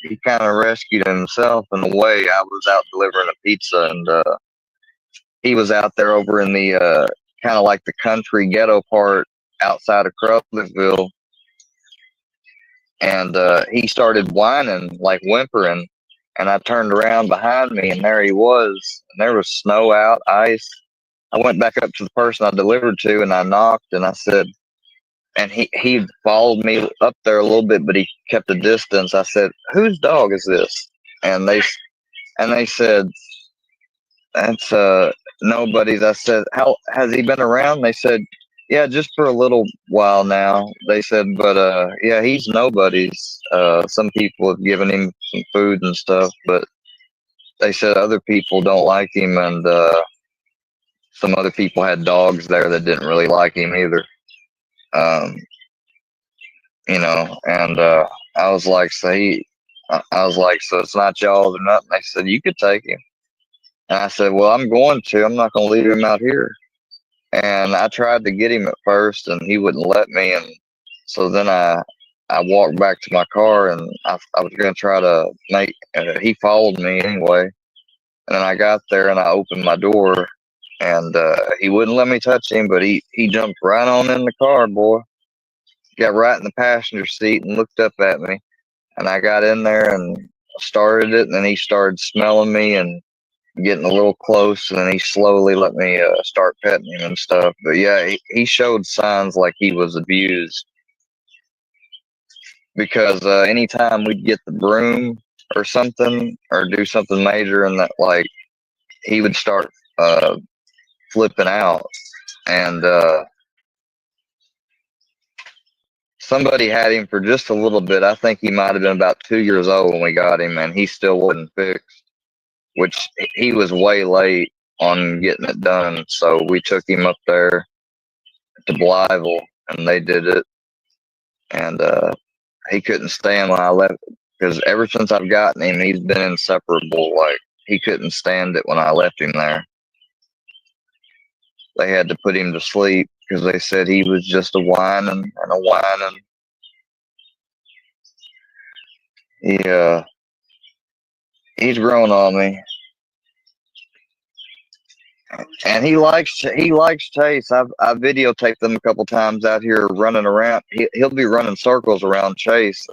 he kind of rescued himself in a way. I was out delivering a pizza, and he was out there over in the kind of like the country ghetto part outside of Crutchville, and he started whining, like whimpering, and I turned around behind me, and there he was, and there was snow out, ice. I went back up to the person I delivered to, and I knocked, and I said, and he followed me up there a little bit, but he kept a distance. I said, "Whose dog is this?" And they said, "That's nobody's." I said, "How has he been around?" They said, "Yeah, just for a little while now." They said, "But yeah, he's nobody's. Some people have given him some food and stuff, but they said other people don't like him, and some other people had dogs there that didn't really like him either." Um, and I was like, I was like, "So it's not y'all or nothing?" They said, "You could take him." And I said, "Well, I'm going to. I'm not going to leave him out here." And I tried to get him at first, and he wouldn't let me. And so then I walked back to my car, and I was going to try to make. He followed me anyway, and then I got there, and I opened my door, and he wouldn't let me touch him, but he jumped right on in the car, boy. Got right in the passenger seat and looked up at me, and I got in there and started it, and then he started smelling me and getting a little close, and then he slowly let me start petting him and stuff. But yeah, he showed signs like he was abused, because anytime we'd get the broom or something or do something major, and that, like, he would start flipping out. And somebody had him for just a little bit. I think he might have been about 2 years old when we got him, and he still wasn't fixed, which he was way late on getting it done. So we took him up there to Blytheville, and they did it. And he couldn't stand when I left, because ever since I've gotten him, he's been inseparable. Like, he couldn't stand it when I left him there. They had to put him to sleep because they said he was just a whining and a whining. He's grown on me, and he likes Chase. I videotaped them a couple times out here running around. He'll be running circles around Chase.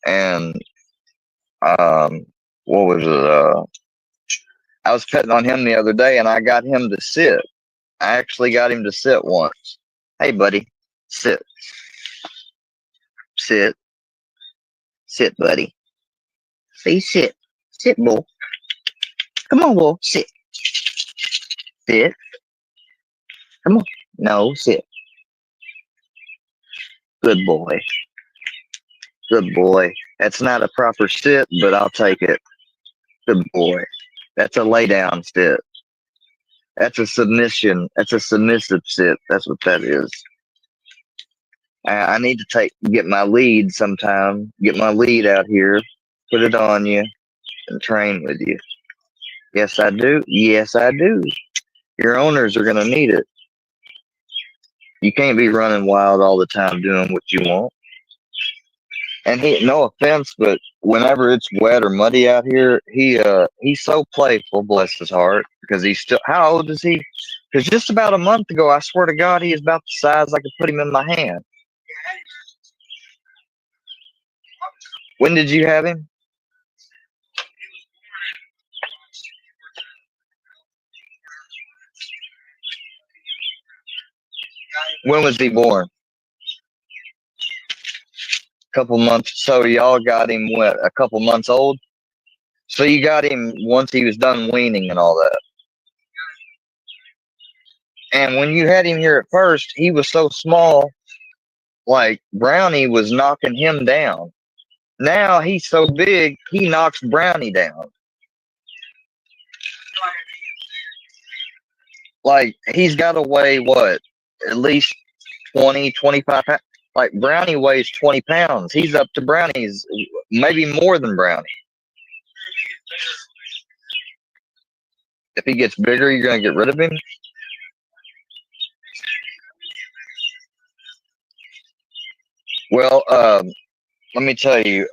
And what was it? I was petting on him the other day, and I got him to sit. I actually got him to sit once. Hey, buddy, sit, sit, sit, buddy. See, sit, boy. Come on, boy, sit, sit. Come on, no, sit. Good boy, good boy. That's not a proper sit, but I'll take it. Good boy. That's a lay down sit. That's a submission. That's a submissive sit. That's what that is. I need to get my lead sometime. Get my lead out here, put it on you, and train with you. Yes, I do. Yes, I do. Your owners are gonna need it. You can't be running wild all the time doing what you want. And no offense, but whenever it's wet or muddy out here, he's so playful, bless his heart, because he's still. How old is he? Because just about a month ago, I swear to God, he is about the size I could put him in my hand. When did you have him? When was he born? Couple months. So y'all got him what? A couple months old. So you got him once he was done weaning and all that. And when you had him here at first, he was so small, like Brownie was knocking him down. Now he's so big, he knocks Brownie down. Like, he's got to weigh what? At least 20, 25 pounds. Like, Brownie weighs 20 pounds. He's up to Brownie's, maybe more than Brownie. If he gets bigger, you're going to get rid of him? Well, let me tell you,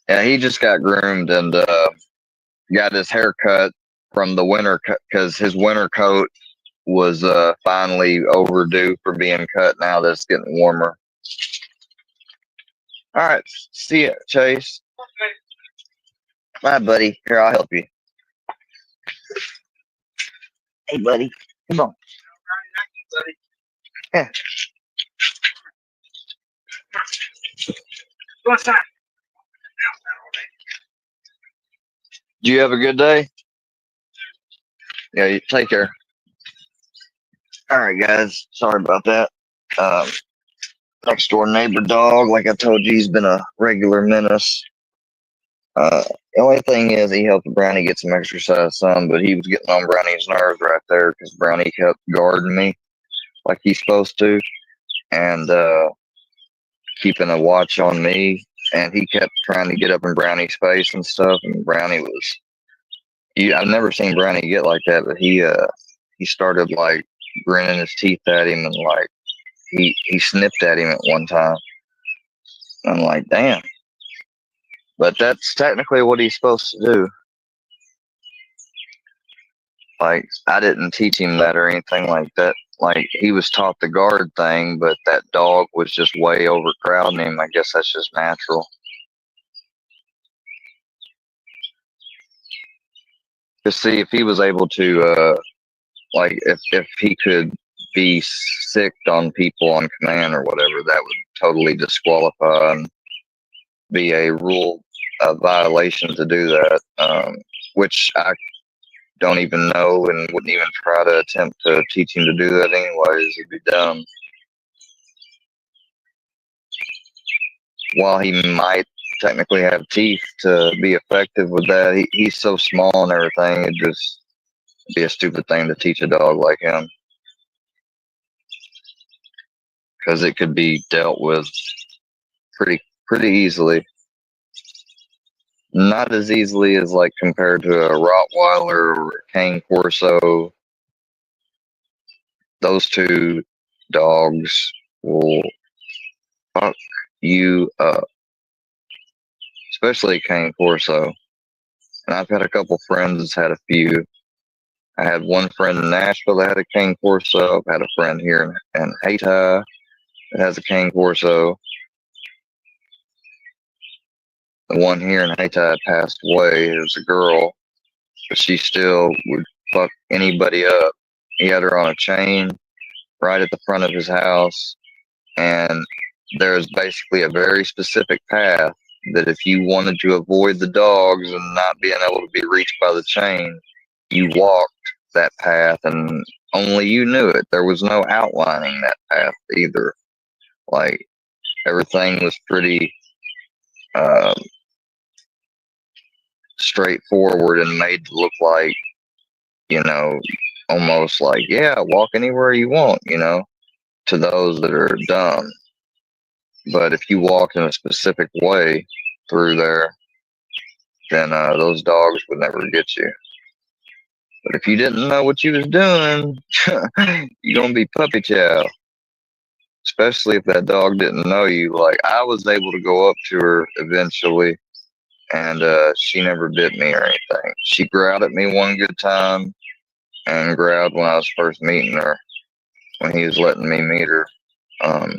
Yeah, he just got groomed and got his hair cut from the winter because his winter coat was finally overdue for being cut now that it's getting warmer. All right, see ya, Chase. My buddy, here, I'll help you. Hey, buddy, come on. Yeah. Do you have a good day? Yeah, you take care. All right, guys. Sorry about that. Um, Next door neighbor dog, like I told you, he's been a regular menace. The only thing is, he helped Brownie get some exercise, some, but he was getting on Brownie's nerves right there because Brownie kept guarding me like he's supposed to, and keeping a watch on me. And he kept trying to get up in Brownie's face and stuff. And Brownie was, I've never seen Brownie get like that, but he started like grinning his teeth at him and like he snipped at him at one time. I'm like, damn. But that's technically what he's supposed to do. Like, I didn't teach him that or anything like that. Like, he was taught the guard thing, but that dog was just way overcrowding him. I guess that's just natural. To see if he was able to, like, if he could be sicked on people on command or whatever, that would totally disqualify and be a rule, a violation to do that, which I don't even know and wouldn't even try to attempt to teach him to do that anyways. He'd be dumb. While he might technically have teeth to be effective with that, he's so small and everything, it'd just be a stupid thing to teach a dog like him. Because it could be dealt with pretty easily. Not as easily as like compared to a Rottweiler or a Cane Corso. Those two dogs will fuck you up, especially Cane Corso. And I've had a couple friends that's had a few. I had one friend in Nashville that had a Cane Corso. I've had a friend here in Hayti that has a Cane Corso. The one here in Hayti passed away. It was a girl, but she still would fuck anybody up. He had her on a chain right at the front of his house, and there's basically a very specific path that if you wanted to avoid the dogs and not being able to be reached by the chain, you walked that path and only you knew it. There was no outlining that path either. Like, everything was pretty straightforward and made to look like, you know, almost like, yeah, walk anywhere you want, to those that are dumb. But if you walk in a specific way through there, then those dogs would never get you. But if you didn't know what you was doing, you're going to be puppy chow. Especially if that dog didn't know you. Like, I was able to go up to her eventually, and she never bit me or anything. She growled at me one good time, and growled when I was first meeting her, when he was letting me meet her. But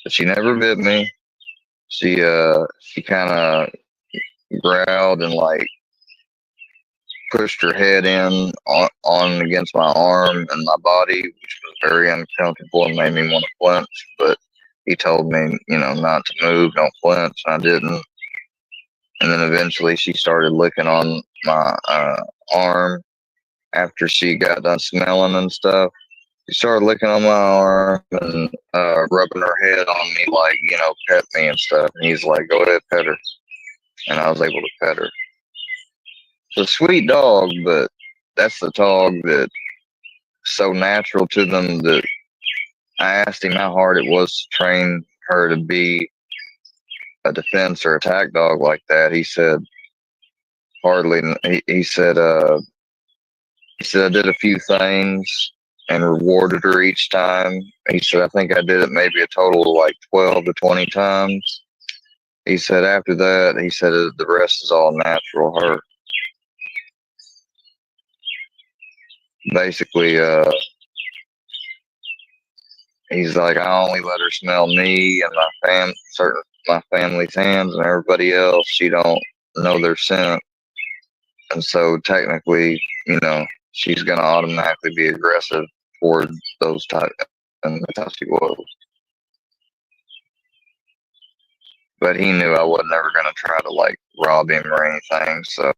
she never bit me. She kind of growled and like pushed her head in on against my arm and my body, which was very uncomfortable and made me want to flinch. But he told me, not to move, don't flinch, and I didn't. And then eventually she started licking on my arm after she got done smelling and stuff. She started licking on my arm and rubbing her head on me, like, pet me and stuff. And he's like, go ahead, pet her. And I was able to pet her. It's a sweet dog, but that's the dog that's so natural to them that I asked him how hard it was to train her to be a defense or attack dog like that. He said, hardly. He said, I did a few things and rewarded her each time. He said, I think I did it maybe a total of like 12 to 20 times. he said after that, he said the rest is all natural. Her basically, he's like, I only let her smell me and my family's hands, and everybody else, she don't know their scent. And so technically, she's gonna automatically be aggressive toward those type, and that's how she was. But he knew I wasn't ever gonna try to like rob him or anything. So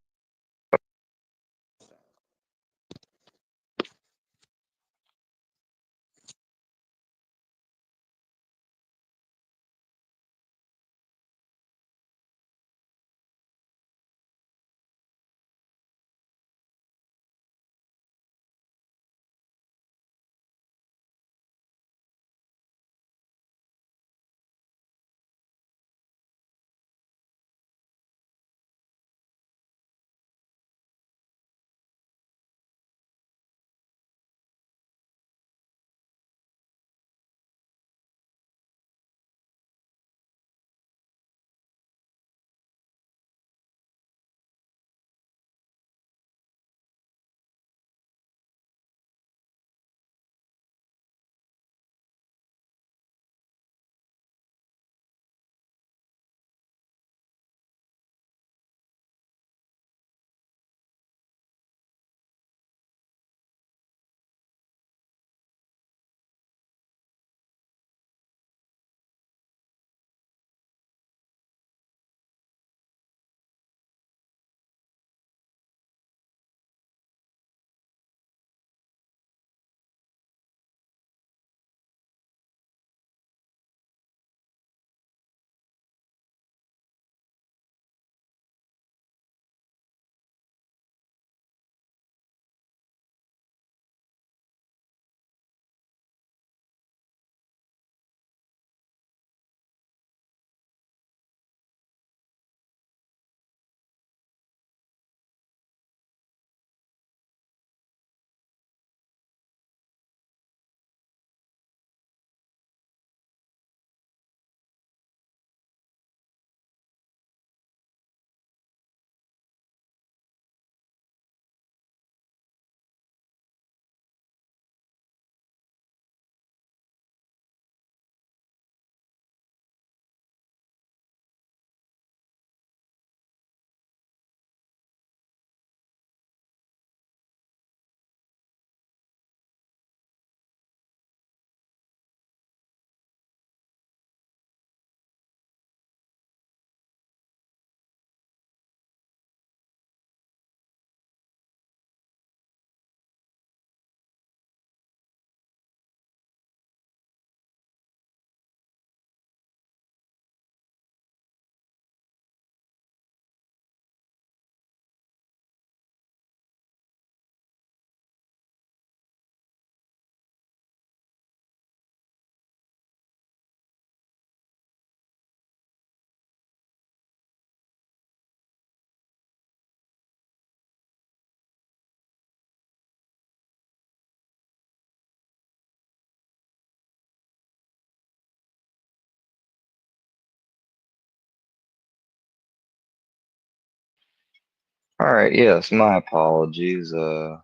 all right, yes, my apologies. Sorry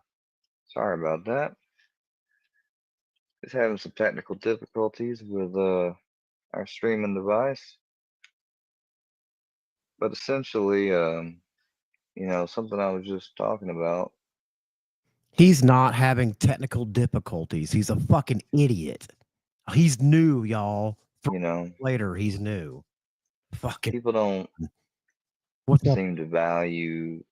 about that. Just having some technical difficulties with our streaming device. But essentially, something I was just talking about. He's not having technical difficulties. He's a fucking idiot. He's new, y'all. Later, he's new. Fucking. People don't What's up? seem to value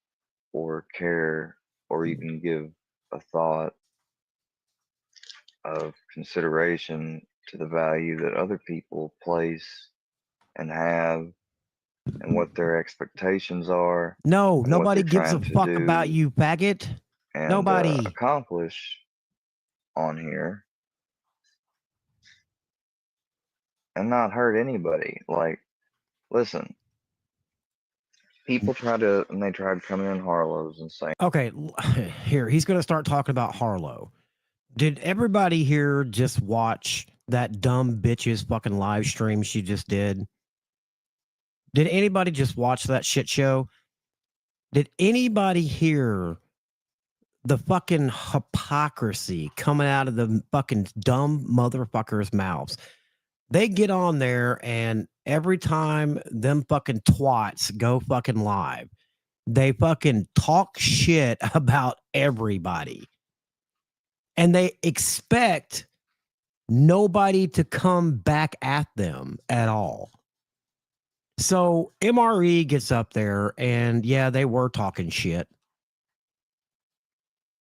or care or even give a thought of consideration to the value that other people place and have, and what their expectations are, No, and what nobody they're gives a trying to fuck about do you, faggot. and Nobody. accomplish on here, and not hurt anybody. Like, listen, people try to come in Harlow's and say, Okay, here, he's going to start talking about Harlow. Did everybody here just watch that dumb bitch's fucking live stream she just did? Did anybody just watch that shit show? Did anybody hear the fucking hypocrisy coming out of the fucking dumb motherfuckers' mouths? They get on there, and every time them fucking twats go fucking live, they fucking talk shit about everybody. And they expect nobody to come back at them at all. So MRE gets up there, and yeah, they were talking shit.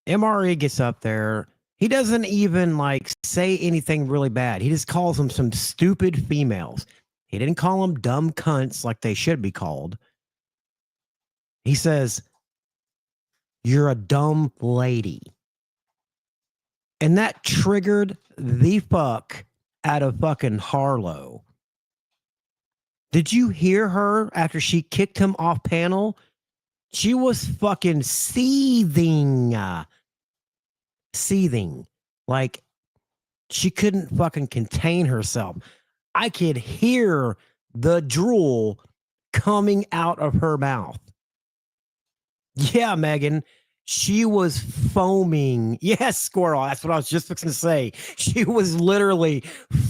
MRE gets up there. He doesn't even like say anything really bad. He just calls them some stupid females. He didn't call them dumb cunts like they should be called. He says, "You're a dumb lady." And that triggered the fuck out of fucking Harlow. Did you hear her after she kicked him off panel? She was fucking seething. Seething. Like she couldn't fucking contain herself. I could hear the drool coming out of her mouth. Yeah, Megan. She was foaming. Yes, Squirrel. That's what I was just fixing to say. She was literally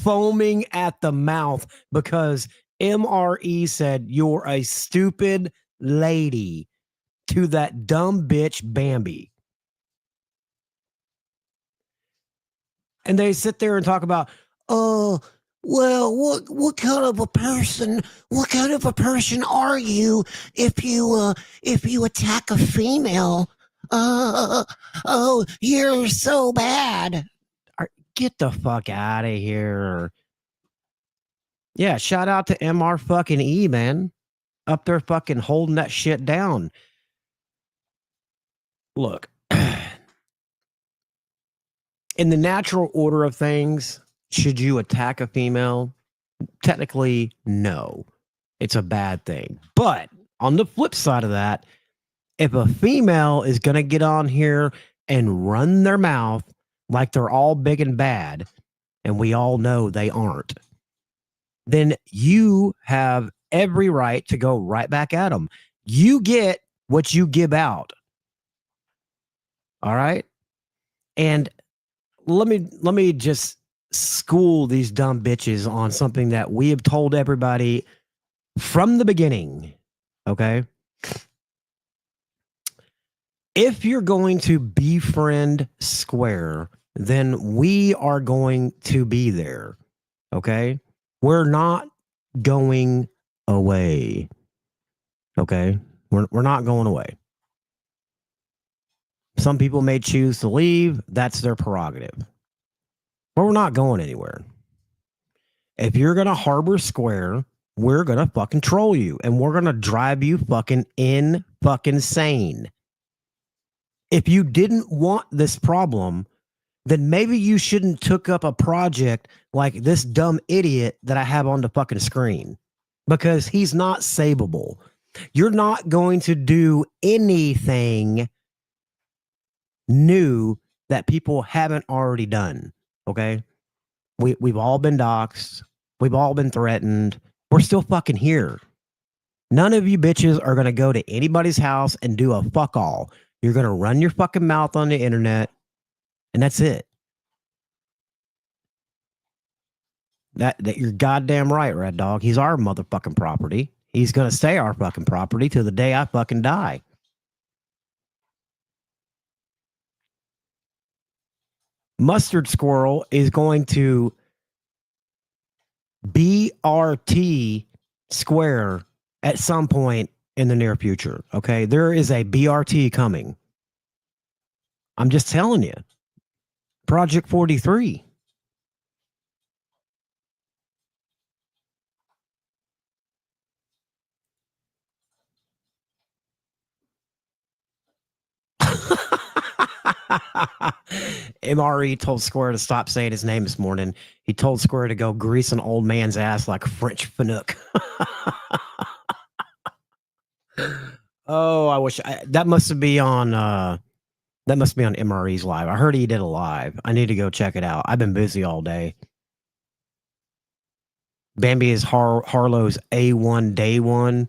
foaming at the mouth because MRE said, "You're a stupid lady," to that dumb bitch Bambi. And they sit there and talk about, "Oh, well, what kind of a person? What kind of a person are you if you attack a female? Oh, you're so bad." Get the fuck out of here. Yeah, shout out to MR fucking E, man. Up there fucking holding that shit down. Look, in the natural order of things, should you attack a female? Technically, no. It's a bad thing. But on the flip side of that, if a female is going to get on here and run their mouth like they're all big and bad, and we all know they aren't, then you have every right to go right back at them. You get what you give out. All right? And let me just school these dumb bitches on something that we have told everybody from the beginning. Okay? If you're going to befriend Square, then we are going to be there. Okay? We're not going away. Okay? We're not going away. Some people may choose to leave. That's their prerogative. But we're not going anywhere. If you're going to harbor Square, we're going to fucking troll you. And we're going to drive you fucking insane. If you didn't want this problem, then maybe you shouldn't took up a project like this dumb idiot that I have on the fucking screen. Because he's not savable. You're not going to do anything new that people haven't already done. Okay? We've all been doxxed. We've all been threatened. We're still fucking here. None of you bitches are going to go to anybody's house and do a fuck all. You're going to run your fucking mouth on the internet, and that's it. That you're goddamn right, Red Dog. He's our motherfucking property. He's going to stay our fucking property till the day I fucking die. Mustard Squirrel is going to BRT Square at some point in the near future. Okay. There is a BRT coming. I'm just telling you. Project 43. MRE told Square to stop saying his name this morning. He told Square to go grease an old man's ass like French Fanook. Oh, I wish that must be on MRE's live. I heard he did a live. I need to go check it out. I've been busy all day. Bambi is Harlow's A1 day one.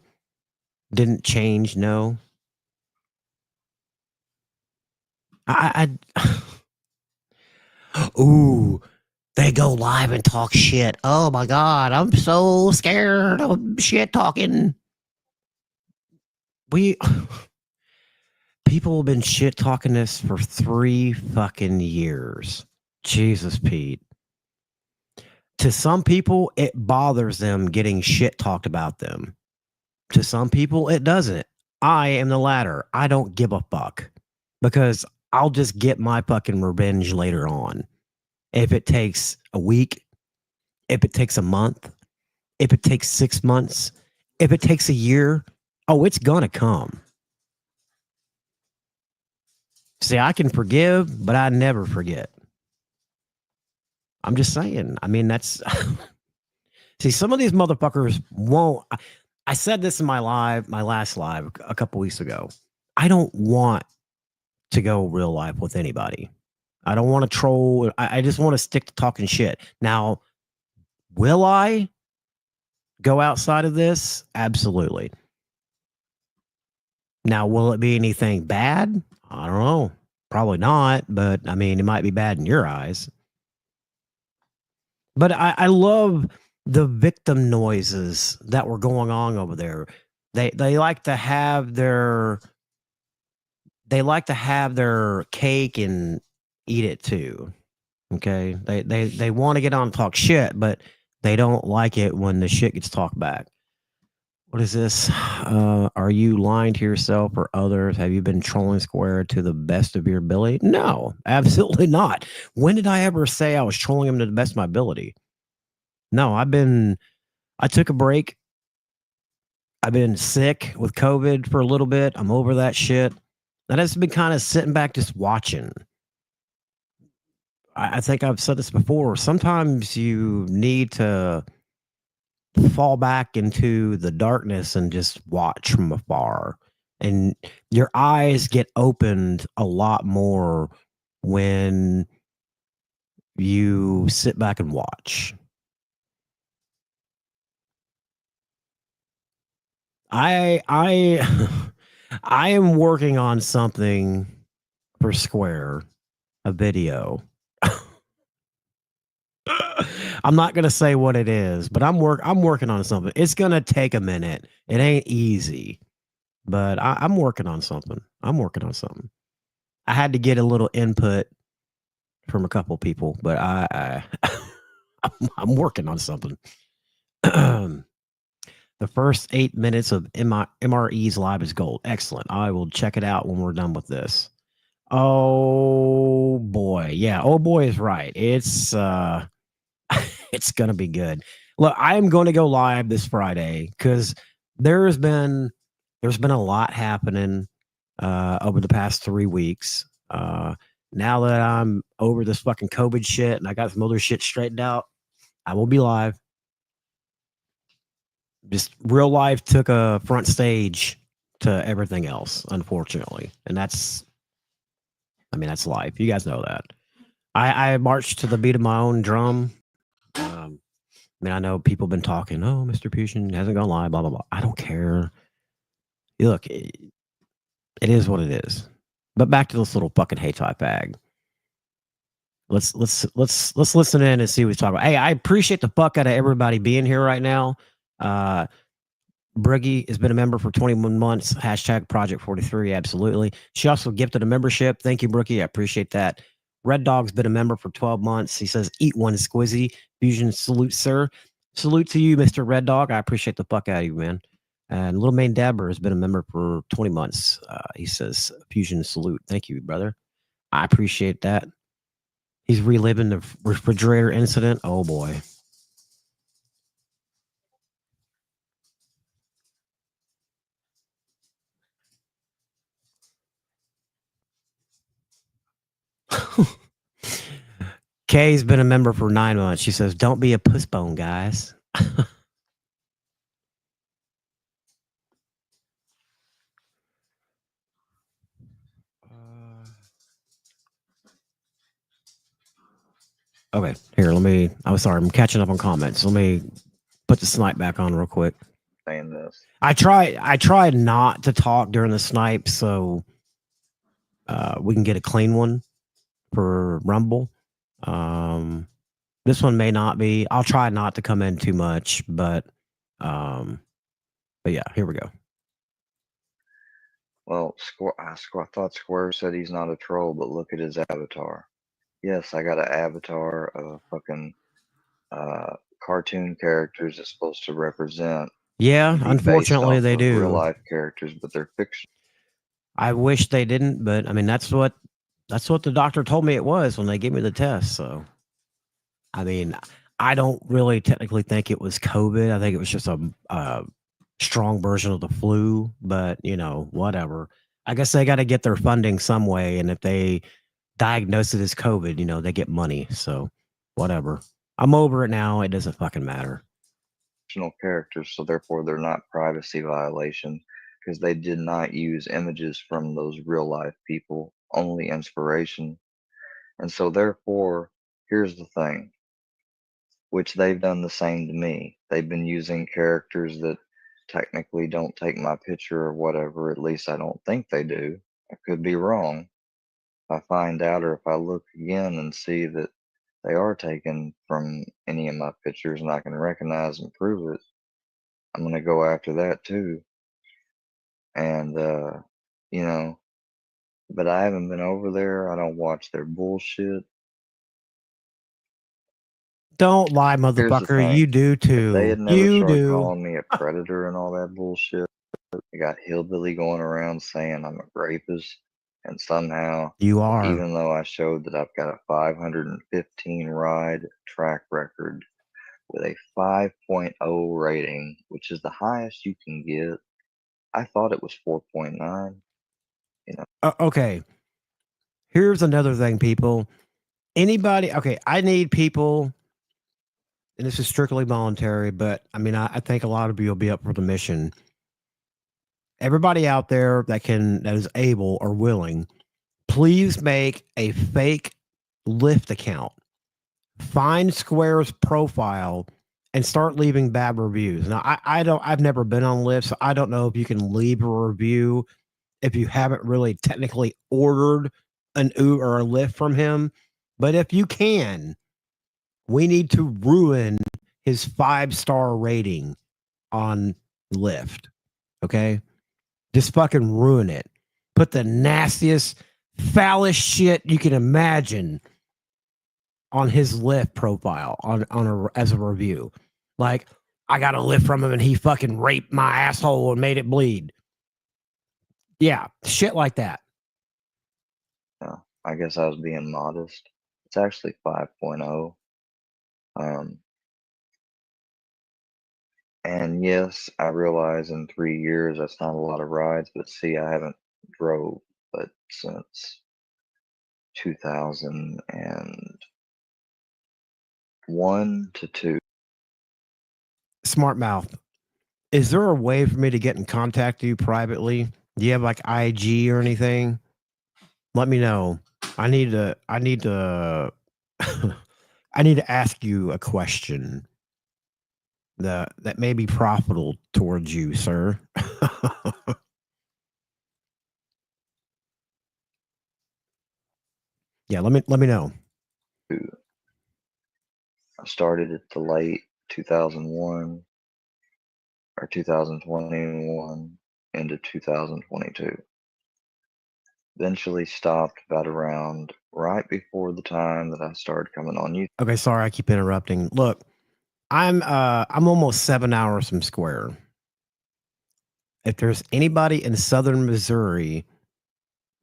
Didn't change, no. Ooh, they go live and talk shit. Oh my God, I'm so scared of shit talking. People have been shit talking this for 3 fucking years. Jesus, Pete. To some people, it bothers them getting shit talked about them. To some people, it doesn't. I am the latter. I don't give a fuck because I'll just get my fucking revenge later on. If it takes a week, if it takes a month, if it takes 6 months, if it takes a year, oh, it's gonna come. See, I can forgive, but I never forget. I'm just saying. I mean, that's see, some of these motherfuckers won't. I said this in my last live a couple weeks ago. I don't want to go real life with anybody. I don't want to troll. I just want to stick to talking shit. Now, will I go outside of this? Absolutely. Now, will it be anything bad? I don't know. Probably not, but I mean, it might be bad in your eyes. But I love the victim noises that were going on over there. They like to have their cake and eat it too. Okay, they want to get on and talk shit, but they don't like it when the shit gets talked back. What is this? Are you lying to yourself or others? Have you been trolling Square to the best of your ability? No, absolutely not. When did I ever say I was trolling him to the best of my ability? No, I took a break. I've been sick with COVID for a little bit. I'm over that shit. And I've been kind of sitting back just watching. I think I've said this before. Sometimes you need to fall back into the darkness and just watch from afar. And your eyes get opened a lot more when you sit back and watch. I I am working on something for Square, a video. I'm not gonna say what it is, but I'm working on something. It's gonna take a minute. It ain't easy, but I'm working on something. I'm working on something. I had to get a little input from a couple people, but I'm working on something. The first 8 minutes of MRE's live is gold. Excellent. I will check it out when we're done with this. Oh boy. Yeah. Oh boy is right. It's it's gonna be good. Look, I am going to go live this Friday because there's been a lot happening over the past 3 weeks. Now that I'm over this fucking COVID shit and I got some other shit straightened out, I will be live. Just real life took a front stage to everything else, unfortunately. And that's life. You guys know that. I marched to the beat of my own drum. I mean, I know people have been talking, oh, Mr. Fusion hasn't gone live, blah, blah, blah. I don't care. Look, it is what it is. But back to this little fucking hate type bag. Let's listen in and see what he's talking about. Hey, I appreciate the fuck out of everybody being here right now. Briggy has been a member for 21 months. Hashtag Project 43. Absolutely. She also gifted a membership. Thank you, Brookie. I appreciate that. Red Dog's been a member for 12 months. He says, eat one squizzy. Fusion salute, sir. Salute to you, Mr. Red Dog. I appreciate the fuck out of you, man. And Little Main Dabber has been a member for 20 months. He says, Fusion salute. Thank you, brother. I appreciate that. He's reliving the refrigerator incident. Oh, boy. Kay's been a member for 9 months. She says, don't be a pussbone, guys. Okay, here, I'm sorry, I'm catching up on comments. Let me put the snipe back on real quick. saying this. I tried not to talk during the snipe so we can get a clean one for Rumble. This one may not be. I'll try not to come in too much, but yeah, here we go. Well, I thought Square said he's not a troll, but look at his avatar. Yes, I got an avatar of fucking cartoon characters that's supposed to represent Yeah, and be based unfortunately off they of real do. life characters, but they're fiction. I wish they didn't, but I mean that's what the doctor told me it was when they gave me the test. So, I mean, I don't really technically think it was COVID. I think it was just a strong version of the flu. But you know, whatever. I guess they got to get their funding some way, and if they diagnose it as COVID, you know, they get money. So, whatever. I'm over it now. It doesn't fucking matter. Fictional characters, so therefore they're not privacy violation because they did not use images from those real life people, only inspiration. And so therefore, here's the thing, which they've done the same to me. They've been using characters that technically don't take my picture or whatever. At least I don't think they do. I could be wrong. If I find out or if I look again and see that they are taken from any of my pictures and I can recognize and prove it, I'm going to go after that too. And, you know, but I haven't been over there. I don't watch their bullshit. Don't lie, Here's the motherfucker. thing. You do If they too. had never You started do. calling me a predator and all that bullshit, I got hillbilly going around saying I'm a rapist, and somehow, You are. even though I showed that I've got a 515 ride track record with a 5.0 rating, which is the highest you can get, I thought it was 4.9. You know, Okay. Here's another thing, people. Anybody, okay, I need people, and this is strictly voluntary, but I mean, I think a lot of you will be up for the mission. Everybody out there that is able or willing, please make a fake Lyft account. Find Square's profile and start leaving bad reviews. Now, I've never been on Lyft, so I don't know if you can leave a review if you haven't really technically ordered an Uber or a Lyft from him. But if you can, we need to ruin his 5-star rating on Lyft. Okay? Just fucking ruin it. Put the nastiest, foulest shit you can imagine on his Lyft profile as a review. Like, I got a Lyft from him and he fucking raped my asshole and made it bleed. Yeah, shit like that. I guess I was being modest. It's actually 5.0. And yes, I realize in 3 years that's not a lot of rides, but see, I haven't drove but since 2001 to 2. Smart mouth. Is there a way for me to get in contact with you privately? Do you have like IG or anything? Let me know. I need to I need to I need to ask you a question that may be profitable towards you, sir. Yeah, let me know. I started at the late 2001 or 2021 into 2022. Eventually stopped about around right before the time that I started coming on YouTube. Okay, sorry, I keep interrupting. Look, I'm almost 7 hours from Square. If there's anybody in southern Missouri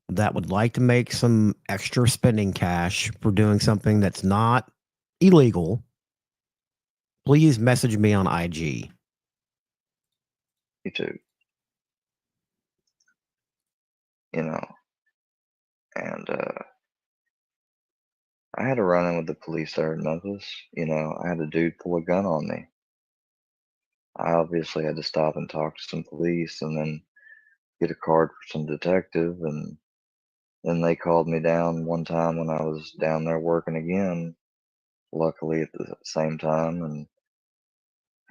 that would like to make some extra spending cash for doing something that's not illegal, please message me on IG. You know, and I had a run in with the police there in Memphis. You know, I had a dude pull a gun on me. I obviously had to stop and talk to some police and then get a card for some detective. And then they called me down one time when I was down there working again, luckily at the same time, and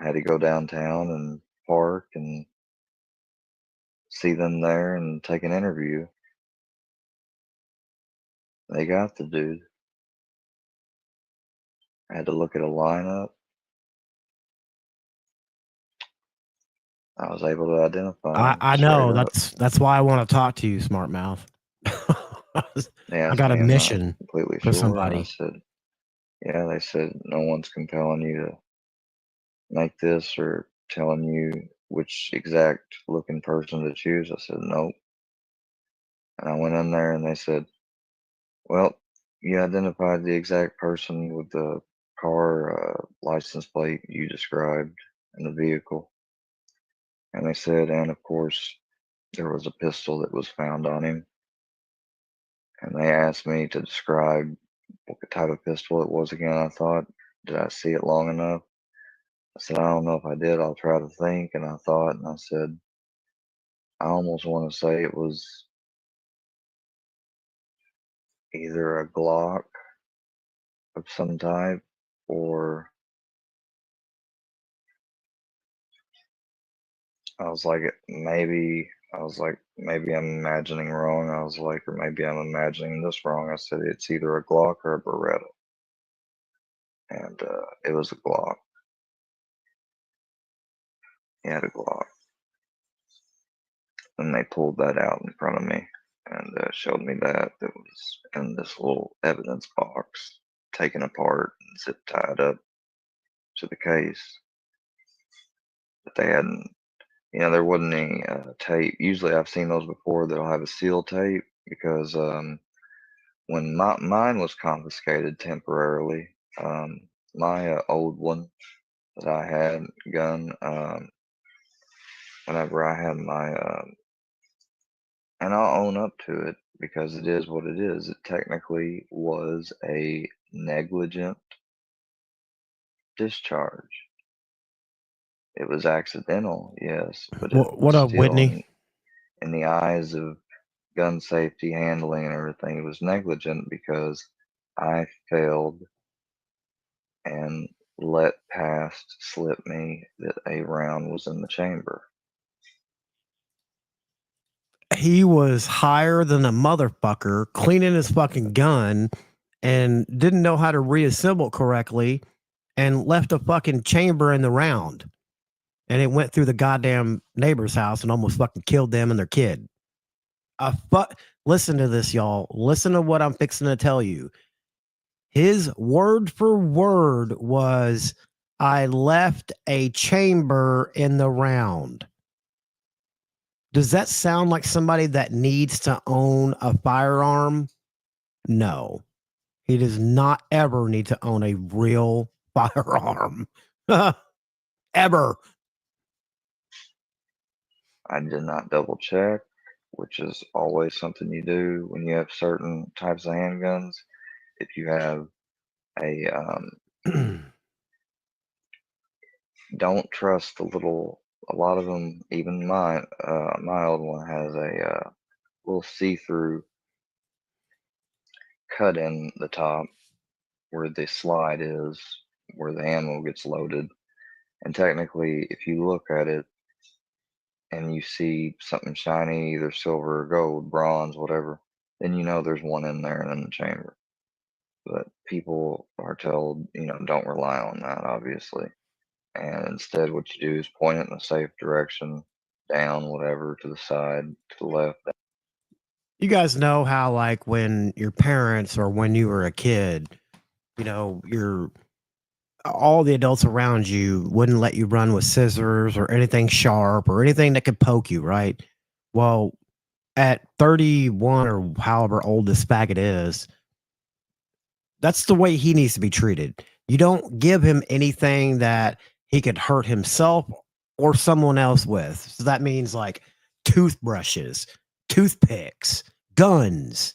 I had to go downtown and park and see them there and take an interview. They got the dude. I had to look at a lineup. I was able to identify him I straight know up. that's why I want to talk to you, smart mouth. They I asked got a me, I'm not mission completely for sure. I somebody. said, yeah, they said no one's compelling you to make this or telling you which exact looking person to choose. I said, nope. And I went in there and they said, well, you identified the exact person with the car license plate you described in the vehicle. And they said, and of course, there was a pistol that was found on him. And they asked me to describe what type of pistol it was again. I thought, did I see it long enough? I said, I don't know if I did. I'll try to think. And I thought, and I said, I almost want to say it was either a Glock of some type or I was like, maybe I'm imagining wrong. I was like, or maybe I'm imagining this wrong. I said, it's either a Glock or a Beretta. And it was a Glock. He had a Glock. And they pulled that out in front of me and showed me that was in this little evidence box, taken apart and zip tied up to the case. But they hadn't, there wasn't any tape. Usually I've seen those before that'll have a seal tape because when mine was confiscated temporarily, my old one that I had gun, whenever I had my, and I'll own up to it because it is what it is. It technically was a negligent discharge. It was accidental, yes, but it What was up, still Whitney? in the eyes of gun safety handling and everything. It was negligent because I failed and let past slip me that a round was in the chamber. He was higher than a motherfucker, cleaning his fucking gun, and didn't know how to reassemble correctly, and left a fucking chamber in the round. And it went through the goddamn neighbor's house and almost fucking killed them and their kid. Listen to this, y'all. Listen to what I'm fixing to tell you. His word for word was, I left a chamber in the round. Does that sound like somebody that needs to own a firearm? No. He does not ever need to own a real firearm. Ever. I did not double check, which is always something you do when you have certain types of handguns. If you have a, don't trust a lot of them, even my old one has a little see-through cut in the top where the slide is, where the ammo gets loaded. And technically, if you look at it and you see something shiny, either silver or gold, bronze, whatever, then you know there's one in there and in the chamber. But people are told, don't rely on that, obviously. And instead, what you do is point it in a safe direction, down, whatever, to the side, to the left. You guys know how, like, when your parents or when you were a kid, you're all the adults around you wouldn't let you run with scissors or anything sharp or anything that could poke you, right? Well, at 31 or however old this faggot is, that's the way he needs to be treated. You don't give him anything that he could hurt himself or someone else with. So that means like toothbrushes, toothpicks, guns,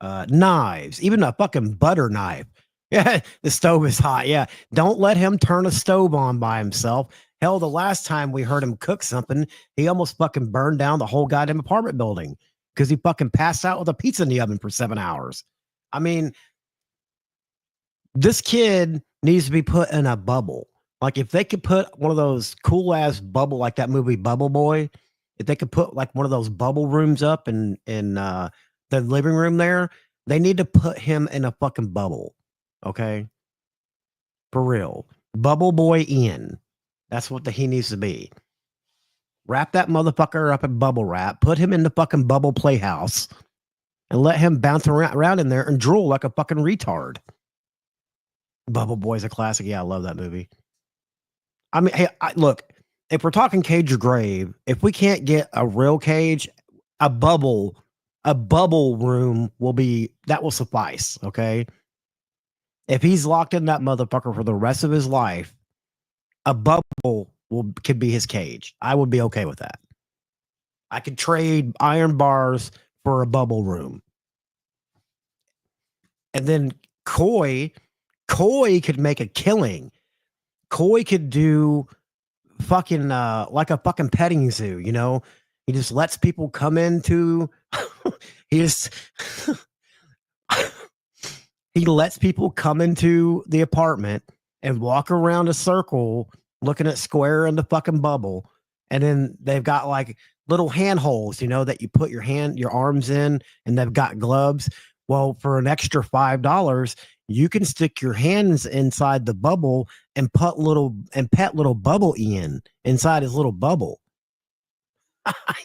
knives, even a fucking butter knife. Yeah, the stove is hot. Yeah, don't let him turn a stove on by himself. Hell, the last time we heard him cook something, he almost fucking burned down the whole goddamn apartment building because he fucking passed out with a pizza in the oven for 7 hours. I mean, this kid needs to be put in a bubble. Like if they could put one of those cool ass bubble, like that movie Bubble Boy, if they could put like one of those bubble rooms up in the living room there, they need to put him in a fucking bubble. Okay, for real, Bubble Boy in. That's what he needs to be. Wrap that motherfucker up in bubble wrap. Put him in the fucking bubble playhouse, and let him bounce around in there and drool like a fucking retard. Bubble Boy's a classic. Yeah, I love that movie. I mean, hey, look, if we're talking cage or grave, if we can't get a real cage, a bubble room will suffice. Okay. If he's locked in that motherfucker for the rest of his life, a bubble could be his cage. I would be okay with that. I could trade iron bars for a bubble room. And then Coy could make a killing. Coy could do fucking like a fucking petting zoo, you know? He just lets people come into he lets people come into the apartment and walk around a circle looking at square in the fucking bubble. And then they've got like little handholds, you know, that you put your arms in, and they've got gloves. Well, for an extra $5, you can stick your hands inside the bubble and pet little bubble Ian inside his little bubble.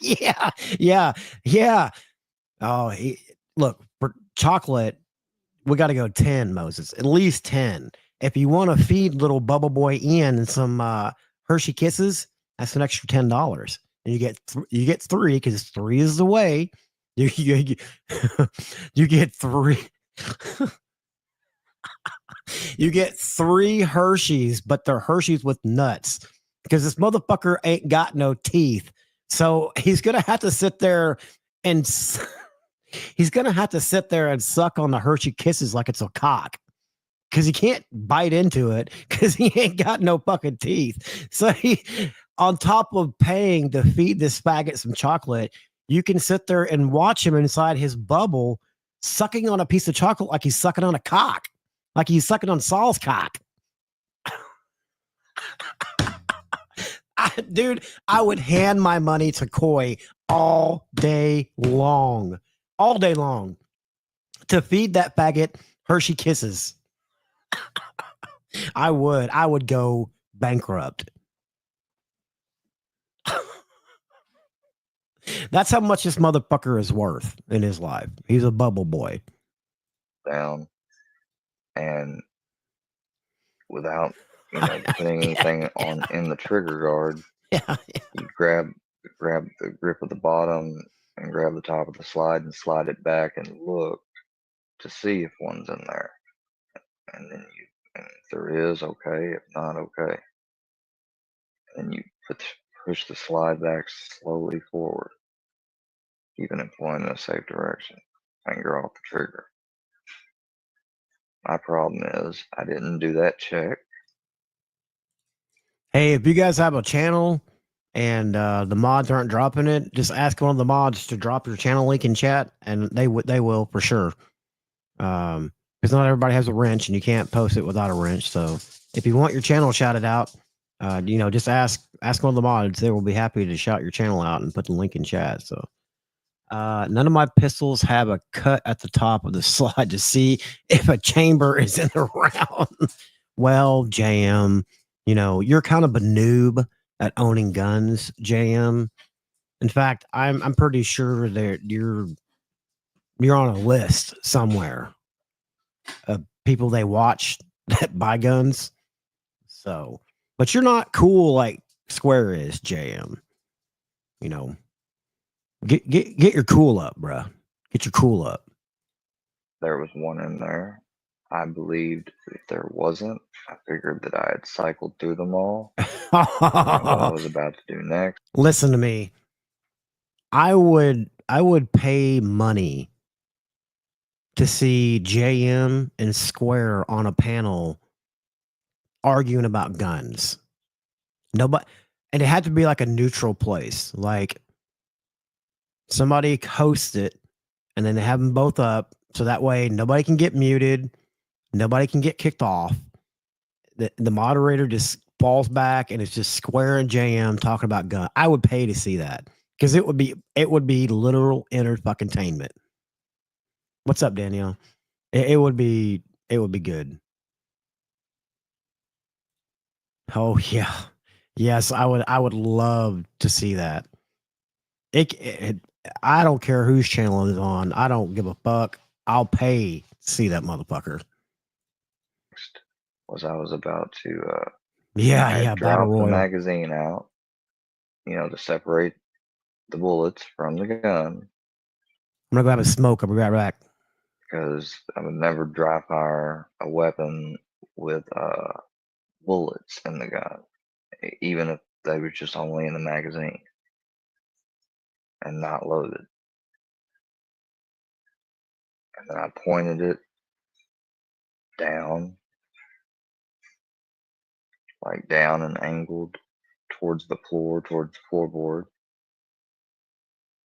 yeah. Oh, look, for chocolate, we got to go 10, Moses, at least 10. If you want to feed little bubble boy Ian some Hershey Kisses, that's an extra $10. And you get 3 because 3 is the way. You get 3. You get 3 Hershey's, but they're Hershey's with nuts because this motherfucker ain't got no teeth. So he's gonna have to sit there and suck on the Hershey Kisses like it's a cock, because he can't bite into it because he ain't got no fucking teeth. So he, on top of paying to feed this faggot some chocolate, you can sit there and watch him inside his bubble sucking on a piece of chocolate like he's sucking on a cock, like he's sucking on Saul's cock. Dude, I would hand my money to Coy all day long to feed that faggot Hershey Kisses. I would go bankrupt. That's how much this motherfucker is worth in his life. He's a bubble boy. Down, and without putting anything on in the trigger guard, you grab the grip of the bottom and grab the top of the slide and slide it back and look to see if one's in there. And then and if there is, okay. If not, okay. And you push the slide back slowly forward, keeping it pointing in a safe direction. Finger off the trigger. My problem is I didn't do that check. Hey, if you guys have a channel and the mods aren't dropping it, just ask one of the mods to drop your channel link in chat, and they will for sure. Because not everybody has a wrench, and you can't post it without a wrench. So if you want your channel shouted out, just ask one of the mods. They will be happy to shout your channel out and put the link in chat. So none of my pistols have a cut at the top of the slide to see if a chamber is in the round. Well, JM, you're kind of a noob at owning guns, JM. In fact, I'm pretty sure that you're on a list somewhere of people they watch that buy guns. So, but you're not cool like Square is, JM. Get your cool up, bruh. Get your cool up. There was one in there. I believed if there wasn't, I figured that I had cycled through them all. What I was about to do next. Listen to me. I would pay money to see JM and Square on a panel arguing about guns. Nobody, and it had to be like a neutral place. Like somebody hosts it, and then they have them both up, so that way nobody can get muted, nobody can get kicked off. The moderator just falls back and it's just Square and JM talking about gun. I would pay to see that because it would be literal entertainment. What's up, Danielle? It would be good. Oh yeah, yes, I would love to see that. I don't care whose channel it's on. I don't give a fuck. I'll pay to see that motherfucker. Was I was about to Yeah, Battle drop the Royal. magazine out, to separate the bullets from the gun. I'm gonna grab a smoke. I'll be right back. Because I would never dry fire a weapon with bullets in the gun, even if they were just only in the magazine and not loaded. And then I pointed it down, like down and angled towards the floor, towards the floorboard.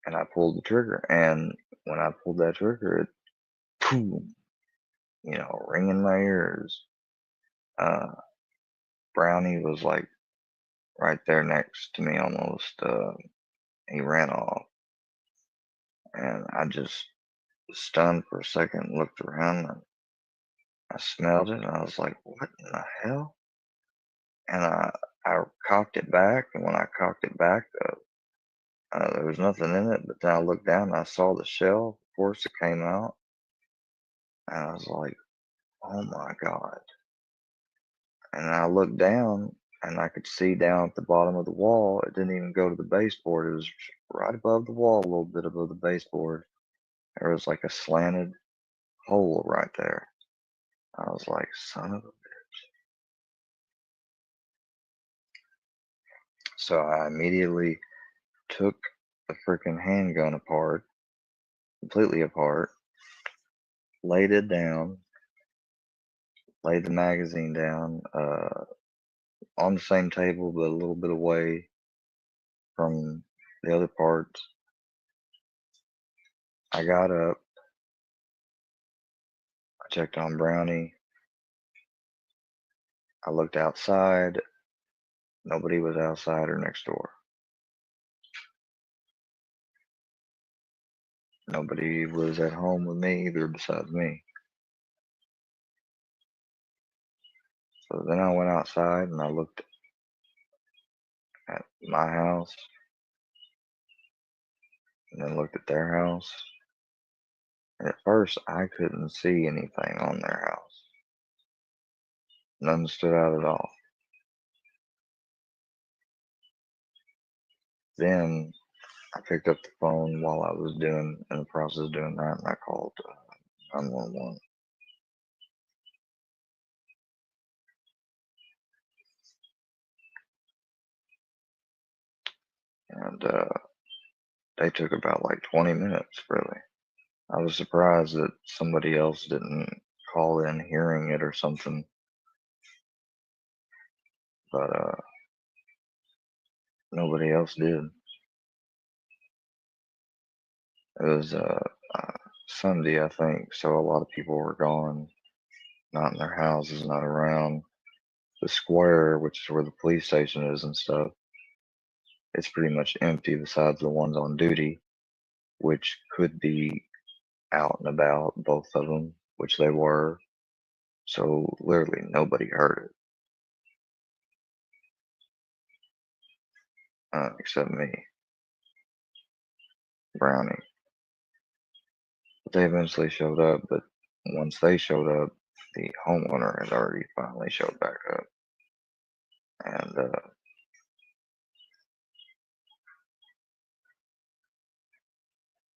And I pulled the trigger. And when I pulled that trigger, it, boom, ringing my ears. Brownie was like right there next to me almost. He ran off. And I just was stunned for a second, looked around, and I smelled it, and I was like, what in the hell? And I cocked it back, and when I cocked it back, there was nothing in it, but then I looked down, and I saw the shell. Of course, it came out, and I was like, oh my God. And I looked down, and I could see down at the bottom of the wall, it didn't even go to the baseboard. It was right above the wall, a little bit above the baseboard. There was like a slanted hole right there. I was like, son of a bitch. So I immediately took the freaking handgun apart, completely apart, laid it down, laid the magazine down on the same table, but a little bit away from the other parts. I got up, I checked on Brownie, I looked outside, nobody was outside or next door. Nobody was at home with me either besides me. So then I went outside and I looked at my house and then looked at their house. And at first, I couldn't see anything on their house. Nothing stood out at all. Then I picked up the phone while I was in the process of doing that, and I called 911. And they took about like 20 minutes, really. I was surprised that somebody else didn't call in hearing it or something. But nobody else did. It was Sunday, I think, so a lot of people were gone, not in their houses, not around the square, which is where the police station is and stuff. It's pretty much empty besides the ones on duty, which could be out and about, both of them, which they were. So literally nobody heard it except me, Brownie. But they eventually showed up, but once they showed up, the homeowner had already finally showed back up.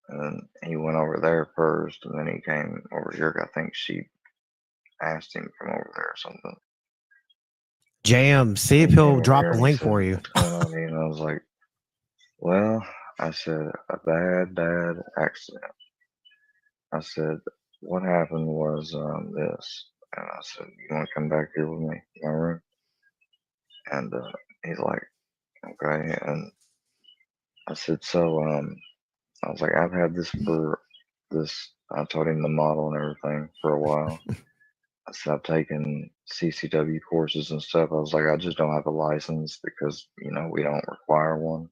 And he went over there first, and then he came over here. I think she asked him to come over there or something. JM, see if he'll drop a link for you. What's going on? And I was like, well, I said, a bad accident. I said, what happened was this. And I said, you want to come back here with me in my room? And he's like, okay. And I said, so I was like, I've had this for this. I told him the model and everything for a while. I stopped taking CCW courses and stuff. I was like, I just don't have a license because, we don't require one.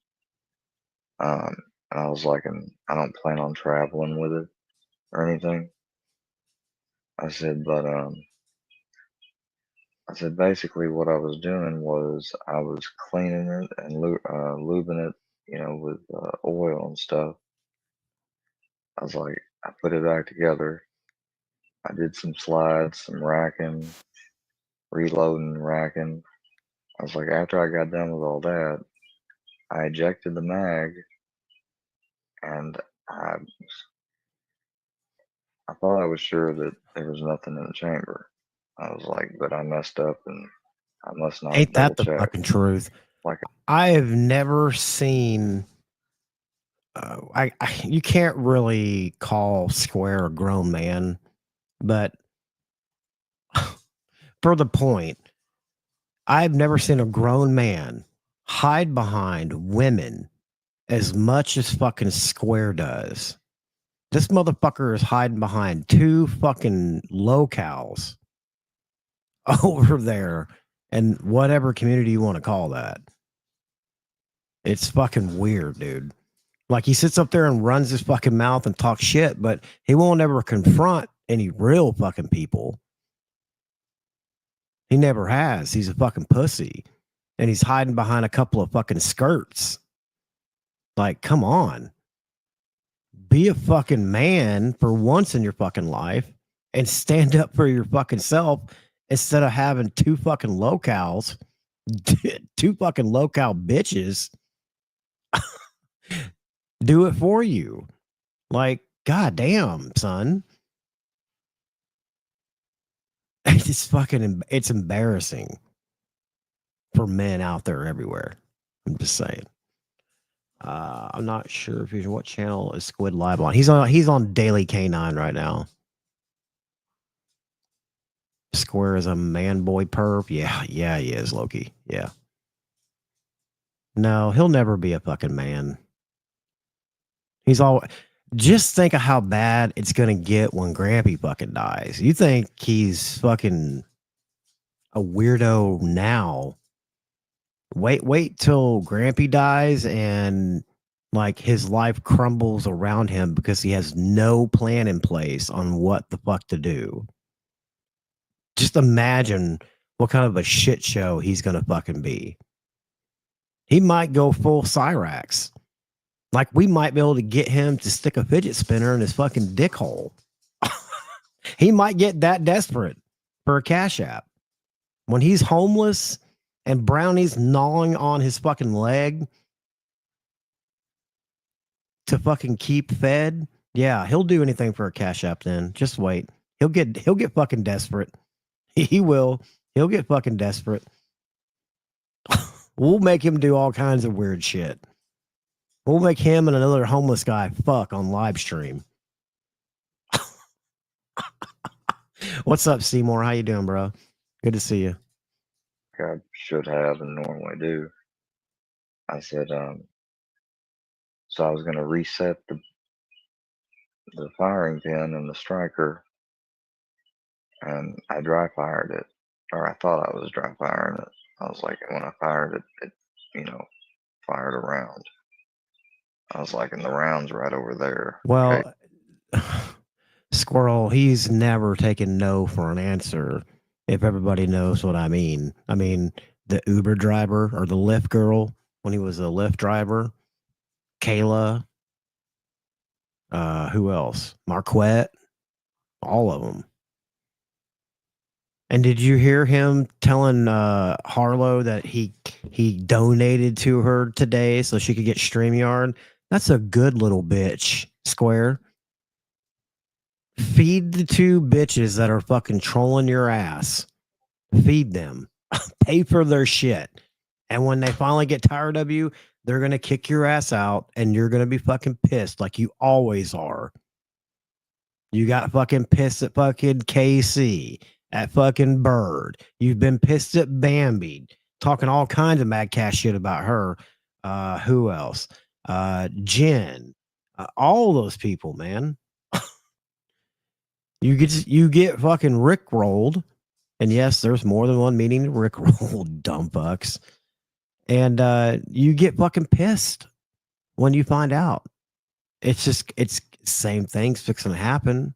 Um, and I was like, and I don't plan on traveling with it or anything. I said, but I said basically what I was doing was I was cleaning it and lubing it, with oil and stuff. I was like, I put it back together. I did some slides, some racking, reloading, racking. I was like, after I got done with all that, I ejected the mag, and I, I thought I was sure that there was nothing in the chamber. I was like, but I messed up, and I must not have Ain't double that the checked. fucking truth? Like, I have never seen. You can't really call Square a grown man, but for the point, I've never seen a grown man hide behind women as much as fucking Square does. This motherfucker is hiding behind two fucking locales over there and whatever community you want to call that. It's fucking weird, dude. Like he sits up there and runs his fucking mouth and talks shit, but he won't ever confront any real fucking people. He never has. He's a fucking pussy. And he's hiding behind a couple of fucking skirts. Like, come on. Be a fucking man for once in your fucking life and stand up for your fucking self instead of having two fucking locales, two fucking local bitches do it for you. Like, goddamn, son. It's embarrassing for men out there everywhere. I'm just saying. I'm not sure if he's what channel is Squid live on. He's on Daily K9 right now. Square is a man boy perp. Yeah, he is, Loki. Yeah. No, he'll never be a fucking man. He's all just think of how bad it's gonna get when Grampy fucking dies. You think he's fucking a weirdo now. Wait till Grampy dies and like his life crumbles around him because he has no plan in place on what the fuck to do. Just imagine what kind of a shit show he's gonna fucking be. He might go full Cyrax. Like we might be able to get him to stick a fidget spinner in his fucking dick hole. He might get that desperate for a cash app. When he's homeless and Brownie's gnawing on his fucking leg to fucking keep fed, yeah, he'll do anything for a cash app then. Just wait. He'll get fucking desperate. He will. He'll get fucking desperate. We'll make him do all kinds of weird shit. We'll make him and another homeless guy fuck on live stream. What's up, Seymour? How you doing, bro? Good to see you. I should have and normally do. I said, so I was going to reset the firing pin and the striker, and I dry fired it, or I thought I was dry firing it. I was like, when I fired it, fired a round. I was like, and the round's right over there. Well, okay. Squirrel, he's never taken no for an answer. If everybody knows what I mean. I mean, the Uber driver or the Lyft girl when he was a Lyft driver, Kayla, who else? Marquette, all of them. And did you hear him telling Harlow that he donated to her today so she could get StreamYard? That's a good little bitch, Square. Feed the two bitches that are fucking trolling your ass. Feed them. Pay for their shit. And when they finally get tired of you, they're going to kick your ass out and you're going to be fucking pissed like you always are. You got fucking pissed at fucking KC, at fucking Bird. You've been pissed at Bambi, talking all kinds of mad cash shit about her. Who else? Jen. All those people, man. You get fucking rickrolled. And yes, there's more than one meaning to rickroll, dumb fucks. And you get fucking pissed when you find out. It's same things fixing to happen.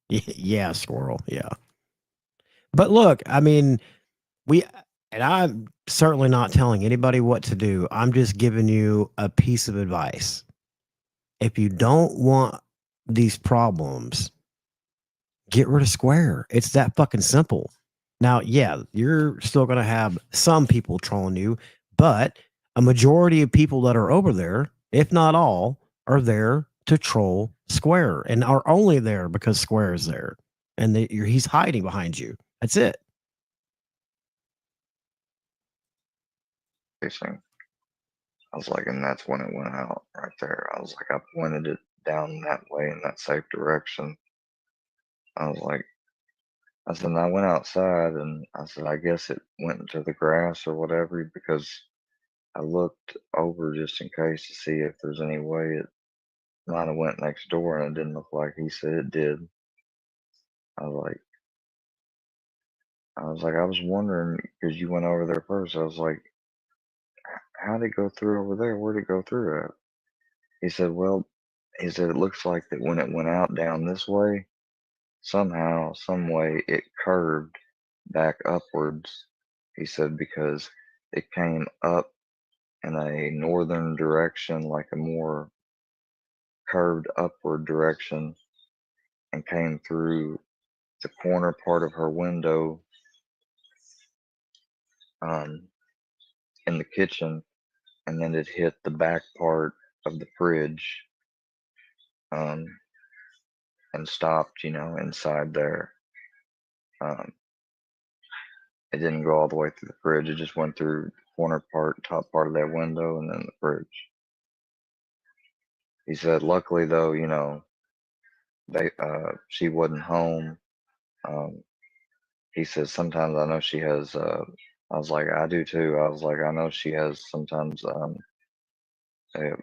Yeah, squirrel. Yeah. But look, I mean, and I'm certainly not telling anybody what to do. I'm just giving you a piece of advice. If you don't want these problems, get rid of Square. It's that fucking simple. Now, yeah, you're still going to have some people trolling you, but a majority of people that are over there, if not all, are there to troll Square and are only there because Square is there and he's hiding behind you. That's it. Facing. I was like, and that's when it went out right there. I was like, I pointed it down that way in that safe direction. I was like, I said, and I went outside and I said, I guess it went into the grass or whatever because I looked over just in case to see if there's any way it might have went next door and it didn't look like he said it did. I was like, I was wondering because you went over there first. I was like, how'd it go through over there? Where'd it go through at? He said, well, he said, it looks like that when it went out down this way, somehow, some way, it curved back upwards. He said, because it came up in a northern direction, like a more curved upward direction, and came through the corner part of her window um, in the kitchen, and then it hit the back part of the fridge um, and stopped, inside there. Um, it didn't go all the way through the fridge. It just went through the corner part, top part of that window, and then the fridge. He said, luckily though, she wasn't home. Um, he says sometimes I know she has. I was like, I do too. I was like, I know she has sometimes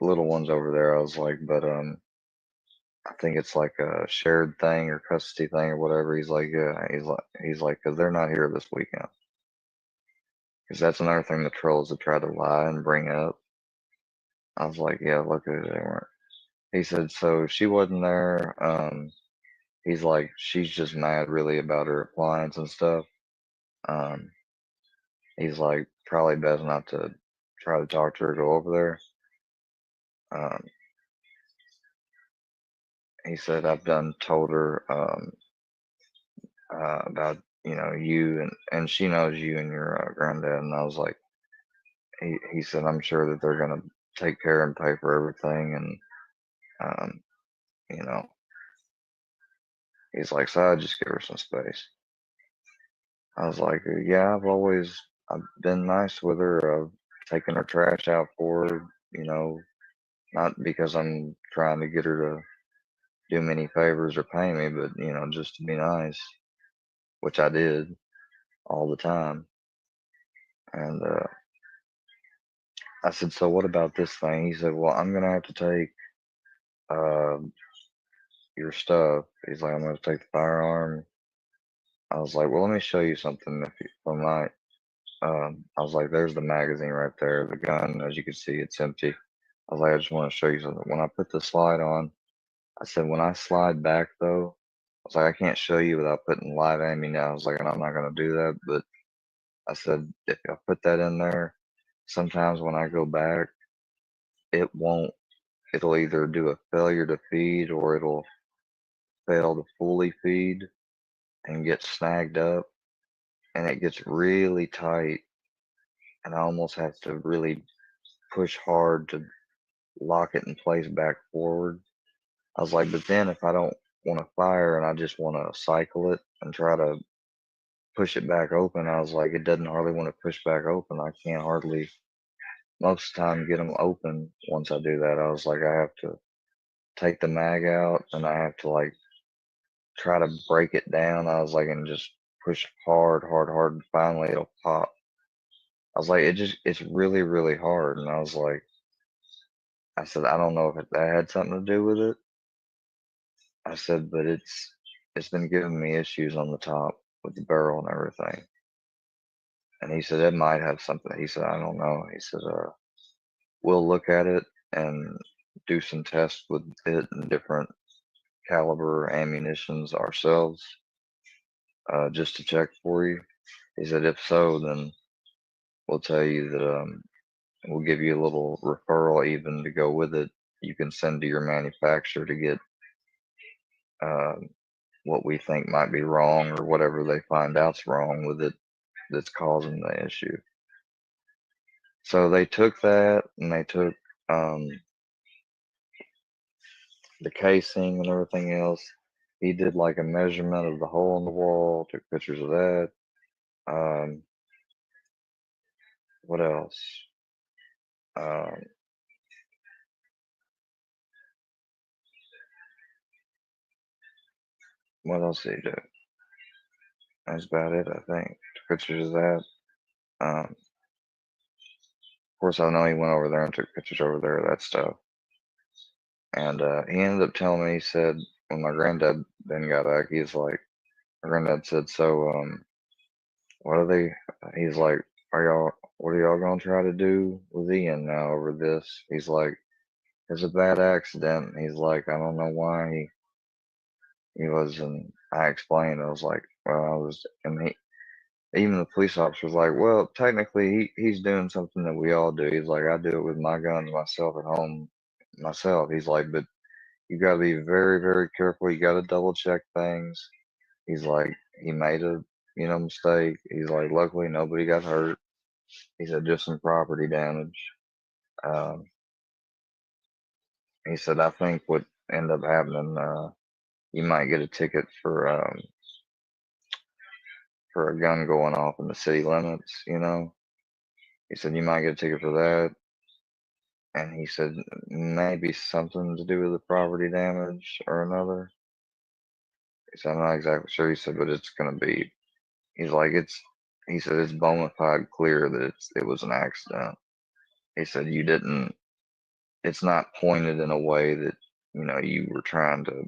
little ones over there. I was like, but I think it's like a shared thing or custody thing or whatever. He's like, yeah. He's like, because they're not here this weekend. Because that's another thing the trolls have tried to lie and bring up. I was like, yeah, look at it, they weren't. He said, so she wasn't there. He's like, she's just mad really about her appliance and stuff. Um, he's like, probably best not to try to talk to her, go over there. Um, he said, I've done told her about, you and she knows you and your granddad. And I was like, he said, I'm sure that they're going to take care and pay for everything. And, um, you know, he's like, so I just give her some space. I was like, yeah, I've been nice with her. I've taken her trash out for her, not because I'm trying to get her to do me any favors or pay me, but, just to be nice, which I did all the time. And I said, so what about this thing? He said, well, I'm going to have to take uh, your stuff. He's like, I'm going to take the firearm. I was like, well, let me show you something if I might. I was like, there's the magazine right there, the gun. As you can see, it's empty. I was like, I just want to show you something. When I put the slide on, I said, when I slide back though, I was like, I can't show you without putting live ammo now. I was like, and I'm not going to do that. But I said, if I put that in there, sometimes when I go back, it won't, it'll either do a failure to feed or it'll fail to fully feed and get snagged up. And it gets really tight. And I almost have to really push hard to lock it in place back forward. I was like, but then if I don't want to fire and I just want to cycle it and try to push it back open, I was like, it doesn't hardly want to push back open. I can't hardly most of the time get them open once I do that. I was like, I have to take the mag out and I have to like try to break it down. I was like, and just push hard, hard, hard. And finally it'll pop. I was like, it's really, really hard. And I was like, I said, I don't know if that had something to do with it. I said, but it's been giving me issues on the top with the barrel and everything. And he said, it might have something. He said, I don't know. He said, we'll look at it and do some tests with it and different caliber ammunitions ourselves, just to check for you. He said, if so, then we'll tell you that we'll give you a little referral even to go with it. You can send to your manufacturer to get what we think might be wrong or whatever they find out's wrong with it that's causing the issue. So they took that and they took the casing and everything else. He did like a measurement of the hole in the wall, took pictures of that. What else? Um, what else did he do? That's about it, I think. Took pictures of that. Of course, I know he went over there and took pictures over there of that stuff. And he ended up telling me, he said, when my granddad then got back, he's like, my granddad said, so, what are they? He's like, what are y'all gonna try to do with Ian now over this? He's like, it's a bad accident. He's like, I don't know why he wasn't. I explained, I was like, well, and even the police officer was like, well, technically he's doing something that we all do. He's like, I do it with my guns myself at home myself. He's like, but you got to be very, very careful. You got to double check things. He's like, he made a, mistake. He's like, luckily nobody got hurt. He said just some property damage. Um, he said, I think what ended up happening, you might get a ticket for a gun going off in the city limits. He said you might get a ticket for that. And he said maybe something to do with the property damage or another. He said, I'm not exactly sure. He said, but it's gonna be. He's like, he said it's bona fide clear that it was an accident. He said you didn't. It's not pointed in a way that you were trying to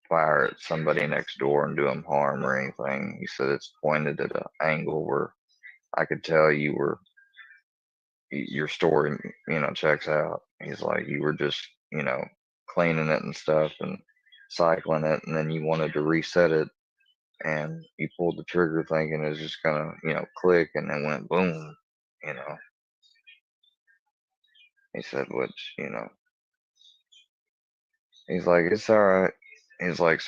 fire at somebody next door and do them harm or anything. He said it's pointed at an angle where I could tell your story, checks out. He's like, you were just, cleaning it and stuff and cycling it, and then you wanted to reset it, and you pulled the trigger thinking it was just gonna, click, and then went boom, you know. He said, which, he's like, it's all right. He's like,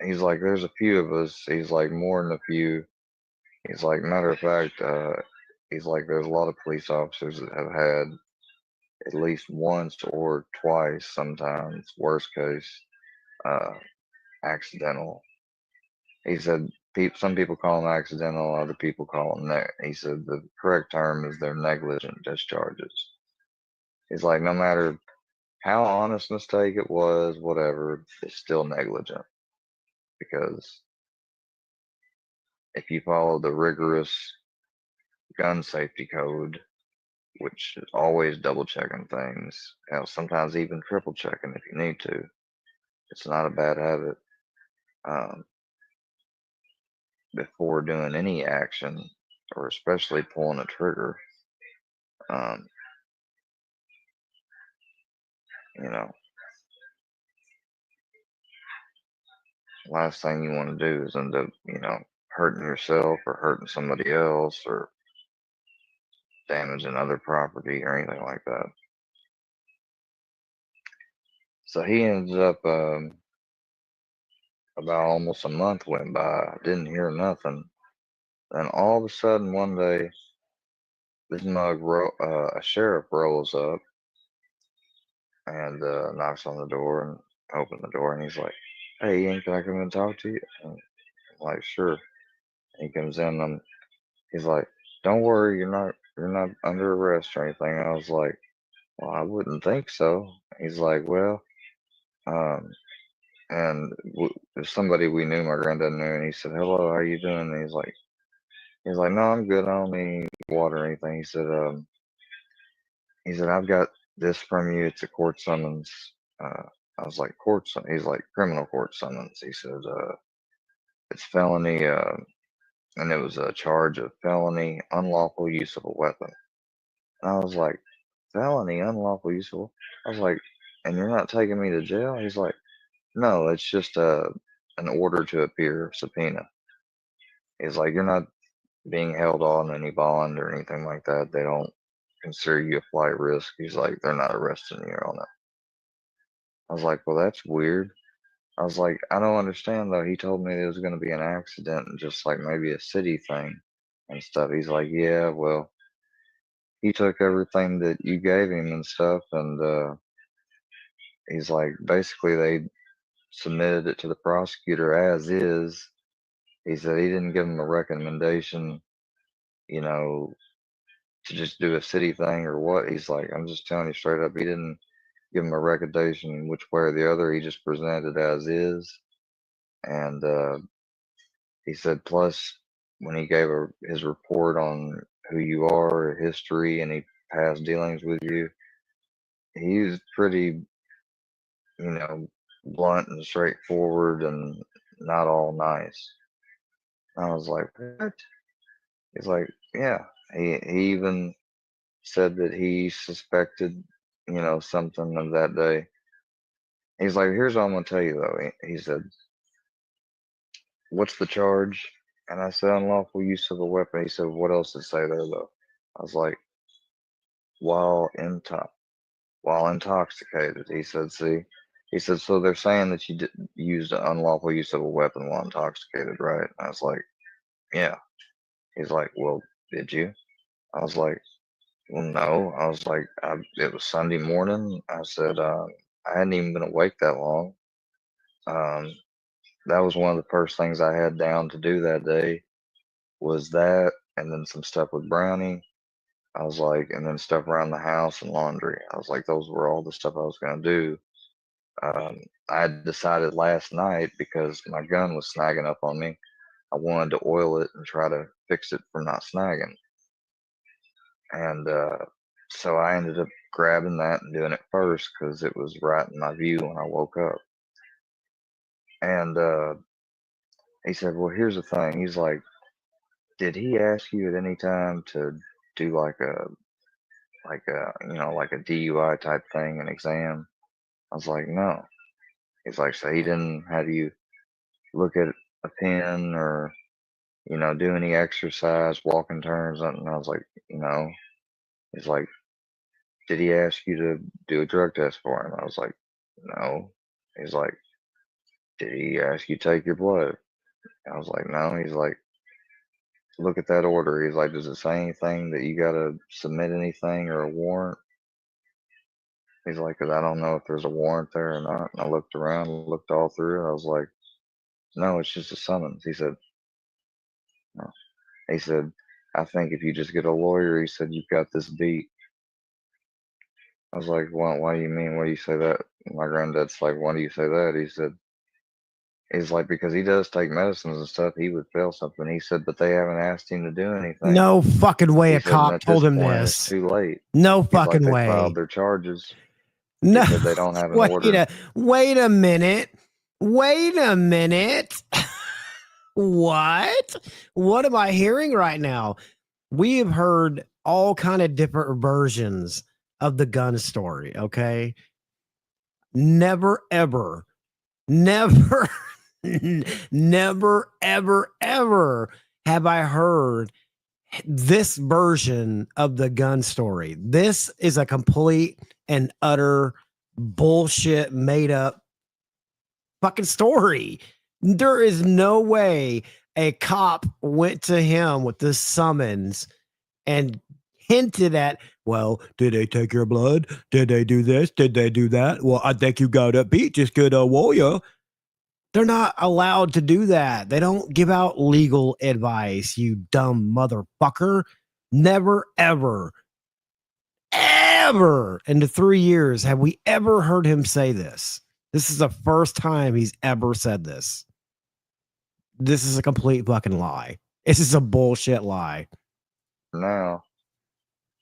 he's like, there's a few of us. He's like, more than a few. He's like, matter of fact, he's like, there's a lot of police officers that have had at least once or twice, sometimes, worst case, uh, accidental. He said some people call them accidental, other people call them he said the correct term is they're negligent discharges. He's like, no matter how honest mistake it was, whatever, it's still negligent because if you follow the rigorous gun safety code, which is always double checking things, sometimes even triple checking if you need to, it's not a bad habit. Um, before doing any action, or especially pulling a trigger, um, you know, last thing you want to do is end up, hurting yourself or hurting somebody else or damaging other property or anything like that. So he ended up, about almost a month went by, didn't hear nothing. Then all of a sudden one day, this a sheriff rolls up and knocks on the door and opens the door, and he's like, "Hey, Ian, can I come and talk to you?" And I'm like, "Sure." He comes in, and he's like, "Don't worry, you're not under arrest or anything." I was like, "Well, I wouldn't think so." He's like, "Well, um, and there's somebody we knew, my granddad knew, and he said, 'Hello, how you doing?' And he's like, 'No, I'm good. I don't need water or anything." He said, "I've got this from you. It's a court summons. I was like, court summons? He's like, criminal court summons. He said, it's felony, and it was a charge of felony unlawful use of a weapon. And I was like, felony unlawful use of, I was like, and you're not taking me to jail? He's like, no, it's just an order to appear subpoena. He's like, you're not being held on any bond or anything like that. They don't consider you a flight risk. He's like, they're not arresting you on it. I was like, well, that's weird. I was like, I don't understand though. He told me it was going to be an accident and just like maybe a city thing and stuff. He's like, yeah, well, he took everything that you gave him and stuff, and he's like, basically they submitted it to the prosecutor as is. He said he didn't give him a recommendation, you know, to just do a city thing or what. He's like, I'm just telling you straight up, he didn't give him a recommendation which way or the other. He just presented it as is. And he said, plus, when he gave his report on who you are, history, and he past dealings with you, he's pretty, you know, blunt and straightforward and not all nice. I was like, what? He's like, yeah. He even said that he suspected, you know, something of that day. He's like, here's what I'm gonna tell you though. He said, what's the charge? And I said, unlawful use of a weapon. He said, what else to say there though? I was like, while intoxicated. He said, see, he said, so they're saying that you used an unlawful use of a weapon while intoxicated, right? I was like, yeah. He's like, well, did you? I was like, well, no. I was like, it was Sunday morning. I said, I hadn't even been awake that long. Um, that was one of the first things I had down to do that day was that, and then some stuff with Brownie. I was like, and then stuff around the house and laundry. I was like, those were all the stuff I was going to do. I had decided last night because my gun was snagging up on me. I wanted to oil it and try to fix it for not snagging. And so I ended up grabbing that and doing it first because it was right in my view when I woke up. And he said, well, here's the thing. He's like, did he ask you at any time to do like a DUI type thing, an exam? I was like, no. He's like, so he didn't have you look at a pen or, you know, do any exercise, walking turns, something? I was like, no. He's like, did he ask you to do a drug test for him? I was like, no. He's like, did he ask you to take your blood? I was like, no. He's like, look at that order. He's like, does it say anything that you got to submit anything or a warrant? He's like, because I don't know if there's a warrant there or not. And I looked around, looked all through it. I was like, no, it's just a summons. He said, no. He said, I think if you just get a lawyer, he said, you've got this beat. I was like, why do you mean? Why do you say that? My granddad's like, why do you say that? He said, he's like, because he does take medicines and stuff, he would fail something. He said, but they haven't asked him to do anything. No fucking way He a said, and cop at told this him point, it's this. too late. No He's like, fucking they way. filed their charges. No, he said they don't have an wait order. Wait a minute. Wait a minute. What? What am I hearing right now? We have heard all kind of different versions of the gun story, okay? Never, ever, never, never, ever, ever have I heard this version of the gun story. This is a complete and utter bullshit, made up fucking story. There is no way a cop went to him with this summons and hinted at, well, did they take your blood? Did they do this? Did they do that? Well, I think you got a beat. Just good warrior. They're not allowed to do that. They don't give out legal advice, you dumb motherfucker. Never, ever, ever in the 3 years have we ever heard him say this. This is the first time he's ever said this. This is a complete fucking lie. This is a bullshit lie. Now,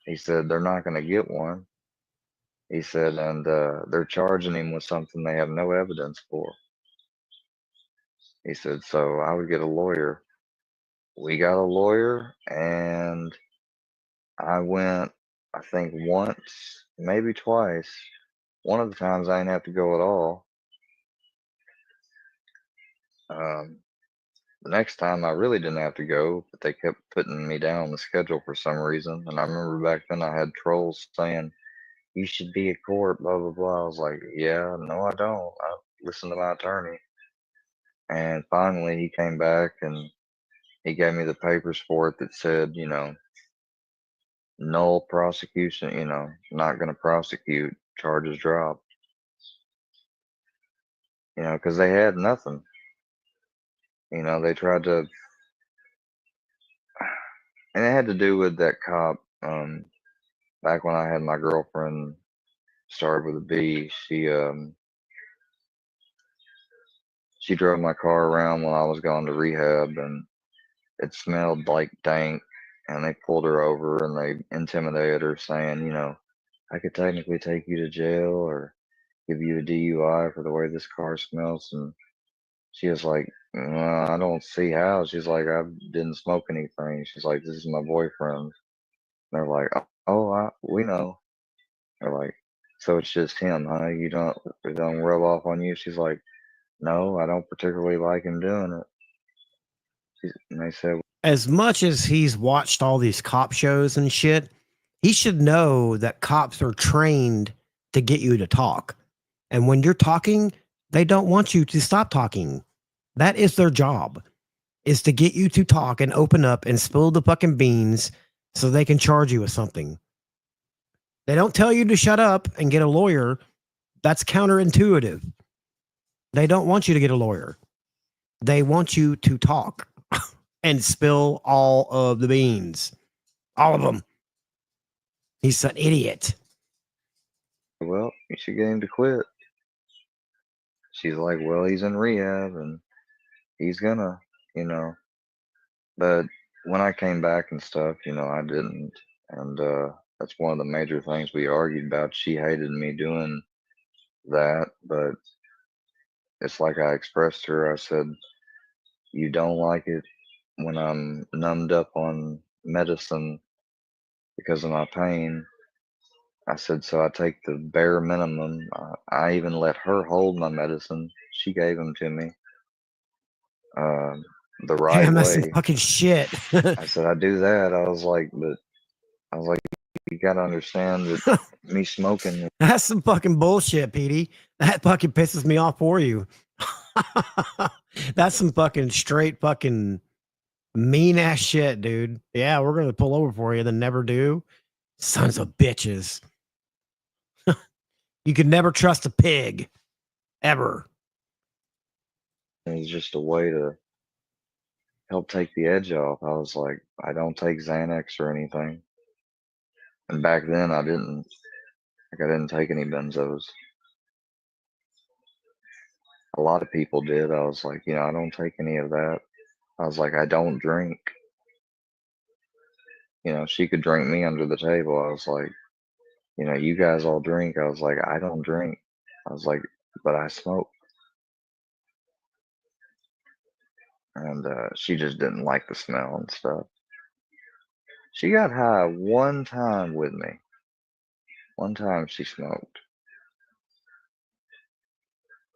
he said they're not going to get one. He said, and they're charging him with something they have no evidence for. He said, so I would get a lawyer. We got a lawyer, and I went, I think once, maybe twice. One of the times I didn't have to go at all. The next time I really didn't have to go, but they kept putting me down on the schedule for some reason. And I remember back then I had trolls saying, you should be at court, blah, blah, blah. I was like, yeah, no, I don't. I listen to my attorney. And finally he came back and he gave me the papers for it that said, null prosecution, not going to prosecute, charges dropped, because they had nothing. They tried to, and it had to do with that cop. Back when I had my girlfriend, started with a B, she drove my car around while I was going to rehab, and it smelled like dank. And they pulled her over and they intimidated her, saying, I could technically take you to jail or give you a DUI for the way this car smells. And she was like, well, I don't see how. She's like, I didn't smoke anything. She's like, this is my boyfriend. And they're like, oh, we know. They're like, so it's just him, huh? It don't rub off on you? She's like, no, I don't particularly like him doing it. And they said, As much as he's watched all these cop shows and shit, he should know that cops are trained to get you to talk. And when you're talking, they don't want you to stop talking. That is their job, is to get you to talk and open up and spill the fucking beans so they can charge you with something. They don't tell you to shut up and get a lawyer. That's counterintuitive. They don't want you to get a lawyer. They want you to talk and spill all of the beans. All of them. He's an idiot. well, you should get him to quit. She's like, well, he's in rehab and he's gonna, you know. But when I came back and stuff, I didn't. And that's one of the major things we argued about. She hated me doing that, but it's like I expressed to her. I said, you don't like it when I'm numbed up on medicine because of my pain. I said, so I take the bare minimum. I even let her hold my medicine. She gave them to me the right Damn, that's some way. fucking shit. I said, I do that. I was like, you got to understand that me smoking. That's some fucking bullshit, Petey. That fucking pisses me off for you. That's some fucking straight fucking mean ass shit, dude. Yeah, we're gonna pull over for you, then never do. Sons of bitches. You could never trust a pig. Ever. It's just a way to help take the edge off. I was like, I don't take Xanax or anything. And back then I didn't. I didn't take any benzos. A lot of people did. I was like, I don't take any of that. I was like, I don't drink. She could drink me under the table. I was like, you guys all drink. I was like, I don't drink. I was like, but I smoke. And she just didn't like the smell and stuff. She got high one time with me. One time she smoked.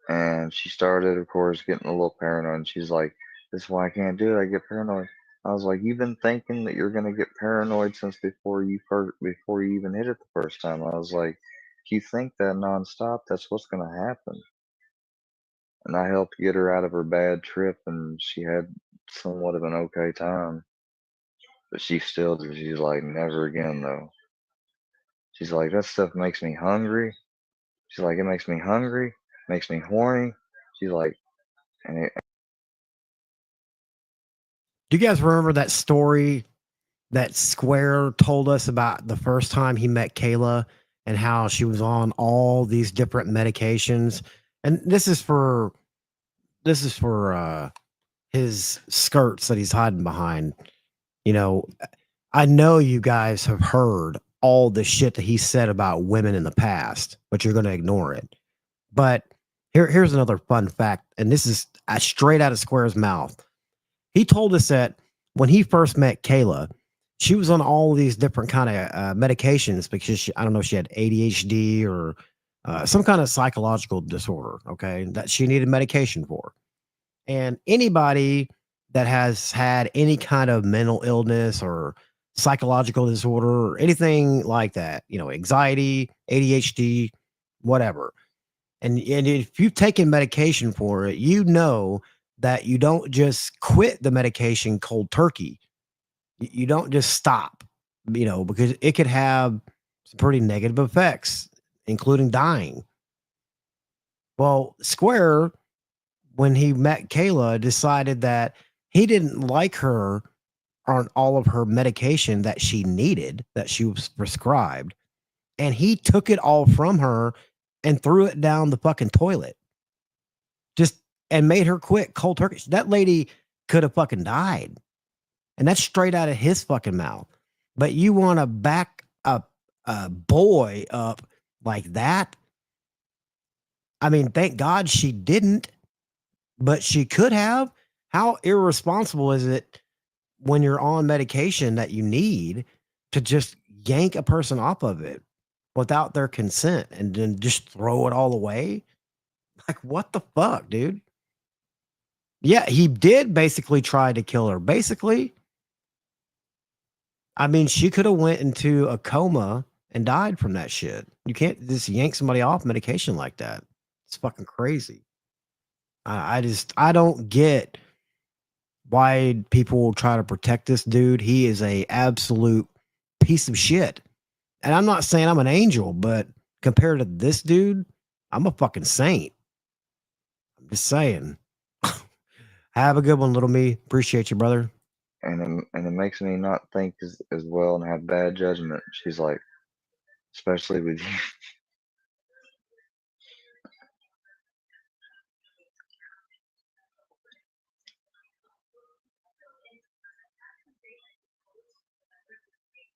And she started, of course, getting a little paranoid. And she's like, this is why I can't do it. I get paranoid. I was like, you've been thinking that you're gonna get paranoid since before you even hit it the first time. I was like, if you think that nonstop, that's what's gonna happen. And I helped get her out of her bad trip, and she had somewhat of an okay time. But she's like, never again though. She's like, that stuff makes me hungry. She's like, it makes me hungry, makes me horny. She's like, and Do you guys remember that story that Square told us about the first time he met Kayla and how she was on all these different medications? And this is for his skirts that he's hiding behind. I know you guys have heard all the shit that he said about women in the past, but you're going to ignore it. But here's another fun fact, and this is straight out of Square's mouth. He told us that when he first met Kayla, she was on all these different kind of medications because I don't know, she had ADHD or some kind of psychological disorder. Okay, that she needed medication for. And anybody that has had any kind of mental illness or psychological disorder or anything like that, anxiety, ADHD, whatever. And if you've taken medication for it, you know that you don't just quit the medication cold turkey. You don't just stop, because it could have some pretty negative effects, including dying. Well, Square, when he met Kayla, decided that he didn't like her on all of her medication that she needed, that she was prescribed. And he took it all from her and threw it down the fucking toilet. Just and made her quit cold turkey. That lady could have fucking died. And that's straight out of his fucking mouth. But you want to back a boy up like that? I mean, thank God she didn't, but she could have. How irresponsible is it when you're on medication that you need to just yank a person off of it without their consent and then just throw it all away? Like, what the fuck, dude? Yeah, he did basically try to kill her. Basically, I mean, she could have went into a coma and died from that shit. You can't just yank somebody off medication like that. It's fucking crazy. I don't get why people will try to protect this dude. He is a absolute piece of shit. And I'm not saying I'm an angel, but compared to this dude, I'm a fucking saint. I'm just saying. Have a good one, little me. Appreciate you, brother. And it makes me not think as well and have bad judgment. She's like, especially with you.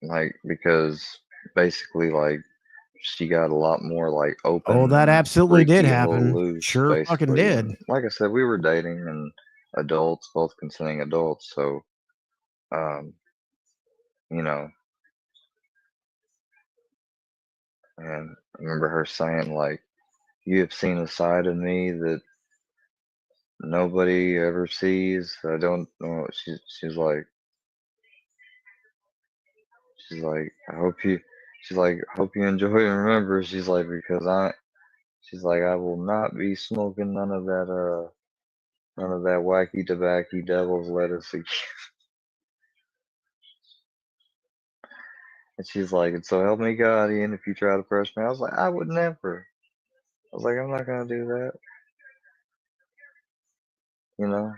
Like, because basically, like, she got a lot more like Oh, open that and absolutely did freaky, a little happen. loose, Sure fucking basically. did. And like I said, we were dating and adults, both consenting adults. So, um, you know, and I remember her saying like, "You have seen a side of me that nobody ever sees." I don't know. She's like, I hope you. She's like, hope you enjoy and remember. She's like, because I. She's like, I will not be smoking none of that wacky tobacco devil's lettuce again. And she's like, and so help me God, Ian, if you try to press me. I was like, I would never. I was like, I'm not gonna do that. You know,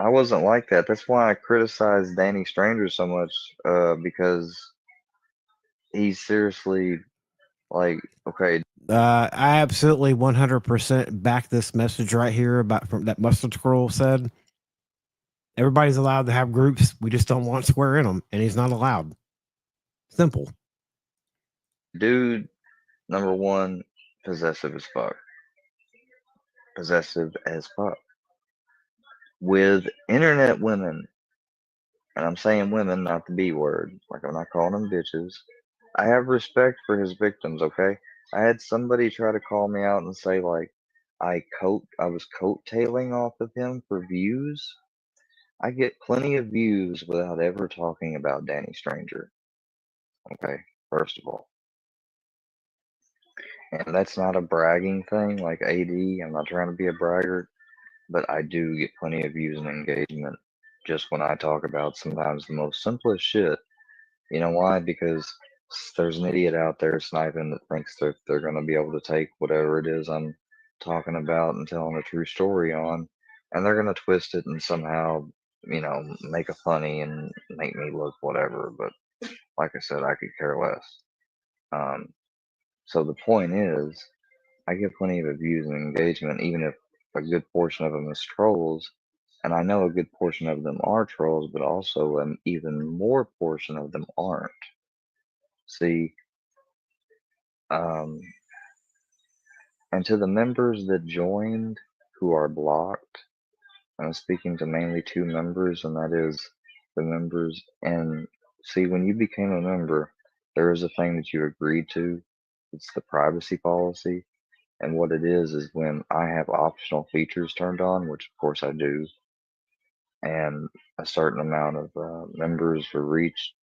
I wasn't like that. That's why I criticized Danny Stranger so much, because he's seriously like, okay, I absolutely 100% back this message right here about from that mustard scroll said. Everybody's allowed to have groups. We just don't want Square in them, and he's not allowed. Simple. dude, number one, possessive as fuck. Possessive as fuck. With internet women, and I'm saying women, not the B word. Like, I'm not calling them bitches. I have respect for his victims, okay? I had somebody try to call me out and say like I was coattailing off of him for views. I get plenty of views without ever talking about Danny Stranger. Okay, first of all. And that's not a bragging thing like AD. I'm not trying to be a braggart, but I do get plenty of views and engagement just when I talk about sometimes the most simplest shit. You know why? Because there's an idiot out there sniping that thinks they're going to be able to take whatever it is I'm talking about and telling a true story on, and they're going to twist it and somehow, make it funny and make me look whatever. But like I said, I could care less. Um, so the point is, I get plenty of views and engagement, even if a good portion of them is trolls. And I know a good portion of them are trolls, but also an even more portion of them aren't. See, um, and to the members that joined who are blocked, I'm speaking to mainly two members, and that is the members. And see, when you became a member, there is a thing that you agreed to. It's the privacy policy. And what it is when I have optional features turned on, which of course I do, and a certain amount of members are reached,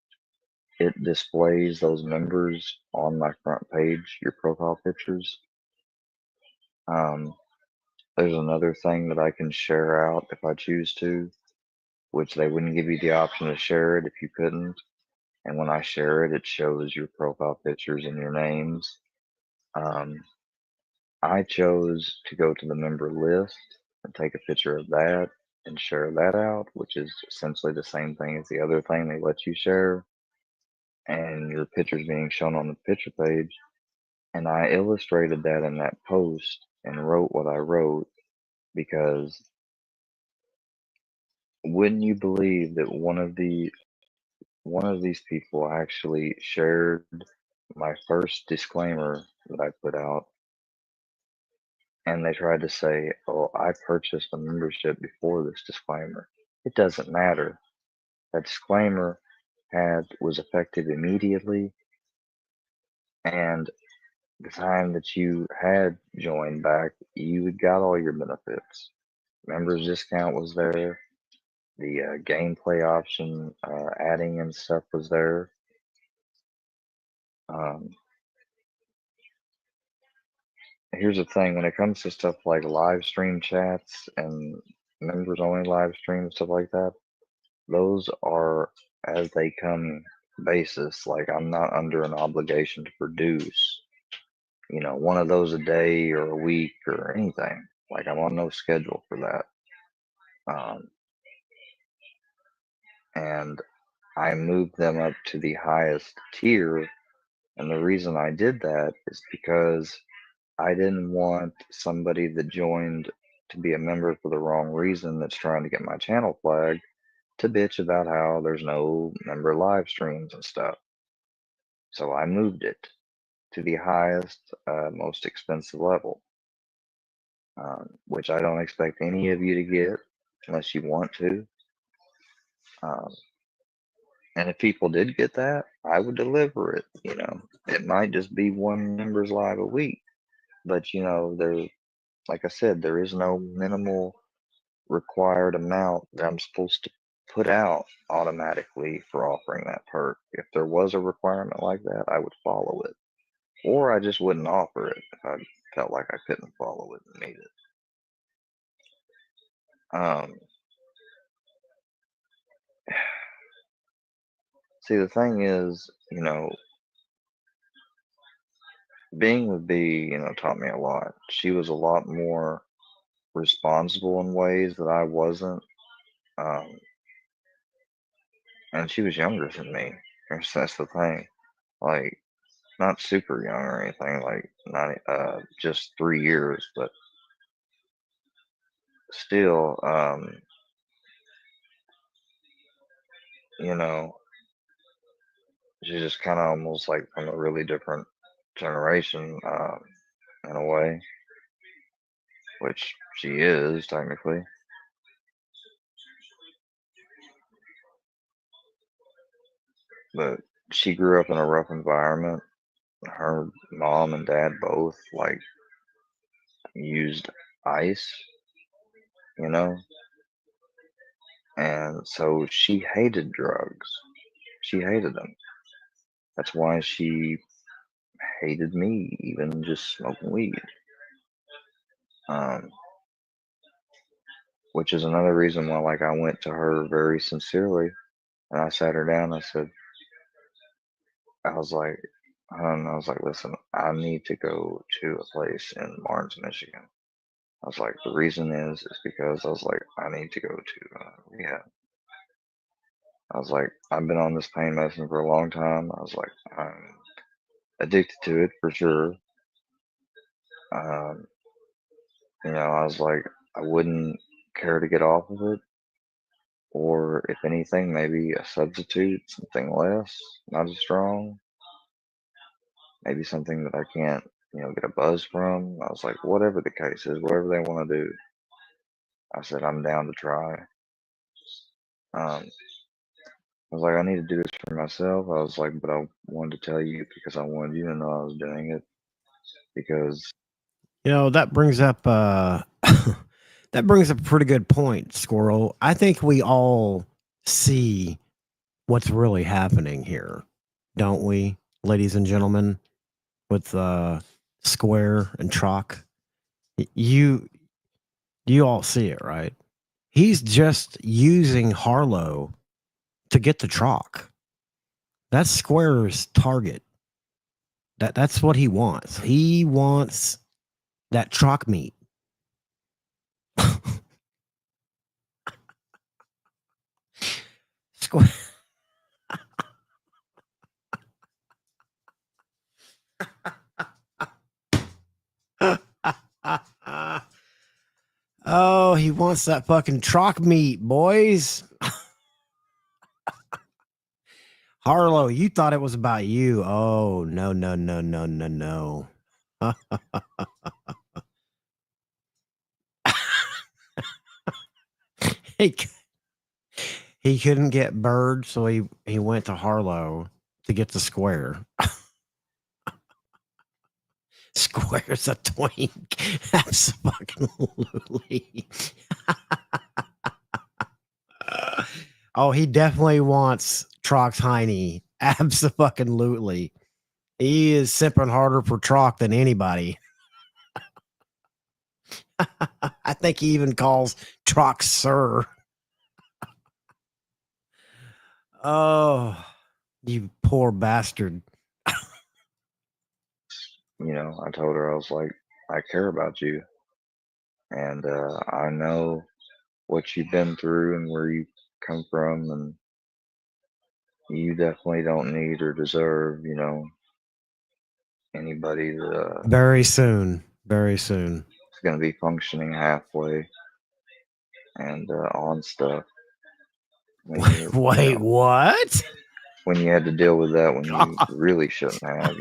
it displays those members on my front page, your profile pictures. Um, there's another thing that I can share out if I choose to, which they wouldn't give you the option to share it if you couldn't. And when I share it, it shows your profile pictures and your names. Um, I chose to go to the member list and take a picture of that and share that out, which is essentially the same thing as the other thing they let you share, and your pictures being shown on the picture page. And I illustrated that in that post and wrote what I wrote because wouldn't you believe that one of these people actually shared my first disclaimer that I put out, and they tried to say, "Oh, I purchased a membership before this disclaimer." It doesn't matter. That disclaimer was effective immediately, and the time that you had joined back, you had got all your benefits. Members discount was there. The gameplay option, adding and stuff was there. Um, Here's the thing: when it comes to stuff like live stream chats and members only live stream stuff like that, those are as they come basis. Like I'm not under an obligation to produce, one of those a day or a week or anything. Like I'm on no schedule for that. Um, and I moved them up to the highest tier. And the reason I did that is because I didn't want somebody that joined to be a member for the wrong reason that's trying to get my channel flagged to bitch about how there's no member live streams and stuff. So I moved it to the highest, most expensive level, which I don't expect any of you to get unless you want to. Um, and if people did get that, I would deliver it. It might just be one member's live a week, but there, like I said, there is no minimal required amount that I'm supposed to put out automatically for offering that perk. If there was a requirement like that, I would follow it, or I just wouldn't offer it if I felt like I couldn't follow it and need it. See, the thing is, being with B, taught me a lot. She was a lot more responsible in ways that I wasn't. Um, and she was younger than me. That's the thing. Like, not super young or anything, like not just 3 years, but still, you know, she's just kind of almost like from a really different generation, in a way, which she is technically. But she grew up in a rough environment. Her mom and dad both like used ice, you know, and so she hated drugs. She hated them. That's why she hated me, even just smoking weed. Um, which is another reason why, like, I went to her very sincerely and I sat her down. I was like, I was like, listen, I need to go to a place in Barnes, Michigan. I was like, the reason is because I was like, I need to go to rehab. I was like, I've been on this pain medicine for a long time. I was like, I'm addicted to it for sure. Um, I was like, I wouldn't care to get off of it, or if anything, maybe a substitute, something less, not as strong. maybe something that I can't, get a buzz from. I was like, whatever the case is, whatever they want to do, I said, I'm down to try. I was like, I need to do this for myself. I was like, but I wanted to tell you because I wanted you to know I was doing it because, That brings up that brings up a pretty good point, Squirrel. I think we all see what's really happening here, don't we, ladies and gentlemen, with Square and Troc? You you all see it, right? He's just using Harlow to get the Troc. That's Square's target. That's what he wants. He wants that Troc meat. Square. Oh, he wants that fucking Troc meat, boys. Harlow, you thought it was about you. Oh, no, no, no, no, no, no. he, he couldn't get Bird, so he went to Harlow to get the Square. Square's a twink. Absolutely. Oh, he definitely wants Trox Heine. Absolutely. He is sipping harder for Troc than anybody. I think he even calls Troc Sir. Oh, you poor bastard. I told her, I was like, I care about you. And I know what you've been through and where you come from. And you definitely don't need or deserve, anybody that Very soon. Very soon. is going to be functioning halfway and on stuff. When you're, Wait, what? when you had to deal with that when you God. really shouldn't have,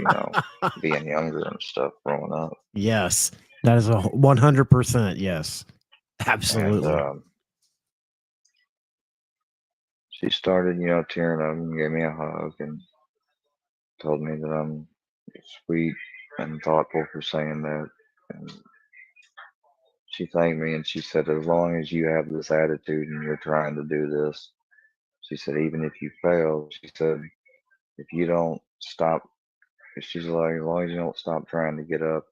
being younger and stuff growing up. Yes, that is a 100% yes. And Absolutely. she started, tearing up and gave me a hug and told me that I'm sweet and thoughtful for saying that. And she thanked me and she said, as long as you have this attitude and you're trying to do this, she said, even if you fail, she said, if you don't stop, she's like, as long as you don't stop trying to get up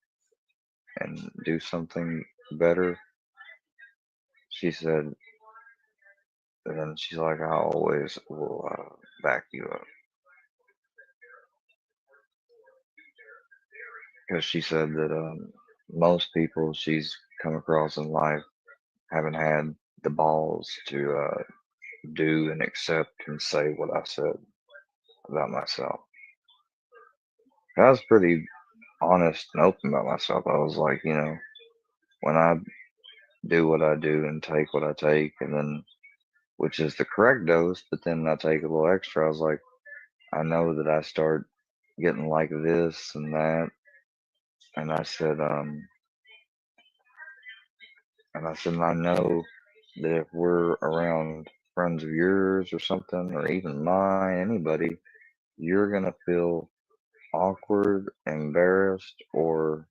and do something better, she said, then she's like, I always will back you up. Because she said that most people she's come across in life haven't had the balls to do and accept and say what I said about myself. I was pretty honest and open about myself. I was like, when I do what I do and take what I take, and then which is the correct dose, but then I take a little extra. I was like, I know that I start getting like this and that, and I know that if we're around friends of yours or something, or even mine, anybody, you're gonna feel awkward, embarrassed, or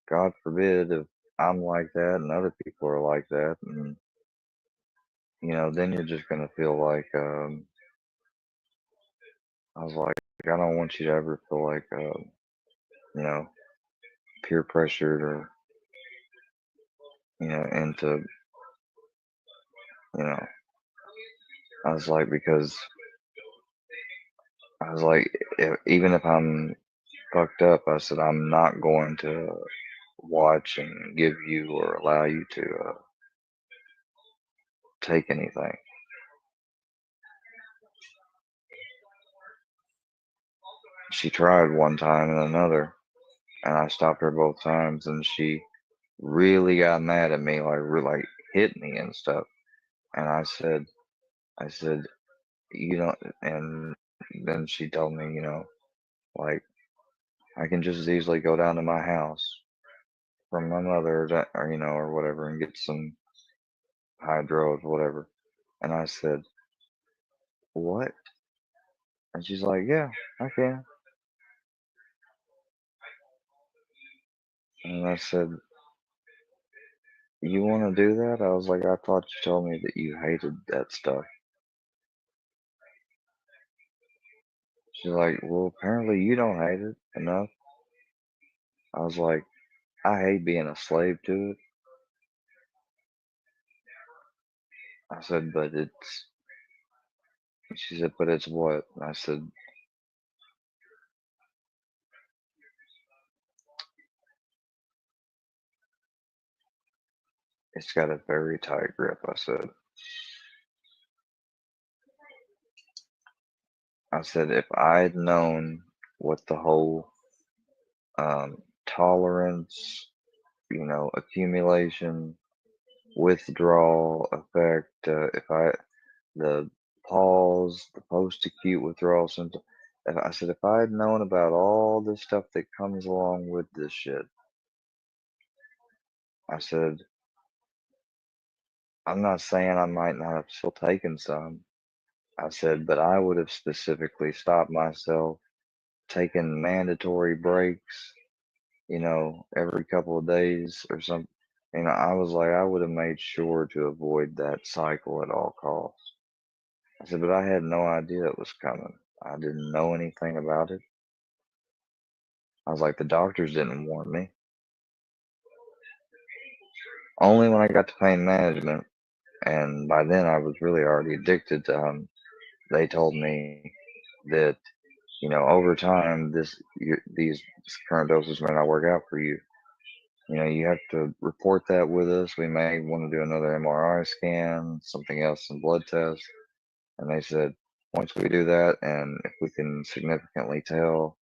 God forbid if I'm like that and other people are like that, and then you're just gonna feel like I was like, I don't want you to ever feel like you know, peer pressured or into you know. I was like because I was like even if I'm fucked up, I said I'm not going to watch and give you or allow you to take anything. She tried one time and another, and I stopped her both times, and she really got mad at me, like hit me and stuff. And I said, you don't. And then she told me, like I can just as easily go down to my house from my mother, or or whatever, and get some hydro or whatever. And I said, what? And she's like, yeah, I can. And I said, you want to do that? I was like, I thought you told me that you hated that stuff. She's like, well, apparently you don't hate it enough. I was like, I hate being a slave to it. I said, but it's, she said, but it's what? And I said, it's got a very tight grip. I said, if I'd known what the whole tolerance, accumulation, withdrawal effect, the pause, the post-acute withdrawal symptom. I said, if I had known about all this stuff that comes along with this shit, I said, I'm not saying I might not have still taken some. I said, but I would have specifically stopped myself, taken mandatory breaks, every couple of days or something. I was like, I would have made sure to avoid that cycle at all costs. I said, but I had no idea it was coming. I didn't know anything about it. I was like, the doctors didn't warn me. Only when I got to pain management, and by then I was really already addicted to them. They told me that, over time, these current doses may not work out for you. You have to report that with us. We may want to do another MRI scan, something else, some blood tests. And they said, once we do that, and if we can significantly tell,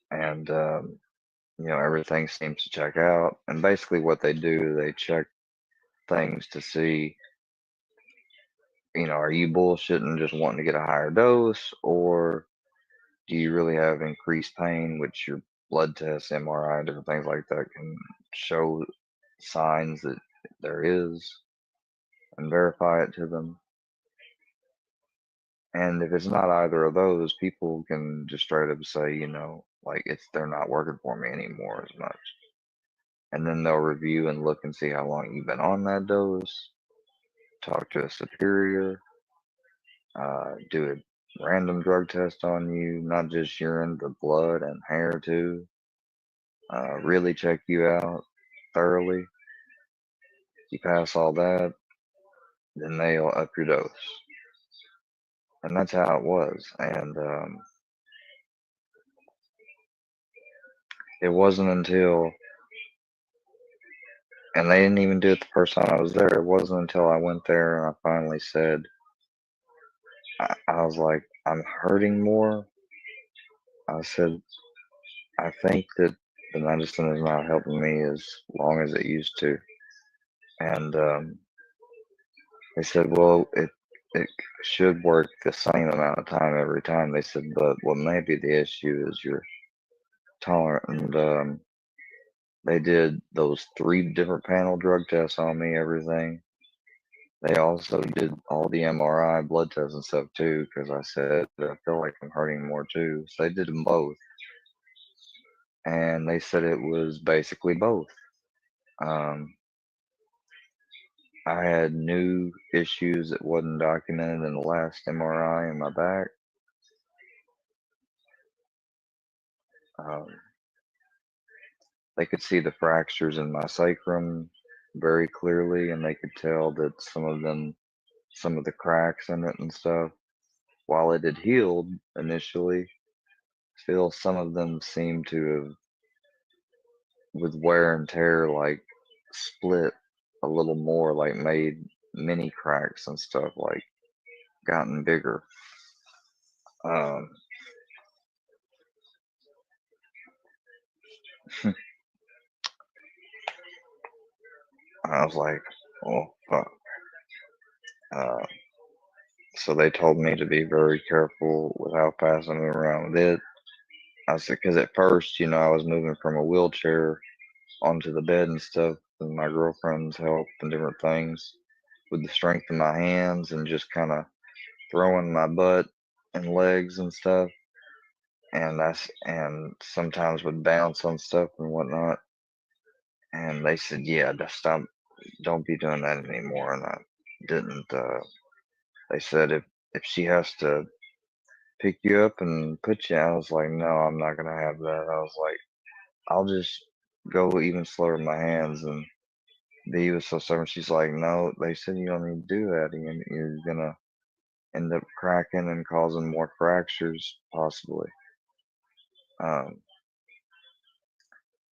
and everything seems to check out. And basically, what they do, they check things to see, are you bullshitting, just wanting to get a higher dose, or do you really have increased pain, which your blood tests, MRI, different things like that can show signs that there is, and verify it to them. And if it's not either of those, people can just straight up say, like they're not working for me anymore as much. And then they'll review and look and see how long you've been on that dose, talk to a superior, do a random drug test on you, not just urine, but blood and hair too. Really check you out thoroughly. You pass all that, then they'll up your dose. And that's how it was. And it wasn't until, and they didn't even do it the first time I was there. It wasn't until I went there and I finally said, I was like, I'm hurting more. I said, I think that the medicine is not helping me as long as it used to. And they said, well, it should work the same amount of time every time. They said, but what may be the issue is you're tolerant. And they did those 3 different panel drug tests on me, everything. They also did all the MRI blood tests and stuff too, because I said, I feel like I'm hurting more too. So they did them both. And they said it was basically both. Um, I had new issues that wasn't documented in the last MRI in my back. Um, they could see the fractures in my sacrum very clearly, and they could tell that some of the cracks in it and stuff, while it had healed initially, still some of them seemed to have, with wear and tear, like split a little more, like made mini cracks and stuff, like gotten bigger. Um, I was like, oh, fuck. Uh, so they told me to be very careful with how fast I move around with it. I said, because at first, I was moving from a wheelchair onto the bed and stuff, and my girlfriend's help and different things with the strength of my hands and just kind of throwing my butt and legs and stuff. And sometimes would bounce on stuff and whatnot. And they said, yeah, just stop, don't be doing that anymore. And I didn't. They said if she has to pick you up and put you, I was like, no, I'm not gonna have that. I was like, I'll just go even slower with my hands. And B was so stubborn. She's like, no, they said you don't need to do that. You're gonna end up cracking and causing more fractures possibly. Um,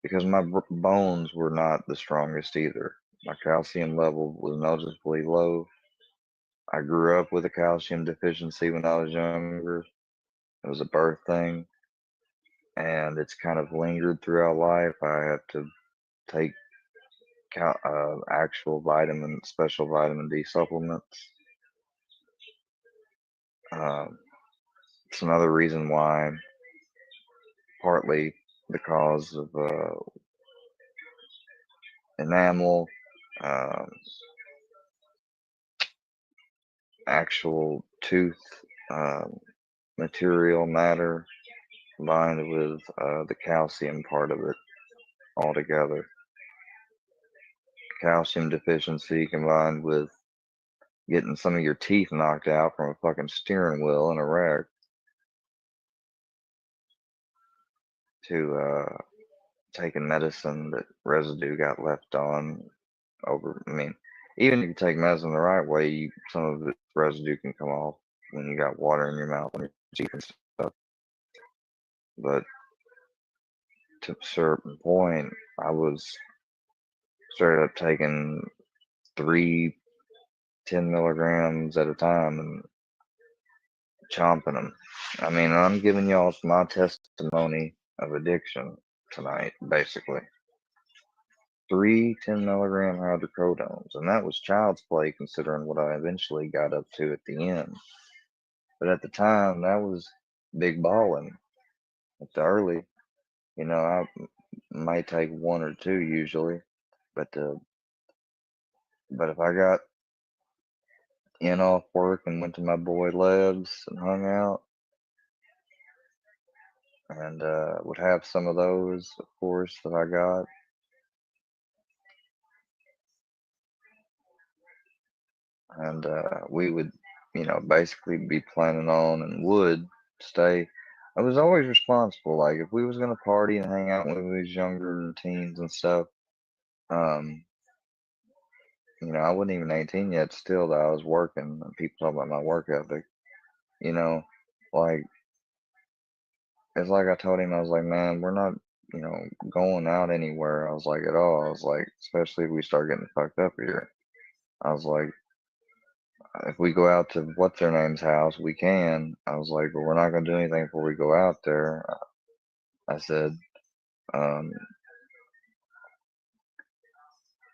because my bones were not the strongest either. My calcium level was noticeably low. I grew up with a calcium deficiency when I was younger. It was a birth thing, and it's kind of lingered throughout life. I have to take actual special vitamin D supplements. Um, it's another reason why, partly because of enamel, um, actual tooth um, material matter combined with the calcium part of it altogether. Calcium deficiency combined with getting some of your teeth knocked out from a fucking steering wheel in a wreck to taking medicine that residue got left on over. I mean, even if you take medicine the right way, some of the residue can come off when you got water in your mouth and your teeth and stuff. But to a certain point, I was straight up taking 3 10 milligrams at a time and chomping them. I mean, I'm giving y'all my testimony of addiction tonight, basically. 3 10 milligram hydrocodones, and that was child's play considering what I eventually got up to at the end. But at the time, that was big balling. At the early, I might take one or two usually, but but if I got in off work and went to my boy Leb's and hung out, and would have some of those, of course, that I got. And we would, basically be planning on and would stay. I was always responsible. Like if we was gonna party and hang out when we was younger teens and stuff, um, I wasn't even 18 yet. Still, though, I was working. And people talk about my work ethic. You know, like it's like I told him, I was like, man, we're not, going out anywhere. I was like, at all. I was like, especially if we start getting fucked up here. I was like, if we go out to what's their name's house, we can. I was like, but we're not gonna do anything before we go out there. I said, um,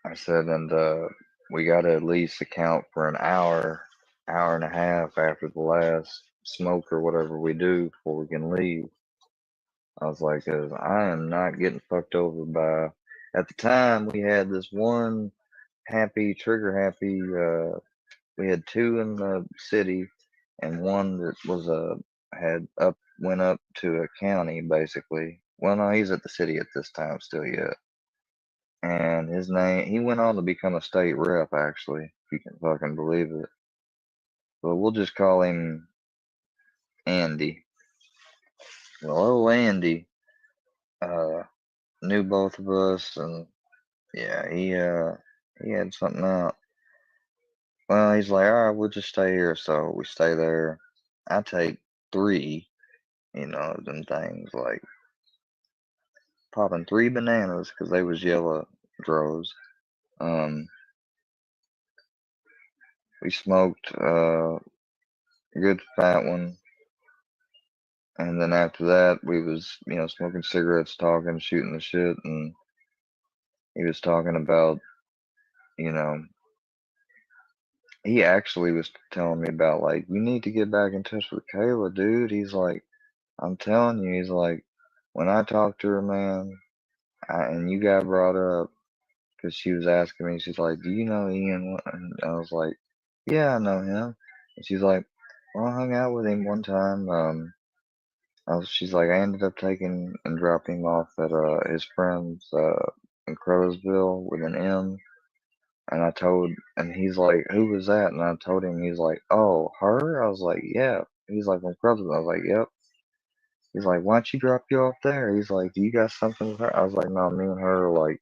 and we got to at least account for an hour and a half after the last smoke or whatever we do before we can leave. I was like, 'cause I am not getting fucked over by. At the time, we had this one trigger happy. We had two in the city, and one that was went up to a county basically. Well, no, he's at the city at this time still yet. And his name, he went on to become a state rep actually, if you can fucking believe it. But we'll just call him Andy. Well, old Andy uh, knew both of us, and yeah, he had something out. Well, he's like, all right, we'll just stay here. So we stay there. I take three, them things like popping 3 bananas because they was yellow grows. Um, we smoked a good fat one, and then after that we was smoking cigarettes, talking, shooting the shit, and he was talking about you know he actually was telling me about like you need to get back in touch with Kayla, dude. He's like, I'm telling you, he's like when I talked to her, man, and you got brought up because she was asking me, she's like, "Do you know Ian?" And I was like, "Yeah, I know him." And she's like, "Well, I hung out with him one time. She's like, I ended up taking and dropping him off at his friend's in Crowsville with an M." And and he's like, "Who was that?" And I told him, he's like, "Oh, her?" I was like, "Yeah." He's like, "From Crowsville." I was like, "Yep." He's like, "Why'd she drop you off there?" He's like, "Do you got something with her?" I was like, "No, me and her are like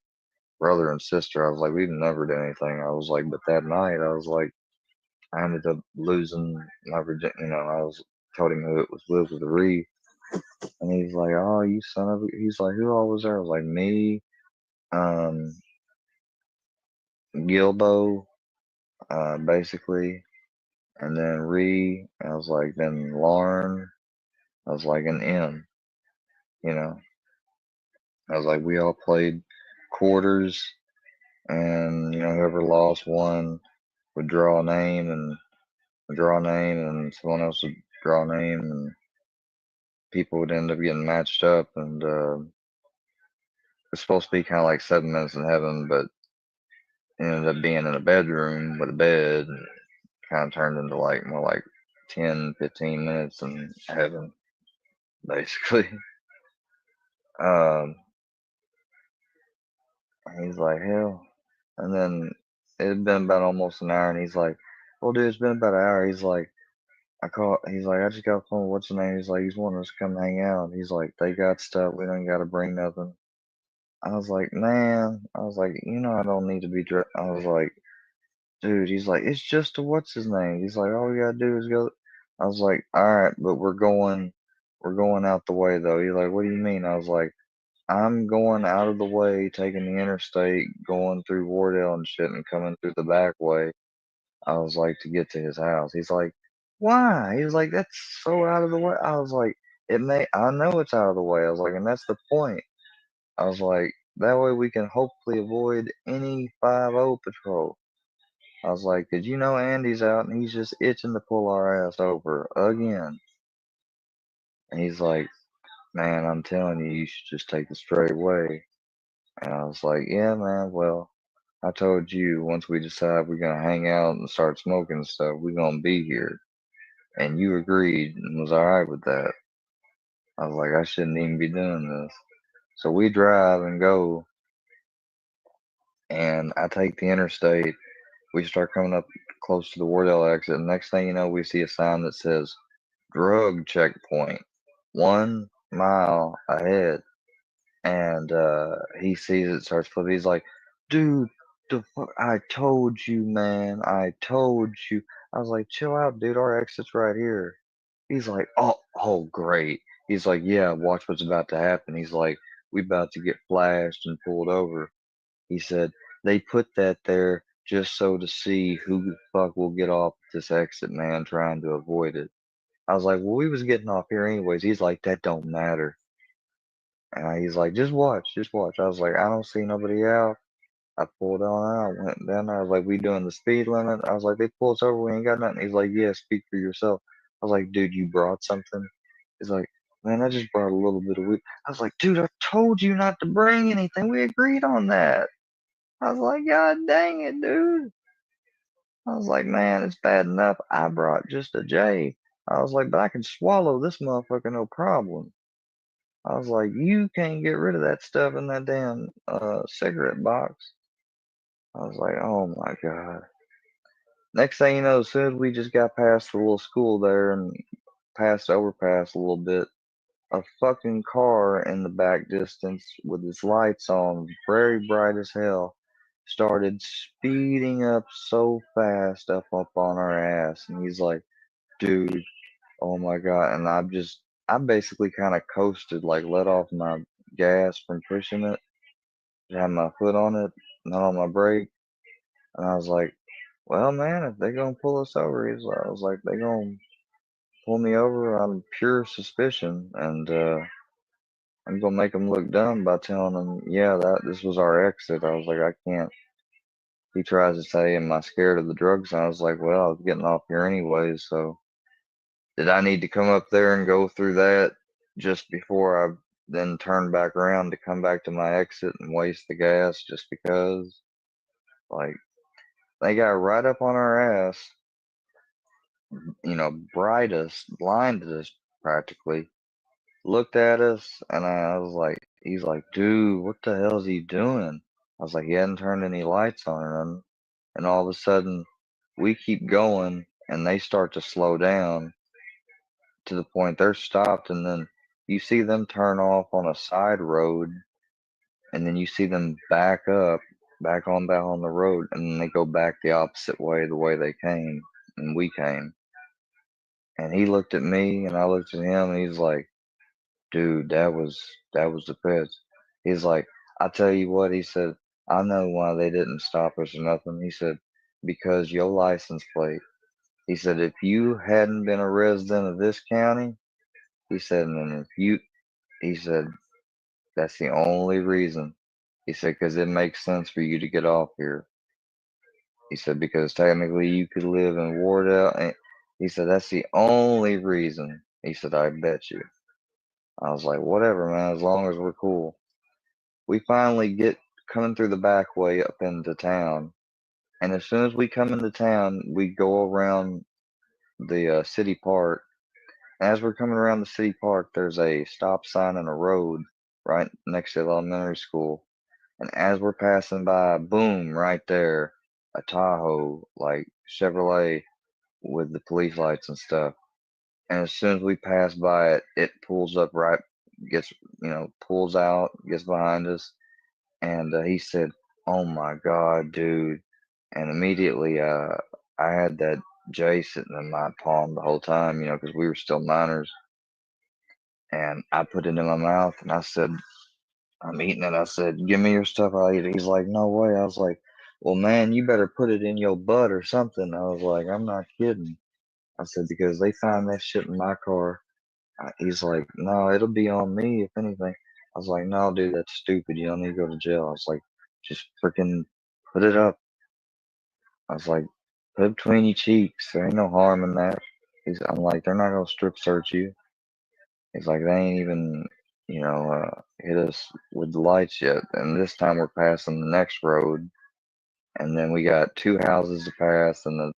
brother and sister." I was like, "We've never done anything." I was like, "But that night," I was like, I ended up losing my virginity. I was told him who it was with the Ree. And he's like, "Oh, you son of a," he's like, "Who all was there?" I was like, "Me, um, Gilbo, basically, and then Ree." I was like, "Then Lauren." I was like, "An M," you know. I was like, "We all played quarters, and whoever lost one would draw a name, and someone else would draw a name, and people would end up getting matched up, and it's supposed to be kind of like 7 minutes in heaven, but it ended up being in a bedroom with a bed, and kind of turned into like more like 10, 15 minutes in heaven, basically." Um, he's like, "Hell." And then it had been about almost an hour, and he's like, "Well, dude, it's been about an hour." He's like, he's like, "I just got a phone. What's the name?" He's like, "He's wanting us to come hang out." He's like, "They got stuff. We don't got to bring nothing." I was like, "Man," I was like, "I don't need to be I was like, "Dude," he's like, "It's just a what's his name." He's like, "All we gotta do is go." I was like, "All right, but we're going out the way though." He's like, "What do you mean?" I was like, "I'm going out of the way, taking the interstate, going through Wardell and shit, and coming through the back way." I was like, to get to his house. He's like, "Why?" He's like, "That's so out of the way." I was like, I know it's out of the way." I was like, "And that's the point." I was like, "That way we can hopefully avoid any 5-0 patrol." I was like, "Did you know Andy's out and he's just itching to pull our ass over again?" And he's like, "Man, I'm telling you, you should just take the straight way." And I was like, "Yeah, man, well, I told you once we decide we're going to hang out and start smoking and stuff, we're going to be here." And you agreed and was all right with that. I was like, I shouldn't even be doing this. So we drive and go, and I take the interstate. We start coming up close to the Wardell exit. And next thing you know, we see a sign that says drug checkpoint 1 mile ahead. And he sees it, starts flipping. He's like, "Dude, the fuck, I told you, man. I told you." I was like, "Chill out, dude. Our exit's right here." He's like, "Oh, great." He's like, "Yeah, watch what's about to happen." He's like, "We about to get flashed and pulled over." He said, "They put that there just so to see who the fuck will get off this exit, man, trying to avoid it." I was like, "Well, we was getting off here anyways." He's like, "That don't matter." And he's like, "Just watch, just watch." I was like, "I don't see nobody out." I pulled on out, went down there. I was like, "We doing the speed limit?" I was like, "They pulled us over. We ain't got nothing." He's like, "Yeah, speak for yourself." I was like, "Dude, you brought something?" He's like, "Man, I just brought a little bit of weed." I was like, "Dude, I told you not to bring anything. We agreed on that." I was like, "God dang it, dude." I was like, "Man, it's bad enough I brought just a J." I was like, "But I can swallow this motherfucker no problem." I was like, "You can't get rid of that stuff in that damn cigarette box." I was like, "Oh my God." Next thing you know, as soon as we just got past the little school there and past the overpass a little bit, a fucking car in the back distance with its lights on, very bright as hell, started speeding up so fast up on our ass. And he's like, "Dude, oh my God." And I basically kind of coasted, like let off my gas from pushing it, had my foot on it, not on my brake. And I was like, "Well, man, if they're gonna pull us over," I was like, "they gonna pull me over on pure suspicion, and I'm gonna make them look dumb by telling them, yeah, that this was our exit." I was like, "I can't." He tries to say, "Am I scared of the drugs?" And I was like, "Well, I was getting off here anyways, so did I need to come up there and go through that just before I then turn back around to come back to my exit and waste the gas just because. Like, they got right up on our ass, bright us, blinded us practically, looked at us, and I was like, he's like, dude, what the hell is he doing? I was like, he hadn't turned any lights on or nothing. And all of a sudden, we keep going, and they start to slow down to the point they're stopped, and then you see them turn off on a side road, and then you see them back on the road, and then they go back the opposite way, the way they came, and we came. And he looked at me, and I looked at him, and he's like, dude, that was the pitch. He's like, I tell you what, he said, I know why they didn't stop us or nothing. He said, because your license plate. He said, if you hadn't been a resident of this county, he said, and if you, he said, that's the only reason. He said, because it makes sense for you to get off here. He said, because technically you could live in Wardell. And he said, that's the only reason. He said, I bet you. I was like, whatever, man, as long as we're cool. We finally get coming through the back way up into town. And as soon as we come into town, we go around the city park. As we're coming around the city park, there's a stop sign and a road right next to the elementary school. And as we're passing by, boom, right there, a Tahoe, like Chevrolet with the police lights and stuff. And as soon as we pass by it, it pulls up right, gets, pulls out, gets behind us. And he said, "Oh my God, dude." And immediately, I had that J sitting in my palm the whole time, because we were still minors. And I put it in my mouth and I said, I'm eating it. I said, give me your stuff. I'll eat it. He's like, no way. I was like, well, man, you better put it in your butt or something. I was like, I'm not kidding. I said, because they find that shit in my car. He's like, no, it'll be on me if anything. I was like, no, dude, that's stupid. You don't need to go to jail. I was like, just freaking put it up. I was like, put it between your cheeks. There ain't no harm in that. I'm like, they're not gonna strip search you. He's like, they ain't even, hit us with the lights yet. And this time we're passing the next road, and then we got two houses to pass, and the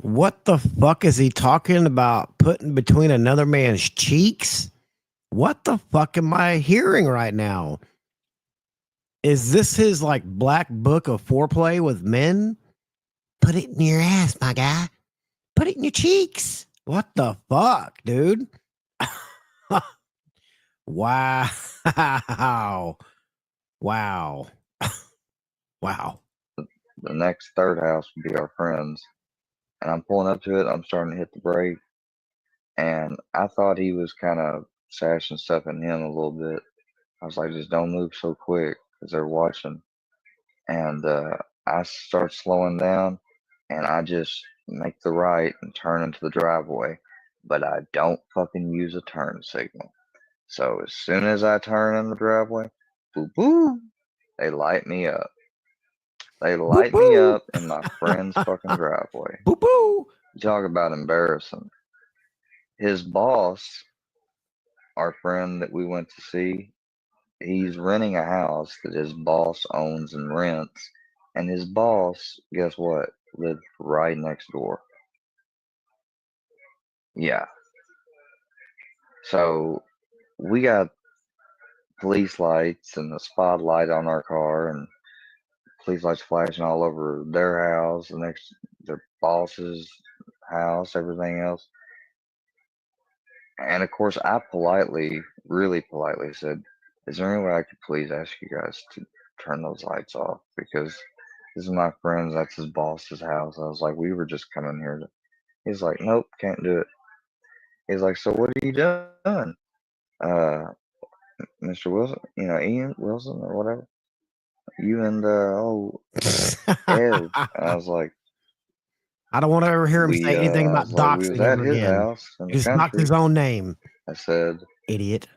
What the fuck is he talking about putting between another man's cheeks? What the fuck am I hearing right now? Is this his like black book of foreplay with men? Put it in your ass, my guy. Put it in your cheeks. What the fuck, dude? Wow. Wow. Wow. the next third house would be our friends. And I'm pulling up to it. I'm starting to hit the brake, and I thought he was kind of sashing stuff in him a little bit. I was like, just don't move so quick because they're watching. And I start slowing down, and I just make the right and turn into the driveway, but I don't fucking use a turn signal. So as soon as I turn in the driveway, boo boo, they light me up. They Boo light me boo. up in my friend's fucking driveway. Boo boo. Talk about embarrassing. His boss, our friend that we went to see, he's renting a house that his boss owns and rents. And his boss, guess what? Lived right next door. Yeah. So we got police lights and a spotlight on our car and police lights flashing all over their house, their boss's house, everything else. And of course, I politely, really politely said, is there any way I could please ask you guys to turn those lights off? Because this is my friend's, that's his boss's house. I was like, we were just coming here to. He's like, nope, can't do it. He's like, so what are you doing? Uh, Mr. Wilson, Ian Wilson or whatever. You and, Ev. And I was like, I don't want to ever hear him say anything I about was like, we was doxing at ever his again. house in He the just doxed country. his own name. I said, Idiot.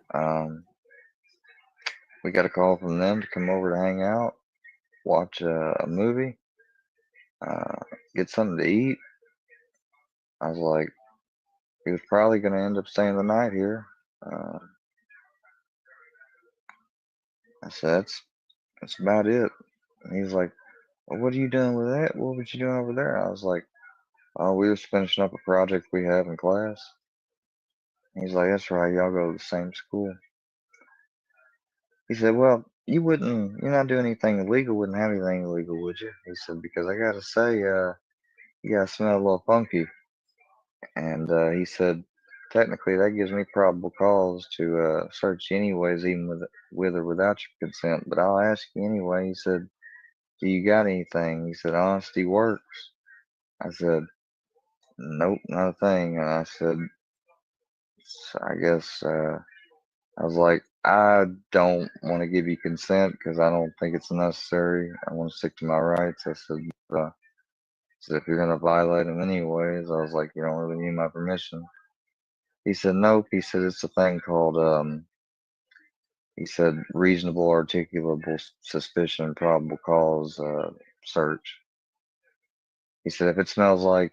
We got a call from them to come over to hang out, watch a movie, uh, get something to eat. I was like, he was probably going to end up staying the night here. Uh, I said, that's about it. And he's like, well, what are you doing with that? What were you doing over there? I was like, oh, we were finishing up a project we have in class. He's like, that's right, y'all go to the same school. He said, well, you're not doing anything illegal, wouldn't have anything illegal, would you? He said, because I gotta say, you gotta smell a little funky. And he said, technically, that gives me probable cause to search you anyways, even with or without your consent. But I'll ask you anyway. He said, do you got anything? He said, honesty works. I said, nope, not a thing. And I said, I guess, I was like, I don't want to give you consent because I don't think it's necessary. I want to stick to my rights. I said, if you're going to violate them anyways, I was like, you don't really need my permission. He said, nope. He said, it's a thing called, he said, reasonable articulable suspicion, probable cause search. He said, if it smells like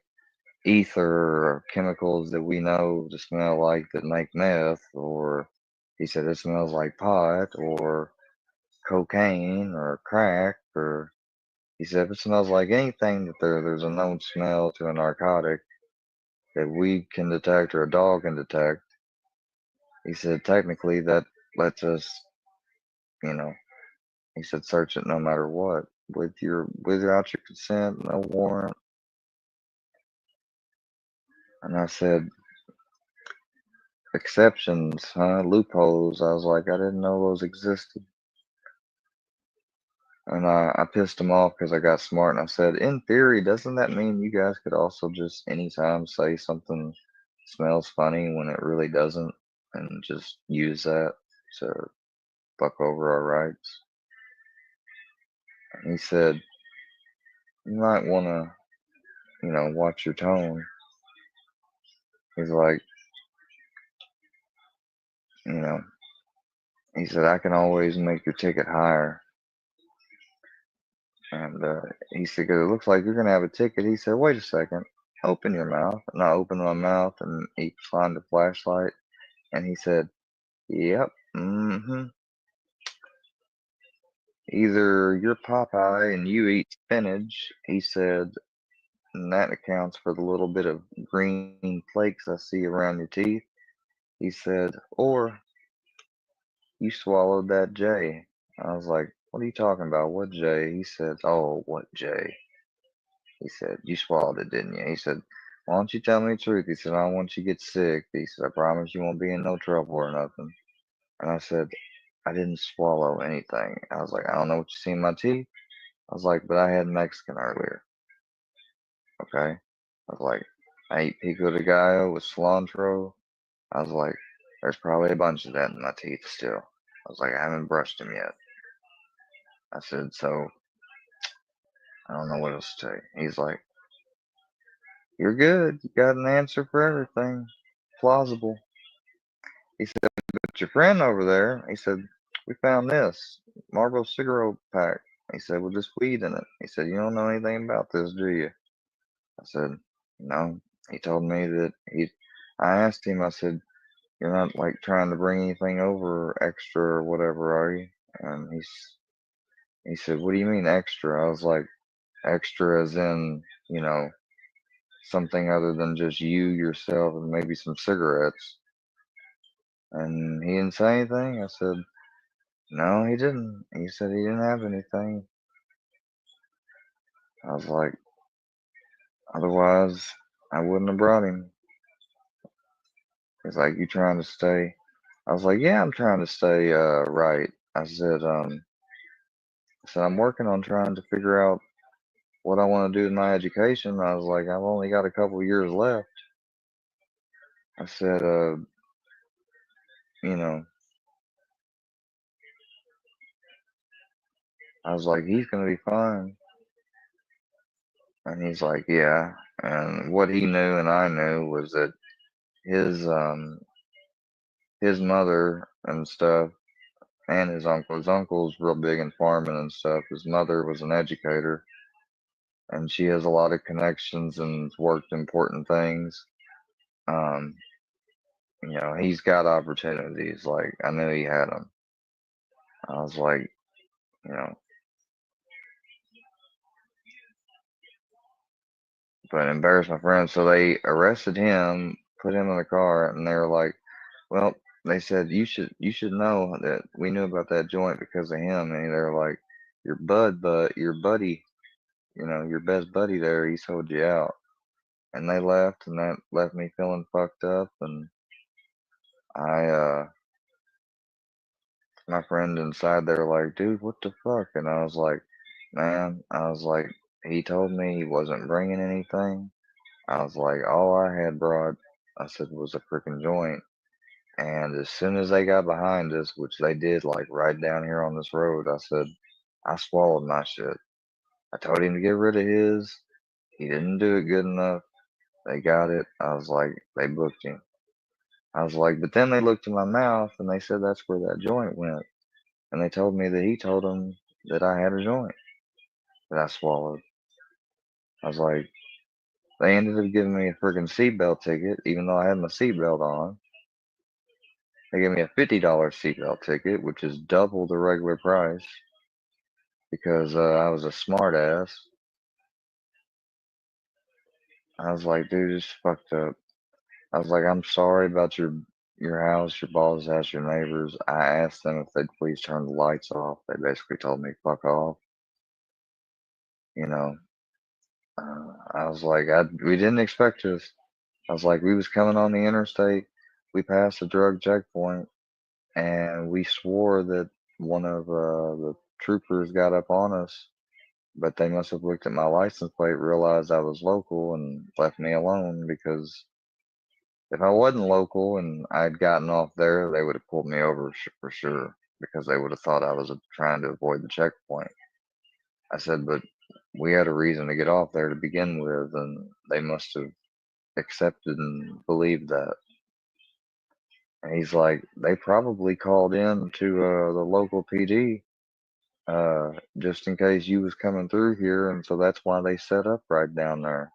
ether or chemicals that we know to smell like that make meth, or he said, it smells like pot or cocaine or crack, or he said, if it smells like anything that there's a known smell to a narcotic that we can detect or a dog can detect, he said, technically that lets us, you know, he said, search it no matter what, without your consent, no warrant. And I said, exceptions, huh? Loopholes. I was like, I didn't know those existed. And I pissed him off because I got smart and I said, in theory, doesn't that mean you guys could also just anytime say something smells funny when it really doesn't and just use that to fuck over our rights? And he said, you might want to, watch your tone. He's like, you know, he said, I can always make your ticket higher. And he said, 'cause it looks like you're going to have a ticket. He said, wait a second, open your mouth. And I opened my mouth and he shined the flashlight. And he said, yep, either you're Popeye and you eat spinach, he said, and that accounts for the little bit of green flakes I see around your teeth. He said, or you swallowed that J. I was like, what are you talking about? What J? He said, oh, what J? He said, you swallowed it, didn't you? He said, why don't you tell me the truth? He said, I don't want you to get sick. He said, I promise you won't be in no trouble or nothing. And I said, I didn't swallow anything. I was like, I don't know what you see in my teeth. I was like, but I had Mexican earlier. Okay. I was like, I ate pico de gallo with cilantro. I was like, there's probably a bunch of that in my teeth still. I was like, I haven't brushed them yet. I said, so I don't know what else to tell you. He's like, you're good. You got an answer for everything. Plausible. He said, but your friend over there, he said, we found this Marlboro cigarette pack. He said, with this weed in it. He said, you don't know anything about this, do you? I said, no. He told me that I asked him, I said, you're not like trying to bring anything over extra or whatever, are you? And he said, what do you mean extra? I was like, extra as in, something other than just you, yourself, and maybe some cigarettes. And he didn't say anything. I said, no, he didn't. He said he didn't have anything. I was like, otherwise, I wouldn't have brought him. He's like, you trying to stay? I was like, yeah, I'm trying to stay right. I said, I'm working on trying to figure out what I want to do with my education. I was like, I've only got a couple years left. I said, you know, I was like, he's gonna be fine. And he's like, yeah. And what he knew and I knew was that his his mother and stuff and his uncle's real big in farming and stuff. His mother was an educator and she has a lot of connections and worked important things. Um, he's got opportunities. Like, I knew he had them. I was like, you know, but embarrassed my friend. So they arrested him, put him in the car, and they were like, well, they said you should know that we knew about that joint because of him. And they're like, your buddy, your best buddy there, he sold you out. And they left, and that left me feeling fucked up. And I, my friend inside there, like, dude, what the fuck? And I was like, man, I was like, he told me he wasn't bringing anything. I was like, all I had brought, I said, was a freaking joint. And as soon as they got behind us, which they did, like right down here on this road, I said, I swallowed my shit. I told him to get rid of his. He didn't do it good enough. They got it. I was like, they booked him. I was like, but then they looked in my mouth and they said that's where that joint went. And they told me that he told them that I had a joint that I swallowed. I was like, they ended up giving me a freaking seatbelt ticket, even though I had my seatbelt on. They gave me a $50 seatbelt ticket, which is double the regular price because I was a smart ass. I was like, dude, it's fucked up. I was like, I'm sorry about your house, your boss's house, your neighbors. I asked them if they'd please turn the lights off. They basically told me fuck off. You know, I was like, we didn't expect this. I was like, we was coming on the interstate. We passed a drug checkpoint, and we swore that one of the troopers got up on us, but they must have looked at my license plate, realized I was local, and left me alone because if I wasn't local and I'd gotten off there, they would have pulled me over for sure because they would have thought I was trying to avoid the checkpoint. I said, but we had a reason to get off there to begin with, and they must have accepted and believed that. And he's like, they probably called in to the local PD just in case you was coming through here, and so that's why they set up right down there.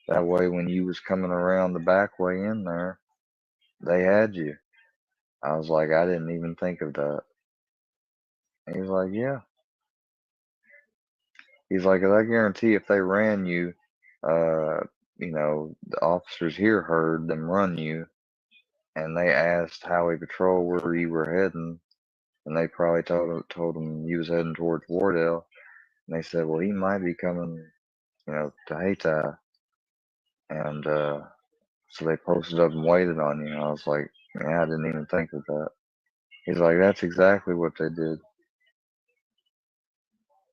That way, when you was coming around the back way in there, they had you. I was like, I didn't even think of that. And he's like, yeah. He's like, I guarantee if they ran you, uh, the officers here heard them run you, and they asked Highway Patrol where you were heading, and they probably told them you was heading towards Wardell, and they said, well, he might be coming, to Hayti, and so they posted up and waited on you. I was like, yeah, I didn't even think of that. He's like, that's exactly what they did.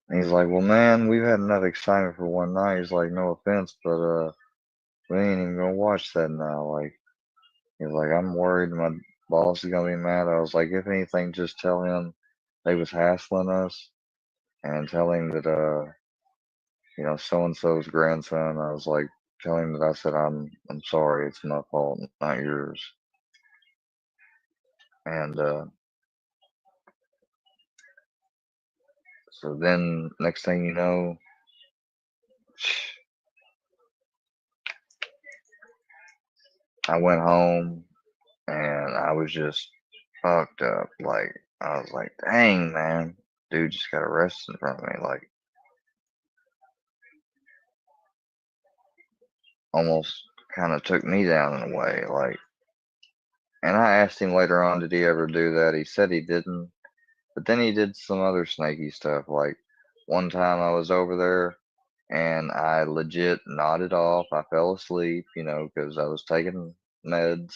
And he's like, well, man, we've had enough excitement for one night. He's like, no offense, but we ain't even gonna watch that now. Like, he's like, I'm worried my boss is gonna be mad. I was like, if anything, just tell him they was hassling us and tell him that so and so's grandson. I was like, tell him that I said I'm sorry, it's my fault, not yours. And so then next thing you know, I went home and I was just fucked up. Like, I was like, dang, man, dude just got arrested in front of me. Like, almost kind of took me down in a way. Like, and I asked him later on, did he ever do that? He said he didn't, but then he did some other snaky stuff. Like, one time I was over there and I legit nodded off. I fell asleep, because I was taking meds.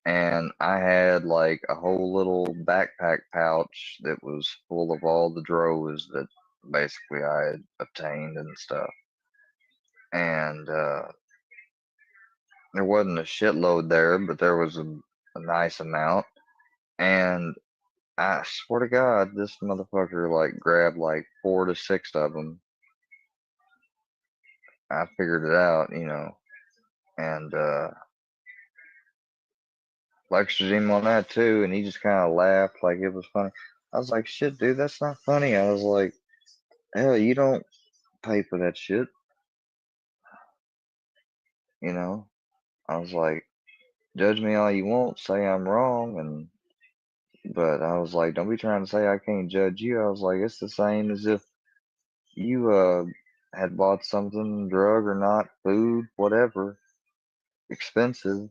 And I had like a whole little backpack pouch that was full of all the dros that basically I had obtained and stuff. And there wasn't a shitload there, but there was a nice amount. And I swear to God, this motherfucker like grabbed like 4 to 6 of them. I figured it out, and lectured him on that too. And he just kind of laughed like it was funny. I was like, shit, dude, that's not funny. I was like, hell, you don't pay for that shit, you know? I was like, judge me all you want, say I'm wrong, but I was like, don't be trying to say I can't judge you. I was like, it's the same as if you had bought something, drug or not, food, whatever, expensive,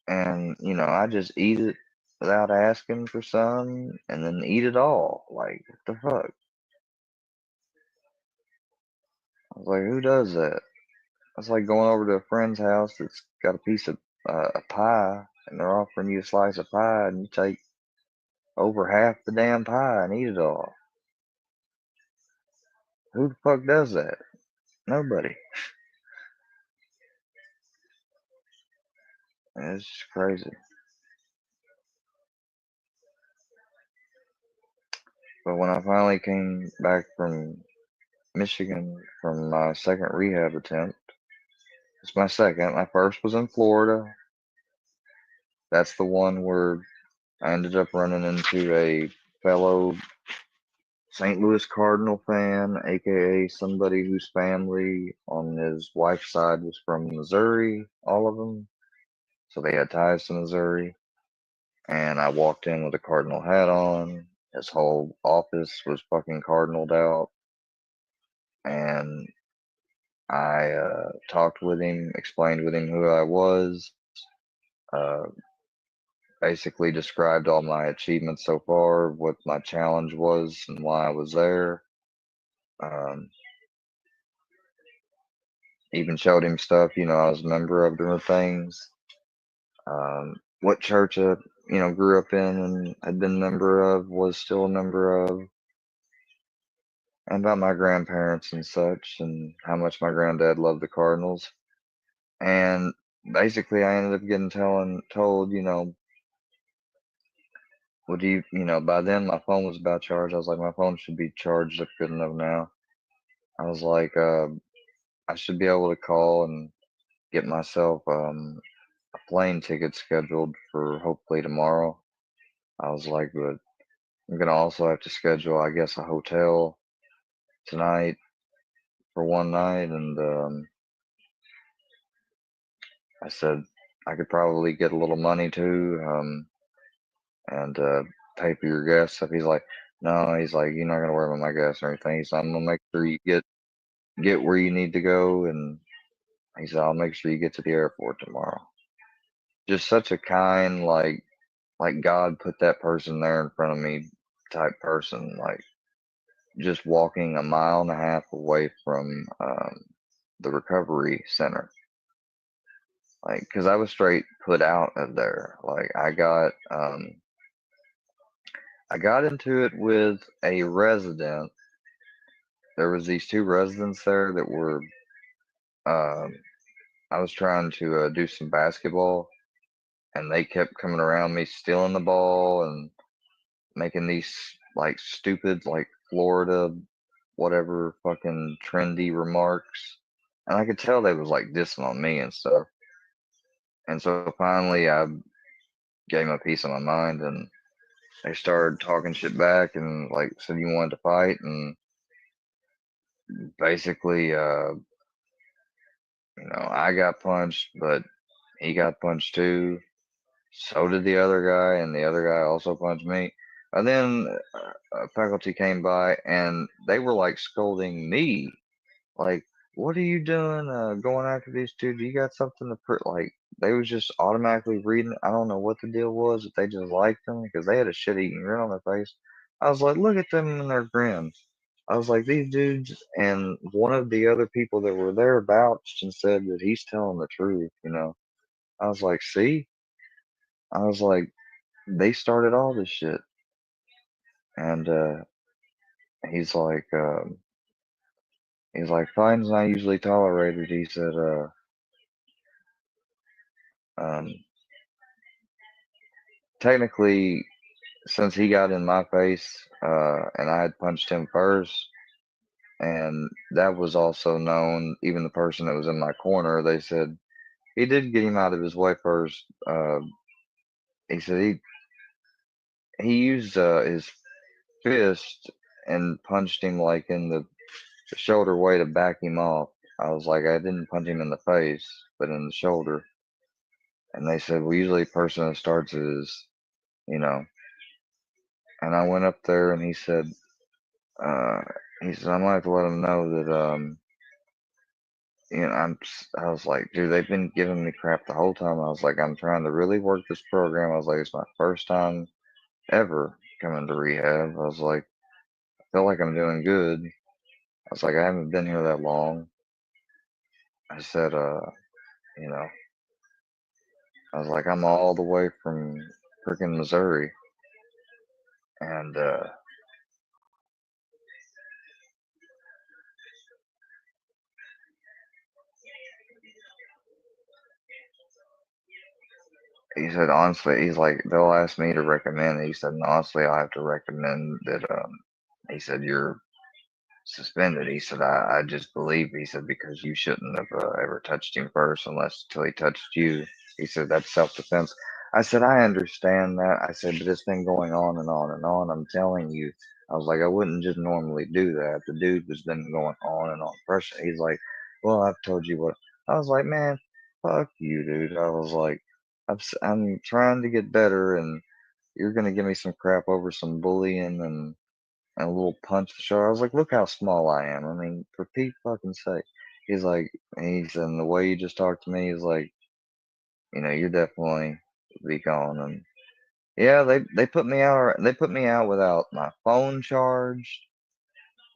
and I just eat it without asking for some, and then eat it all. Like, what the fuck? I was like, who does that? It's like going over to a friend's house that's got a piece of a pie, and they're offering you a slice of pie, and you take over half the damn pie and eat it all. Who the fuck does that? Nobody. It's just crazy. But when I finally came back from Michigan from my second rehab attempt, it's my second. My first was in Florida. That's the one where I ended up running into a fellow St. Louis Cardinal fan, aka somebody whose family on his wife's side was from Missouri, all of them. So they had ties to Missouri. And I walked in with a Cardinal hat on. His whole office was fucking cardinaled out. And I talked with him, explained with him who I was, uh, basically described all my achievements so far, what my challenge was, and why I was there. Um, Even showed him stuff, I was a member of different things. What church I, grew up in and had been a member of, was still a member of, and about my grandparents and such, and how much my granddad loved the Cardinals. And basically, I ended up getting told, would by then my phone was about charged. I was like, my phone should be charged up good enough now. I was like, I should be able to call and get myself a plane ticket scheduled for hopefully tomorrow. I was like, but I'm gonna also have to schedule, I guess, a hotel tonight for one night, and I said I could probably get a little money too, and pay for your gas stuff. He's like, no, he's like, you're not gonna worry about my gas or anything. He's like, I'm gonna make sure you get where you need to go, and he said, I'll make sure you get to the airport tomorrow. Just such a kind, like God put that person there in front of me type person, like just walking a mile and a half away from the recovery center. Like, because I was straight put out of there. Like, I got into it with a resident. There was these two residents there that were. Um, I was trying to do some basketball, and they kept coming around me, stealing the ball, and making these like stupid, like Florida, whatever, fucking trendy remarks. And I could tell they was like dissing on me and stuff. And so finally, I gave them a piece of my mind, and they started talking shit back and like said you wanted to fight, and basically, I got punched, but he got punched too. So did the other guy, and the other guy also punched me. And then faculty came by, and they were like scolding me, like, "What are you doing? Going after these two? Do you got something to like?" They was just automatically reading. I don't know what the deal was, if they just liked them because they had a shit-eating grin on their face. I was like, "Look at them and their grins." I was like, "These dudes," and one of the other people that were there vouched and said that he's telling the truth. I was like, "See," I was like, "They started all this shit," and he's like, "Fine's not usually tolerated." He said, um, technically, since he got in my face, and I had punched him first, and that was also known, even the person that was in my corner, they said he did get him out of his way first. He said he used his fist and punched him like in the shoulder way to back him off. I was like, I didn't punch him in the face, but in the shoulder. And they said, well, usually a person that starts is, you know, and I went up there and uh, he said, I might have to let him know that, you know, I was like, dude, they've been giving me crap the whole time. I was like, I'm trying to really work this program. I was like, it's my first time ever coming to rehab. I was like, I feel like I'm doing good. I was like, I haven't been here that long. I said, you know, I was like, I'm all the way from freaking Missouri. And, he said, honestly, he's like, they'll ask me to recommend it. He said, and honestly, I have to recommend that, he said, you're suspended. He said, I just believe, he said, because you shouldn't have ever touched him first unless till he touched you. He said, that's self defense. I said, I understand that. I said, but it's been going on and on and on. I'm telling you, I was like, I wouldn't just normally do that. The dude has been going on and on. Pressure. He's like, well, I've told you what. I was like, man, fuck you, dude. I was like, I'm trying to get better, and you're gonna give me some crap over some bullying and a little punch the show. I was like, look how small I am. I mean, for Pete fucking sake. He's like, he's and the way you just talked to me, he's like, you know, you're definitely be gone. And yeah, they put me out. They put me out without my phone charged.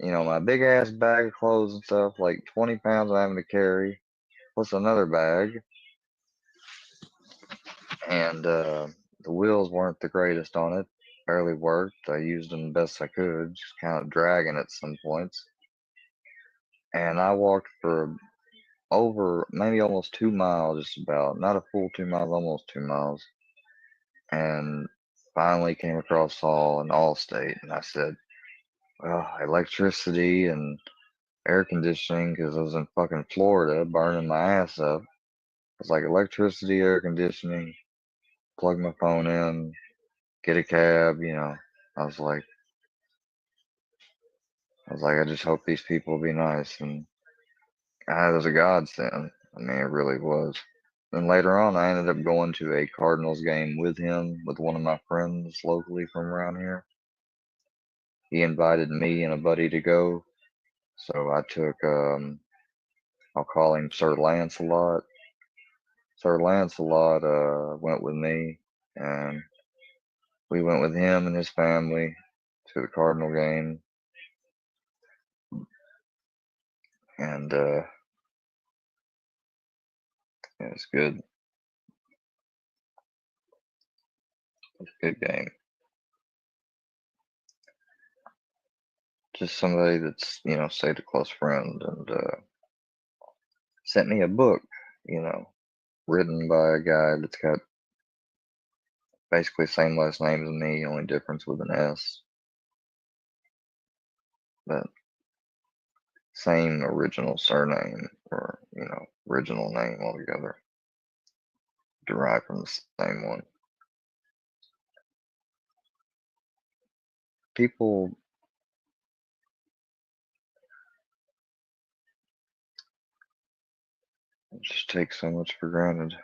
You know, my big ass bag of clothes and stuff, like 20 pounds I'm having to carry, plus another bag. And the wheels weren't the greatest on it. Barely worked. I used them the best I could, just kind of dragging at some points. And I walked for over maybe almost 2 miles, just about. Not a full 2 miles, almost 2 miles. And finally came across an Allstate. And I said, well, electricity and air conditioning, because I was in fucking Florida burning my ass up. It's like electricity, air conditioning, plug my phone in, get a cab, you know. I was like, I just hope these people will be nice. And it was a godsend. I mean, it really was. Then later on, I ended up going to a Cardinals game with him, with one of my friends locally from around here. He invited me and a buddy to go. So I took, I'll call him Sir Lancelot. Sir Lancelot went with me, and we went with him and his family to the Cardinal game. And it was good. It was a good game. Just somebody that's, you know, stayed a close friend and sent me a book, you know, written by a guy that's got basically same last name as me, only difference with an S, but same original surname or, you know, original name altogether, derived from the same one. People just take so much for granted.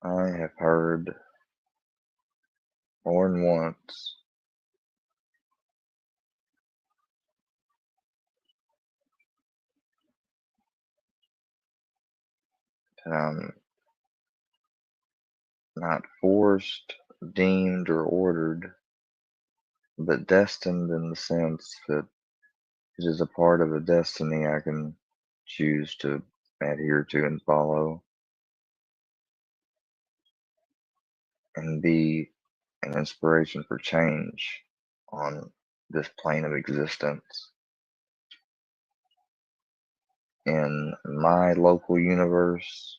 I have heard more than once that I'm not forced, deemed, or ordered, but destined in the sense that it is a part of a destiny I can choose to adhere to and follow and be an inspiration for change on this plane of existence. In my local universe,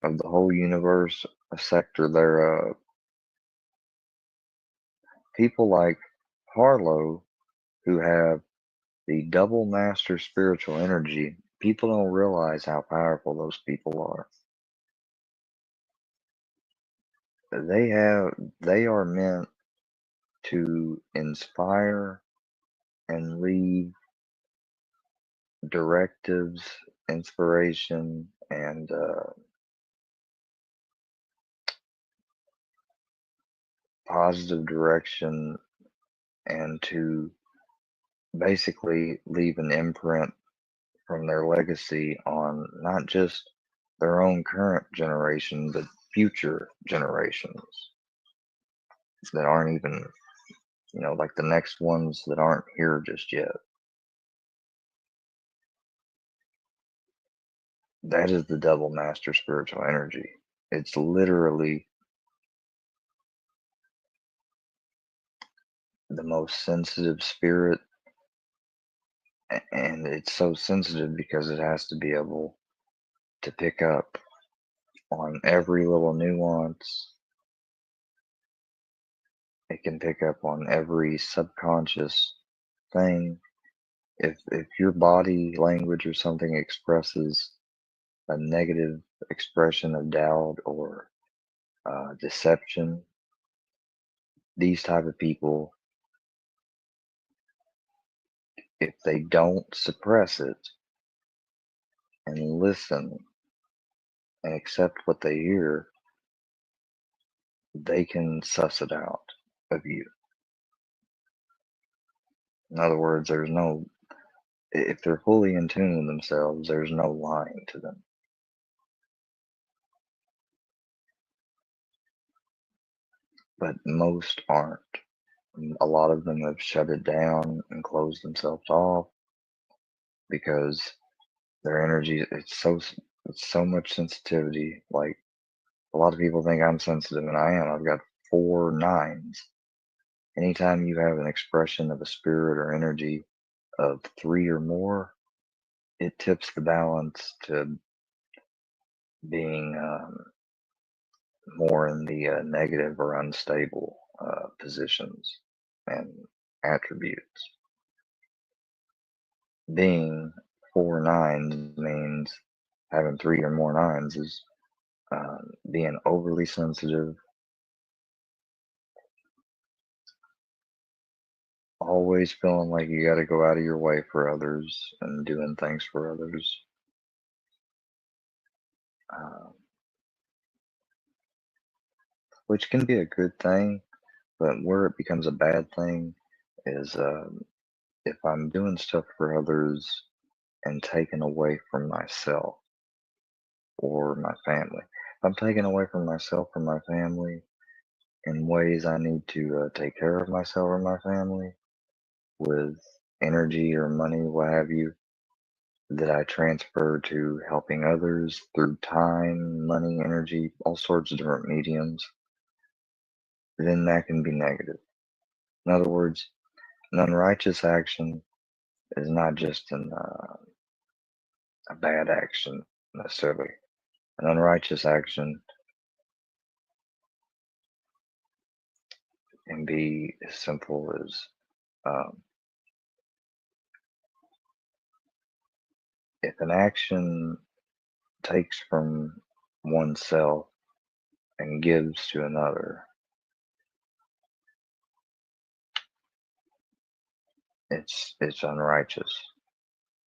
of the whole universe, a sector thereof, people like Harlow, who have the double master spiritual energy People don't realize how powerful those people are. They are meant to inspire and leave directives, inspiration, and positive direction, and to basically leave an imprint from their legacy on not just their own current generation, but future generations that aren't even, like the next ones that aren't here just yet. That is the double master spiritual energy. It's literally the most sensitive spirit, and it's so sensitive because it has to be able to pick up on every little nuance. It can pick up on every subconscious thing. If your body language or something expresses a negative expression of doubt or deception, these type of people, if they don't suppress it and listen and accept what they hear, they can suss it out of you. In other words, if they're fully in tune with themselves, there's no lying to them. But most aren't. A lot of them have shut it down and closed themselves off because their energy, it's so much sensitivity. Like, a lot of people think I'm sensitive, and I am. I've got 4 9s. Anytime you have an expression of a spirit or energy of 3 or more, it tips the balance to being more in the negative or unstable positions and attributes. Being 4 9s means having 3 or more 9s is being overly sensitive, always feeling like you got to go out of your way for others and doing things for others. Uh, which can be a good thing, but where it becomes a bad thing is if I'm doing stuff for others and taking away from myself or my family. If I'm taking away from myself or my family in ways I need to take care of myself or my family with energy or money, what have you, that I transfer to helping others through time, money, energy, all sorts of different mediums, then that can be negative. In other words, an unrighteous action is not just a bad action necessarily. An unrighteous action can be as simple as um, if an action takes from oneself and gives to another, it's unrighteous,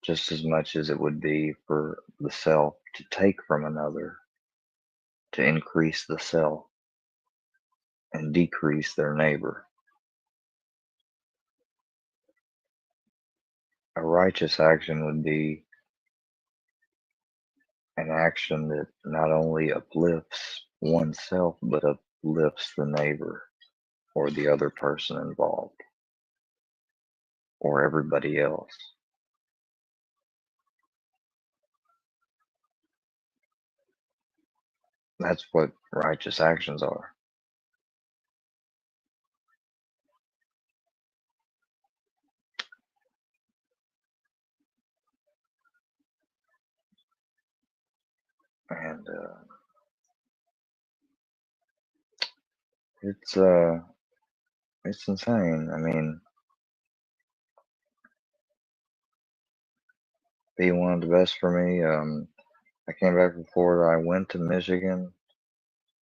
just as much as it would be for the self to take from another to increase the self and decrease their neighbor. A righteous action would be an action that not only uplifts oneself but uplifts the neighbor or the other person involved or everybody else. That's what righteous actions are. And it's insane. I mean, he wanted the best for me. I came back from Florida. I went to Michigan.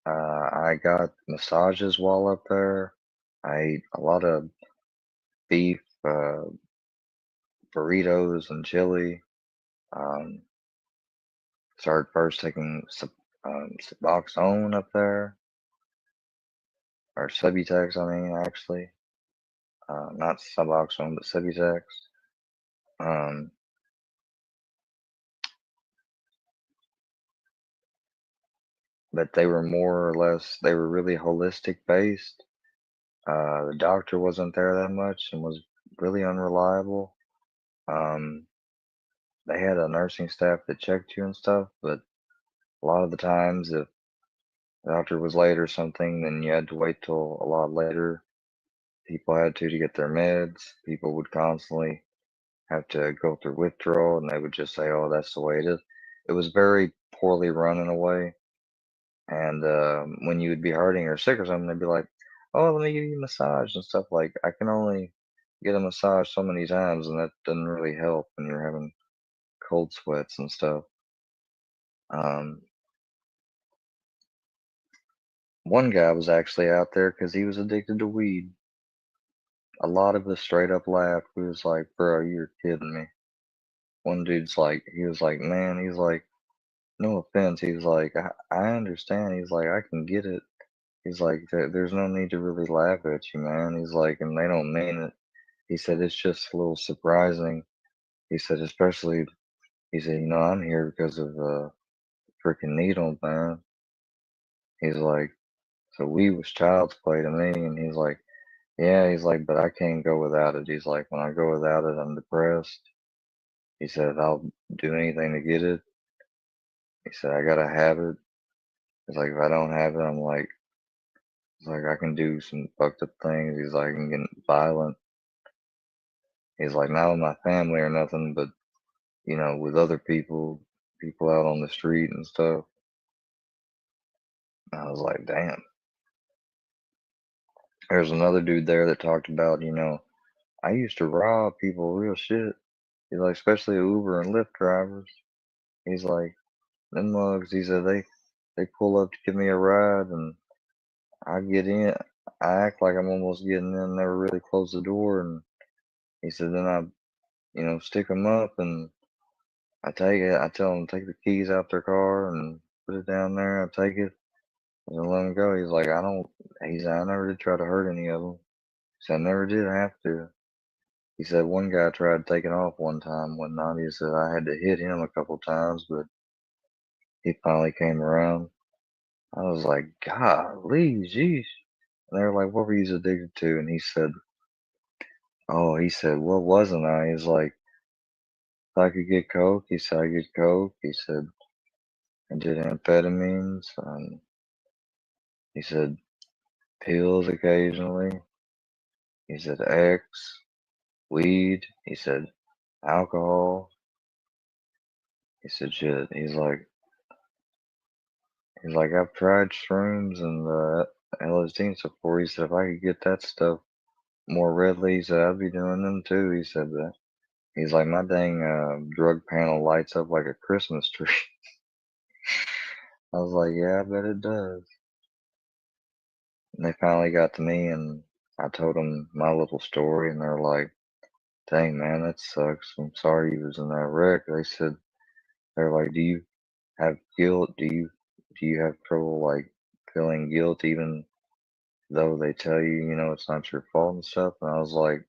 I got massages while up there. I ate a lot of beef, burritos, and chili. Um, Started first taking Suboxone up there, or Subutex, I mean, actually. Not Suboxone, but Subutex. Um, but they were more or less, they were really holistic based. The doctor wasn't there that much and was really unreliable. Um, they had a nursing staff that checked you and stuff, but a lot of the times, if the doctor was late or something, then you had to wait till a lot later. People had to get their meds. People would constantly have to go through withdrawal, and they would just say, "Oh, that's the way it is." It was very poorly run in a way. And when you would be hurting or sick or something, they'd be like, "Oh, let me give you a massage and stuff." Like, I can only get a massage so many times, and that doesn't really help when you're having cold sweats and stuff. Um, One guy was actually out there because he was addicted to weed. A lot of us straight up laughed. We was like, "Bro, you're kidding me." One dude's like, he was like, "Man," he's like, "No offense." He's like, I understand." He's like, "I can get it." He's like, There's no need to really laugh at you, man." He's like, "And they don't mean it." He said, "It's just a little surprising." He said, "Especially," he said, "I'm here because of freaking needle, man." He's like, "So we was child's play to me." And he's like, "Yeah," he's like, "But I can't go without it." He's like, "When I go without it, I'm depressed." He said, "I'll do anything to get it." He said, "I gotta have it." He's like, "If I don't have it, I'm like," he's like, "I can do some fucked up things." He's like, "I can get violent." He's like, "Not with my family or nothing, but with other people, people out on the street and stuff." I was like, "Damn." There's another dude there that talked about, "I used to rob people real shit." He's like, "Especially Uber and Lyft drivers." He's like, "Them mugs," he said, they pull up to give me a ride, and I get in. I act like I'm almost getting in, never really close the door. And he said, then I, stick them up, and I take it. I tell them to take the keys out their car and put it down there. I take it and then let them go. He's like, I don't, he said, "I never did try to hurt any of them." He said, "I never did have to." He said, "One guy tried taking off one time, whatnot." He said, "I had to hit him a couple times, but he finally came around." I was like, "Golly, geez." And they were like, "What were you addicted to?" And he said, "Oh," he said, "What wasn't I?" He's like, "If I could get coke," he said, "I get coke." He said, "I did amphetamines." He said, "Pills occasionally." He said, "X, weed." He said, "Alcohol." He said, "Shit." He's like, "I've tried shrooms and LSD and stuff before." He said, "If I could get that stuff more readily," he said, "I'd be doing them too." He said that. He's like, "My dang drug panel lights up like a Christmas tree." I was like, "Yeah, I bet it does." And they finally got to me, and I told them my little story, and they're like, "Dang, man, that sucks. I'm sorry you was in that wreck." They said, they're like, "Do you have guilt? Do you have trouble like feeling guilt even though they tell you, it's not your fault and stuff?" And I was like,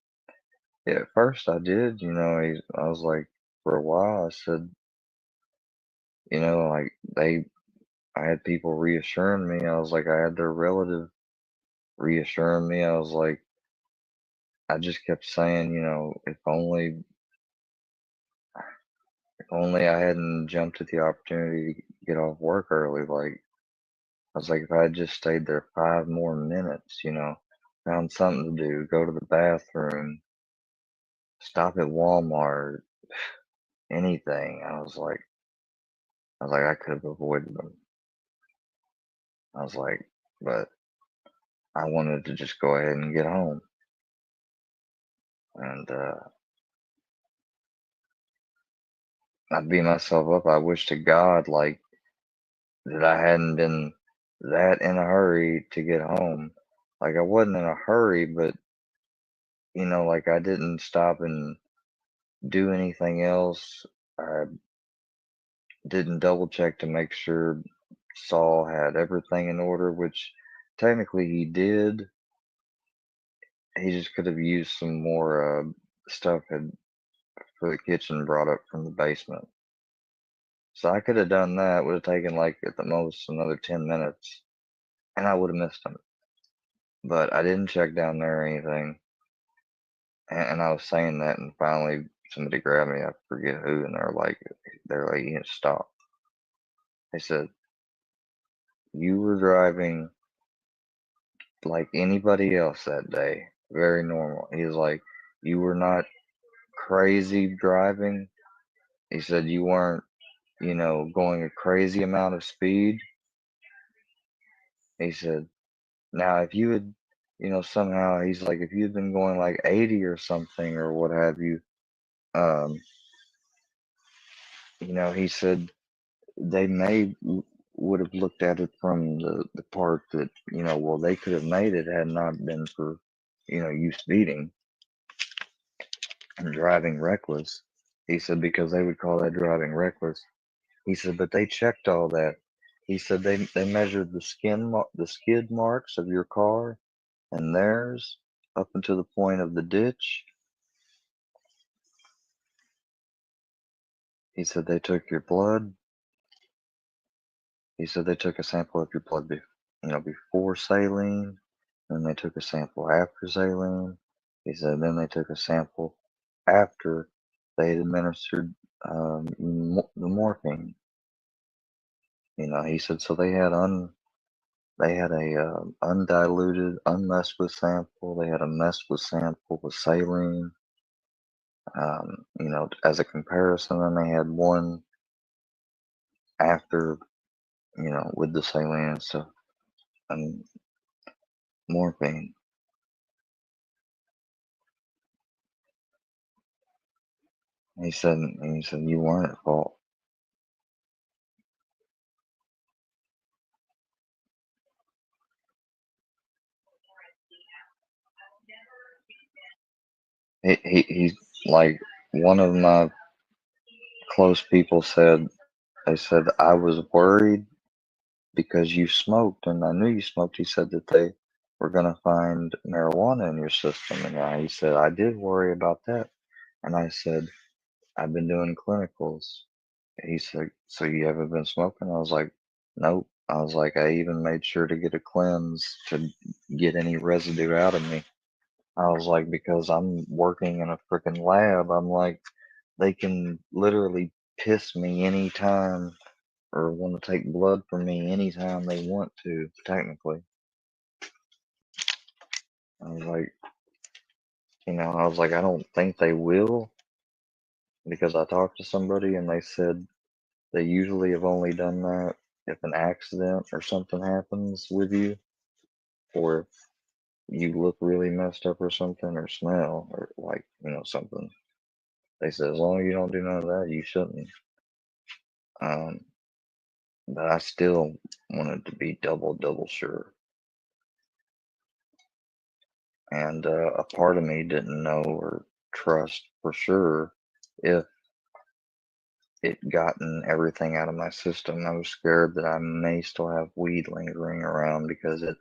"Yeah, at first I did, I was like, for a while, I said, like I had people reassuring me. I was like, I had their relative reassuring me. I was like, I just kept saying, if only I hadn't jumped at the opportunity to get off work early. Like, I was like, if I had just stayed there 5 more minutes, found something to do, go to the bathroom, stop at Walmart, anything. I was like, I could have avoided them. I was like, but I wanted to just go ahead and get home. And I beat myself up. I wish to God, like, that I hadn't been that in a hurry to get home. Like, I wasn't in a hurry, but, like, I didn't stop and do anything else. I didn't double check to make sure Saul had everything in order, which technically he did. He just could have used some more stuff for the kitchen brought up from the basement. So I could have done that. Would have taken like at the most another 10 minutes, and I would have missed him. But I didn't check down there or anything. And I was saying that, and finally somebody grabbed me. I forget who, and they're like, you need to stop. They said, you were driving like anybody else that day, very normal. He was like, you were not crazy driving. He said you weren't, going a crazy amount of speed. He said, now if you had, somehow he's like, if you had been going like 80 or something or what have you, um, he said they would have looked at it from the part that, well, they could have made it had not been for, you speeding and driving reckless. He said because they would call that driving reckless. He said, but they checked all that. He said they measured the skid marks of your car and theirs up until the point of the ditch. He said they took your blood. He said they took a sample of your blood, before saline. Then they took a sample after saline. He said then they took a sample after they had administered the morphine. He said so they had a undiluted, unmessed with sample. They had a messed with sample with saline. As a comparison, and they had one after, with the saline and stuff and morphine. He said you weren't at fault. He's like one of my close people said. They said I was worried because you smoked, and I knew you smoked. He said that they were gonna find marijuana in your system, and he said I did worry about that. And I said I've been doing clinicals. He said, so you haven't been smoking? I was like, nope. I was like, I even made sure to get a cleanse to get any residue out of me. I was like, because I'm working in a freaking lab, I'm like, they can literally piss me anytime or want to take blood from me anytime they want to, technically. I was like, I don't think they will because I talked to somebody and they said they usually have only done that if an accident or something happens with you, or if you look really messed up or something, or smell, or like, something. They said as long as you don't do none of that, you shouldn't. Um, but I still wanted to be double sure. And a part of me didn't know or trust for sure if it gotten everything out of my system. I was scared that I may still have weed lingering around because it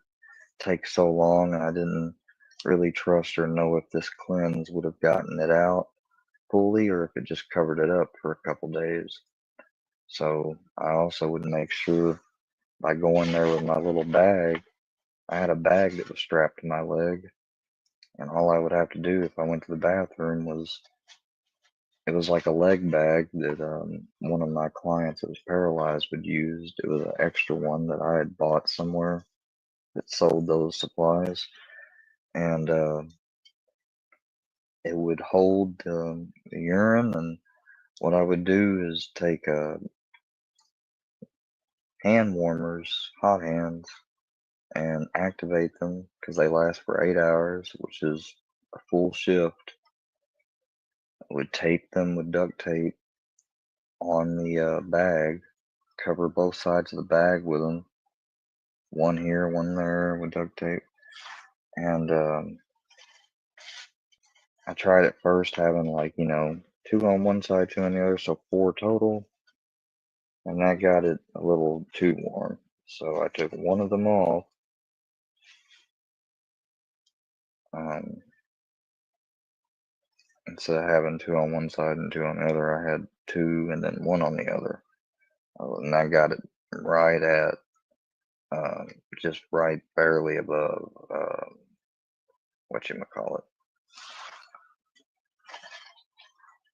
takes so long, and I didn't really trust or know if this cleanse would have gotten it out fully or if it just covered it up for a couple days. So I also would make sure by going there with my little bag. I had a bag that was strapped to my leg, and all I would have to do if I went to the bathroom was it was like a leg bag that one of my clients that was paralyzed would use. It was an extra one that I had bought somewhere that sold those supplies, and it would hold the urine. And what I would do is take hand warmers, hot hands, and activate them because they last for 8 hours, which is a full shift. I would tape them with duct tape on the bag, cover both sides of the bag with them. One here, one there with duct tape. And I tried at first having like, 2 on one side, 2 on the other, so 4 total. And that got it a little too warm. So I took one of them off. Instead of having 2 on one side and 2 on the other, I had 2 and then 1 on the other. And I got it right at, just right barely above, whatchamacallit,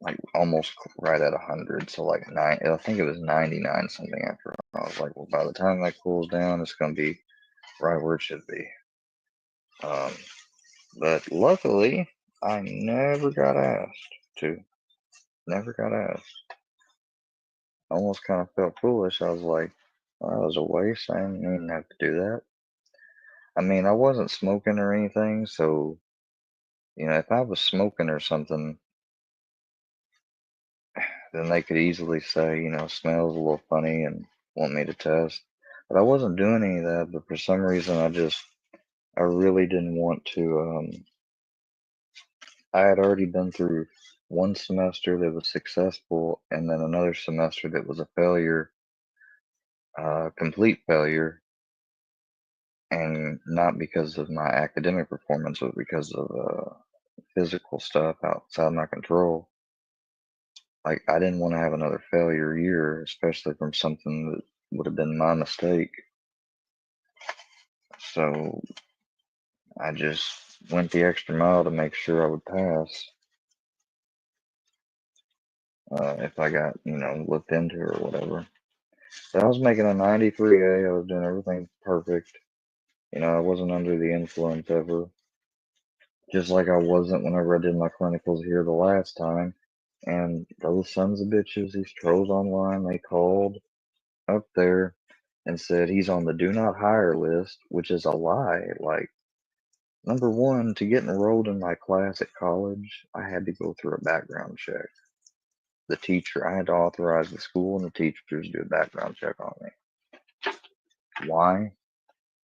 like almost right at 100. So like I think it was 99 something after. I was like, well, by the time that cools down, it's going to be right where it should be. But luckily, I never got asked to. Never got asked. I almost kind of felt foolish. I was like, well, that was a waste. I didn't even have to do that. I mean, I wasn't smoking or anything, so, if I was smoking or something, then they could easily say, smells a little funny and want me to test. But I wasn't doing any of that, but for some reason I really didn't want to. I had already been through one semester that was successful and then another semester that was a failure, complete failure, and not because of my academic performance, but because of physical stuff outside my control. Like, I didn't want to have another failure year, especially from something that would have been my mistake. So I just went the extra mile to make sure I would pass. If I got, looked into or whatever. But I was making a 93A. I was doing everything perfect. I wasn't under the influence ever. Just like I wasn't whenever I did my clinicals here the last time. And those sons of bitches, these trolls online, they called up there and said he's on the do not hire list, which is a lie. Like, number one, to get enrolled in my class at college, I had to go through a background check. The teacher, I had to authorize the school and the teachers to do a background check on me. Why?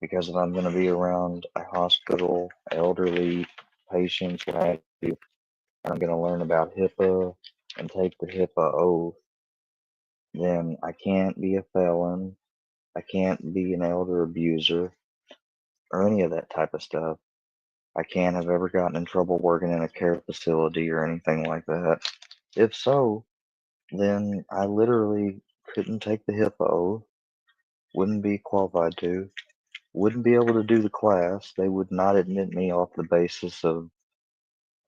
Because if I'm going to be around a hospital, elderly patients, what have you, I'm going to learn about HIPAA and take the HIPAA oath, then I can't be a felon. I can't be an elder abuser or any of that type of stuff. I can't have ever gotten in trouble working in a care facility or anything like that. If so, then I literally couldn't take the HIPAA oath, wouldn't be qualified to, wouldn't be able to do the class. They would not admit me off the basis of,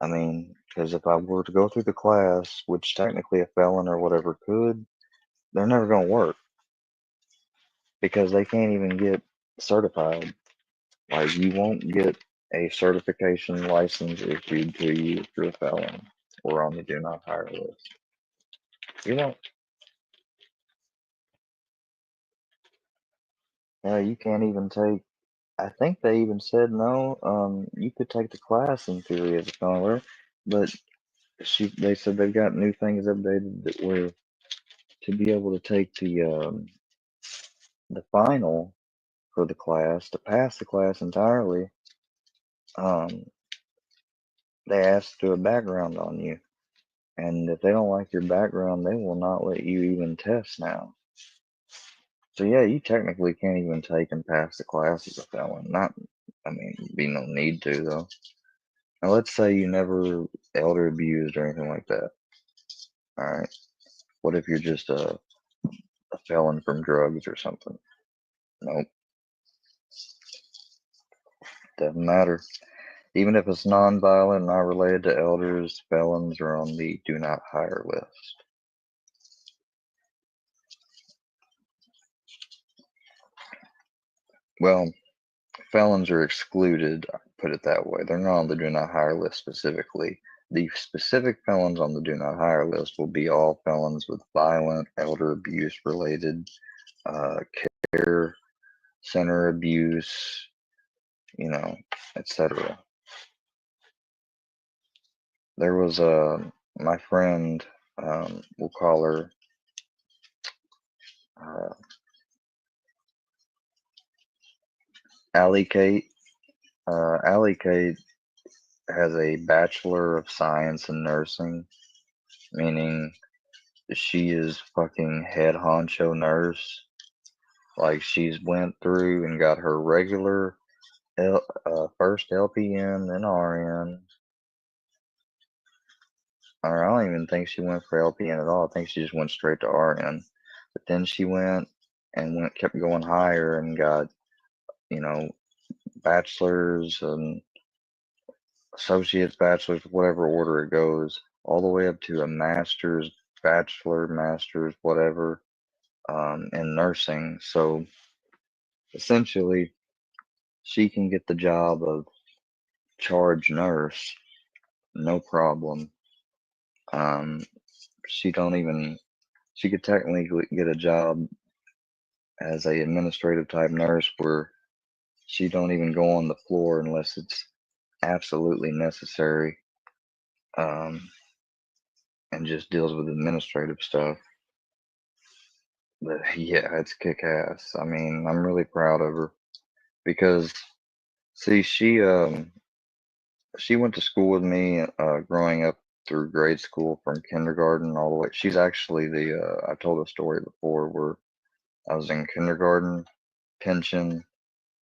because if I were to go through the class, which technically a felon or whatever could, they're never going to work because they can't even get certified. Like, you won't get a certification license issued to you if you're a felon or on the do not hire list. You won't. You can't even take. I think they even said no. You could take the class in theory as a felon, but they said they've got new things updated that were to be able to take the final for the class to pass the class entirely. Um, they ask to do a background on you. And if they don't like your background, they will not let you even test now. So yeah, you technically can't even take and pass the class as a felon. Be no need to though. Now let's say you never elder abused or anything like that. All right. What if you're just a felon from drugs or something? Nope. Doesn't matter. Even if it's non-violent, not related to elders, felons are on the do not hire list. Well, felons are excluded, put it that way. They're not on the do not hire list specifically. The specific felons on the do not hire list will be all felons with violent elder abuse related care center abuse, etc. There was my friend, we'll call her Uh, Allie Kate. Allie Kate has a Bachelor of Science in Nursing, meaning she is fucking head honcho nurse. Like she's went through and got her regular first LPN, then RN. Or I don't even think she went for LPN at all. I think she just went straight to RN. But then she went and kept going higher and got, you know, bachelor's and associate's, bachelor's, whatever order it goes, all the way up to a master's, bachelor, master's, whatever, in nursing. So essentially, she can get the job of charge nurse, no problem. Um, she don't even, she could technically get a job as a administrative type nurse where she don't even go on the floor unless it's absolutely necessary, um, and just deals with administrative stuff. But yeah, it's kick ass. I mean, I'm really proud of her because see, she went to school with me growing up through grade school from kindergarten all the way. She's actually the I told a story before where I was in kindergarten, pension,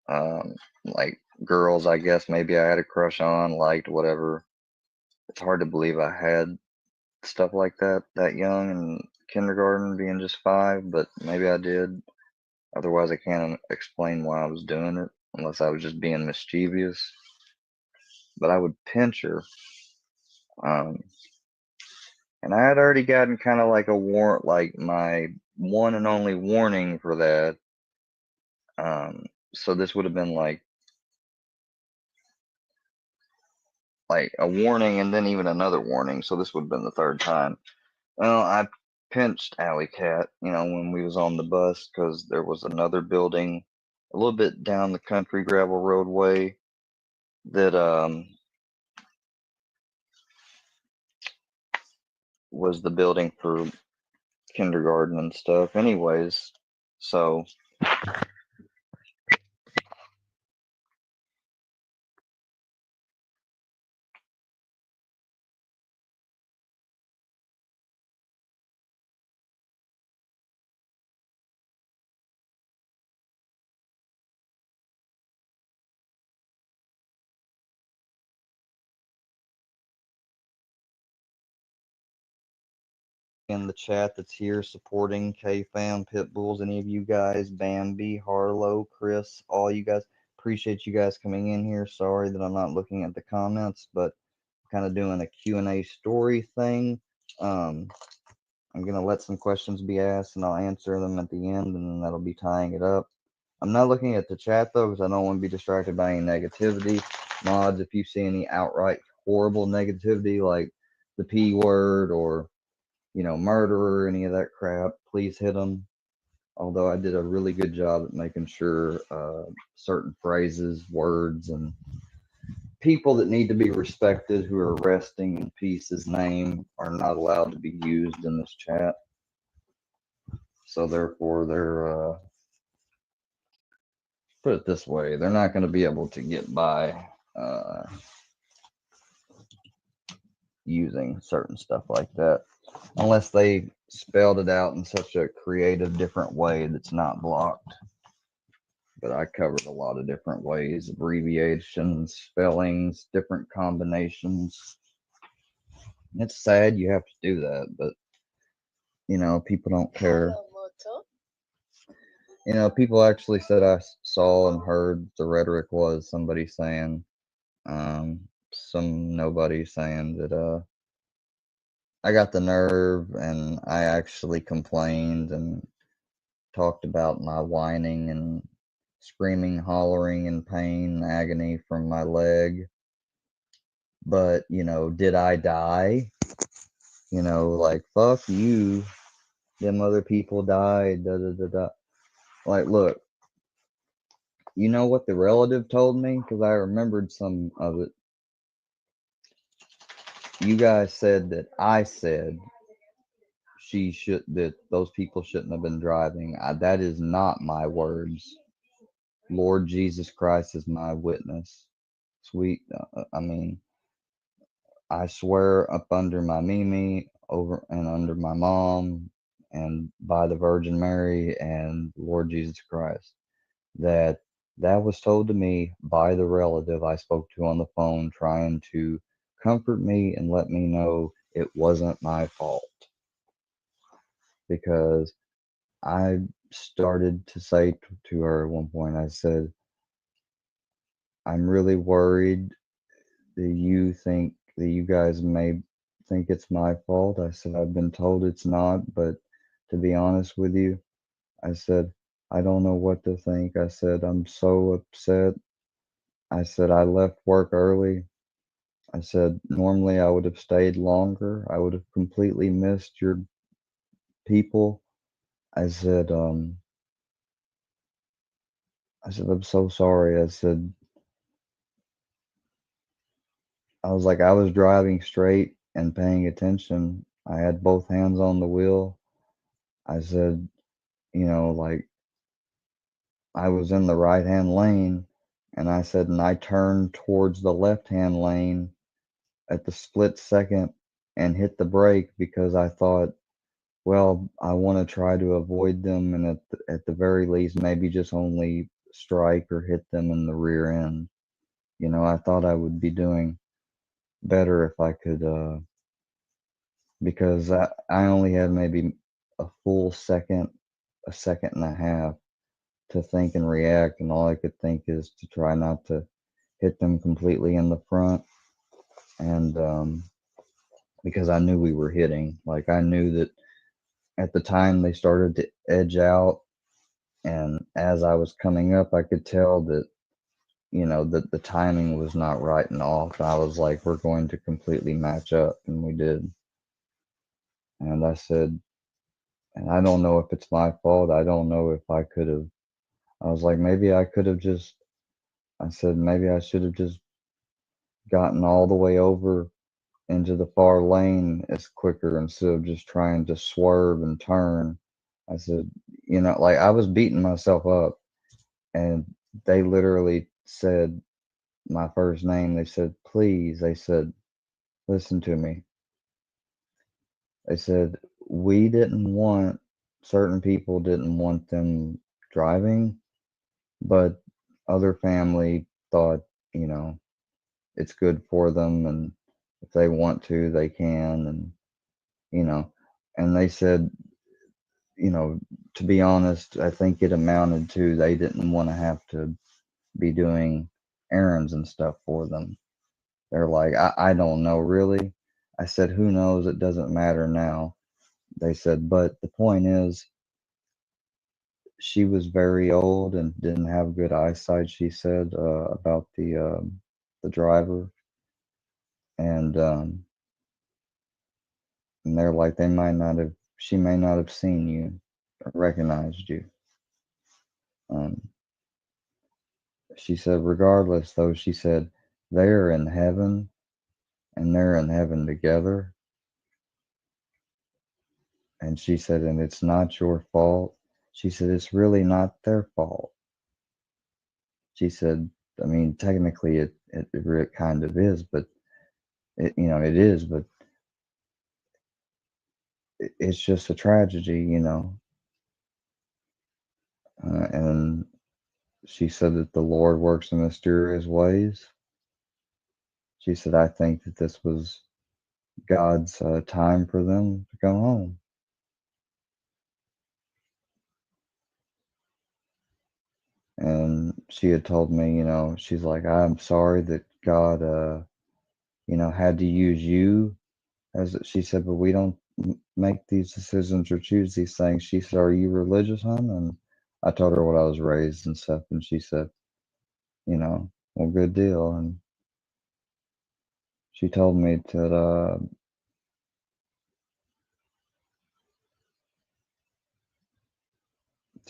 um, like girls. I guess maybe I had a crush on, liked, whatever. It's hard to believe I had stuff like that young in kindergarten, being just 5, but maybe I did. Otherwise, I can't explain why I was doing it unless I was just being mischievous. But I would pinch her. Um, and I had already gotten kind of like a warrant, like my one and only warning for that. So this would have been like a warning and then even another warning. So this would have been the third time. Well, I pinched Alley Cat, when we was on the bus because there was another building a little bit down the country gravel roadway that was the building for kindergarten and stuff. Anyways, so in the chat that's here supporting K-Fam, Pit Bulls, any of you guys, Bambi, Harlow, Chris, all you guys. Appreciate you guys coming in here. Sorry that I'm not looking at the comments, but kind of doing a Q&A story thing. I'm going to let some questions be asked and I'll answer them at the end, and then that'll be tying it up. I'm not looking at the chat though because I don't want to be distracted by any negativity. Mods, if you see any outright horrible negativity like the P word or murder or any of that crap, please hit them. Although I did a really good job at making sure certain phrases, words, and people that need to be respected who are resting in peace's name are not allowed to be used in this chat. So therefore, they're put it this way, they're not going to be able to get by using certain stuff like that unless they spelled it out in such a creative, different way that's not blocked. But I covered a lot of different ways, abbreviations, spellings, different combinations. It's sad you have to do that, but people don't care. People actually said I saw and heard the rhetoric was somebody saying, some nobody saying that I got the nerve and I actually complained and talked about my whining and screaming, hollering in pain, agony from my leg. But, did I die? Like, fuck you. Them other people died. Da da da da. Like, look, you know what the relative told me? Because I remembered some of it. You guys said that I said that those people shouldn't have been driving. That is not my words. Lord Jesus Christ is my witness. Sweet, I mean, I swear up under my Mimi, over and under my mom, and by the Virgin Mary and Lord Jesus Christ, that that was told to me by the relative I spoke to on the phone, trying to comfort me and let me know it wasn't my fault. Because I started to say to her at one point, I said, I'm really worried that you guys may think it's my fault. I said, I've been told it's not, but to be honest with you, I said, I don't know what to think. I said, I'm so upset. I said, I left work early. I said, normally I would have stayed longer. I would have completely missed your people. I said, I'm so sorry. I was like, I was driving straight and paying attention. I had both hands on the wheel. I said, like I was in the right hand lane. And I said, and I turned towards the left hand lane at the split second and hit the brake because I thought, well, I want to try to avoid them and at the very least, maybe just only strike or hit them in the rear end. I thought I would be doing better if I could, because I only had maybe a full second, a second and a half to think and react, and all I could think is to try not to hit them completely in the front. And because I knew we were hitting, like I knew that at the time they started to edge out, and as I was coming up, I could tell that that the timing was not right and off. I was like, we're going to completely match up, and we did. And I said, and I don't know if it's my fault. I don't know if I could have. I was like, maybe I could have just. I said, maybe I should have just gotten all the way over into the far lane as quicker instead of just trying to swerve and turn. I said, like I was beating myself up, and they literally said my first name. They said, please. They said, listen to me. They said, we didn't want, certain people didn't want them driving, but other family thought, you know, it's good for them. And if they want to, they can. And, you know, and they said, you know, to be honest, I think it amounted to they didn't want to have to be doing errands and stuff for them. They're like, I don't know really. I said, who knows? It doesn't matter now. They said, but the point is, she was very old and didn't have good eyesight. She said about the driver, and and they're like, they might not have, she may not have seen you or recognized you. Um, she said, regardless, though, she said they're in heaven and they're in heaven together. And she said, and it's not your fault. She said, it's really not their fault. She said, I mean, technically it kind of is, but it is, but it's just a tragedy, and she said that the Lord works in mysterious ways. She said, I think that this was God's time for them to come home. And she had told me, she's like, I'm sorry that God, had to use you. As she said, but we don't make these decisions or choose these things. She said, are you religious, hon? And I told her what I was raised and stuff. And she said, well, good deal. And she told me to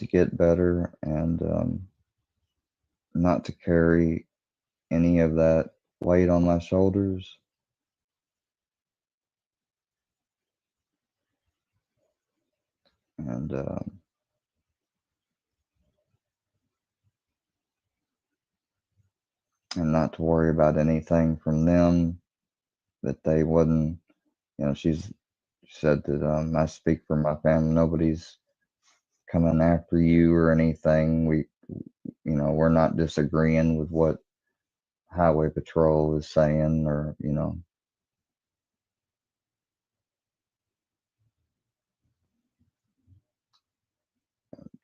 get better and not to carry any of that weight on my shoulders. and not to worry about anything from them, that they wouldn't, she said that I speak for my family. Nobody's coming after you or anything. We're not disagreeing with what Highway Patrol is saying, or,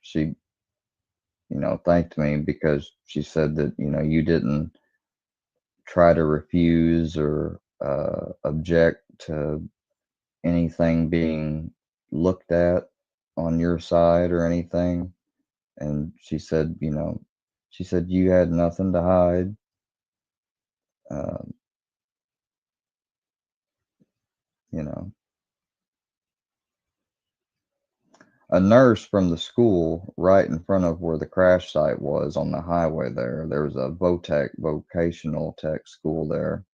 she, thanked me because she said that, you didn't try to refuse or object to anything being looked at on your side or anything. And she said you had nothing to hide. Um, you know, a nurse from the school right in front of where the crash site was on the highway there was a vocational tech school there,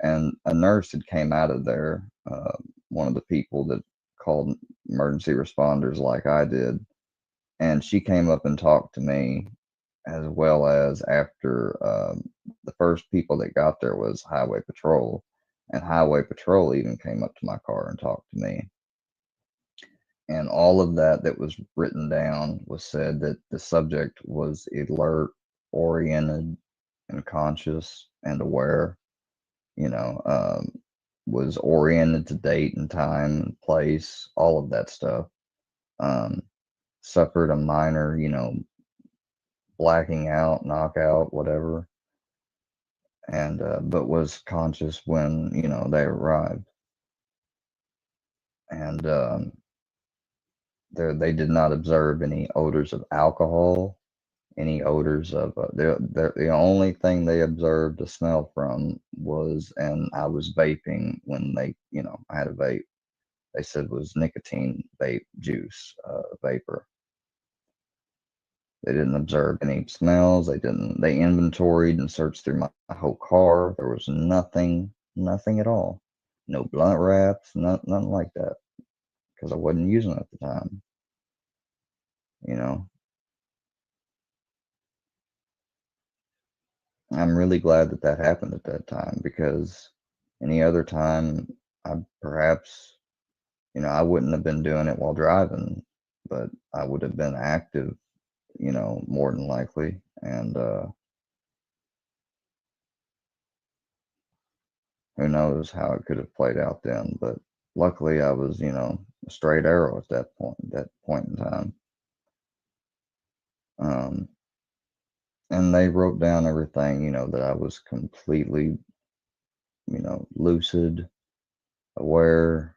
and a nurse had came out of there, one of the people that called emergency responders like I did, and she came up and talked to me, as well as after the first people that got there was Highway Patrol, and Highway Patrol even came up to my car and talked to me. And all of that was written down was said that the subject was alert, oriented, and conscious and aware, you know, um, was oriented to date and time and place, all of that stuff. Um, Suffered a minor, blacking out, knockout, whatever, and but was conscious when they arrived, and they did not observe any odors of alcohol, any odors of the only thing they observed a smell from was, and I was vaping when I had a vape. They said was nicotine vape juice, vapor. They didn't observe any smells. They inventoried and searched through my whole car. There was nothing at all. No blunt wraps, nothing like that, because I wasn't using it at the time. You know, I'm really glad that that happened at that time, because any other time, I perhaps, I wouldn't have been doing it while driving, but I would have been active, more than likely. And who knows how it could have played out then. But luckily, I was, a straight arrow at that point in time. Um, and they wrote down everything, that I was completely, lucid, aware,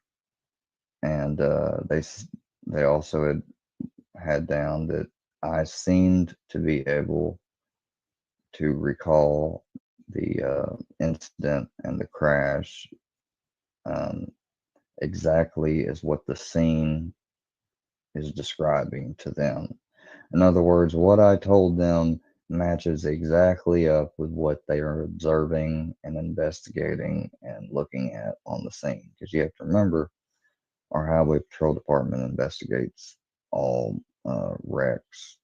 and they also had down that I seemed to be able to recall the incident and the crash, um, exactly as what the scene is describing to them. In other words, what I told them matches exactly up with what they are observing and investigating and looking at on the scene. Because you have to remember, our Highway Patrol Department investigates all wrecks,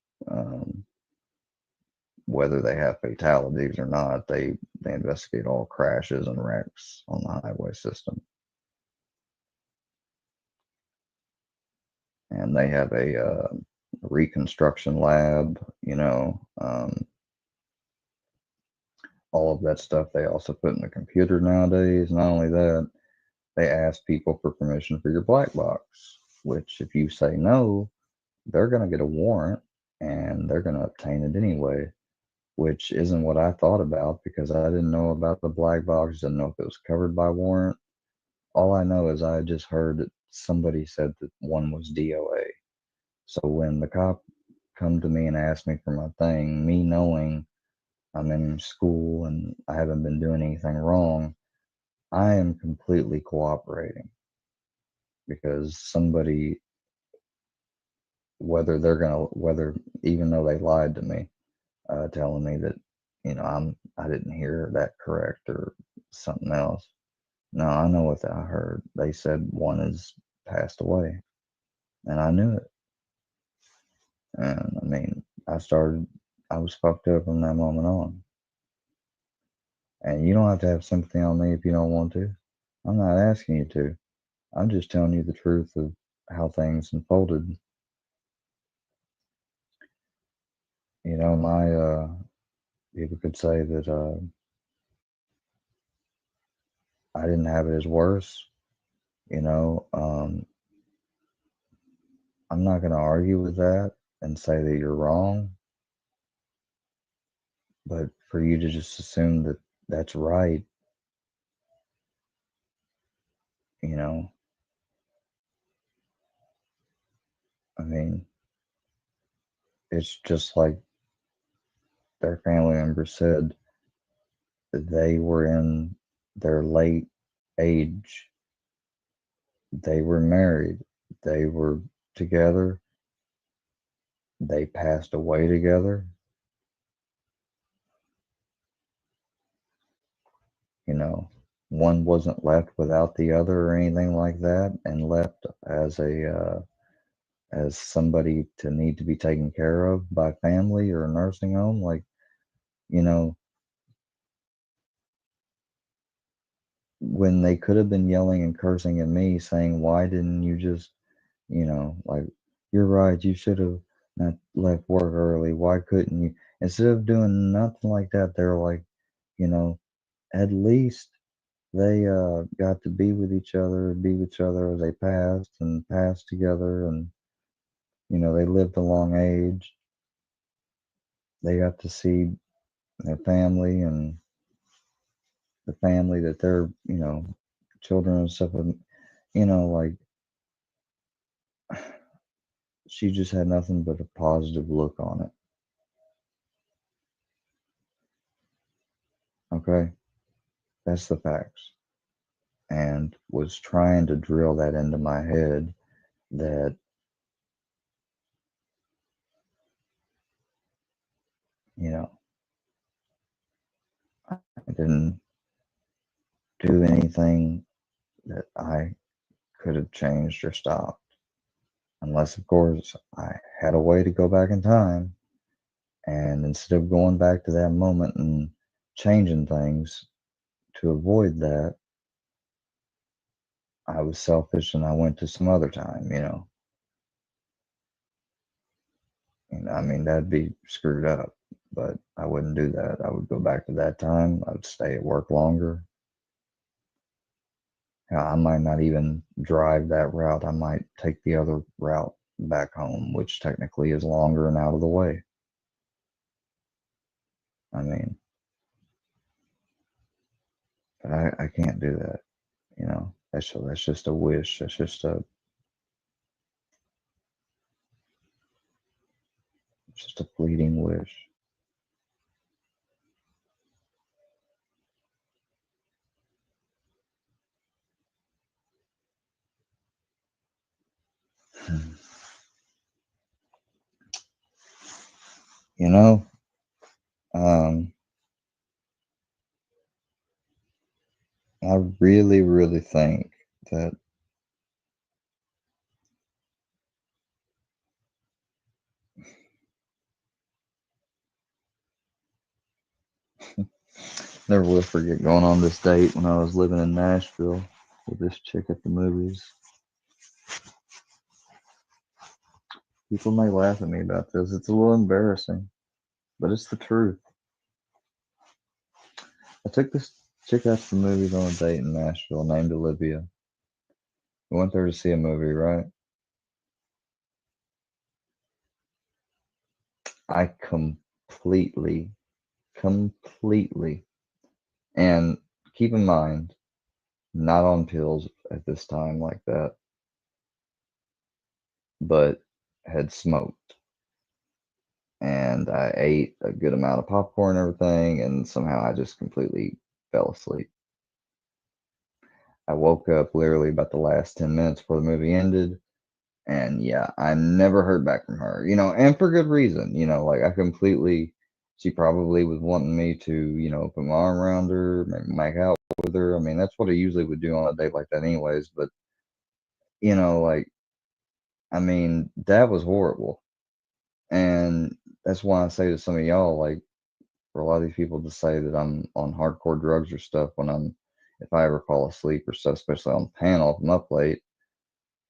whether they have fatalities or not. They investigate all crashes and wrecks on the highway system, and they have a reconstruction lab. All of that stuff they also put in the computer nowadays. Not only that, they ask people for permission for your black box, which if you say no, they're going to get a warrant and they're going to obtain it anyway, which isn't what I thought about, because I didn't know about the black box, didn't know if it was covered by warrant. All I know is I just heard that somebody said that one was DOA. So when the cop come to me and asked me for my thing, me knowing I'm in school and I haven't been doing anything wrong, I am completely cooperating, because somebody, whether even though they lied to me, telling me that I didn't hear that correct or something else. No, I know what I heard. They said one has passed away. And I knew it. And I mean, I was fucked up from that moment on. And you don't have to have sympathy on me if you don't want to. I'm not asking you to. I'm just telling you the truth of how things unfolded. You know, people could say that I didn't have it as worse. You know, I'm not going to argue with that and say that you're wrong, but for you to just assume that that's right, you know, I mean, it's just like their family member said that they were in their late age. They were married. They were together. They passed away together. You know, one wasn't left without the other or anything like that, and left as somebody to need to be taken care of by family or a nursing home. Like, you know, when they could have been yelling and cursing at me, saying, "Why didn't you just, like, you're right, you should have not left work early. Why couldn't you?" Instead of doing nothing like that, they're like, you know, at least they got to be with each other as they passed together, and they lived a long age. They got to see their family and the family that their children and stuff. And like, she just had nothing but a positive look on it. Okay, that's the facts. And was trying to drill that into my head that you know I didn't do anything that I could have changed or stopped, unless of course I had a way to go back in time. And instead of going back to that moment and changing things to avoid that, I was selfish and I went to some other time. And I mean, that'd be screwed up, but I wouldn't do that. I would go back to that time. I would stay at work longer. I might not even drive that route. I might take the other route back home, which technically is longer and out of the way. I mean, but I can't do that. That's just a wish. That's just a fleeting wish. You know, um, I really, really think that never will forget going on this date when I was living in Nashville with this chick at the movies. People may laugh at me about this. It's a little embarrassing, but it's the truth. I took this chick out to the movies on a date in Nashville named Olivia. We went there to see a movie, right? I completely, and keep in mind, not on pills at this time like that, but had smoked. And I ate a good amount of popcorn and everything, and somehow I just completely fell asleep. I woke up literally about the last 10 minutes before the movie ended. And yeah, I never heard back from her, and for good reason. Like she probably was wanting me to, put my arm around her, make out with her. I mean, that's what I usually would do on a date like that, anyways. But, like, I mean, that was horrible. And that's why I say to some of y'all, like, for a lot of these people to say that I'm on hardcore drugs or stuff when if I ever fall asleep or stuff, especially on panel, if I'm up late,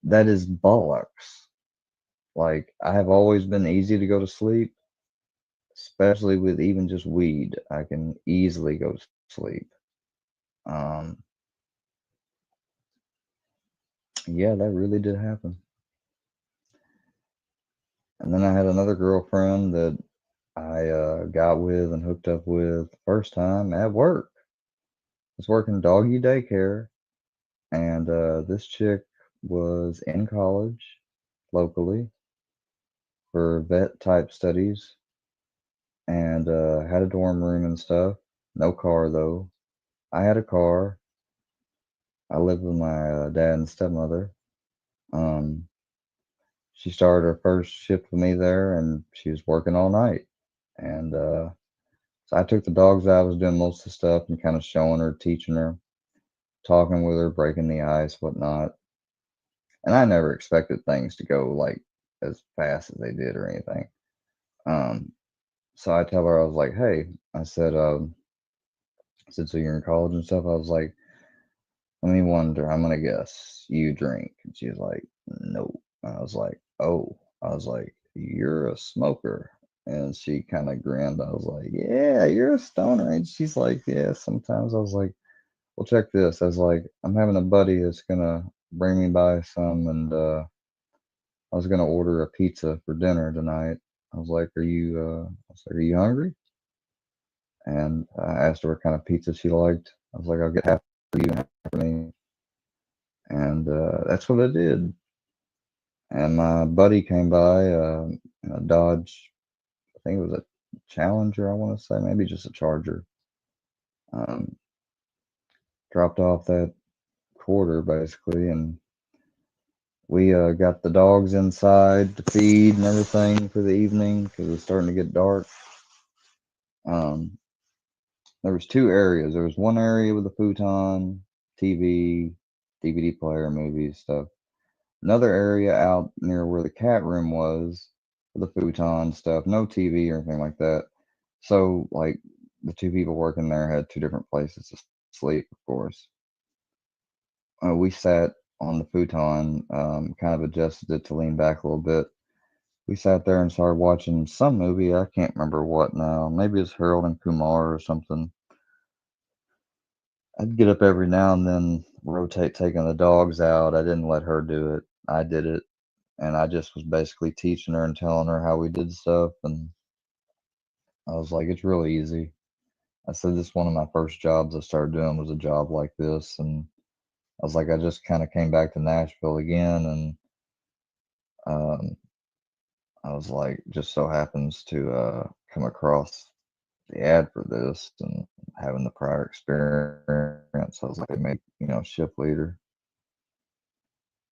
that is bollocks. Like, I have always been easy to go to sleep, especially with even just weed. I can easily go to sleep. Um, yeah, that really did happen. And then I had another girlfriend that I got with and hooked up with the first time at work. I was working doggy daycare, and this chick was in college locally for vet type studies and had a dorm room and stuff. No car though. I had a car. I lived with my dad and stepmother. Um, she started her first shift with me there, and she was working all night. And so I took the dogs out. I was doing most of the stuff and kind of showing her, teaching her, talking with her, breaking the ice, whatnot. And I never expected things to go like as fast as they did or anything. Um, so I tell her, I was like, hey, I said, so you're in college and stuff? I was like, let me wonder, I'm gonna guess you drink. And she was like, nope. I was like, oh, I was like, you're a smoker. And she kind of grinned. I was like, yeah, you're a stoner. And she's like, yeah, sometimes. I was like, well, check this. I was like, I'm having a buddy that's gonna bring me by some, and I was gonna order a pizza for dinner tonight. I was like, are you hungry? And I asked her what kind of pizza she liked. I was like, I'll get half for you and half for me. And that's what I did. And my buddy came by, in a Dodge, I think it was a Challenger, I want to say, maybe just a Charger. Um, dropped off that quarter basically, and we got the dogs inside to feed and everything for the evening because it was starting to get dark. Um, there was two areas. There was one area with a futon, TV, DVD player, movies, stuff. Another area out near where the cat room was, with the futon stuff, no TV or anything like that. So, like, the two people working there had two different places to sleep, of course. We sat on the futon, kind of adjusted it to lean back a little bit. We sat there and started watching some movie. I can't remember what now. Maybe it's Harold and Kumar or something. I'd get up every now and then, rotate taking the dogs out. I didn't let her do it. I did it. And I just was basically teaching her and telling her how we did stuff. And I was like, it's really easy. I said, this is one of my first jobs I started doing was a job like this. And I was like, I just kind of came back to Nashville again. And um, I was like, just so happens to come across the ad for this and having the prior experience. I was like, I made, shift leader,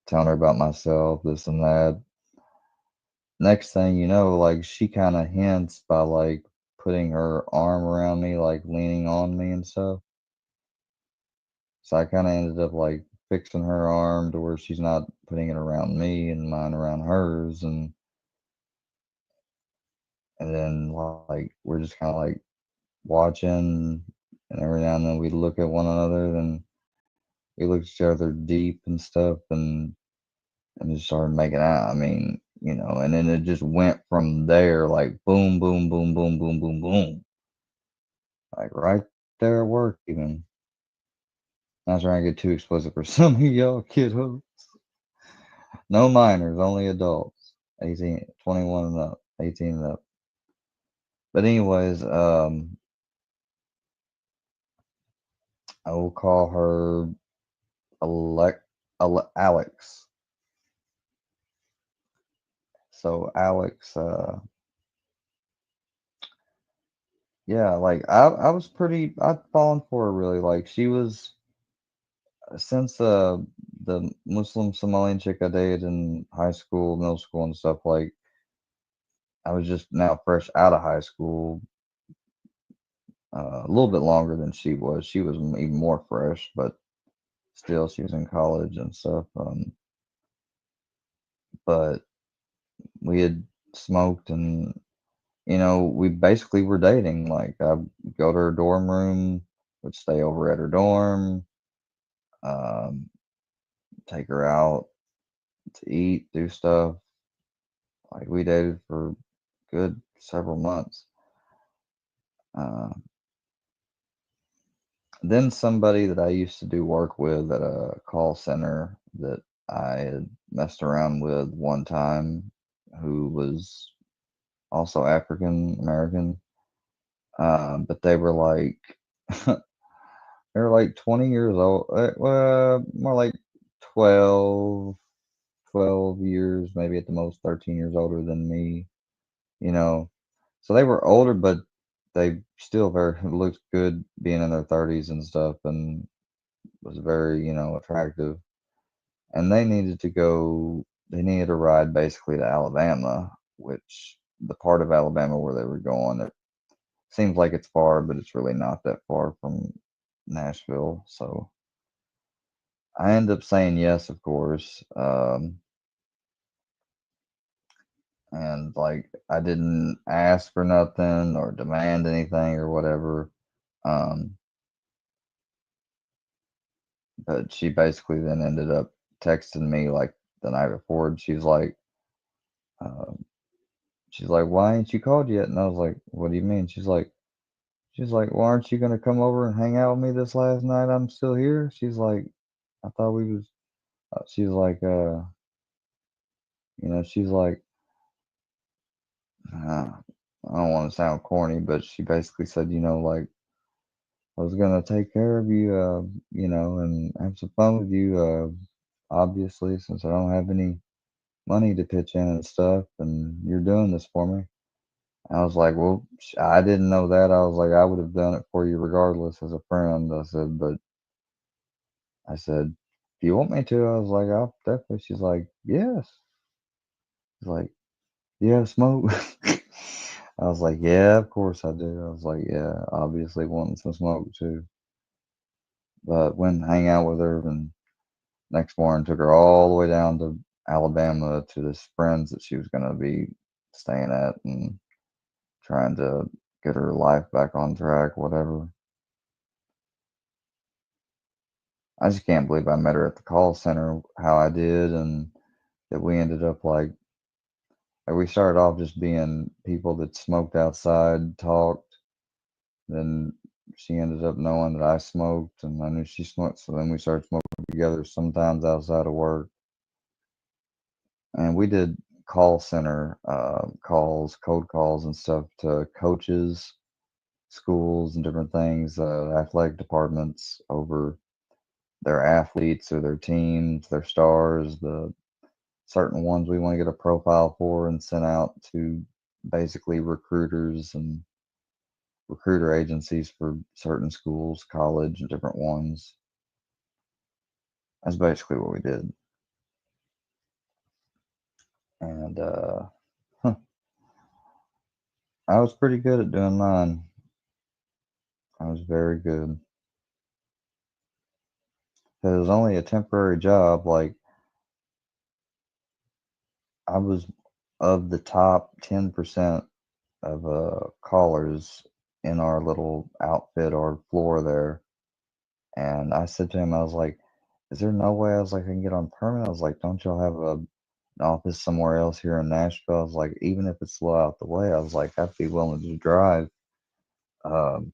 telling her about myself, this and that. Next thing you know, like she kind of hints by like putting her arm around me, like leaning on me and stuff. So I kind of ended up like fixing her arm to where she's not putting it around me and mine around hers, and then like we're just kind of like watching, and every now and then we look at one another, then we look at each other deep and stuff, and just started making out. I mean, and then it just went from there, like boom, boom, boom, boom, boom, boom, boom, like right there at work, even. Not trying to get too explicit for some of y'all kiddos. No minors, only adults. 18, 21 and up, 18 and up. But anyways, I will call her Alex. So Alex, yeah, like I was pretty, I'd fallen for her really. Like she was, since the Muslim Somalian chick I dated in high school, middle school and stuff, like I was just now fresh out of high school, a little bit longer than she was. She was even more fresh, but still, she was in college and stuff. but we had smoked, and we basically were dating. Like, I go to her dorm room, would stay over at her dorm, um, take her out to eat, do stuff. Like, we dated for good several months. Uh, then somebody that I used to do work with at a call center that I had messed around with one time, who was also African American, but they were like they were like 20 years old, well, more like 12, 12 years, maybe at the most 13 years older than me, you know. So they were older, but they still very looked good being in their 30s and stuff, and was very, attractive. And they needed a ride basically to Alabama, which the part of Alabama where they were going, it seems like it's far, but it's really not that far from Nashville. So I end up saying yes, of course. And like, I didn't ask for nothing or demand anything or whatever. Um, but she basically then ended up texting me like the night before, and um, she's like, "Why ain't you called yet?" And I was like, "What do you mean?" She's like, "Well, aren't you gonna come over and hang out with me this last night? I'm still here." She's like, "I thought we was." She's like, she's like, I don't want to sound corny, but she basically said, like, I was gonna take care of you, and have some fun with you, obviously, since I don't have any money to pitch in and stuff, and you're doing this for me. I was like, well, I didn't know that. I was like, I would have done it for you regardless as a friend. I said, if you want me to, I was like, I'll definitely. She's like, yes. She's like, yeah, smoke. I was like, yeah, of course I do. I was like, yeah, obviously wanting some smoke too. But went and hang out with her, and next morning took her all the way down to Alabama to this friend's that she was going to be staying at, and trying to get her life back on track, whatever. I just can't believe I met her at the call center, how I did, and that we ended up like we started off just being people that smoked outside, talked. Then she ended up knowing that I smoked, and I knew she smoked. So then we started smoking together, sometimes outside of work. And we did call center calls, cold calls, and stuff to coaches, schools, and different things, athletic departments, over their athletes or their teams, their stars, the certain ones we want to get a profile for and sent out to basically recruiters and recruiter agencies for certain schools, college, and different ones. That's basically what we did. And huh, I was pretty good at doing mine. I was very good. It was only a temporary job. Like, I was of the top 10% of callers in our little outfit or floor there. And I said to him, I was like, is there no way, I was like, I can get on permanent? I was like, don't y'all have an office somewhere else here in Nashville? I was like, even if it's a little out the way, I was like, I'd be willing to drive. Um,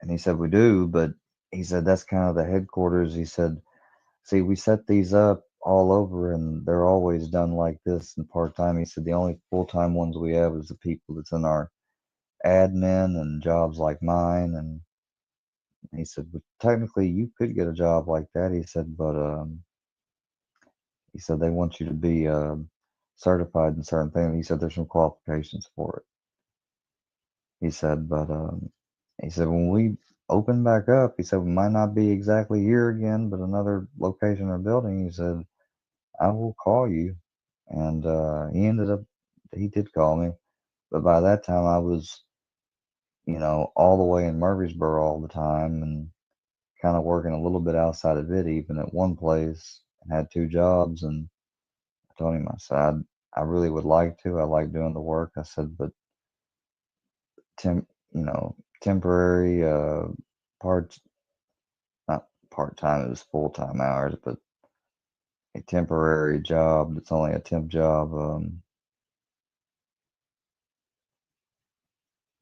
and he said, we do, but he said, that's kind of the headquarters. He said, see, we set these up all over, and they're always done like this and part time. He said, the only full time ones we have is the people that's in our admin and jobs like mine. And he said, but technically you could get a job like that. He said, but he said they want you to be certified in certain things. He said there's some qualifications for it. He said, but he said when we open back up, he said we might not be exactly here again, but another location or building. He said I will call you, and he did call me, but by that time I was, all the way in Murfreesboro all the time, and kind of working a little bit outside of it, even at one place, and had two jobs, and told him, I said, I really would like to. I like doing the work. I said, but temporary, part, not part time, it was full time hours, but a temporary job that's only a temp job.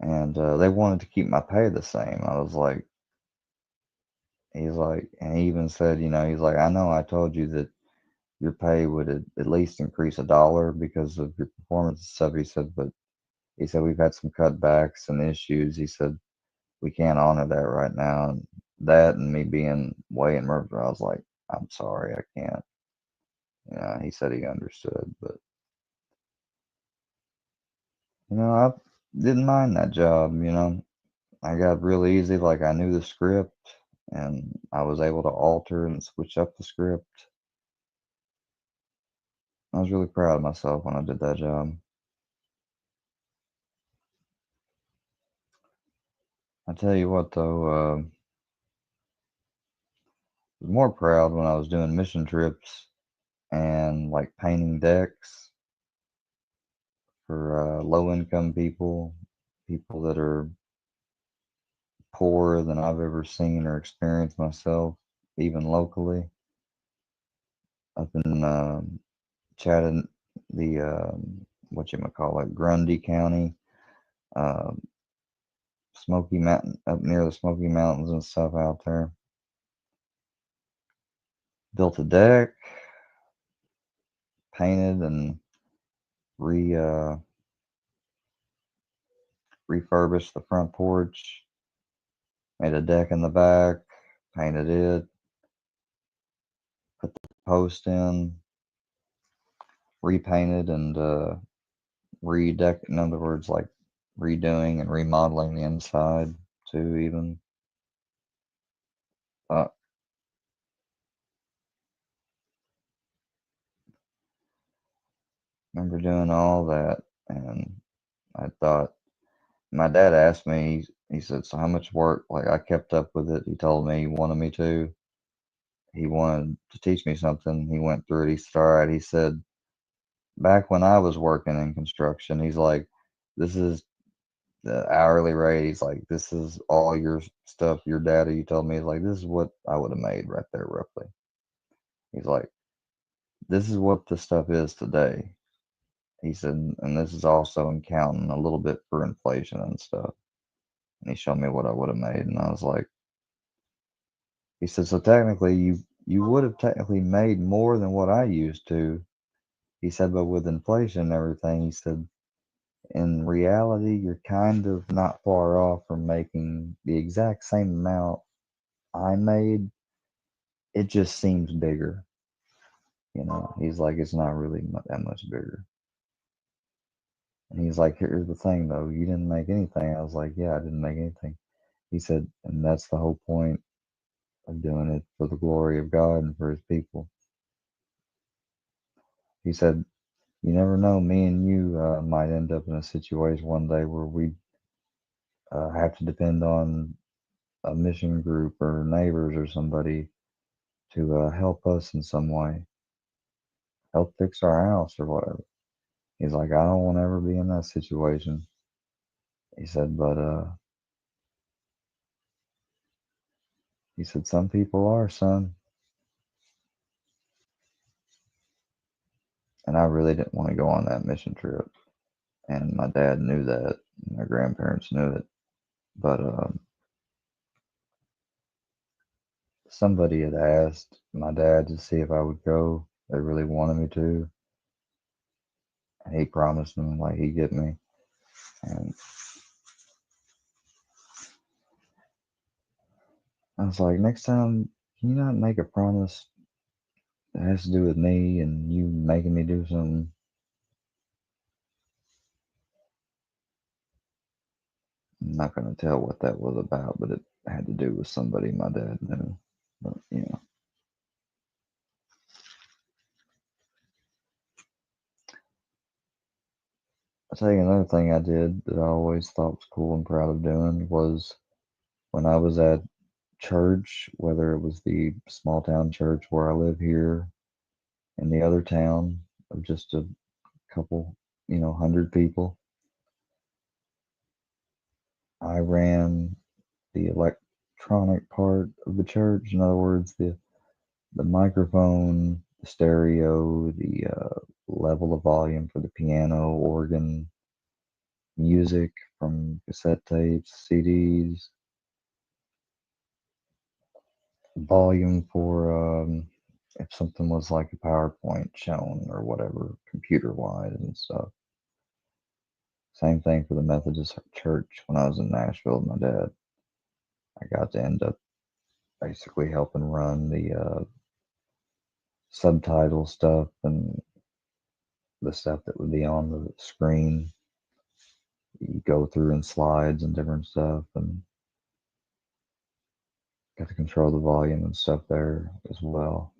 And they wanted to keep my pay the same. I was like, he's like, and he even said, he's like, I know I told you that your pay would at least increase $1 because of your performance and stuff. He said, but he said, we've had some cutbacks and issues. He said, we can't honor that right now. And that and me being way in Murder, I was like, I'm sorry, I can't. He said he understood, but I didn't mind that job. I got real easy. Like I knew the script, and I was able to alter and switch up the script. I was really proud of myself when I did that job. I tell you what, though, I was more proud when I was doing mission trips and like painting decks for low-income people, people that are poorer than I've ever seen or experienced myself, even locally. Up in Chattanooga, the what you might call it, Grundy County, uh, Smoky Mountain, up near the Smoky Mountains and stuff out there. Built a deck, painted and re refurbished the front porch, made a deck in the back, painted it, put the post in, repainted and redeck. In other words, like redoing and remodeling the inside too. Even uh, remember doing all that, and I thought my dad asked me. He said, "So how much work?" Like I kept up with it. He told me he wanted me to. He wanted to teach me something. He went through it. He said, "All right." He said, "Back when I was working in construction, he's like, this is the hourly rate. He's like, this is all your stuff, your data you told me. He's like, this is what I would have made right there, roughly." He's like, this is what the stuff is today. He said, and this is also in counting a little bit for inflation and stuff. And he showed me what I would have made, and I was like, he said, so technically you would have technically made more than what I used to. He said, but with inflation and everything, he said, in reality, you're kind of not far off from making the exact same amount I made. It just seems bigger. He's like, it's not really that much bigger. And he's like, here's the thing though, you didn't make anything. I was like, yeah, I didn't make anything. He said, and that's the whole point of doing it for the glory of God and for his people. He said, you never know, me and you might end up in a situation one day where we have to depend on a mission group or neighbors or somebody to help us in some way, help fix our house or whatever. He's like, I don't want to ever be in that situation. He said, but he said, some people are, son. And I really didn't want to go on that mission trip. And my dad knew that. And my grandparents knew it. But somebody had asked my dad to see if I would go. They really wanted me to. And he promised them like he'd get me. And I was like, next time, can you not make a promise that has to do with me and you making me do something? I'm not going to tell what that was about, but it had to do with somebody my dad knew. But, I'll tell you another thing I did that I always thought was cool and proud of doing was when I was at church, whether it was the small town church where I live here in the other town of just a couple, 100 people. I ran the electronic part of the church. In other words, the microphone, the stereo, the level of volume for the piano, organ, music from cassette tapes, CDs, volume for if something was like a PowerPoint shown or whatever, computer wise and stuff. Same thing for the Methodist Church when I was in Nashville with my dad. I got to end up basically helping run the subtitle stuff and the stuff that would be on the screen. You go through in slides and different stuff, and got to control the volume and stuff there as well.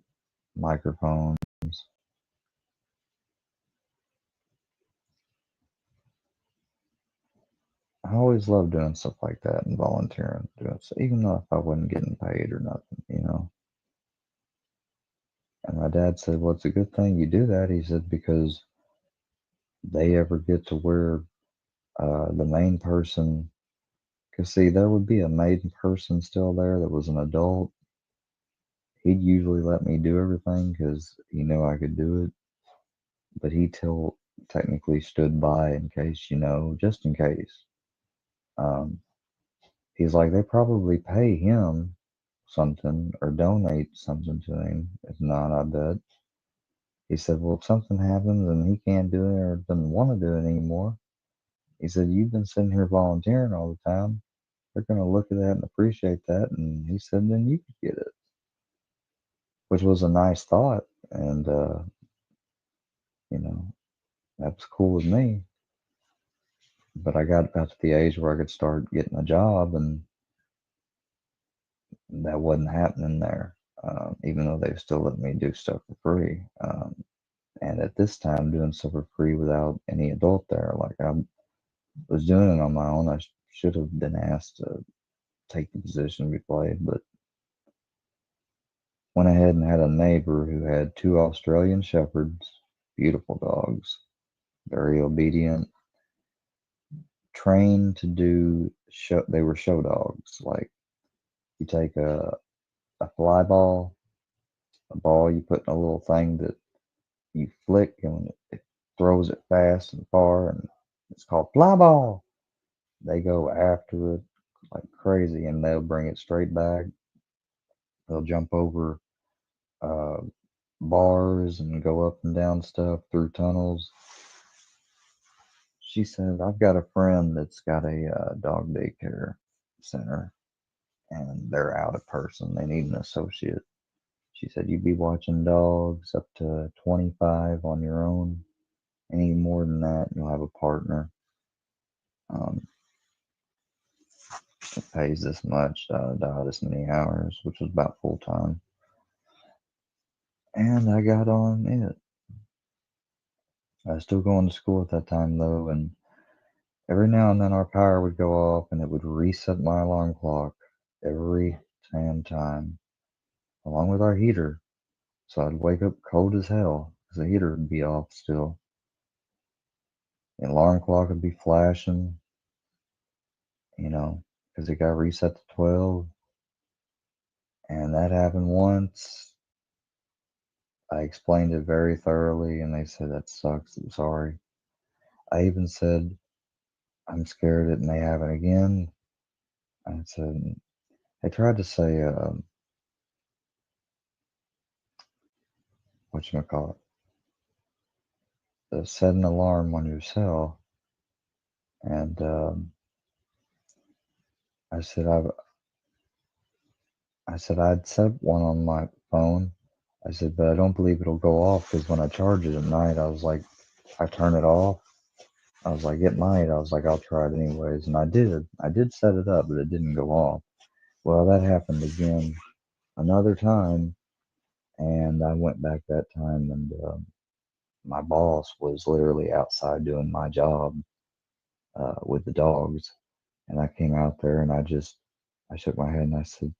Microphones. I always loved doing stuff like that and volunteering, doing so, even though if I wasn't getting paid or nothing. And my dad said, "Well, it's a good thing you do that." He said, because they ever get to where the main person, because see, there would be a main person still there that was an adult. He'd usually let me do everything because he knew I could do it, but he still technically stood by in case, just in case. Um, he's like, they probably pay him something or donate something to him. If not, I bet. He said, well, if something happens and he can't do it or doesn't want to do it anymore, he said, you've been sitting here volunteering all the time. They're going to look at that and appreciate that. And he said, then you could get it, which was a nice thought. And, that was cool with me. But I got about to the age where I could start getting a job, and that wasn't happening there, even though they still let me do stuff for free. And at this time, doing stuff for free without any adult there, like I was doing it on my own. I should have been asked to take the position to be played, but went ahead and had a neighbor who had two Australian Shepherds, beautiful dogs, very obedient, trained to do show. They were show dogs. Like you take a fly ball, a ball you put in a little thing that you flick and it throws it fast and far, and it's called fly ball. They go after it like crazy, and they'll bring it straight back. They'll jump over uh, bars and go up and down stuff through tunnels. She said, I've got a friend that's got a dog daycare center, and they're out a person. They need an associate. She said, you'd be watching dogs up to 25 on your own. Any more than that, you'll have a partner. Um, it pays this much, this many hours, which was about full time. And I got on it. I was still going to school at that time, though, and every now and then our power would go off and it would reset my alarm clock every damn time, along with our heater. So I'd wake up cold as hell because the heater would be off still. The alarm clock would be flashing, because it got reset to 12. And that happened once. I explained it very thoroughly, and they said, that sucks. I'm sorry. I even said, I'm scared it may happen again. I said, they tried to say, whatchamacallit, set an alarm on your cell. And I said, I'd set one on my phone. I said, but I don't believe it'll go off because when I charge it at night, I was like, I turn it off. I was like, it might. I was like, I'll try it anyways. And I did. I did set it up, but it didn't go off. Well, that happened again another time. And I went back that time, and my boss was literally outside doing my job with the dogs. And I came out there and I shook my head and I said,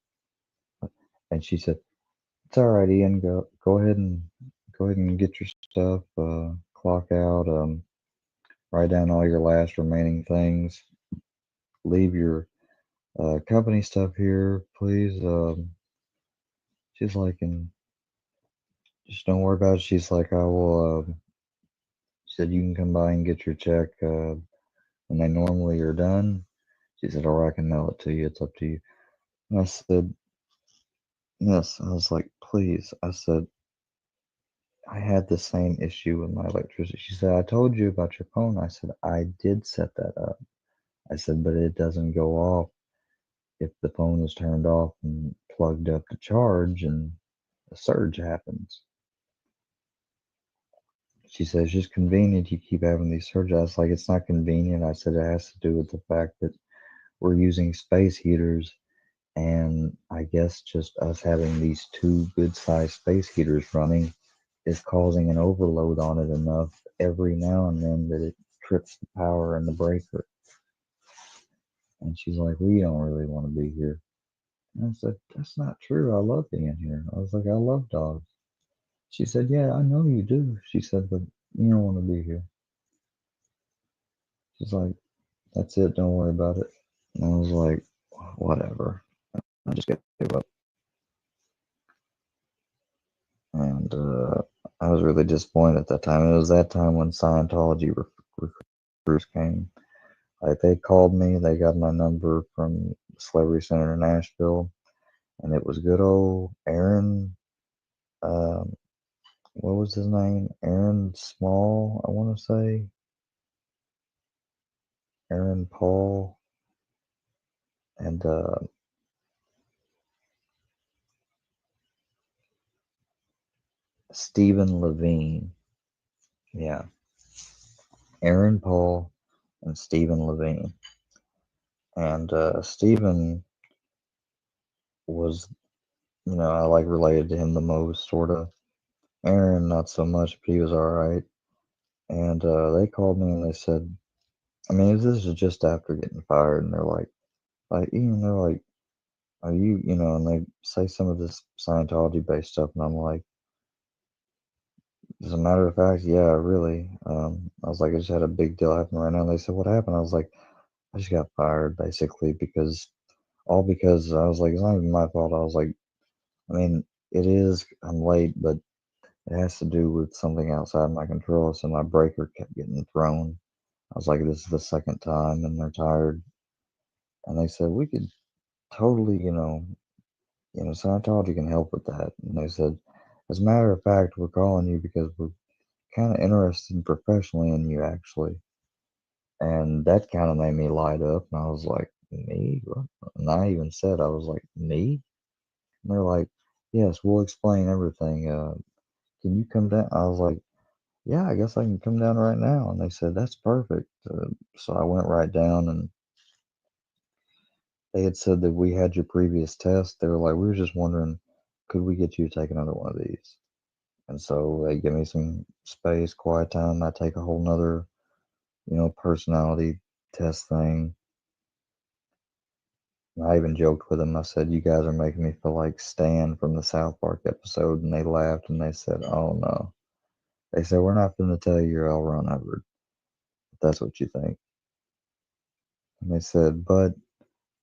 and she said, it's all right, Ian, go ahead and go ahead and get your stuff, clock out, write down all your last remaining things, leave your company stuff here, please. She's like, and just don't worry about it. She's like, I will. She said you can come by and get your check when they normally are done. She said, or I can mail it to you. It's up to you. And I said, yes. I was like, please. I said, I had the same issue with my electricity. She said, I told you about your phone. I said, I did set that up. I said, but it doesn't go off if the phone is turned off and plugged up to charge and a surge happens. She said, it's just convenient you keep having these surges. I was like, it's not convenient. I said, it has to do with the fact that we're using space heaters. And I guess just us having these two good sized space heaters running is causing an overload on it enough every now and then that it trips the power in the breaker. And she's like, we don't really want to be here. And I said, that's not true. I love being here. I was like, I love dogs. She said, yeah, I know you do. She said, but you don't want to be here. She's like, that's it. Don't worry about it. And I was like, whatever. I just gave up. And I was really disappointed at that time. It was that time when Scientology recruiters came. Like they called me, they got my number from Celebrity Center in Nashville, and it was good old Aaron. Um, what was his name? Aaron Small, I want to say. Aaron Paul, and Stephen Levine. Yeah, Aaron Paul and Stephen Levine. And Stephen was, I like related to him the most, sort of. Aaron, not so much, but he was all right. And they called me and they said, I mean, this is just after getting fired, and they're they're like, are you, and they say some of this Scientology based stuff, and I'm like, as a matter of fact, yeah, really. I was like, I just had a big deal happen right now. And they said, what happened? I was like, I just got fired basically because I was like, it's not even my fault. I was like, I mean, it is, I'm late, but it has to do with something outside my control. So my breaker kept getting thrown. I was like, this is the second time, and they're tired. And they said, we could totally, Scientology can help with that. And they said, as a matter of fact, we're calling you because we're kind of interested professionally in you, actually. And that kind of made me light up. And I was like, me? What? And I even said, I was like, me? And they're like, yes, we'll explain everything. Can you come down? I was like, yeah, I guess I can come down right now. And they said, that's perfect. So I went right down, and they had said that we had your previous test. They were like, we were just wondering, could we get you to take another one of these? And so they give me some space, quiet time. I take a whole nother, personality test thing. And I even joked with them. I said, you guys are making me feel like Stan from the South Park episode. And they laughed and they said, oh no. They said, we're not going to tell you you're L. Ron Hubbard, if that's what you think. And they said, but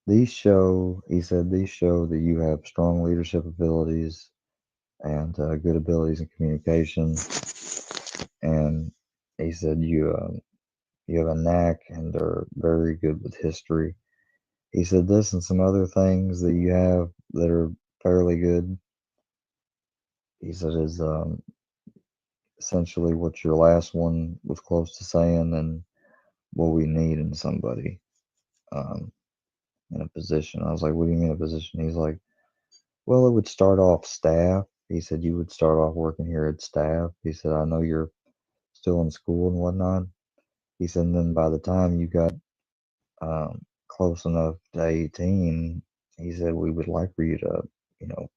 these show that you have strong leadership abilities and good abilities in communication. And he said, you have a knack and are very good with history. He said this and some other things that you have that are fairly good. He said is essentially what your last one was close to saying and what we need in somebody um, in a position. I was like, what do you mean a position? He's like, well, it would start off staff. He said you would start off working here at staff. He said, I know you're still in school and whatnot. He said, and then by the time you got close enough to 18, he said we would like for you to,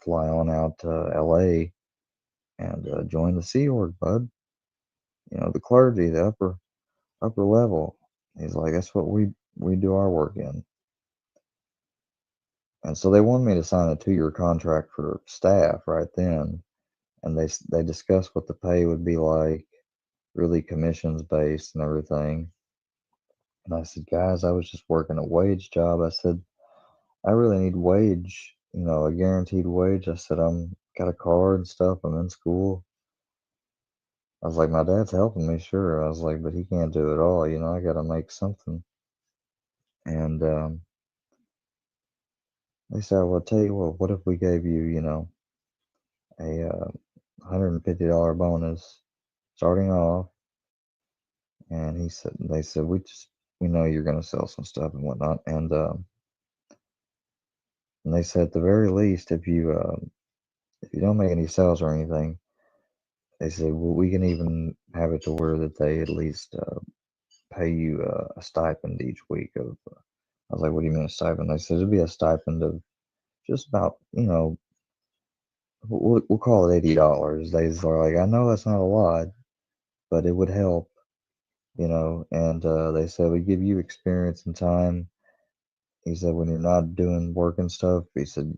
fly on out to LA and join the Sea Org, bud. The clergy, the upper level. He's like, that's what we do our work in. And so they wanted me to sign a 2-year contract for staff right then. and they discussed what the pay would be like, really commissions based and everything. And I said, guys, I was just working a wage job. I said, I really need wage, a guaranteed wage. I said, I'm got a car and stuff. I'm in school. I was like, my dad's helping me, sure. I was like, but he can't do it all. I got to make something. And they said, well, tell you what if we gave you, a $150 bonus starting off? And they said, we know you're going to sell some stuff and whatnot. And they said, at the very least, if you don't make any sales or anything, they said, well, we can even have it to where that they at least pay you a stipend each week of. I was like, what do you mean a stipend? They said it'd be a stipend of just about, we'll call it $80. They were like, I know that's not a lot, but it would help, And they said we give you experience and time. He said when you're not doing work and stuff, he said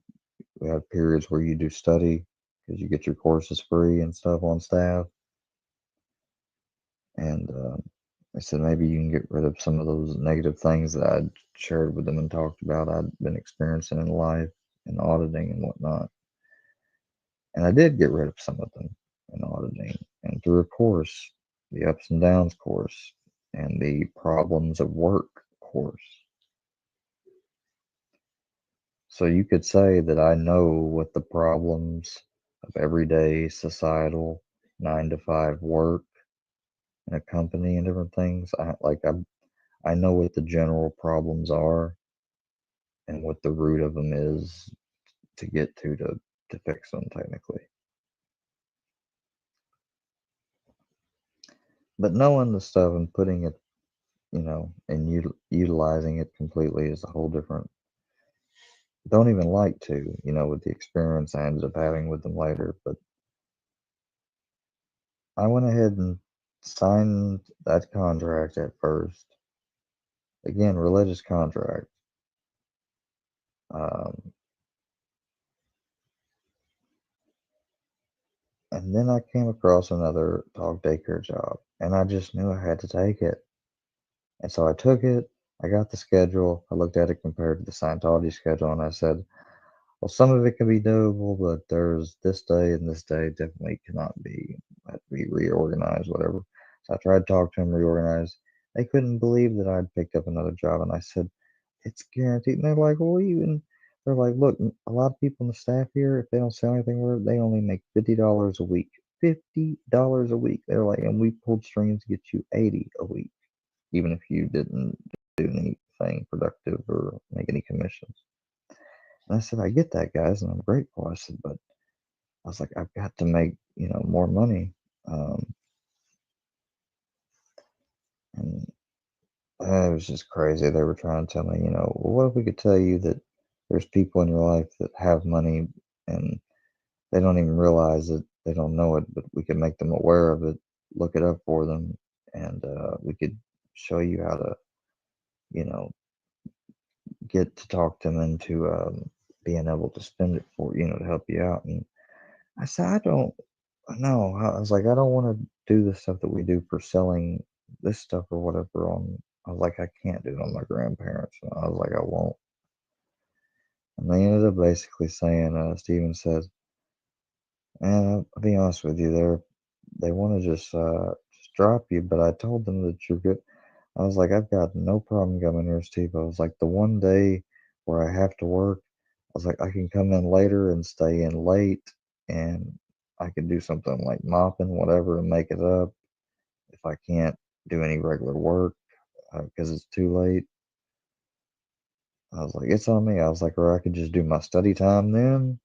we have periods where you do study because you get your courses free and stuff on staff. And they said maybe you can get rid of some of those negative things that I'd shared with them and talked about I'd been experiencing in life and auditing and whatnot. And I did get rid of some of them in auditing and through a course, the ups and downs course and the problems of work course. So you could say that I know what the problems of everyday societal 9 to 5 work in a company and different things. I know what the general problems are and what the root of them is to get to fix them technically. But knowing the stuff and putting it, and utilizing it completely is a whole different. Don't even like to, with the experience I ended up having with them later. But I went ahead and signed that contract at first. Again, religious contract. Um, and then I came across another dog daycare job, and I just knew I had to take it. And so I took it. I got the schedule. I looked at it compared to the Scientology schedule, and I said, well, some of it can be doable, but there's this day and this day definitely cannot be, have to be reorganized, whatever. So I tried to talk to them, reorganize. They couldn't believe that I'd picked up another job, and I said, it's guaranteed. And they're like, well, they're like, look, a lot of people in the staff here, if they don't sell anything, they only make $50 a week. $50 a week. They're like, and we pulled strings to get you 80 a week, even if you didn't do anything productive or make any commissions. And I said, I get that, guys, and I'm grateful. I said, but I was like, I've got to make, more money. Um, and it was just crazy. They were trying to tell me, well, what if we could tell you that there's people in your life that have money and they don't even realize it, they don't know it, but we could make them aware of it, look it up for them, and we could show you how to, you know, get to talk them into being able to spend it for, to help you out. And I said, I don't know. I was like, I don't want to do the stuff that we do for selling this stuff or whatever on. I was like, I can't do it on my grandparents. And I was like, I won't. And they ended up basically saying, Steven said, and I'll be honest with you, they want to just drop you, but I told them that you're good. I was like, I've got no problem coming here, Steve. I was like, the one day where I have to work, I was like, I can come in later and stay in late, and I can do something like mopping, whatever, and make it up if I can't do any regular work because it's too late. I was like, it's on me. I was like, or I could just do my study time then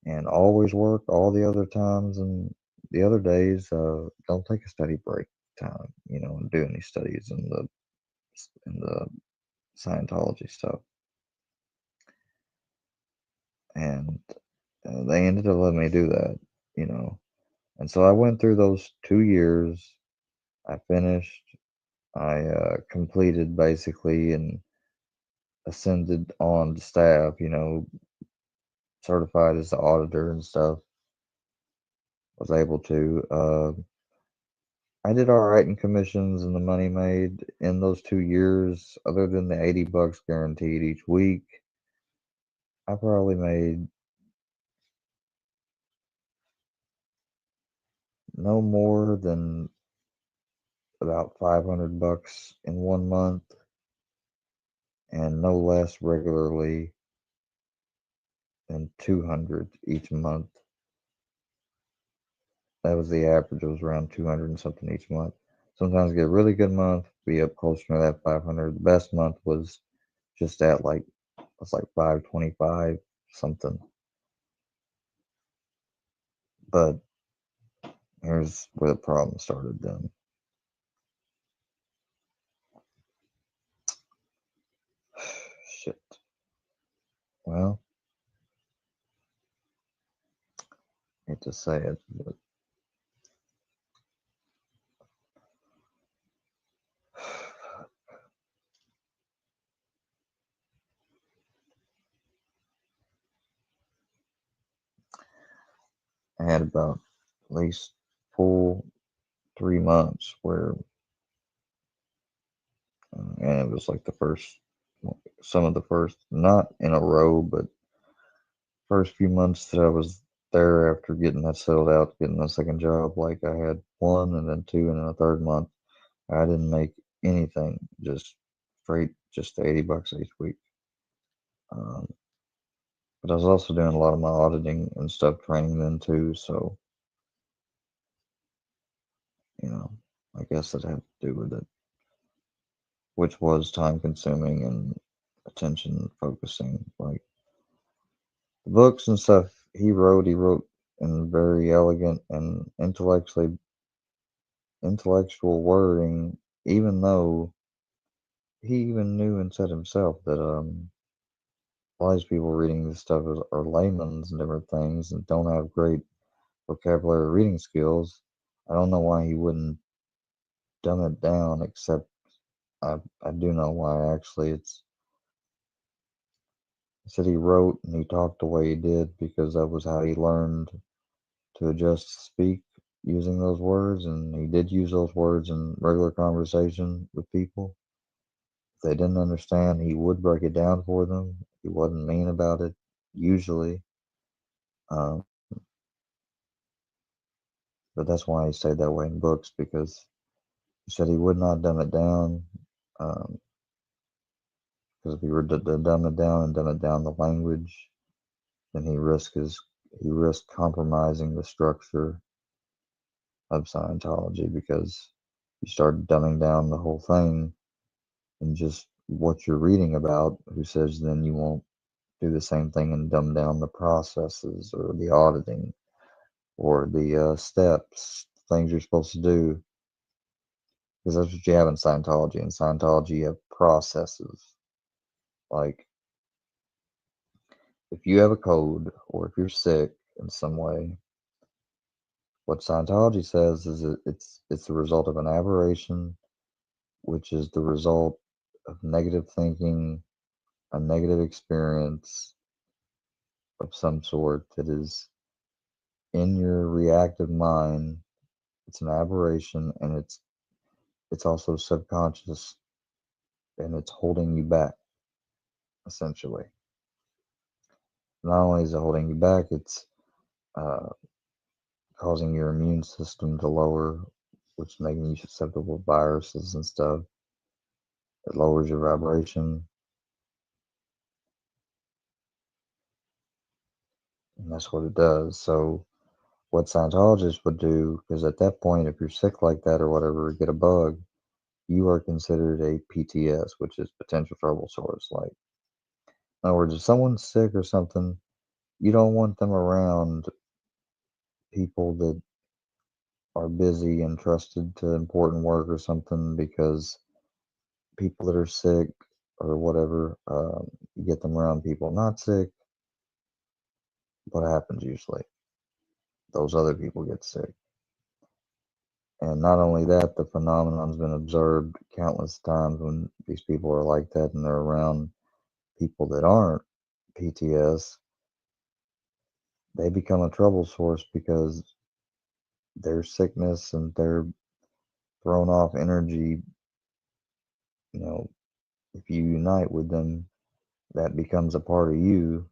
and always work all the other times and the other days. Don't take a study break time, and do any studies in the Scientology stuff. And they ended up letting me do that, you know. And so I went through those 2 years. I finished. I completed basically and ascended on to staff, certified as the auditor and stuff. was able to. I did all right in commissions and the money made in those 2 years. Other than the $80 guaranteed each week, I probably made no more than about $500 in 1 month, and no less regularly than 200 each month. That was the average. It was around 200 and something each month. Sometimes get a really good month, be up closer to that 500. The best month was just at like, it's like 525 something. But here's where the problem started then. Shit. Well, I hate to say it, but I had about at least full 3 months where, and it was like the first, some of the first, not in a row, but first few months that I was there after getting that settled out, getting a second job, like I had one and then two and then a third month. I didn't make anything, just straight, just the $80 each week. Um, but I was also doing a lot of my auditing and stuff training then too, so you know, I guess that had to do with it, which was time consuming and attention focusing. Like the books and stuff he wrote in very elegant and intellectual wording, even though he even knew and said himself that a lot of these people reading this stuff are laymen's and different things and don't have great vocabulary reading skills. I don't know why he wouldn't dumb it down, except I do know why actually. He said he wrote and he talked the way he did because that was how he learned to adjust to speak using those words, and he did use those words in regular conversation with people. If they didn't understand, he would break it down for them. He wasn't mean about it, usually. Um, but that's why he stayed that way in books, because he said he would not dumb it down. Um, because if he were to dumb it down and dumb it down the language, then he risked compromising the structure of Scientology, because you start dumbing down the whole thing and just what you're reading about, who says then you won't do the same thing and dumb down the processes or the auditing or the steps, things you're supposed to do, because that's what you have in Scientology. In Scientology, you have processes. Like if you have a code or if you're sick in some way, what Scientology says is that it's the result of an aberration, which is the result of negative thinking, a negative experience of some sort that is in your reactive mind. It's an aberration, and it's also subconscious, and it's holding you back, essentially. Not only is it holding you back, it's uh, causing your immune system to lower, which is making you susceptible to viruses and stuff. It lowers your vibration, and that's what it does. So what Scientologists would do, because at that point, if you're sick like that or whatever, get a bug, you are considered a PTS, which is potential trouble source. Like, in other words, if someone's sick or something, you don't want them around people that are busy and trusted to important work or something, because people that are sick or whatever, you get them around people not sick. What happens usually? Those other people get sick. And not only that, the phenomenon's been observed countless times when these people are like that and they're around people that aren't PTS, they become a trouble source, because their sickness and their thrown off energy, you know, if you unite with them, that becomes a part of you.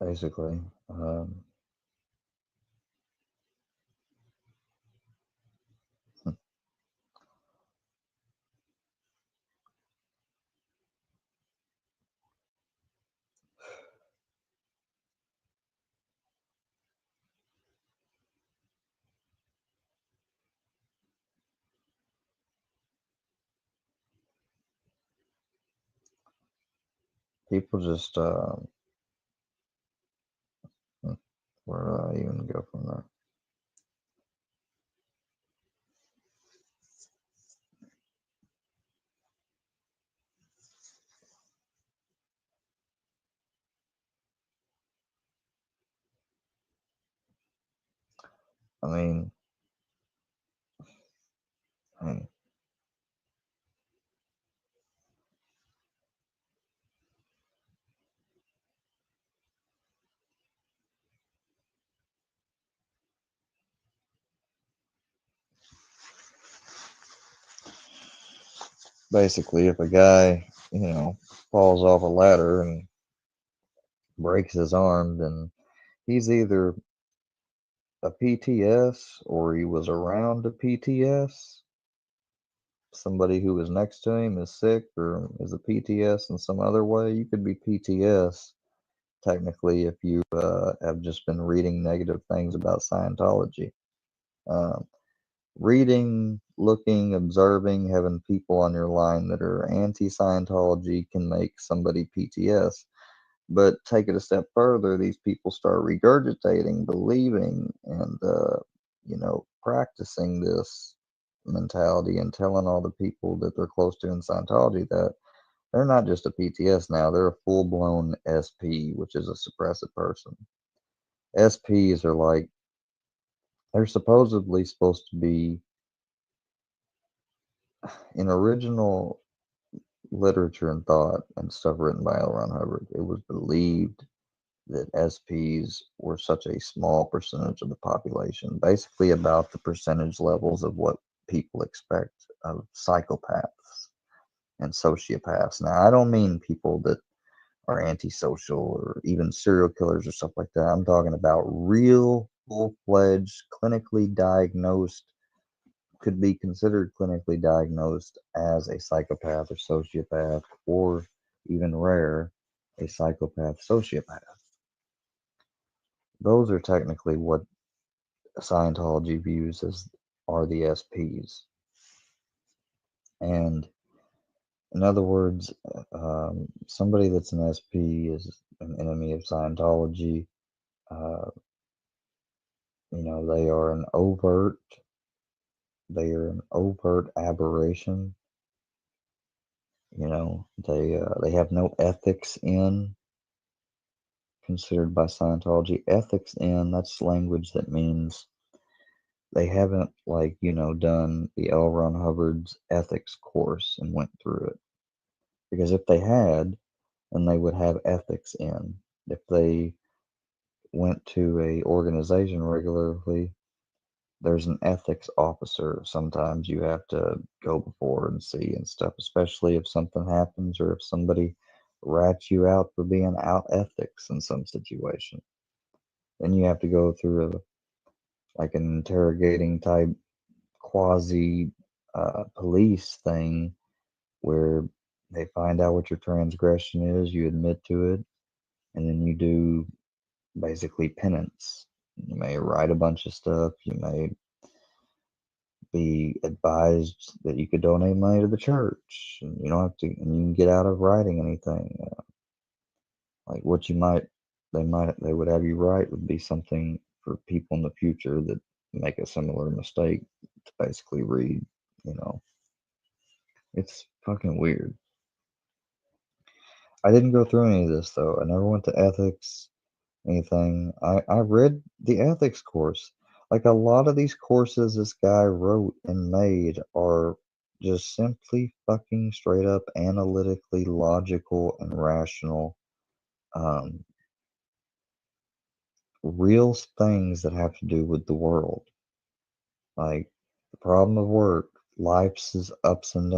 Basically, people just where do I even go from there? I mean, hey, basically, if a guy, falls off a ladder and breaks his arm, then he's either a PTS or he was around a PTS. Somebody who was next to him is sick or is a PTS in some other way. You could be PTS technically if you have just been reading negative things about Scientology. Um, Reading, looking, observing, having people on your line that are anti Scientology can make somebody PTS. But take it a step further, these people start regurgitating, believing, and practicing this mentality and telling all the people that they're close to in Scientology that they're not just a PTS now, they're a full blown SP, which is a suppressive person. SPs are like, they're supposedly supposed to be in original literature and thought and stuff written by L. Ron Hubbard. It was believed that SPs were such a small percentage of the population, basically about the percentage levels of what people expect of psychopaths and sociopaths. Now, I don't mean people that are antisocial or even serial killers or stuff like that. I'm talking about real, full fledged, clinically diagnosed, could be considered clinically diagnosed as a psychopath or sociopath, or even rare, a psychopath sociopath. Those are technically what Scientology views as are the SPs. And in other words, somebody that's an SP is an enemy of Scientology. Uh, they are an overt aberration. They have no ethics in considered by Scientology. Ethics in, that's language that means they haven't done the L. Ron Hubbard's ethics course and went through it. Because if they had, then they would have ethics in. If they went to a organization regularly, there's an ethics officer. Sometimes you have to go before and see and stuff, especially if something happens or if somebody rats you out for being out ethics in some situation. Then you have to go through like an interrogating type quasi police thing where they find out what your transgression is, you admit to it, and then you do basically penance. You may write a bunch of stuff, you may be advised that you could donate money to the church, and you don't have to, and you can get out of writing anything. Like what they would have you write would be something for people in the future that make a similar mistake to basically read. You know, it's fucking weird. I didn't go through any of this though. I never went to ethics, anything. I read the ethics course. Like a lot of these courses this guy wrote and made are just simply fucking straight up analytically logical and rational. Um, real things that have to do with the world. Like the problem of work, life's is ups and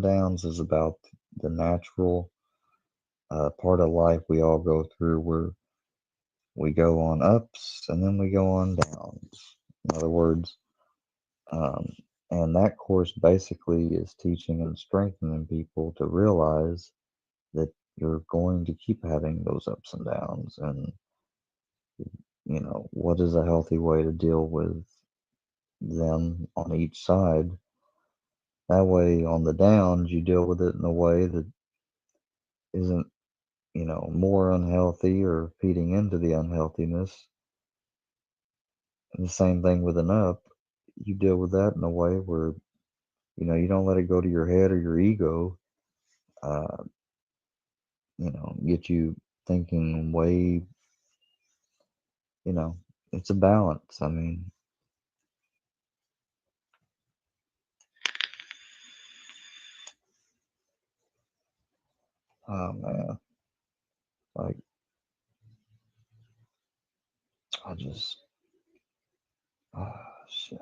downs is about the natural part of life we all go through where we go on ups and then we go on downs. In other words, um, and that course basically is teaching and strengthening people to realize that you're going to keep having those ups and downs, and what is a healthy way to deal with them on each side. That way, on the downs, you deal with it in a way that isn't, more unhealthy or feeding into the unhealthiness. And the same thing with an up, you deal with that in a way where, you don't let it go to your head or your ego, uh, get you thinking way, you know, it's a balance. I mean, oh man, like, I just, shit.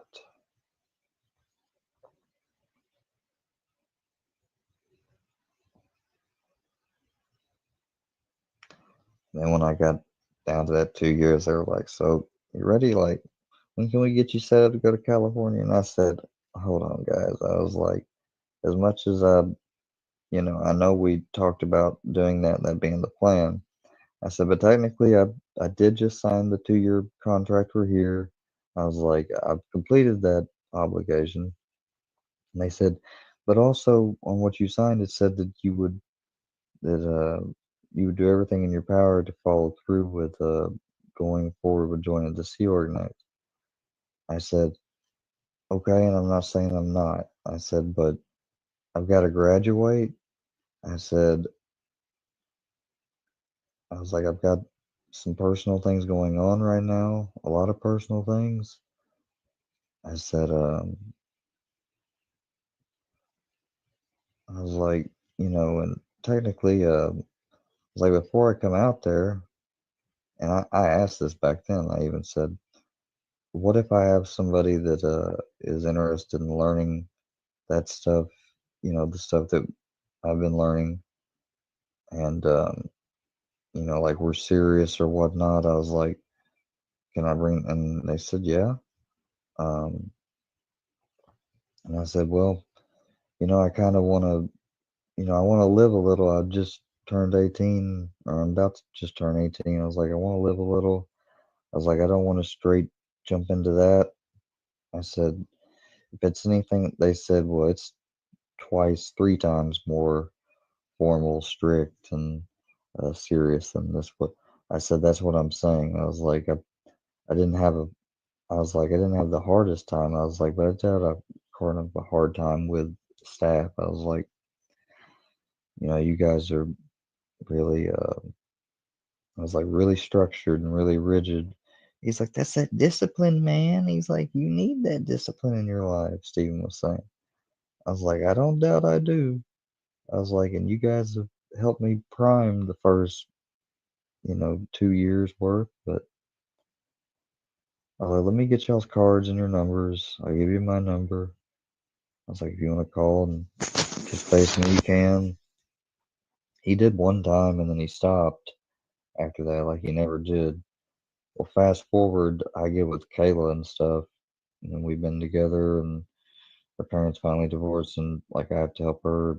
Then when I got down to that 2 years, they were like, "So you ready? Like, when can we get you set up to go to California?" And I said, "Hold on, guys." I was like, as much as I know we talked about doing that, that being the plan. I said, but technically, I did just sign the 2 year contract for here. I was like, I've completed that obligation. And they said, but also on what you signed, it said that you would do everything in your power to follow through with going forward with joining the Sea Organized. I said, okay, and I'm not saying I'm not. I said, but I've got to graduate. I said, I was like, I've got some personal things going on right now, a lot of personal things. I said, I was like, and technically, like before I come out there, and I asked this back then, I even said, what if I have somebody that is interested in learning that stuff, the stuff that I've been learning, and like we're serious or whatnot. I was like, can I bring? And they said, yeah. Um, and I said, well, I kind of want to, I want to live a little. I just turned 18, or I'm about to just turn 18. I was like, I want to live a little. I was like, I don't want to straight jump into that. I said, if it's anything, they said, well, it's twice, three times more formal, strict, and serious than this. But I said, that's what I'm saying. I was like, I didn't have a, I was like, I didn't have the hardest time. I was like, but I did have a kind of a hard time with staff. I was like, you guys are really, I was like really structured and really rigid. He's like, that's that discipline, man. He's like, you need that discipline in your life, Stephen was saying. I was like, I don't doubt I do. I was like, and you guys have helped me prime the first, 2 years worth. But I was like, let me get y'all's cards and your numbers. I'll give you my number. I was like, if you want to call and touch base me, you can. He did one time and then he stopped after that, like he never did. Well, fast forward, I get with Kayla and stuff, and we've been together, and her parents finally divorced, and like I have to help her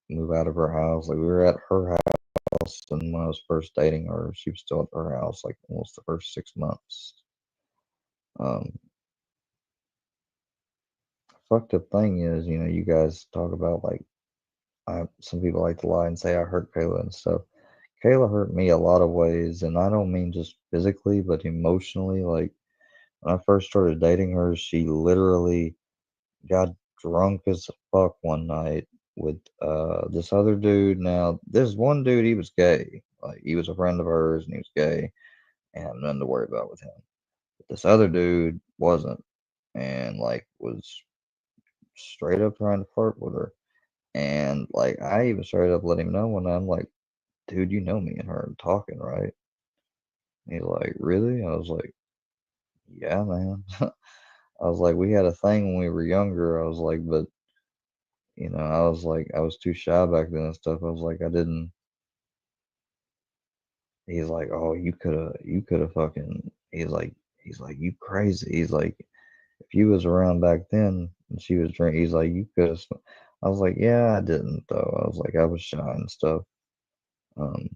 move out of her house. Like we were at her house, and when I was first dating her, she was still at her house, like almost the first 6 months. Um, Fucked up thing is, you guys talk about like some people like to lie and say I hurt Kayla and stuff. Kayla hurt me a lot of ways, and I don't mean just physically, but emotionally. Like when I first started dating her, she literally got drunk as fuck one night with this other dude. Now, this one dude, he was gay. Like he was a friend of hers and he was gay and had nothing to worry about with him. But this other dude wasn't and like was straight up trying to flirt with her. And like I even straight up let him know when I'm like, dude, you know me and her are talking, right? He's like, really? I was like, yeah, man. I was like, we had a thing when we were younger. I was like, but I was like, I was too shy back then and stuff. I was like, I didn't. He's like, oh, you could have fucking. He's like, you crazy. He's like, if you was around back then and she was drinking, he's like, you could have. I was like, yeah, I didn't though. I was like, I was shy and stuff. Um,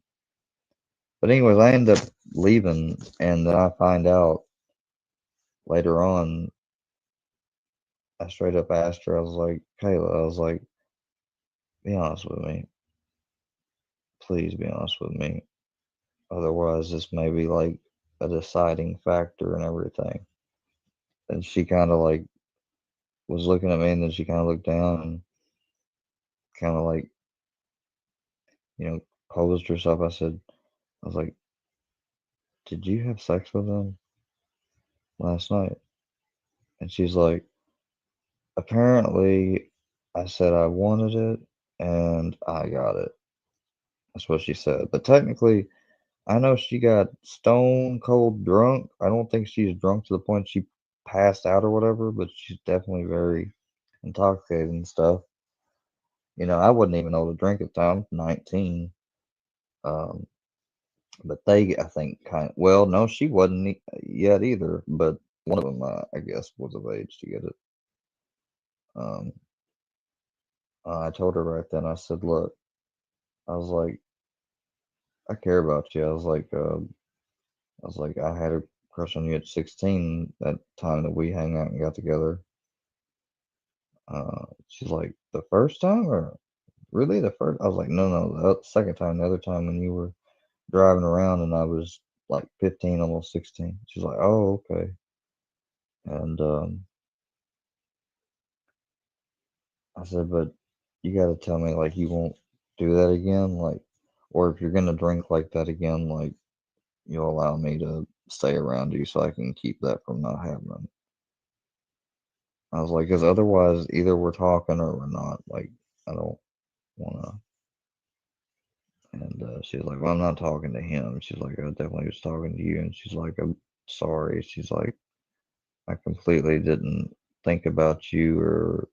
but anyways, I end up leaving, and then I find out later on. I straight up asked her. I was like, Kayla, I was like, be honest with me. Please be honest with me. Otherwise, this may be like a deciding factor and everything. And she kind of like was looking at me, and then she kind of looked down and kind of like, you know, posed herself. I was like, did you have sex with him last night? And she's like, apparently, I said I wanted it and I got it. That's what she said. But technically, I know she got stone cold drunk. I don't think she's drunk to the point she passed out or whatever, but she's definitely very intoxicated and stuff. I wasn't even able to drink at the time, 19. Um, but they, I think, well, no, she wasn't yet either, but one of them, I guess, was of age to get it. Um, I told her right then, I said, look, I was like, I care about you. I had a crush on you at 16, that time that we hang out and got together. She's like, the first time or really the first? I was like, no, no, the second time, the other time when you were driving around and I was like 15, almost 16. She's like, oh, okay. And I said, but you got to tell me like you won't do that again, like, or if you're gonna drink like that again, like you'll allow me to stay around you so I can keep that from not happening. I was like, because otherwise, either we're talking or we're not. Like, I don't wanna. And she's like, well, I'm not talking to him. She's like, I definitely was talking to you. And she's like, I'm sorry. She's like, I completely didn't think about you or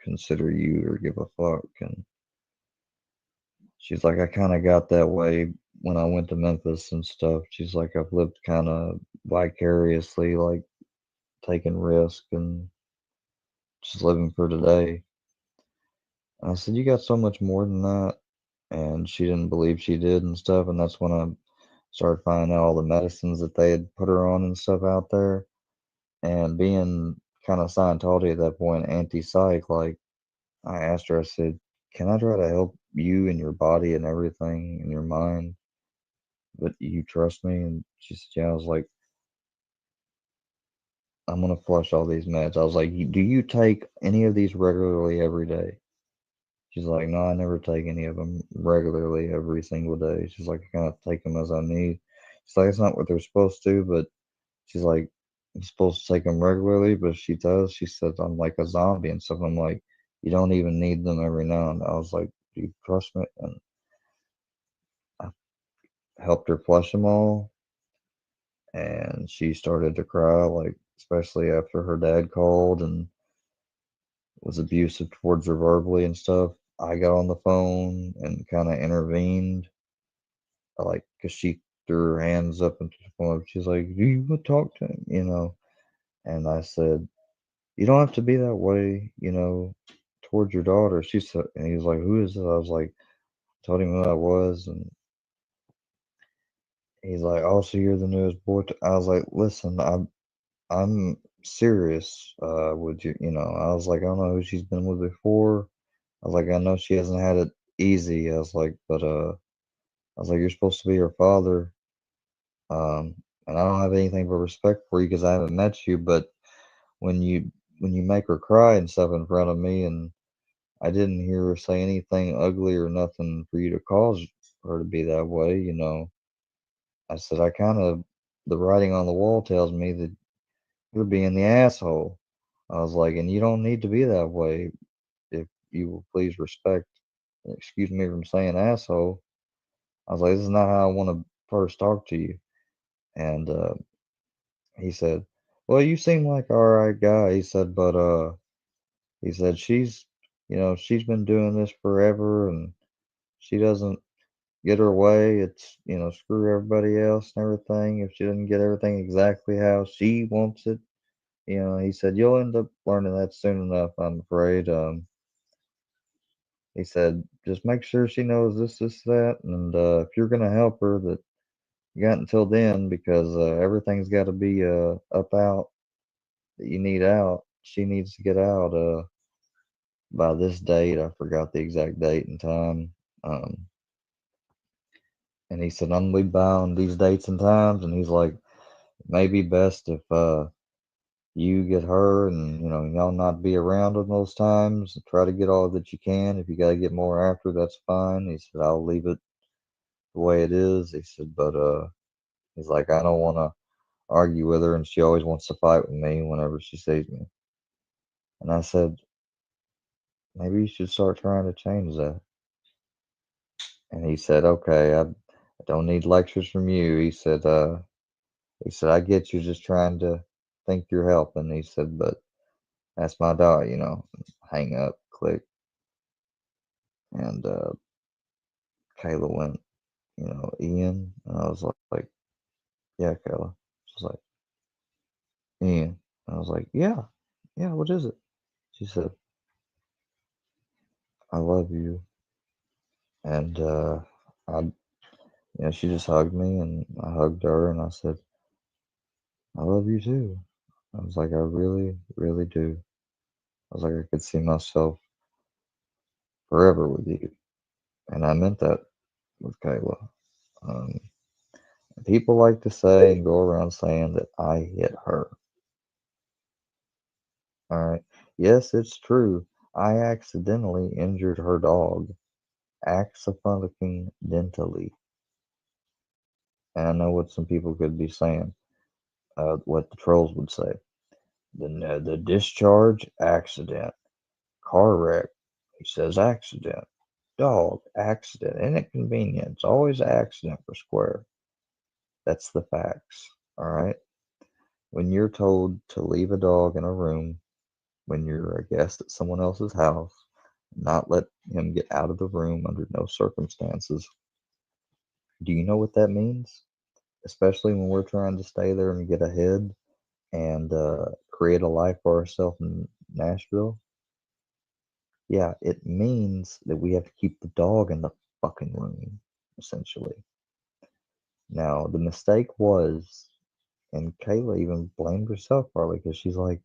consider you or give a fuck. And she's like, I kind of got that way when I went to Memphis and stuff. She's like, I've lived kind of vicariously, like taking risk and just living for today. And I said, you got so much more than that. And she didn't believe she did and stuff. And that's when I started finding out all the medicines that they had put her on and stuff out there. And being kind of Scientology at that point, anti-psych, like I asked her, I said, can I try to help you and your body and everything and your mind? But you trust me? And she said, yeah. I was like, I'm gonna flush all these meds. I was like, do you take any of these regularly every day? She's like, no, I never take any of them regularly every single day. She's like, I kind of take them as I need. She's like, it's not what they're supposed to, but she's like, I'm supposed to take them regularly, but if she does, she says I'm like a zombie and stuff. I'm like, you don't even need them every now and then. I was like, do you trust me? And I helped her flush them all, and she started to cry, like especially after her dad called and was abusive towards her verbally and stuff. I got on the phone and kind of intervened, like, cause she threw her hands up into the phone. She's like, "Do you want to talk to him?" And I said, you don't have to be that way, towards your daughter. She said, and he was like, who is this? I was like, told him who I was, and he's like, oh, so you're the newest boy. I was like, listen, I'm serious. Would you, I was like, I don't know who she's been with before. I was like, I know she hasn't had it easy. I was like, but I was like, you're supposed to be her father. Um, and I don't have anything but respect for you because I haven't met you, but when you when you make her cry and stuff in front of me and I didn't hear her say anything ugly or nothing for you to cause her to be that way. I said, I kind of, the writing on the wall tells me that you're being the asshole. I was like, and you don't need to be that way. If you will please respect, excuse me from saying asshole. I was like, this is not how I want to first talk to you. And he said, "Well, you seem like all right guy." He said, "But he said she's, she's been doing this forever, and she doesn't get her way. It's, screw everybody else and everything. If she doesn't get everything exactly how she wants it, he said you'll end up learning that soon enough. I'm afraid." He said, "Just make sure she knows this, that, and if you're gonna help her, that you got until then because everything's got to be up out that you need out. She needs to get out by this date." I forgot the exact date and time. Um, and he said, "I'm lead by on these dates and times." And he's like, "Maybe best if you get her and y'all not be around on those times. Try to get all that you can. If you got to get more after, that's fine." He said, "I'll leave it the way it is." He said, "But he's like, I don't want to argue with her, and she always wants to fight with me whenever she sees me." And I said, "Maybe you should start trying to change that." And he said, "Okay, I don't need lectures from you." He said, "I get you just trying to think you're helping." He said, "But that's my dog, hang up, click." And Kayla went, "Ian." And I was like, "Yeah, Kayla." She's like, "Ian." And I was like, "Yeah, yeah, what is it?" She said, "I love you." And I, she just hugged me, and I hugged her, and I said, "I love you too." I was like, "I really, really do." I was like, "I could see myself forever with you." And I meant that with Kayla. Um, People like to say and go around saying that I hit her. All right. Yes, it's true. I accidentally injured her dog. Accidentally. And I know what some people could be saying, what the trolls would say. The discharge, accident. Car wreck, he says accident. Dog, accident. Inconvenience, always accident for square. That's the facts. All right. When you're told to leave a dog in a room, when you're a guest at someone else's house, not let him get out of the room under no circumstances. Do you know what that means? Especially when we're trying to stay there and get ahead and create a life for ourselves in Nashville. Yeah, it means that we have to keep the dog in the fucking room, essentially. Now, the mistake was, and Kayla even blamed herself partly because she's like,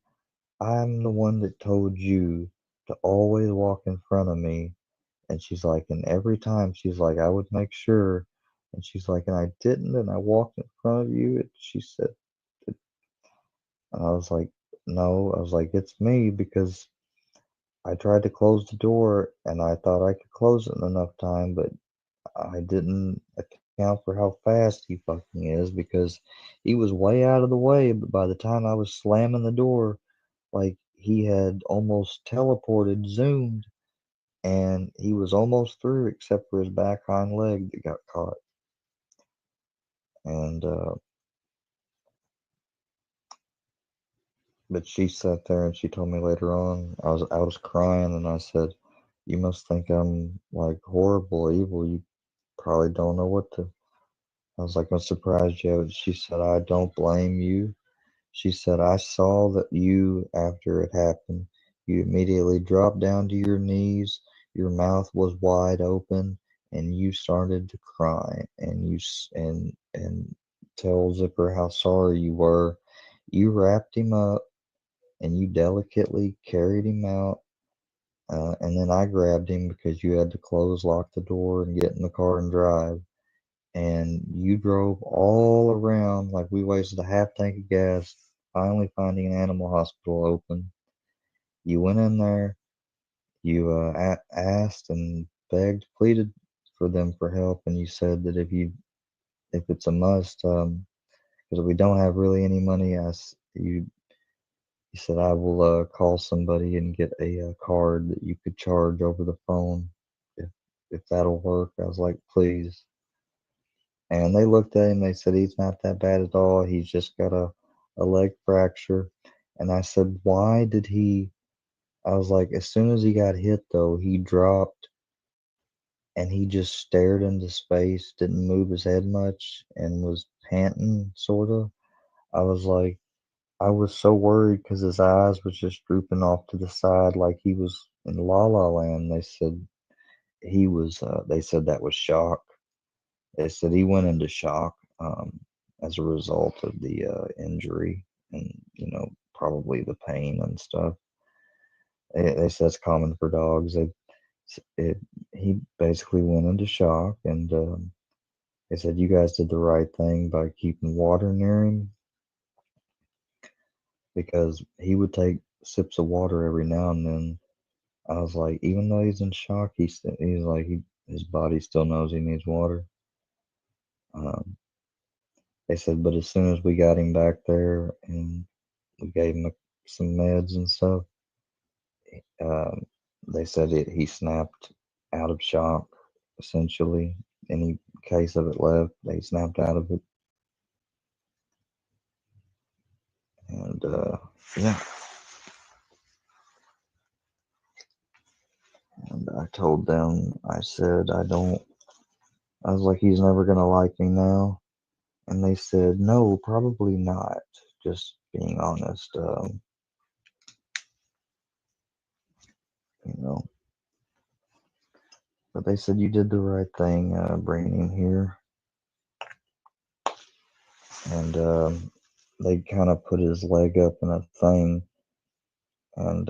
"I'm the one that told you to always walk in front of me." And she's like, "And every time she's like, I would make sure." And she's like, "And I didn't, and I walked in front of you." And she said, and I was like, "No," I was like, "It's me because I tried to close the door and I thought I could close it in enough time, but I didn't account for how fast he fucking is because he was way out of the way. But by the time I was slamming the door, like he had almost teleported, zoomed, and he was almost through except for his back hind leg that got caught." And but she sat there and she told me later on, I was crying and I said, "You must think I'm like horrible, evil. You probably don't know what to." I was like, "I'm surprised you have." She said, "I don't blame you." She said, "I saw that you, after it happened, you immediately dropped down to your knees, your mouth was wide open, and you started to cry, and and tell Zipper how sorry you were. You wrapped him up, and you delicately carried him out, and then I grabbed him because you had to close, lock the door, and get in the car and drive. And you drove all around like we wasted a half tank of gas, finally finding an animal hospital open. You went in there, you asked and begged, pleaded for them for help, and you said that if it's a must, because we don't have really any money, you said I will call somebody and get a card that you could charge over the phone if if that'll work. I was like, please. And they looked at him. They said he's not that bad at all. He's just got a leg fracture. And I said, why did he? I was like, as soon as he got hit, though, he dropped and he just stared into space, didn't move his head much, and was panting, sort of. I was like, I was so worried because his eyes was just drooping off to the side like he was in La La Land. They said he was, they said that was shock. They said he went into shock as a result of the injury and, probably the pain and stuff. They said it's common for dogs. It, he basically went into shock, and they said you guys did the right thing by keeping water near him because he would take sips of water every now and then. I was like, even though he's in shock, he's like his body still knows he needs water. Um, they said, but as soon as we got him back there and we gave him some meds and stuff, um, they said he snapped out of shock. Essentially, any case of it left, they snapped out of it, and yeah. And I told them, I said, I was like, he's never gonna like me now. And they said, no, probably not. Just being honest, you know. But they said you did the right thing, bringing him here. And they kind of put his leg up in a thing. And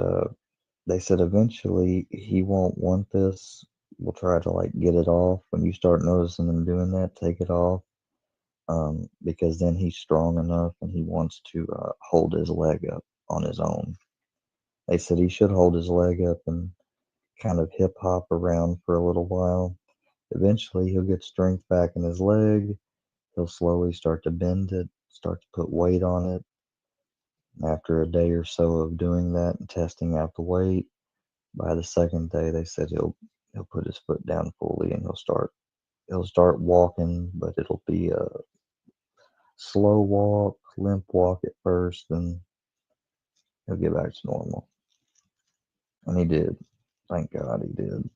they said eventually he won't want this. We'll try to like get it off. When you start noticing him doing that, take it off. Because then he's strong enough and he wants to hold his leg up on his own. They said he should hold his leg up and kind of hip hop around for a little while. Eventually, he'll get strength back in his leg. He'll slowly start to bend it, start to put weight on it. After a day or so of doing that and testing out the weight, by the second day, they said he'll put his foot down fully and he'll start walking, but it'll be a slow walk, limp walk at first, and he'll get back to normal. And he did. Thank God he did.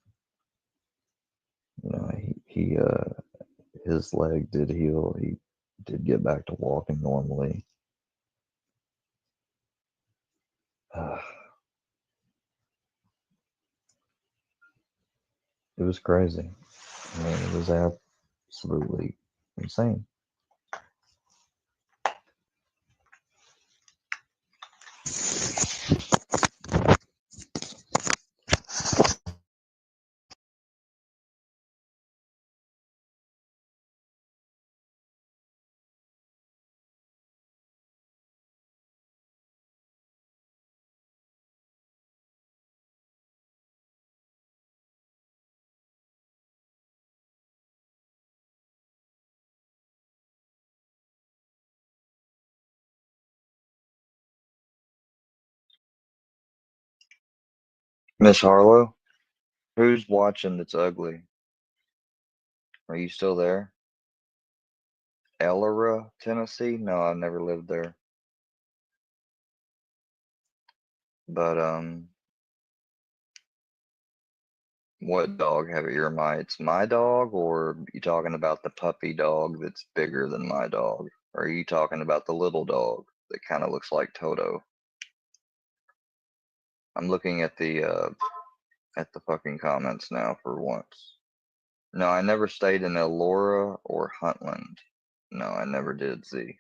His leg did heal. He did get back to walking normally. It was crazy. I mean, it was absolutely insane. Miss Harlow, who's watching that's ugly? Are you still there? Elora, Tennessee? No, I've never lived there. But what dog have ear mites? My dog, or you talking about the puppy dog that's bigger than my dog? Or are you talking about the little dog that kind of looks like Toto? I'm looking at the fucking comments now for once. No, I never stayed in Elora or Huntland. No, I never did, Z.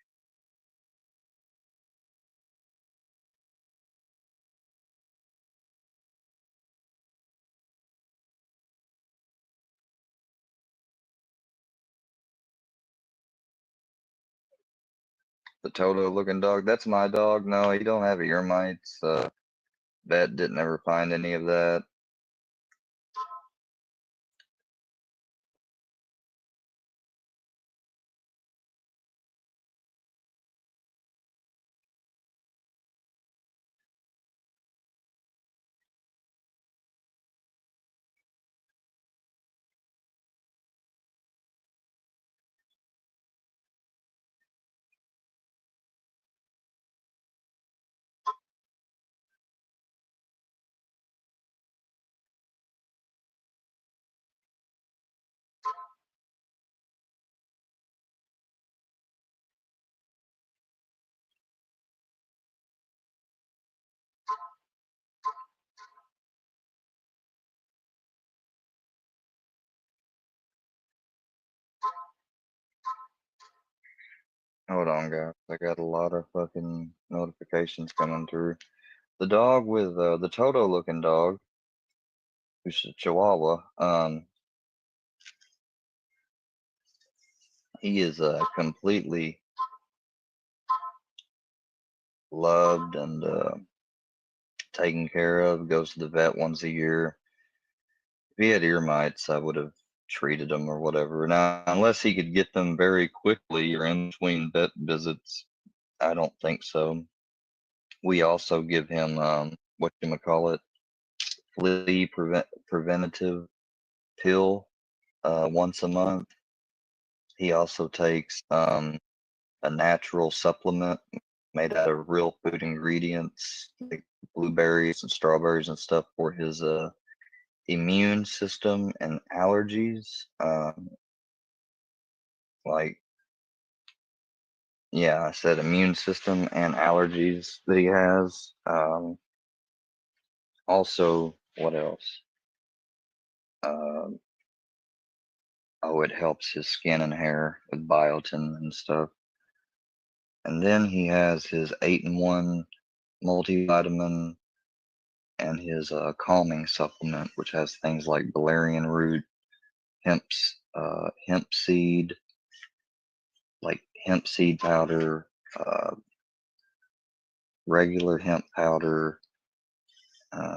The Toto looking dog, that's my dog. No, he don't have ear mites. Vet didn't ever find any of that. Hold on, guys. I got a lot of fucking notifications coming through. The dog with the Toto looking dog, who's a Chihuahua, he is completely loved and taken care of. Goes to the vet once a year. If he had ear mites, I would have treated him or whatever. Now, unless he could get them very quickly or in between vet visits, I don't think so. We also give him what you call it, flea preventative pill once a month. He also takes a natural supplement made out of real food ingredients, like blueberries and strawberries and stuff for his immune system and allergies. Like, yeah, I said immune system and allergies that he has. Also, what else? Um, oh, it helps his skin and hair with biotin and stuff. And then he has his 8-in-1 multivitamin and his calming supplement, which has things like valerian root, hemp seed, like hemp seed powder, uh, regular hemp powder,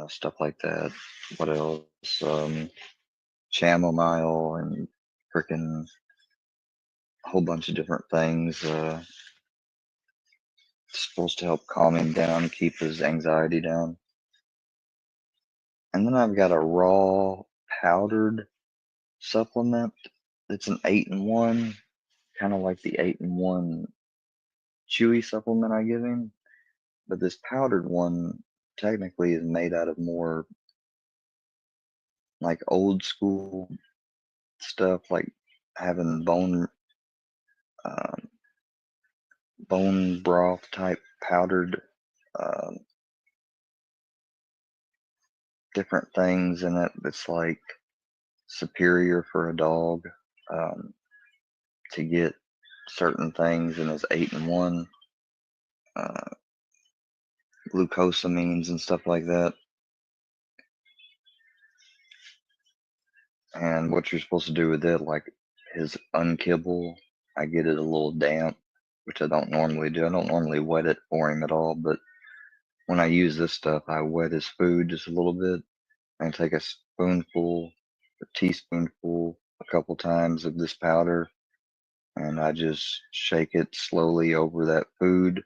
stuff like that. What else? Chamomile and freaking a whole bunch of different things. Supposed to help calm him down, keep his anxiety down. And then I've got a raw powdered supplement. It's an 8-in-1, kind of like the 8-in-1 chewy supplement I give him. But this powdered one technically is made out of more like old school stuff, like having um, bone broth type powdered um, different things in it that's like superior for a dog to get certain things in his 8-in-1 uh, glucosamines and stuff like that. And what you're supposed to do with it, like his unkibble, I get it a little damp, which I don't normally do. I don't normally wet it for him at all, but when I use this stuff, I wet his food just a little bit and take a spoonful, a teaspoonful, a couple times of this powder, and I just shake it slowly over that food.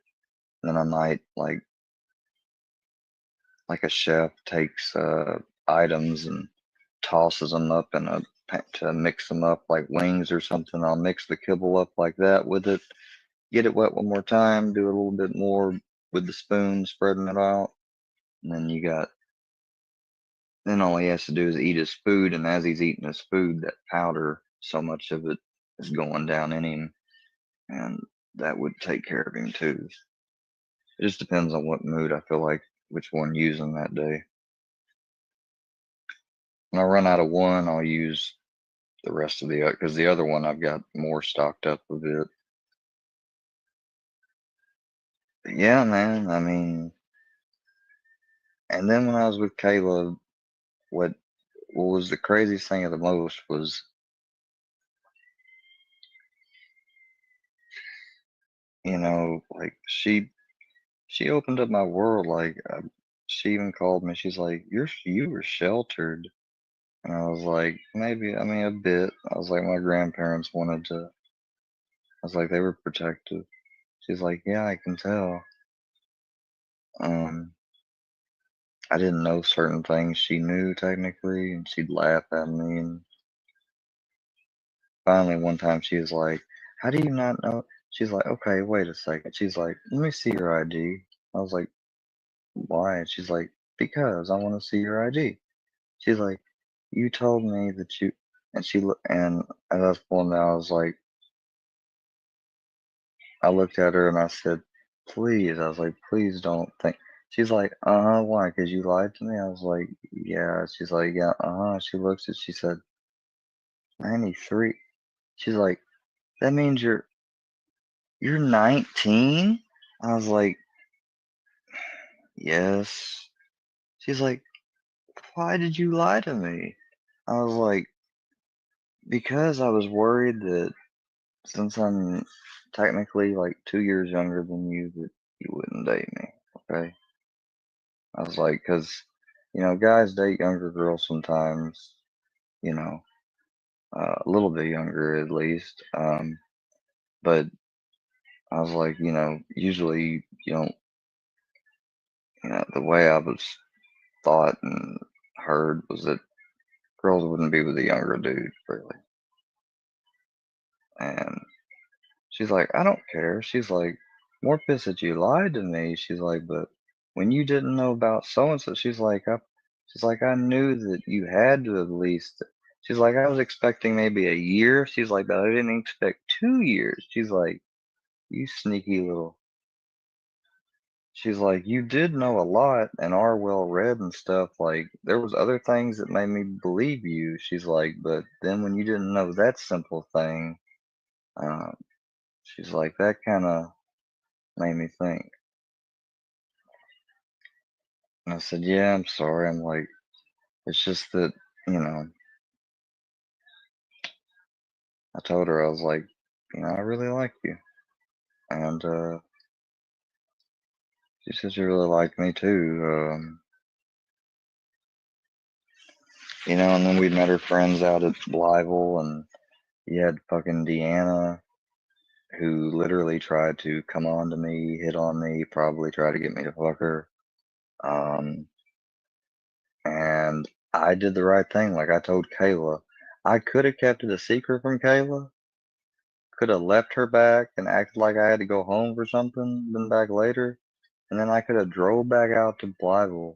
Then I might like a chef takes items and tosses them up in a to mix them up like wings or something. I'll mix the kibble up like that with it, get it wet one more time, do a little bit more with the spoon, spreading it out, and then then all he has to do is eat his food, and as he's eating his food, that powder, so much of it is going down in him, and that would take care of him too. It just depends on what mood I feel like which one using that day. When I run out of one, I'll use the rest of the other because the other one I've got more stocked up with it. But yeah, man. I mean, and then when I was with Caleb, what what was the craziest thing of the most was, like she opened up my world. Like she even called me. She's like, you were sheltered," and I was like, maybe. I mean, a bit. I was like, my grandparents wanted to. I was like, they were protective. She's like, yeah, I can tell. Um, I didn't know certain things she knew technically, and she'd laugh at me. And finally, one time, she was like, "How do you not know?" She's like, "Okay, wait a second." She's like, "Let me see your ID." I was like, "Why?" And she's like, "Because I want to see your ID." She's like, "You told me that you," and and at that point, I was like, I looked at her and I said, "Please," I was like, "Please don't think." She's like, why? Because you lied to me? I was like, yeah. She's like, yeah, She looks at, she said, 93. She's like, that means you're 19? I was like, yes. She's like, why did you lie to me? I was like, because I was worried that since I'm technically like 2 years younger than you, that you wouldn't date me. Okay. I was like, because, guys date younger girls sometimes, you know, a little bit younger at least. But I was like, usually you don't, the way I was thought and heard was that girls wouldn't be with a younger dude, really. And she's like, I don't care. She's like, more pissed that you lied to me. She's like, but when you didn't know about so and so, she's like, I knew that you had to at least. She's like, I was expecting maybe a year. She's like, but I didn't expect 2 years. She's like, you sneaky little. She's like, you did know a lot and are well read and stuff. Like, there was other things that made me believe you. She's like, but then when you didn't know that simple thing, uh, she's like, that kind of made me think. And I said, yeah, I'm sorry. I'm like, it's just that, you know, I told her, I was like, I really like you. And she said she really liked me too. And then we met her friends out at Blyville, and you had fucking Deanna, who literally tried to come on to me, hit on me, probably try to get me to fuck her. Um, and I did the right thing. Like I told Kayla, I could have kept it a secret from Kayla, could have left her back and acted like I had to go home for something, been back later, and then I could have drove back out to Blyville,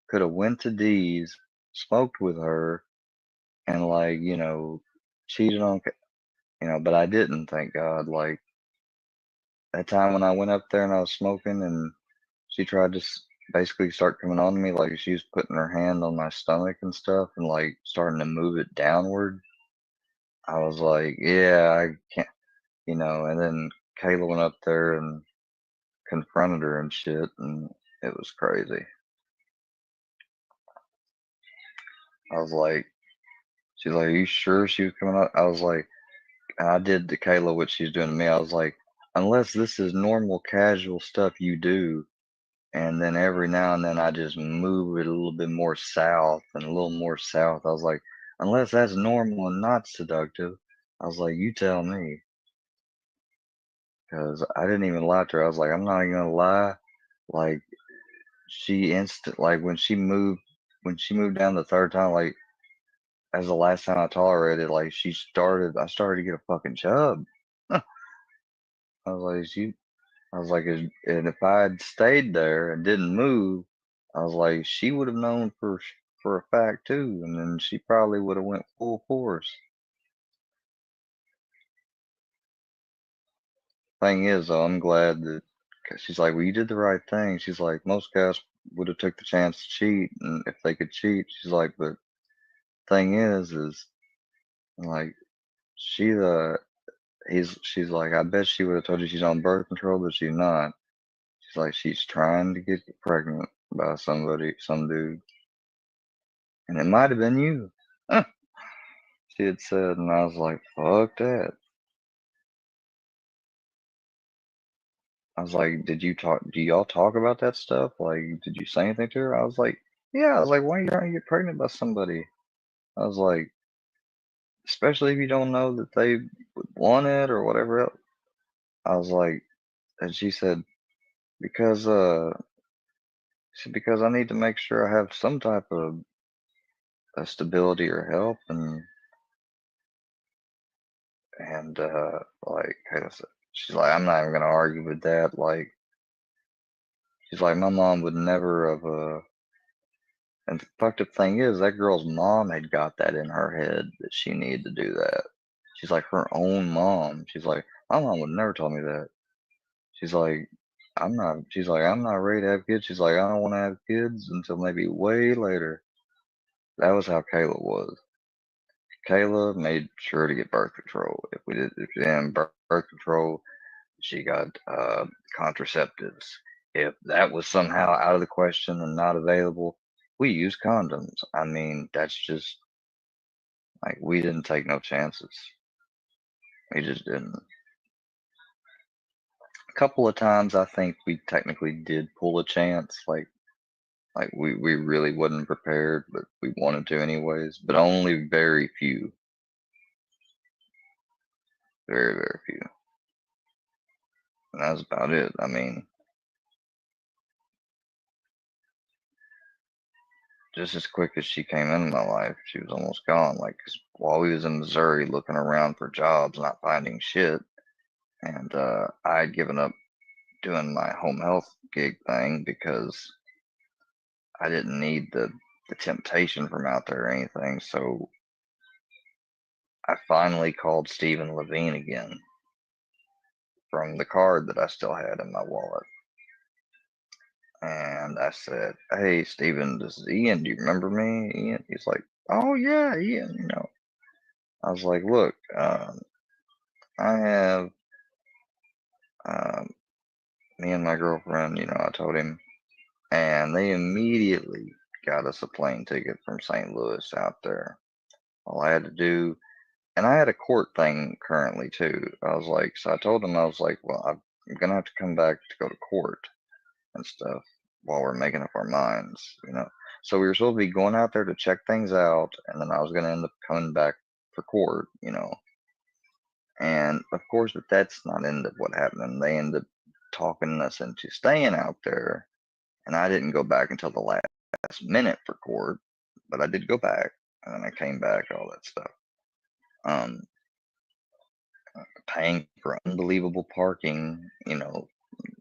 could have went to Dee's, smoked with her, and like, cheated on, but I didn't, thank God. Like that time when I went up there and I was smoking and she tried to basically start coming on to me, like she was putting her hand on my stomach and stuff and like starting to move it downward. I was like, yeah, I can't, and then Kayla went up there and confronted her and shit, and it was crazy. I was like, she's like, are you sure she was coming up? I was like, I did to Kayla what she's doing to me. I was like, unless this is normal, casual stuff you do, and then every now and then I just move it a little bit more south and a little more south. I was like, unless that's normal and not seductive, I was like, you tell me. Because I didn't even lie to her. I was like, I'm not even gonna lie. Like like when she moved down the third time, like as the last time I tolerated, like I started to get a fucking chub. I was like, I was like, and if I had stayed there and didn't move, I was like, she would have known for a fact too, and then she probably would have went full force. Thing is, though, I'm glad that 'cause she's like, well, you did the right thing. She's like, most guys would have took the chance to cheat, and if they could cheat, she's like, but thing is like she the she's like, I bet she would have told you she's on birth control, but she's not. She's like, she's trying to get pregnant by some dude, and it might have been you. She had said, and I was like, fuck that. I was like, do y'all talk about that stuff? Like, did you say anything to her? I was like, yeah. I was like, why are you trying to get pregnant by somebody? I was like, especially if you don't know that they would want it or whatever else. I was like, and because, because I need to make sure I have some type of stability or help. And like, she's like, I'm not even going to argue with that. Like, she's like, my mom would never have, and the fucked up thing is, that girl's mom had got that in her head that she needed to do that. She's like, her own mom. She's like, my mom would never tell me that. She's like, she's like, I'm not ready to have kids. She's like, I don't want to have kids until maybe way later. That was how Kayla was. Kayla made sure to get birth control. If we didn't birth control, she got contraceptives. If that was somehow out of the question and not available, we use condoms. I mean, that's just like we didn't take no chances. We just didn't. A couple of times, I think we technically did pull a chance. Like we really wasn't prepared, but we wanted to anyways. But only very few. Very, very few. And that was about it. I mean, just as quick as she came into my life, she was almost gone. Like, 'cause while we was in Missouri looking around for jobs, not finding shit, and I had given up doing my home health gig thing because I didn't need the temptation from out there or anything. So I finally called Stephen Levine again from the card that I still had in my wallet. And I said, "Hey, Stephen, this is Ian. Do you remember me, Ian?" He's like, "Oh, yeah, Ian, you know." I was like, "Look, I have um, me and my girlfriend, you know," I told him, and they immediately got us a plane ticket from St. Louis out there. All I had to do, and I had a court thing currently too. I was like, so I told him, I was like, "Well, I'm gonna have to come back to go to court and stuff while we're making up our minds, you know." So we were supposed to be going out there to check things out, and then I was gonna end up coming back for court, you know. And of course, but that's not end up what happened. And they ended up talking us into staying out there, and I didn't go back until the last minute for court, but I did go back, and then I came back, all that stuff. Um, Paying for unbelievable parking, you know,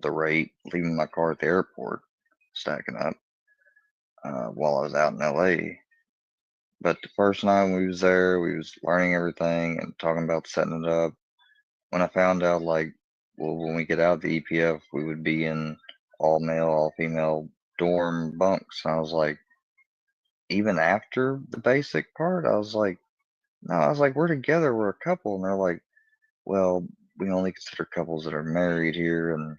the rate, leaving my car at the airport, stacking up while I was out in LA. But the first night we was there, we was learning everything and talking about setting it up. When I found out, like, well, when we get out of the EPF, we would be in all male, all female dorm bunks. And I was like, even after the basic part, I was like, no, I was like, we're together, we're a couple. And they're like, well, we only consider couples that are married here. And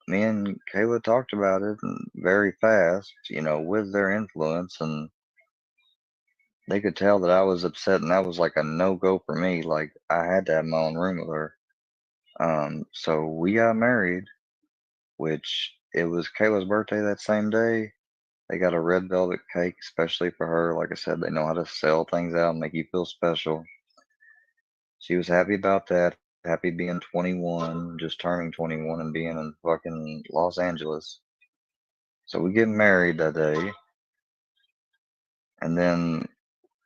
me and Kayla talked about it and very fast, you know, with their influence. And they could tell that I was upset, and that was like a no go for me. Like, I had to have my own room with her. So we got married, which it was Kayla's birthday that same day. They got a red velvet cake, especially for her. Like I said, they know how to sell things out and make you feel special. She was happy about that. Happy being 21, just turning 21 and being in fucking Los Angeles. So we get married that day, and then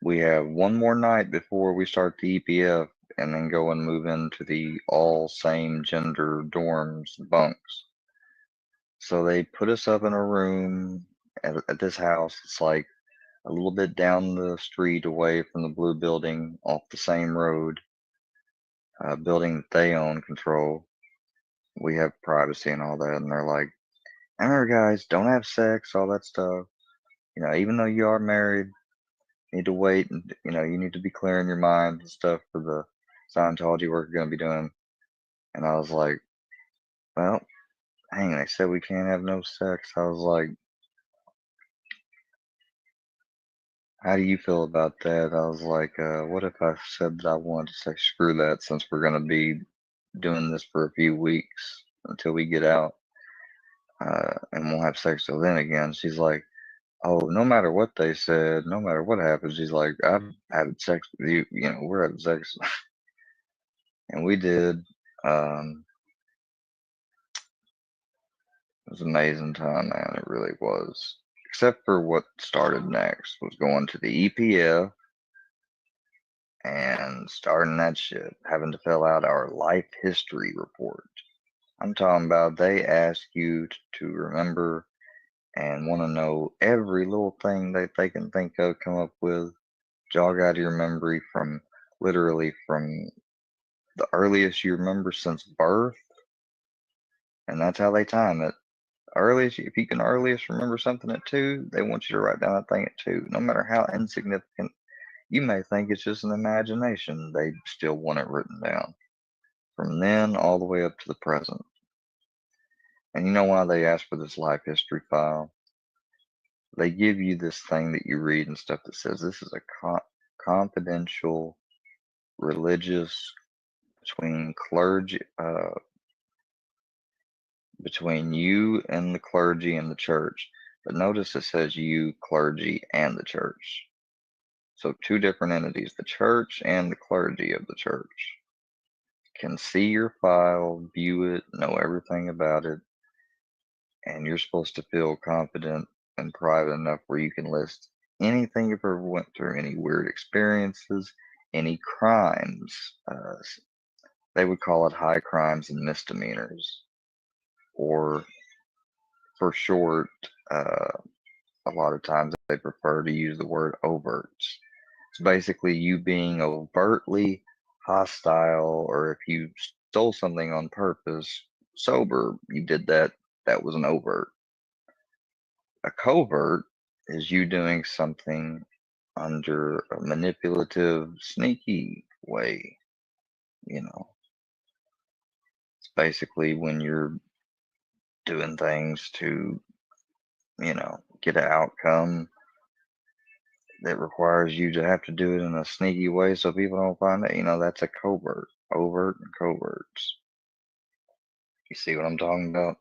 we have one more night before we start the EPF, and then go and move into the all same gender dorms bunks. So they put us up in a room at this house. It's like a little bit down the street away from the blue building off the same road, building that they own, control. We have privacy and all that. And they're like, remember, guys, don't have sex, all that stuff. You know, even though you are married, you need to wait, and, you know, you need to be clear in your mind and stuff for the Scientology work you're going to be doing. And I was like, well, hang, they said we can't have no sex. I was like, how do you feel about that? I was like, what if I said that I wanted to say screw that, since we're going to be doing this for a few weeks until we get out, and we'll have sex till then again? She's like, oh, no matter what they said, no matter what happens, she's like, I've had sex with you, you know, we're having sex. And we did. It was an amazing time, man. It really was. Except for what started next was going to the EPF and starting that shit, having to fill out our life history report. I'm talking about they ask you to remember and want to know every little thing that they can think of, come up with, jog out of your memory from literally from the earliest you remember since birth. And that's how they time it. Earliest, if you can earliest remember something at 2, they want you to write down that thing at 2, no matter how insignificant you may think it's just an imagination. They still want it written down. from then all the way up to the present. And you know why they ask for this life history file? They give you this thing that you read and stuff that says this is a confidential religious between clergy, between you and the clergy and the church. But notice it says you, clergy, and the church. So two different entities, the church and the clergy of the church, can see your file, view it, know everything about it, and you're supposed to feel confident and private enough where you can list anything you've ever went through, any weird experiences, any crimes. They would call it high crimes and misdemeanors, or for short, a lot of times they prefer to use the word overts. It's basically you being overtly hostile, or if you stole something on purpose, sober, you did that, that was an overt. A covert is you doing something under a manipulative, sneaky way, you know. It's basically when you're doing things to, get an outcome that requires you to have to do it in a sneaky way so people don't find it. That's a covert, overt and coverts. You see what I'm talking about?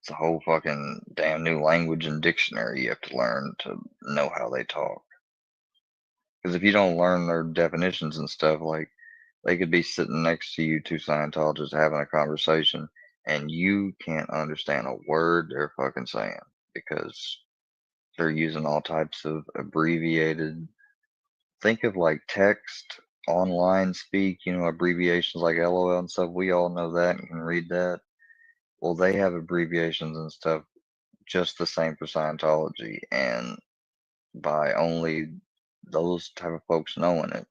It's a whole fucking damn new language and dictionary you have to learn to know how they talk. Because if you don't learn their definitions and stuff, like they could be sitting next to you, two Scientologists having a conversation, and you can't understand a word they're fucking saying because they're using all types of abbreviated. Think of like text, online speak, abbreviations like LOL and stuff. We all know that and can read that. Well, they have abbreviations and stuff just the same for Scientology, and by only those type of folks knowing it,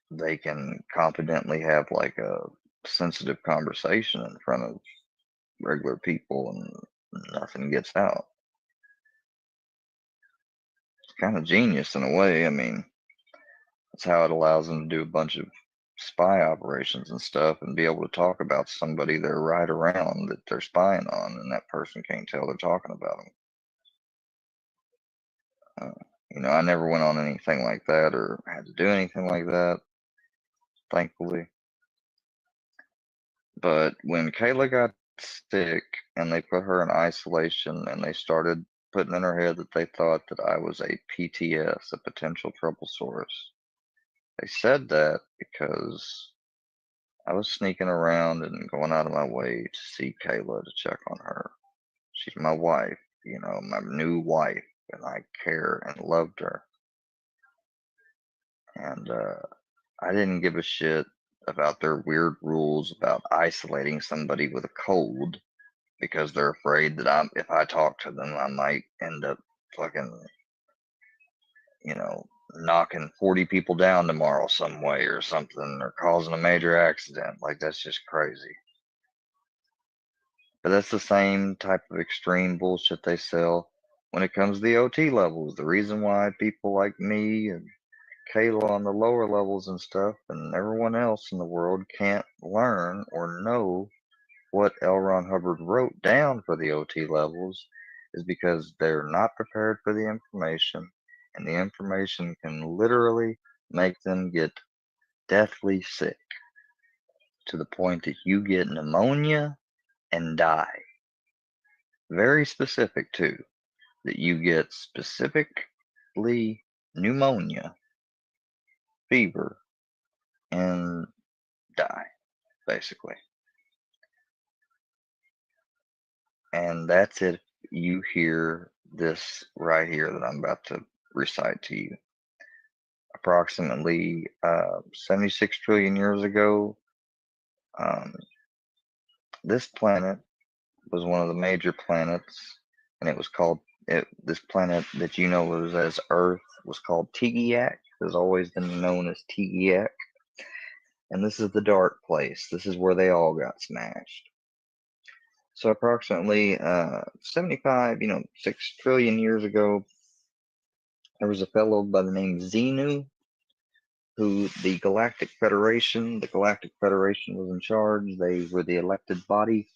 they can confidently have like a sensitive conversation in front of regular people and nothing gets out. It's kind of genius in a way. I mean, that's how it allows them to do a bunch of spy operations and stuff and be able to talk about somebody they're right around that they're spying on, and that person can't tell they're talking about them. I never went on anything like that or had to do anything like that, thankfully. But when Kayla got sick and they put her in isolation and they started putting in her head that they thought that I was a PTS, a potential trouble source, they said that because I was sneaking around and going out of my way to see Kayla to check on her. She's my wife, my new wife, and I care and loved her. And I didn't give a shit about their weird rules about isolating somebody with a cold because they're afraid that if I talk to them, I might end up fucking, knocking 40 people down tomorrow some way or something, or causing a major accident. Like, that's just crazy. But that's the same type of extreme bullshit they sell when it comes to the OT levels. The reason why people like me and Kayla on the lower levels and stuff and everyone else in the world can't learn or know what L. Ron Hubbard wrote down for the OT levels is because they're not prepared for the information, and the information can literally make them get deathly sick to the point that you get pneumonia and die. Very specific, too, that you get specifically pneumonia, fever, and die, basically. And that's it. You hear this right here that I'm about to recite to you. Approximately 76 trillion years ago, um, this planet was one of the major planets, and it was called this planet that was as Earth was called Tigiak. Has always been known as Tigiak, and this is the dark place. This is where they all got smashed. So approximately 75, 6 trillion years ago, there was a fellow by the name Xenu, who the Galactic Federation was in charge. They were the elected body.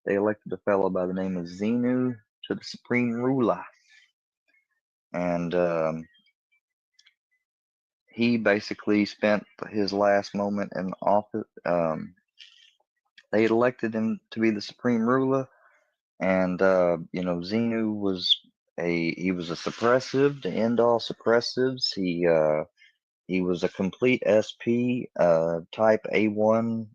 They elected a fellow by the name of Xenu to the supreme ruler. And he basically spent his last moment in office. They elected him to be the supreme ruler, and Xenu was he was a suppressive to end all suppressives. He was a complete SP, type A1,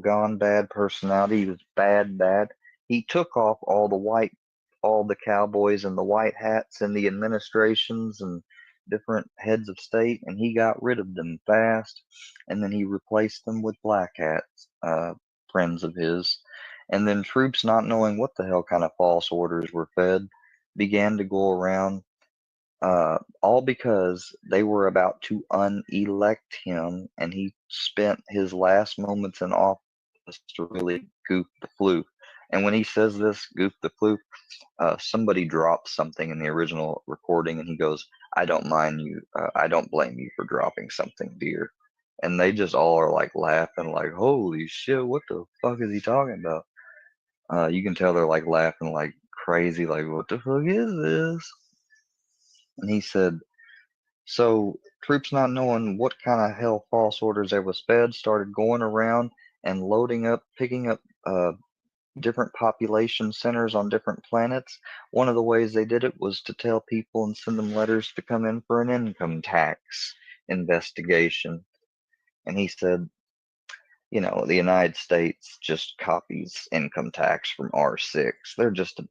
gone bad personality. He was bad. He took off all the cowboys and the white hats in the administrations and different heads of state, and he got rid of them fast. And then he replaced them with black hats, friends of his. And then troops, not knowing what the hell kind of false orders were fed, began to go around, all because they were about to unelect him, and he spent his last moments in office to really goof the fluke. And when he says this, goof the fluke, somebody drops something in the original recording, and he goes, "I don't mind you. I don't blame you for dropping something, dear." And they just all are like laughing, like, "Holy shit, what the fuck is he talking about?" You can tell they're like laughing like crazy, like, "What the fuck is this?" And he said, so troops, not knowing what kind of hell false orders they was fed, started going around and picking up different population centers on different planets. One of the ways they did it was to tell people and send them letters to come in for an income tax investigation. And he said, the United States just copies income tax from R6. They're just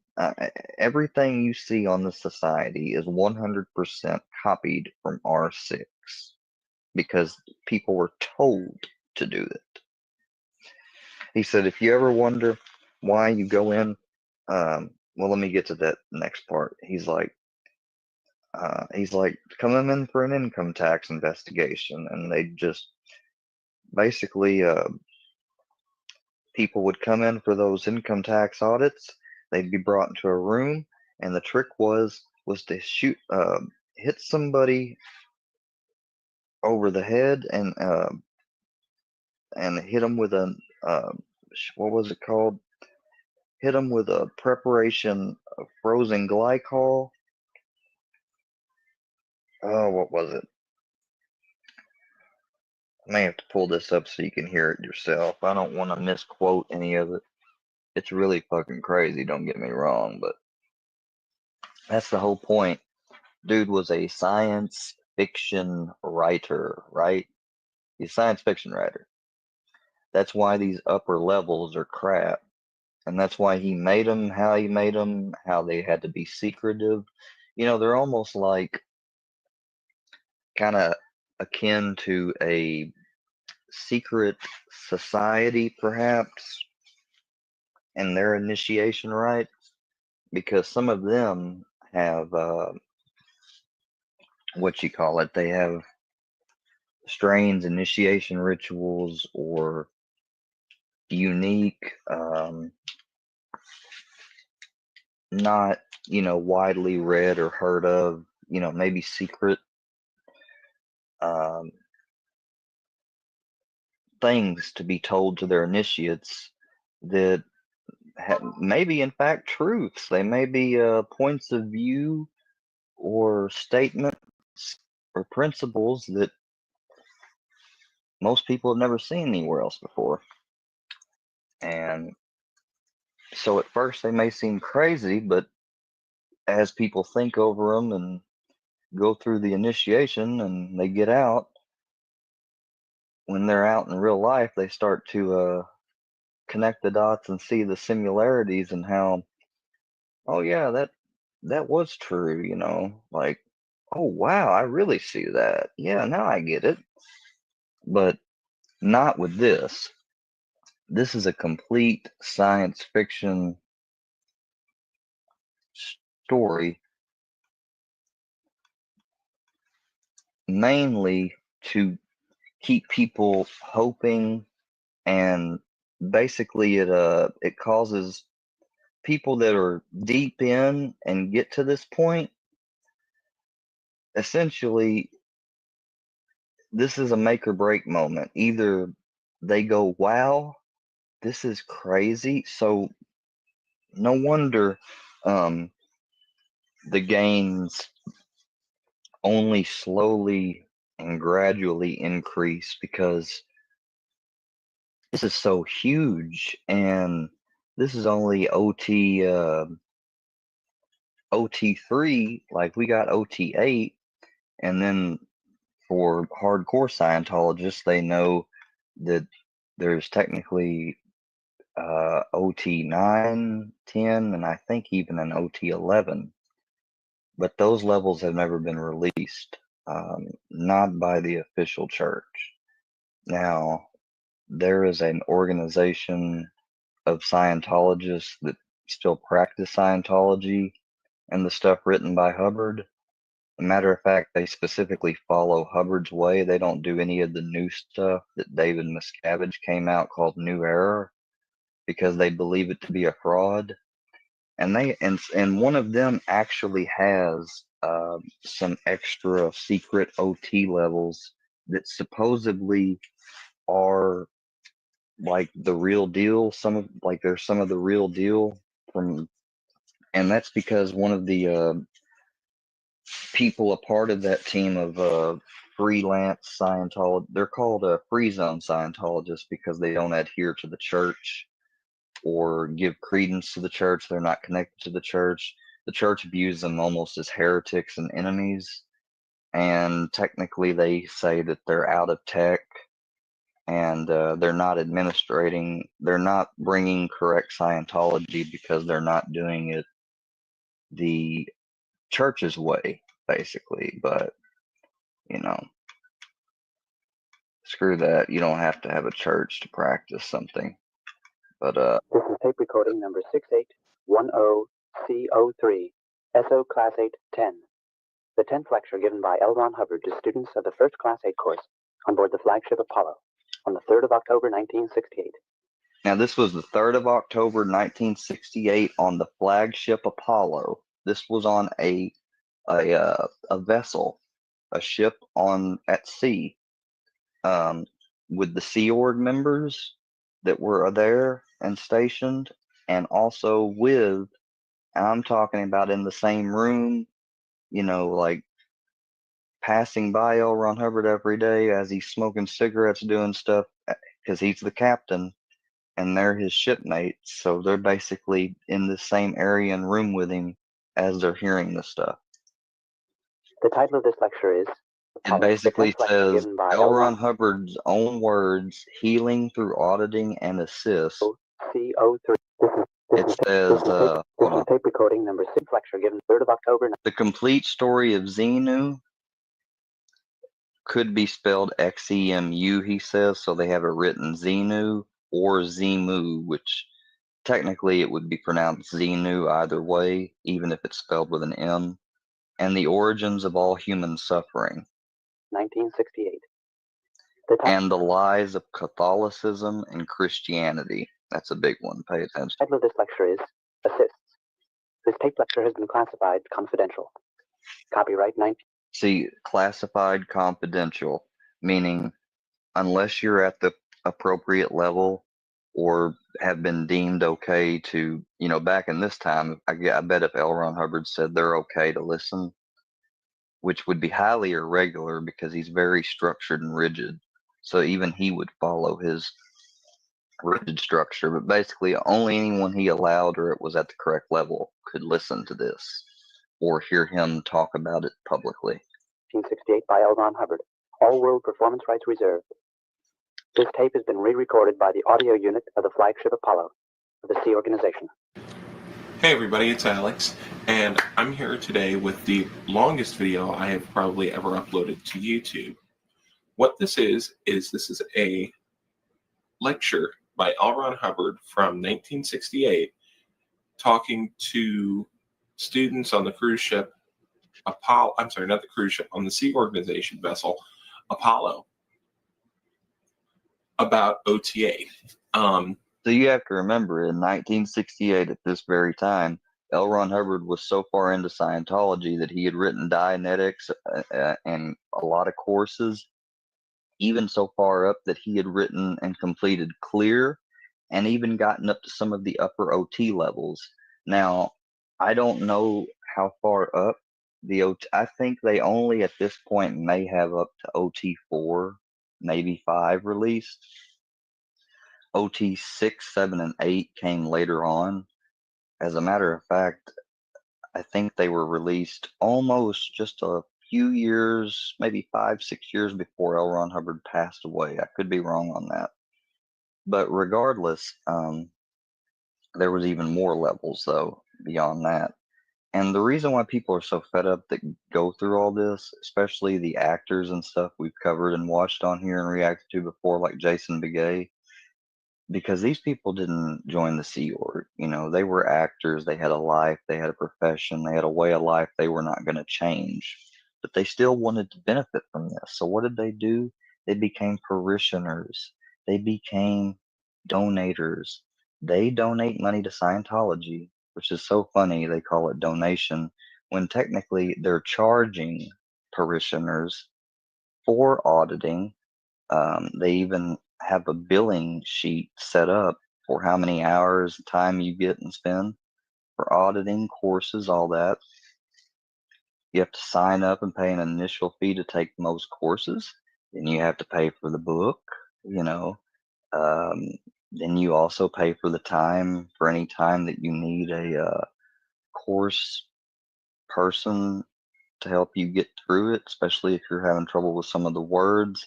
everything you see on the society is 100% copied from R6 because people were told to do it. He said, if you ever wonder why you go in, well, let me get to that next part. He's like, come in for an income tax investigation, and they just basically people would come in for those income tax audits. They'd be brought into a room, and the trick was to hit somebody over the head and hit them with a what was it called? Hit them with a preparation of frozen glycol. Oh, what was it? I may have to pull this up so you can hear it yourself. I don't want to misquote any of it. It's really fucking crazy, don't get me wrong, but that's the whole point. Dude was a science fiction writer, right? He's a science fiction writer. That's why these upper levels are crap. And that's why he made them, how they had to be secretive. They're almost like kind of akin to a secret society, perhaps, in their initiation rites, because some of them have they have strange initiation rituals or unique, not widely read or heard of, maybe secret things to be told to their initiates that may be in fact truths. They may be points of view or statements or principles that most people have never seen anywhere else before. And so at first they may seem crazy, but as people think over them and go through the initiation and they get out, when they're out in real life, they start to connect the dots and see the similarities and how, oh yeah, that was true, like, oh wow, I really see that. Yeah, now I get it. But not with this. This is a complete science fiction story, mainly to keep people hoping, and basically it causes people that are deep in and get to this point, essentially this is a make or break moment. Either they go, wow, this is crazy. So no wonder the gains only slowly and gradually increase, because this is so huge, and this is only OT3. Like, we got OT8, and then for hardcore Scientologists, they know that there's technically OT9, 10, and I think even an OT11. But those levels have never been released, not by the official church. Now, there is an organization of Scientologists that still practice Scientology and the stuff written by Hubbard. As a matter of fact, they specifically follow Hubbard's way. They don't do any of the new stuff that David Miscavige came out called New Era, because they believe it to be a fraud. And one of them actually has some extra secret OT levels that supposedly are like the real deal. There's some of the real deal from, and that's because one of the people a part of that team of freelance Scientology, they're called free zone Scientologists because they don't adhere to the church or give credence to the church. They're not connected to the church. The church views them almost as heretics and enemies. And technically, they say that they're out of tech, and they're not bringing correct Scientology because they're not doing it the church's way, basically. But, you know, screw that. You don't have to have a church to practice something. But this is tape recording number 6810C03, SO Class 810. The 10th lecture given by L. Ron Hubbard to students of the first Class 8 course on board the flagship Apollo on the 3rd of October, 1968. Now, this was the 3rd of October, 1968, on the flagship Apollo. This was on a vessel, a ship at sea, with the Sea Org members that were there and stationed, and also with, and I'm talking about in the same room, like passing by L. Ron Hubbard every day as he's smoking cigarettes, doing stuff, because he's the captain and they're his shipmates. So they're basically in the same area and room with him as they're hearing the stuff. The title of this lecture is It basically says L. Ron Hubbard's own words, healing through auditing and assist. CO3. It says, hold on. Tape recording number 6 lecture given 3rd of October. The complete story of Xenu could be spelled Xemu, he says, so they have it written Xenu or Zemu, which technically it would be pronounced Xenu either way, even if it's spelled with an M. And the origins of all human suffering. 1968. And the lies of Catholicism and Christianity. That's a big one. Pay attention. The title of this lecture is Assists. This tape lecture has been classified confidential. Copyright 19. See, classified confidential, meaning unless you're at the appropriate level or have been deemed okay to, back in this time, I bet if L. Ron Hubbard said they're okay to listen, which would be highly irregular because he's very structured and rigid. So even he would follow his rigid structure, but basically only anyone he allowed or it was at the correct level could listen to this or hear him talk about it publicly. 1968 by L. Ron Hubbard. All world performance rights reserved. This tape has been re-recorded by the audio unit of the flagship Apollo of the Sea Organization. Hey everybody, it's Alex, and I'm here today with the longest video I have probably ever uploaded to YouTube. What this is a lecture by L. Ron Hubbard from 1968 talking to students on the cruise ship Apollo, I'm sorry, not the cruise ship, on the Sea Organization vessel Apollo about OTA. So you have to remember, in 1968, at this very time, L. Ron Hubbard was so far into Scientology that he had written Dianetics and a lot of courses even so far up that he had written and completed clear and even gotten up to some of the upper OT levels. Now, I don't know how far up the OT, I think they only at this point may have up to OT 4, maybe 5 released. OT 6, 7, and 8 came later on. As a matter of fact, I think they were released almost just a few years, maybe 5, 6 years before L. Ron Hubbard passed away. I could be wrong on that. But regardless, there was even more levels, though, beyond that. And the reason why people are so fed up that go through all this, especially the actors and stuff we've covered and watched on here and reacted to before, like Jason Begay, because these people didn't join the Sea Org. You know, they were actors, they had a life, they had a profession, they had a way of life they were not going to change, but they still wanted to benefit from this. So what did they do? They became parishioners, they became donators. They donate money to Scientology, which is so funny. They call it donation when technically they're charging parishioners for auditing. They even have a billing sheet set up for how many hours time you get and spend for auditing courses, all that. You have to sign up and pay an initial fee to take most courses. Then you have to pay for the book, you know. Um, then you also pay for the time for any time that you need a course person to help you get through it, especially if you're having trouble with some of the words.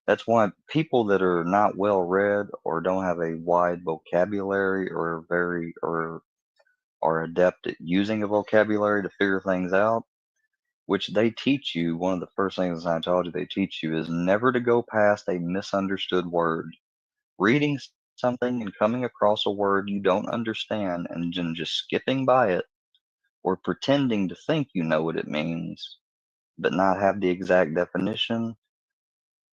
That's why people that are not well read or don't have a wide vocabulary or are adept at using a vocabulary to figure things out, which they teach you. One of the first things in Scientology they teach you is never to go past a misunderstood word. Reading something and coming across a word you don't understand and just skipping by it or pretending to think you know what it means but not have the exact definition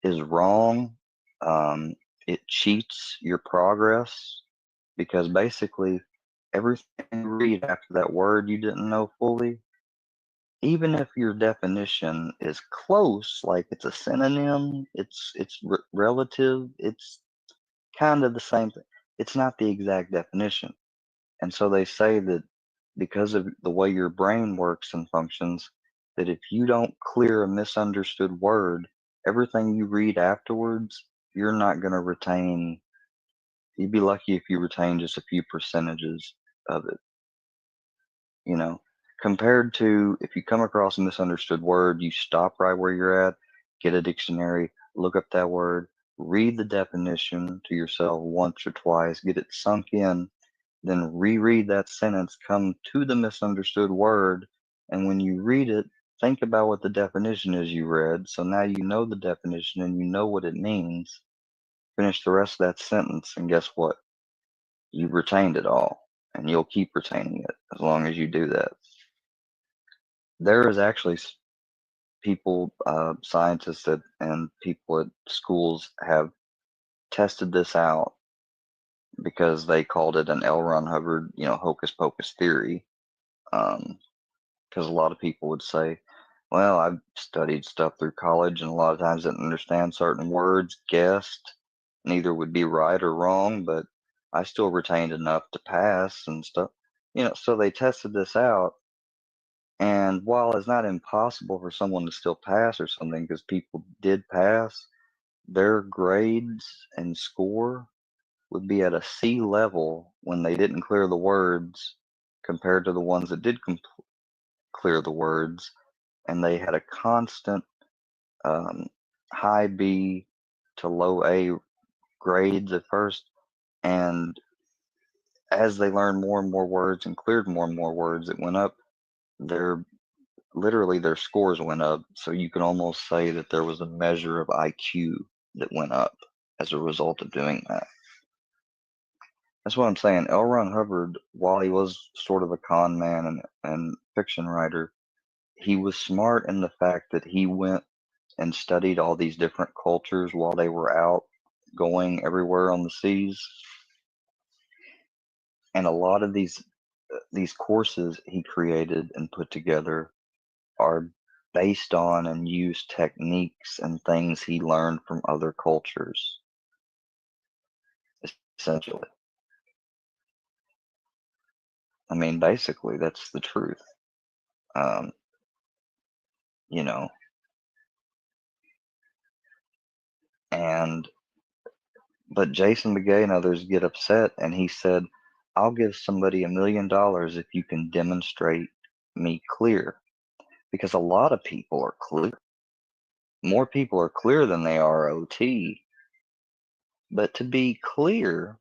is wrong. Um, it cheats your progress because basically everything you read after that word you didn't know fully, even if your definition is close, like it's a synonym, it's relative, it's kind of the same thing. It's not the exact definition. And so they say that because of the way your brain works and functions, that if you don't clear a misunderstood word, everything you read afterwards, you're not going to retain. You'd be lucky if you retain just a few percentages of it, you know, compared to if you come across a misunderstood word, you stop right where you're at, get a dictionary, look up that word, read the definition to yourself once or twice, get it sunk in, then reread that sentence, come to the misunderstood word, and when you read it, think about what the definition is you read. So now you know the definition and you know what it means. Finish the rest of that sentence, and guess what? You've retained it all, and you'll keep retaining it as long as you do that. There is actually people, scientists and people at schools have tested this out because they called it an L. Ron Hubbard, hocus pocus theory. Because a lot of people would say, well, I've studied stuff through college and a lot of times didn't understand certain words, guessed, neither would be right or wrong, but I still retained enough to pass and stuff. So they tested this out. And while it's not impossible for someone to still pass or something, because people did pass, their grades and score would be at a C level when they didn't clear the words compared to the ones that did clear the words, and they had a constant um, high B to low A grades at first, and as they learned more and more words and cleared more and more words, it went up. Their literally their scores went up, so you can almost say that there was a measure of IQ that went up as a result of doing that. That's what I'm saying. L. Ron Hubbard, while he was sort of a con man and fiction writer, he was smart in the fact that he went and studied all these different cultures while they were out going everywhere on the seas. And a lot of these courses he created and put together are based on and use techniques and things he learned from other cultures, essentially. I mean, basically, that's the truth. Um, you know, and but Jason Begay and others get upset, and he said, "I'll give somebody $1 million if you can demonstrate me clear," because a lot of people are clear. More people are clear than they are OT. But to be clear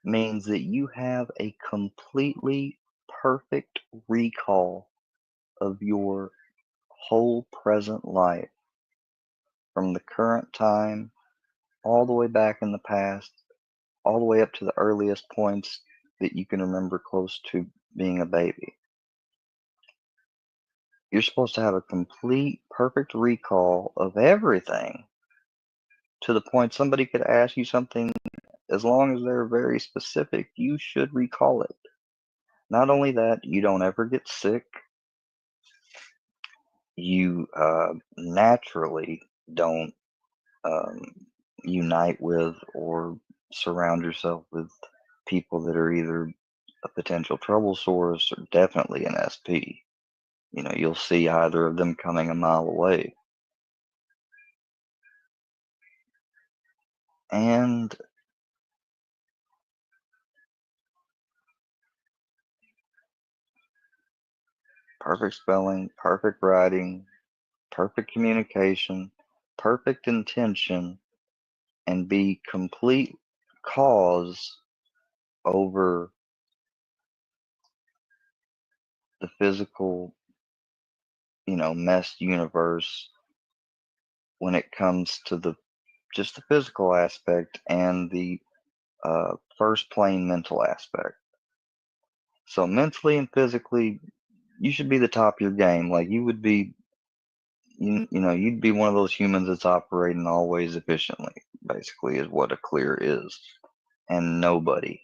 means that you have a completely perfect recall of your whole present life from the current time all the way back in the past, all the way up to the earliest points that you can remember close to being a baby. You're supposed to have a complete, perfect recall of everything to the point somebody could ask you something, as long as they're very specific, you should recall it. Not only that, you don't ever get sick. You naturally don't um, unite with or surround yourself with people that are either a potential trouble source or definitely an SP. You know, you'll see either of them coming a mile away. And perfect spelling, perfect writing, perfect communication, perfect intention, and be complete cause over the physical, messed universe when it comes to the just the physical aspect and the first plane mental aspect. So mentally and physically, you should be the top of your game. Like you would be, you'd be one of those humans that's operating always efficiently. Basically, is what a clear is, and nobody,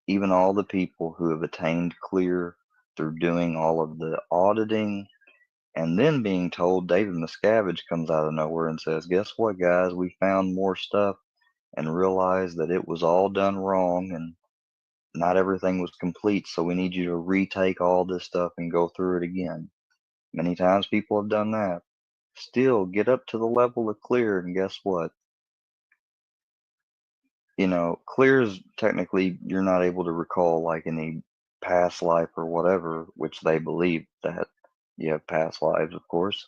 even all the people who have attained clear through doing all of the auditing and then being told, David Miscavige comes out of nowhere and says, "Guess what, guys? We found more stuff and realized that it was all done wrong and not everything was complete. So we need you to retake all this stuff and go through it again." Many times people have done that. Still get up to the level of clear, and guess what? Clear is technically you're not able to recall like any past life or whatever, which they believe that you have past lives, of course.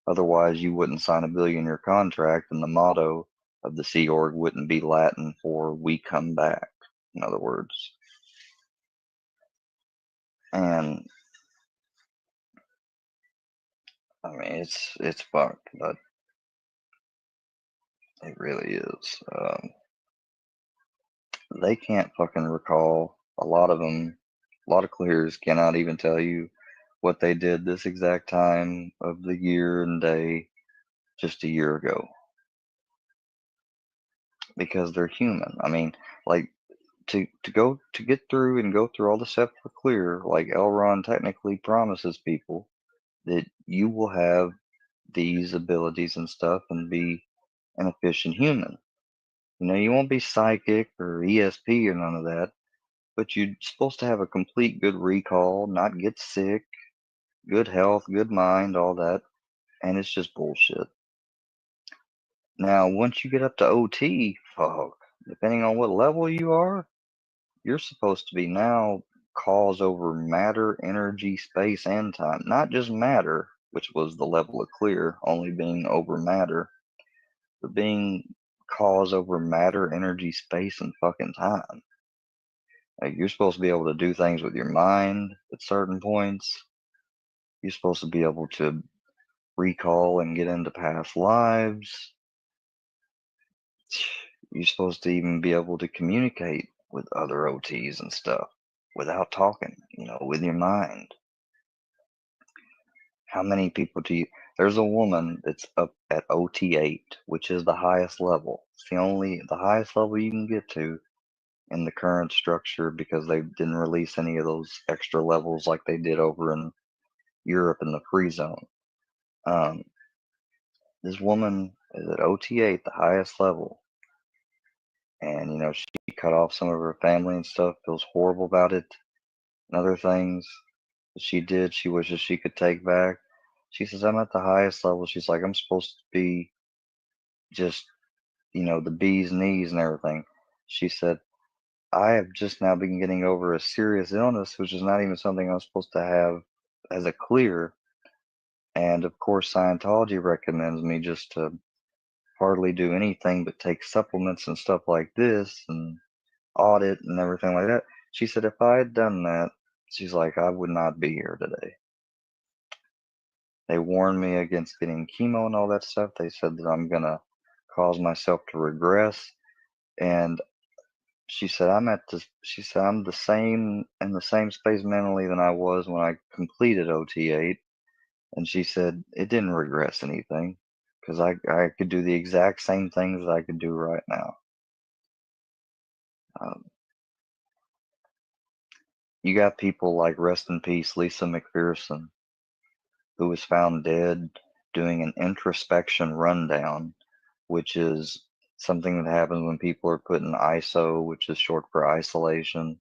Otherwise, you wouldn't sign a billion-year contract, and the motto of the Sea Org wouldn't be Latin for "we come back," in other words. And I mean, it's fucked, but it really is. They can't fucking recall. A lot of them, a lot of clears cannot even tell you what they did this exact time of the year and day just a year ago because they're human. I mean, like to get through and go through all the steps for clear, like Elron technically promises people that you will have these abilities and stuff and be an efficient human. You won't be psychic or ESP or none of that, but you're supposed to have a complete good recall, not get sick, good health, good mind, all that. And it's just bullshit. Now, once you get up to OT, fuck, depending on what level you are, you're supposed to be now cause over matter, energy, space, and time. Not just matter, which was the level of clear, only being over matter, but being cause over matter, energy, space, and fucking time. Like you're supposed to be able to do things with your mind at certain points. You're supposed to be able to recall and get into past lives. You're supposed to even be able to communicate with other OTs and stuff without talking, with your mind. How many people do you? There's a woman that's up at OT8, which is the highest level. It's the highest level you can get to in the current structure because they didn't release any of those extra levels like they did over in Europe in the free zone. Um, this woman is at OT8, the highest level, and she cut off some of her family and stuff. Feels horrible about it. And other things that she did, she wishes she could take back. She says, "I'm at the highest level." She's like, "I'm supposed to be just the bee's knees and everything." She said, "I have just now been getting over a serious illness, which is not even something I'm supposed to have as a clear. And of course, Scientology recommends me just to hardly do anything but take supplements and stuff like this and audit and everything like that." She said, "If I had done that," she's like, "I would not be here today. They warned me against getting chemo and all that stuff. They said that I'm going to cause myself to regress." And she said, she said, "I'm the same in the same space mentally than I was when I completed OT8." And she said, "It didn't regress anything because I could do the exact same things that I could do right now." Um, you got people like, rest in peace, Lisa McPherson, who was found dead doing an introspection rundown, which is something that happens when people are put in ISO, which is short for isolation,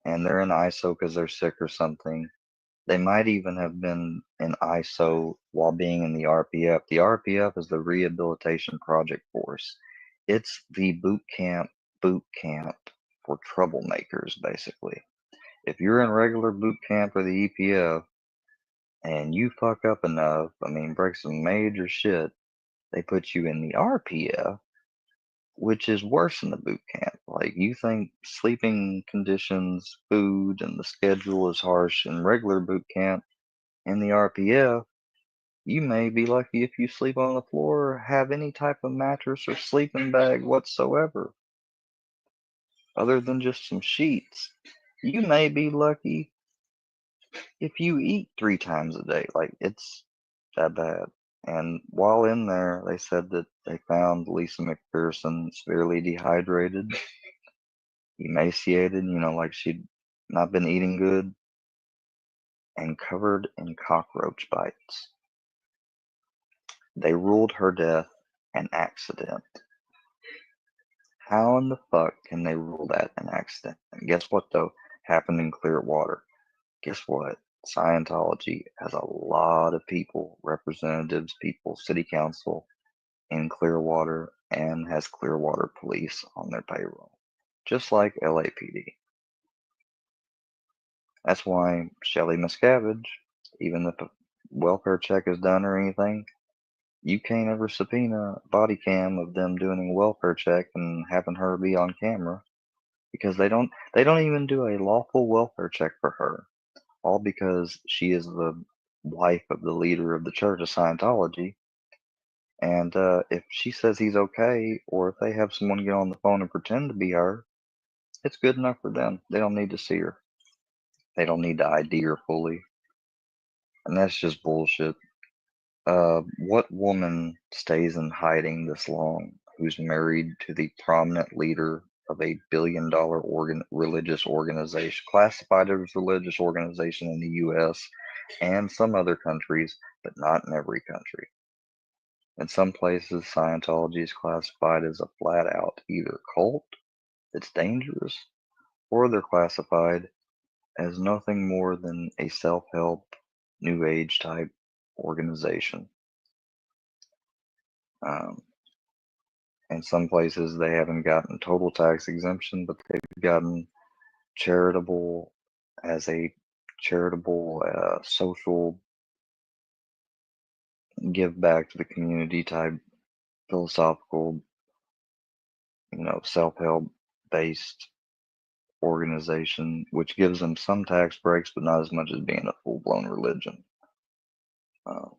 and they're in ISO because they're sick or something. They might even have been in ISO while being in the RPF. The RPF is the Rehabilitation Project Force. It's the boot camp for troublemakers, basically. If you're in regular boot camp or the EPF and you fuck up enough, break some major shit, they put you in the RPF, which is worse than the boot camp. Like, you think sleeping conditions, food, and the schedule is harsh in regular boot camp. In the RPF, you may be lucky if you sleep on the floor or have any type of mattress or sleeping bag whatsoever, other than just some sheets. You may be lucky if you eat 3 times a day. Like, it's that bad. And while in there, they said that they found Lisa McPherson severely dehydrated, emaciated, like she'd not been eating good, and covered in cockroach bites. They ruled her death an accident. How in the fuck can they rule that an accident? And guess what, though? Happened in Clearwater. Guess what? Scientology has a lot of people, representatives, people, city council in Clearwater, and has Clearwater police on their payroll, just like LAPD. That's why Shelly Miscavige, even if a welfare check is done or anything, you can't ever subpoena a body cam of them doing a welfare check and having her be on camera, because they don't even do a lawful welfare check for her, all because she is the wife of the leader of the Church of Scientology. And if she says he's okay, or if they have someone get on the phone and pretend to be her, it's good enough for them. They don't need to see her. They don't need to ID her fully. And that's just bullshit. What woman stays in hiding this long who's married to the prominent leader of a billion-dollar religious organization, classified as a religious organization in the US and some other countries, but not in every country? In some places, Scientology is classified as a flat-out either cult that's dangerous, or they're classified as nothing more than a self-help, new age type organization. Um, in some places, they haven't gotten total tax exemption, but they've gotten charitable as a charitable, social give back to the community type philosophical, self-help based organization, which gives them some tax breaks, but not as much as being a full-blown religion. Uh,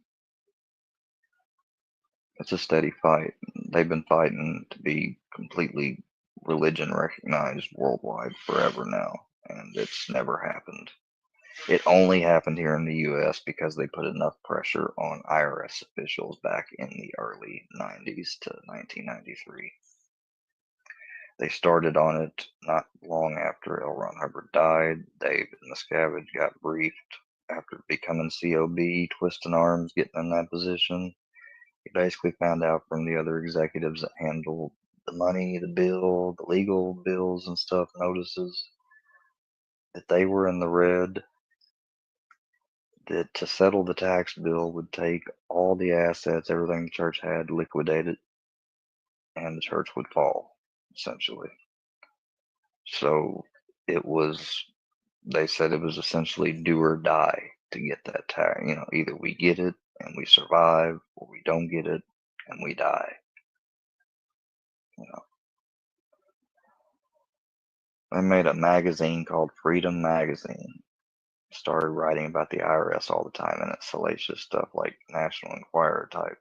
it's a steady fight. They've been fighting to be completely religion recognized worldwide forever now, and it's never happened. It only happened here in the US because they put enough pressure on IRS officials back in the early 90s to 1993. They started on it not long after L. Ron Hubbard died. David Miscavige got briefed after becoming COB, twisting arms, getting in that position. He basically found out from the other executives that handled the money, the bill, the legal bills and stuff, notices, that they were in the red, that to settle the tax bill would take all the assets, everything the church had, liquidate it, and the church would fall, essentially. So it was, they said it was essentially do or die to get that tax. You know, either we get it and we survive, or we don't get it and we die. You know, they made a magazine called Freedom Magazine. Started writing about the IRS all the time, and it's salacious stuff like National Enquirer type.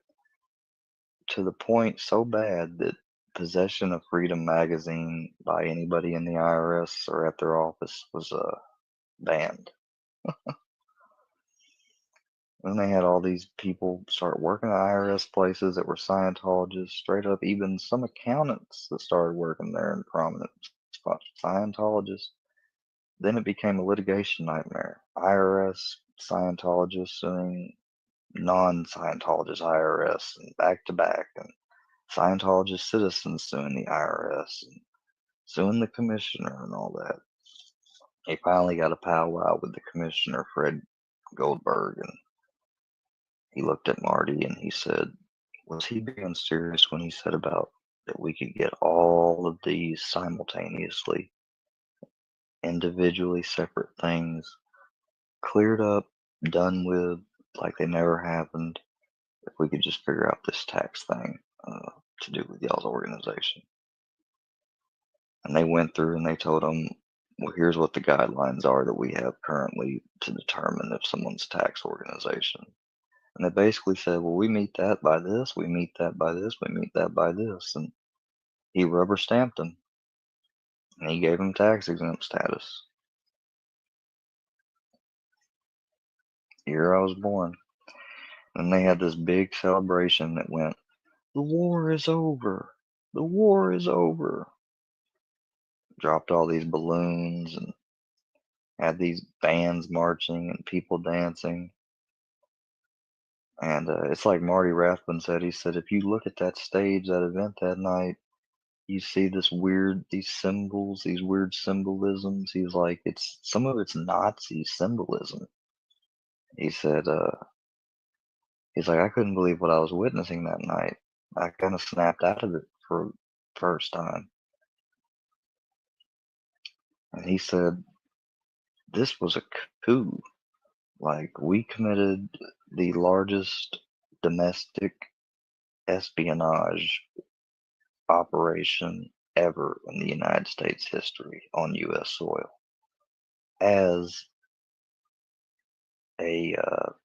To the point so bad that possession of Freedom Magazine by anybody in the IRS or at their office was banned. Then they had all these people start working at IRS places that were Scientologists, straight up, even some accountants that started working there in prominent spots, Scientologists. Then it became a litigation nightmare. IRS Scientologists suing non-Scientologist IRS and back to back, and Scientologist citizens suing the IRS and suing the commissioner and all that. He finally got a powwow with the commissioner, Fred Goldberg, and he looked at Marty and he said, was he being serious when he said about that we could get all of these simultaneously, individually separate things, cleared up, done with, like they never happened, if we could just figure out this tax thing to do with y'all's organization? And they went through and they told them, well, here's what the guidelines are that we have currently to determine if someone's tax organization. And they basically said, well, we meet that by this, we meet that by this, we meet that by this. And he rubber stamped them. And he gave them tax exempt status. The year I was born. And they had this big celebration that went, the war is over. The war is over. Dropped all these balloons and had these bands marching and people dancing. And it's like Marty Rathbun said. He said, if you look at that stage, that event that night, you see this weird, these symbols, these weird symbolisms. He's like, it's some of it's Nazi symbolism. He said, he's like, I couldn't believe what I was witnessing that night. I kind of snapped out of it for the first time. And he said, this was a coup. Like, we committed the largest domestic espionage operation ever in the United States history on U.S. soil as a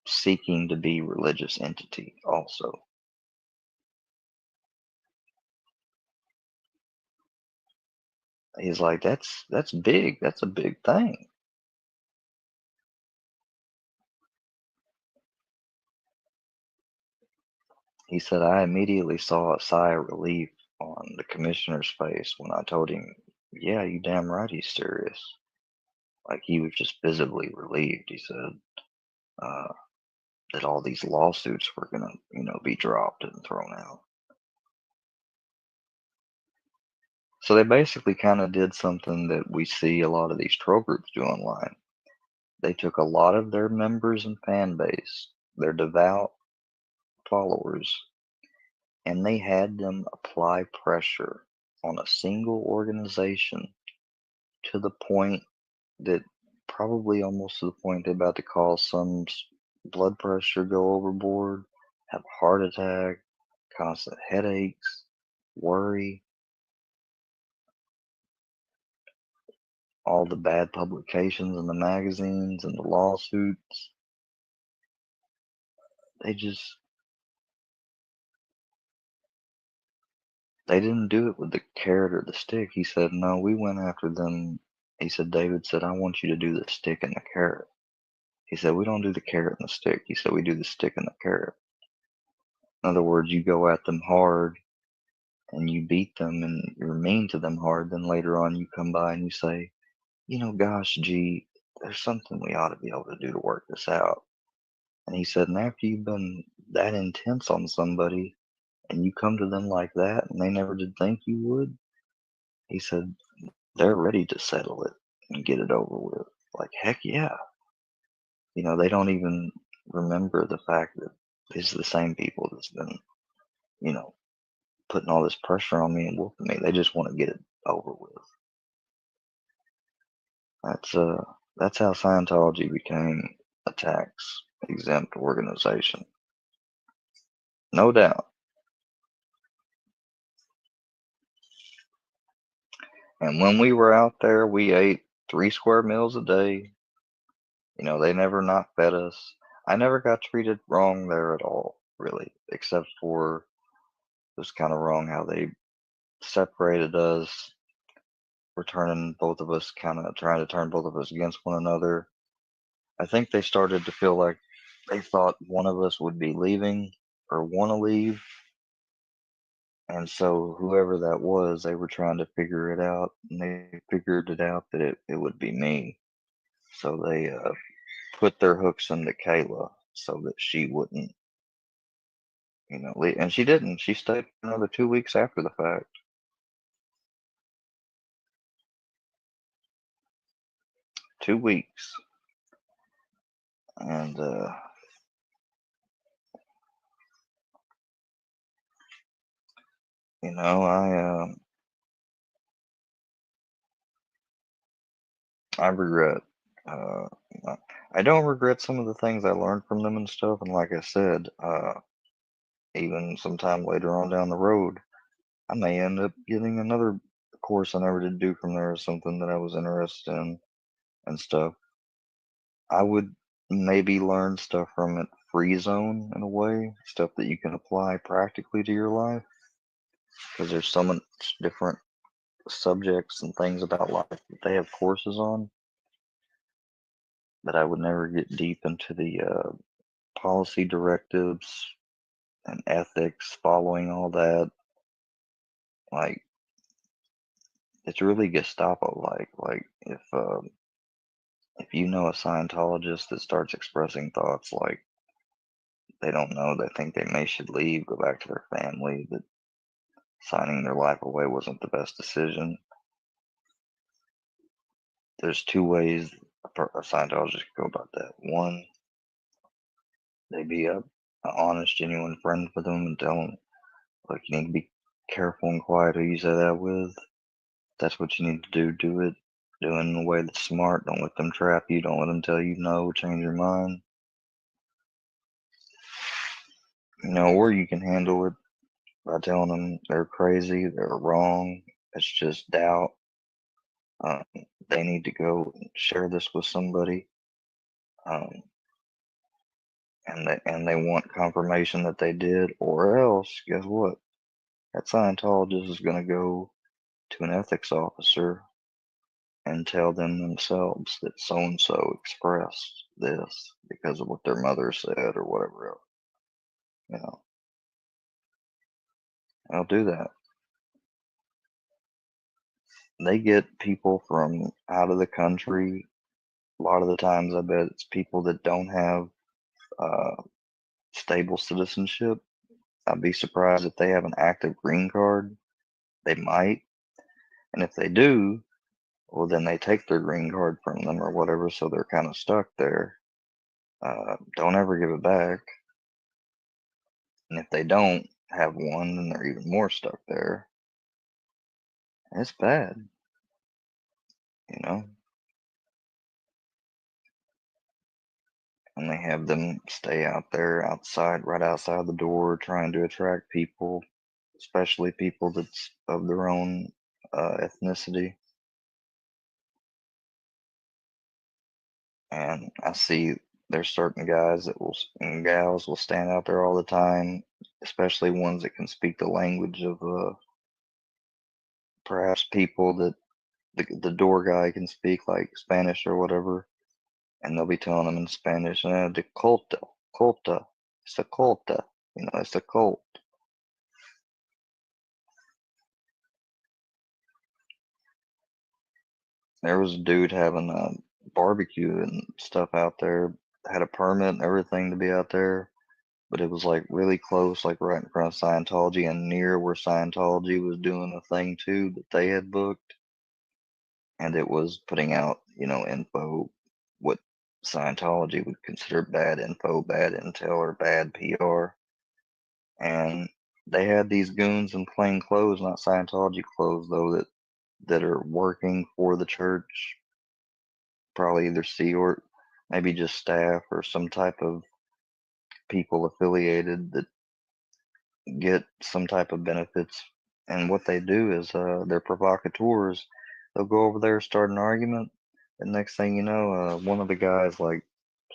seeking to be religious entity also. He's like, that's big. That's a big thing. He said, I immediately saw a sigh of relief on the commissioner's face when I told him, yeah, you damn right he's serious. Like, he was just visibly relieved. He said that all these lawsuits were going to, be dropped and thrown out. So they basically kind of did something that we see a lot of these troll groups do online. They took a lot of their members and fan base, their devout followers, and they had them apply pressure on a single organization to the point that probably almost to the point they're about to cause some blood pressure go overboard, have a heart attack, constant headaches, worry, all the bad publications in the magazines and the lawsuits. They didn't do it with the carrot or the stick. He said, no, we went after them. He said, David said, I want you to do the stick and the carrot. He said, we don't do the carrot and the stick. He said, we do the stick and the carrot. In other words, you go at them hard and you beat them and you're mean to them hard. Then later on you come by and you say, gosh, gee, there's something we ought to be able to do to work this out. And he said, and after you've been that intense on somebody and you come to them like that and they never did think you would, he said, they're ready to settle it and get it over with. Like, heck yeah. You know, they don't even remember the fact that it's the same people that's been, you know, putting all this pressure on me and whooping me. They just want to get it over with. That's how Scientology became a tax exempt organization. No doubt. And when we were out there, we ate 3 square meals a day. You know, they never not fed us. I never got treated wrong there at all, really, except for it was kind of wrong how they separated us. We're turning both of us, kind of trying to turn both of us against one another. I think they started to feel like they thought one of us would be leaving or want to leave. And so whoever that was, they were trying to figure it out. And they figured it out that it would be me. So they put their hooks into Kayla so that she wouldn't, you know, leave. And she didn't. She stayed for another 2 weeks after the fact. 2 weeks. And you know, I regret. Uh, I don't regret some of the things I learned from them and stuff. And like I said, even sometime later on down the road, I may end up getting another course I never did do from there or something that I was interested in and stuff. I would maybe learn stuff from it free zone in a way, stuff that you can apply practically to your life. Because there's so much different subjects and things about life that they have courses on. But I would never get deep into the policy directives and ethics, following all that. Like, it's really Gestapo like. Like, if you know a Scientologist that starts expressing thoughts like they don't know, they think they may should leave, go back to their family, that signing their life away wasn't the best decision. There's 2 ways a Scientologist can go about that. One, they be a honest, genuine friend with them and tell them, look, you need to be careful and quiet who you say that with. That's what you need to do. Do it. Do it in a way that's smart. Don't let them trap you. Don't let them tell you no, change your mind. You know, or you can handle it by telling them they're crazy, they're wrong, it's just doubt. Um, they need to go and share this with somebody. Um, and they want confirmation that they did, or else, guess what? That Scientologist is going to go to an ethics officer and tell them themselves that so and so expressed this because of what their mother said or whatever else. You know, they'll do that. They get people from out of the country. A lot of the times, I bet it's people that don't have stable citizenship. I'd be surprised if they have an active green card. They might. And if they do, well, then they take their green card from them or whatever, so they're kind of stuck there. Don't ever give it back. And if they don't have one, then they're even more stuck there. It's bad, you know? And they have them stay out there outside, right outside the door, trying to attract people, especially people that's of their own ethnicity. And I see there's certain guys that will and gals will stand out there all the time, especially ones that can speak the language of perhaps people that the door guy can speak, like Spanish or whatever, and they'll be telling them in Spanish, the culta, it's a culta, you know, it's a cult. There was a dude having barbecue and stuff out there. Had a permit and everything to be out there, but it was like really close, like right in front of Scientology and near where Scientology was doing a thing too that they had booked. And it was putting out, info, what Scientology would consider bad info, bad intel, or bad PR. And they had these goons in plain clothes, not Scientology clothes though, that are working for the church, probably either Sea or maybe just staff or some type of people affiliated that get some type of benefits. And what they do is they're provocateurs. They'll go over there, start an argument, and next thing you know, one of the guys like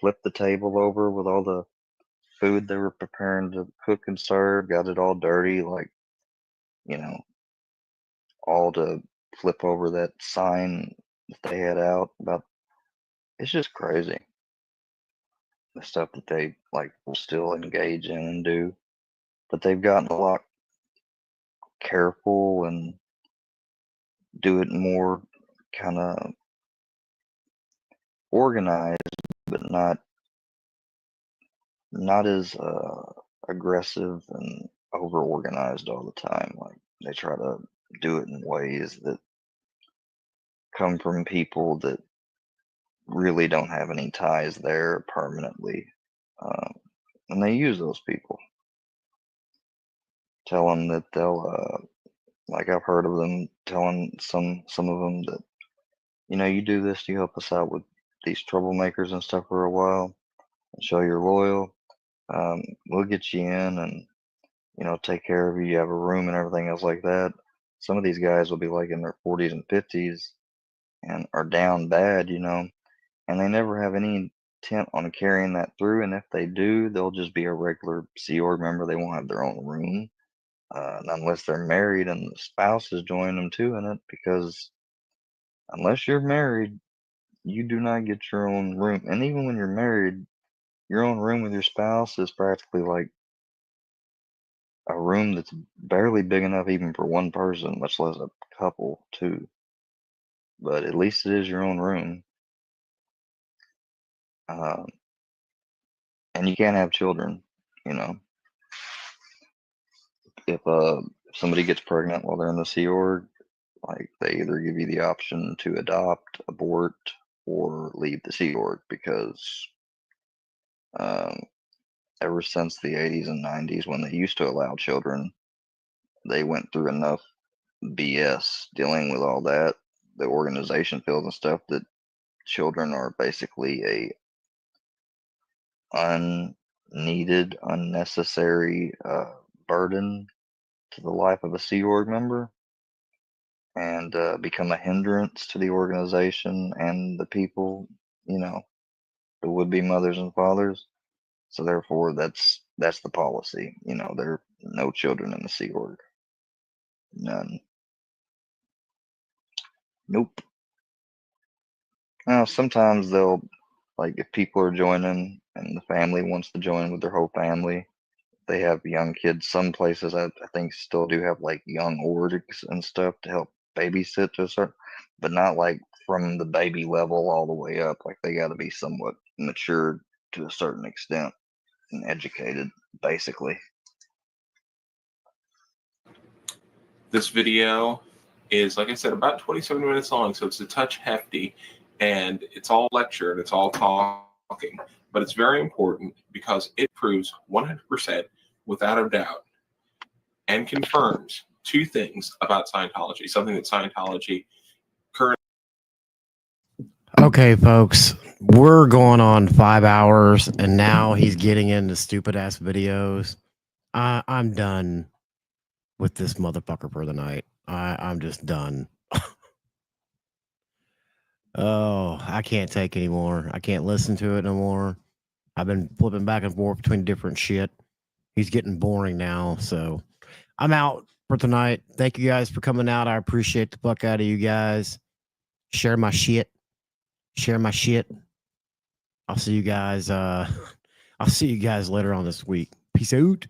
flipped the table over with all the food they were preparing to cook and serve, got it all dirty, like, you know, all to flip over that sign that they had out about. It's just crazy the stuff that they like will still engage in and do, but they've gotten a lot careful and do it more kind of organized, but not as aggressive and over organized all the time. Like they try to do it in ways that come from people that really don't have any ties there permanently, and they use those people. Tell them that they'll, like I've heard of them telling some of them that, you do this, you help us out with these troublemakers and stuff for a while, and show you're loyal. We'll get you in and take care of you. You have a room and everything else like that. Some of these guys will be like in their 40s and 50s and are down bad, and they never have any intent on carrying that through. And if they do, they'll just be a regular Sea Org member. They won't have their own room, unless they're married and the spouse is joining them too in it. Because unless you're married, you do not get your own room. And even when you're married, your own room with your spouse is practically like a room that's barely big enough even for one person, much less a couple, too. But at least it is your own room. And you can't have children, If somebody gets pregnant while they're in the Sea Org, like they either give you the option to adopt, abort, or leave the Sea Org because ever since the 80s and 90s when they used to allow children, they went through enough BS dealing with all that, the organization feels and stuff, that children are basically a unneeded, unnecessary burden to the life of a Sea Org member, and become a hindrance to the organization and the people, the would-be mothers and fathers. So therefore, that's the policy. There are no children in the Sea Org. None. Nope. Now, sometimes they'll, like, if people are joining and the family wants to join with their whole family, they have young kids. Some places I think still do have like young orgs and stuff to help babysit to a certain, but not like from the baby level all the way up. Like they got to be somewhat matured to a certain extent and educated, basically. This video is, like I said, about 27 minutes long, so it's a touch hefty, and it's all lecture and it's all talking, but it's very important because it proves 100% without a doubt and confirms two things about Scientology, something that Scientology currently. Okay, folks, we're going on 5 hours, and now he's getting into stupid ass videos. I'm done with this motherfucker for the night. I'm just done. Oh, I can't take anymore. I can't listen to it no more. I've been flipping back and forth between different shit. He's getting boring now, so I'm out for tonight. Thank you guys for coming out. I appreciate the fuck out of you guys. Share my shit. Share my shit. I'll see you guys. I'll see you guys later on this week. Peace out.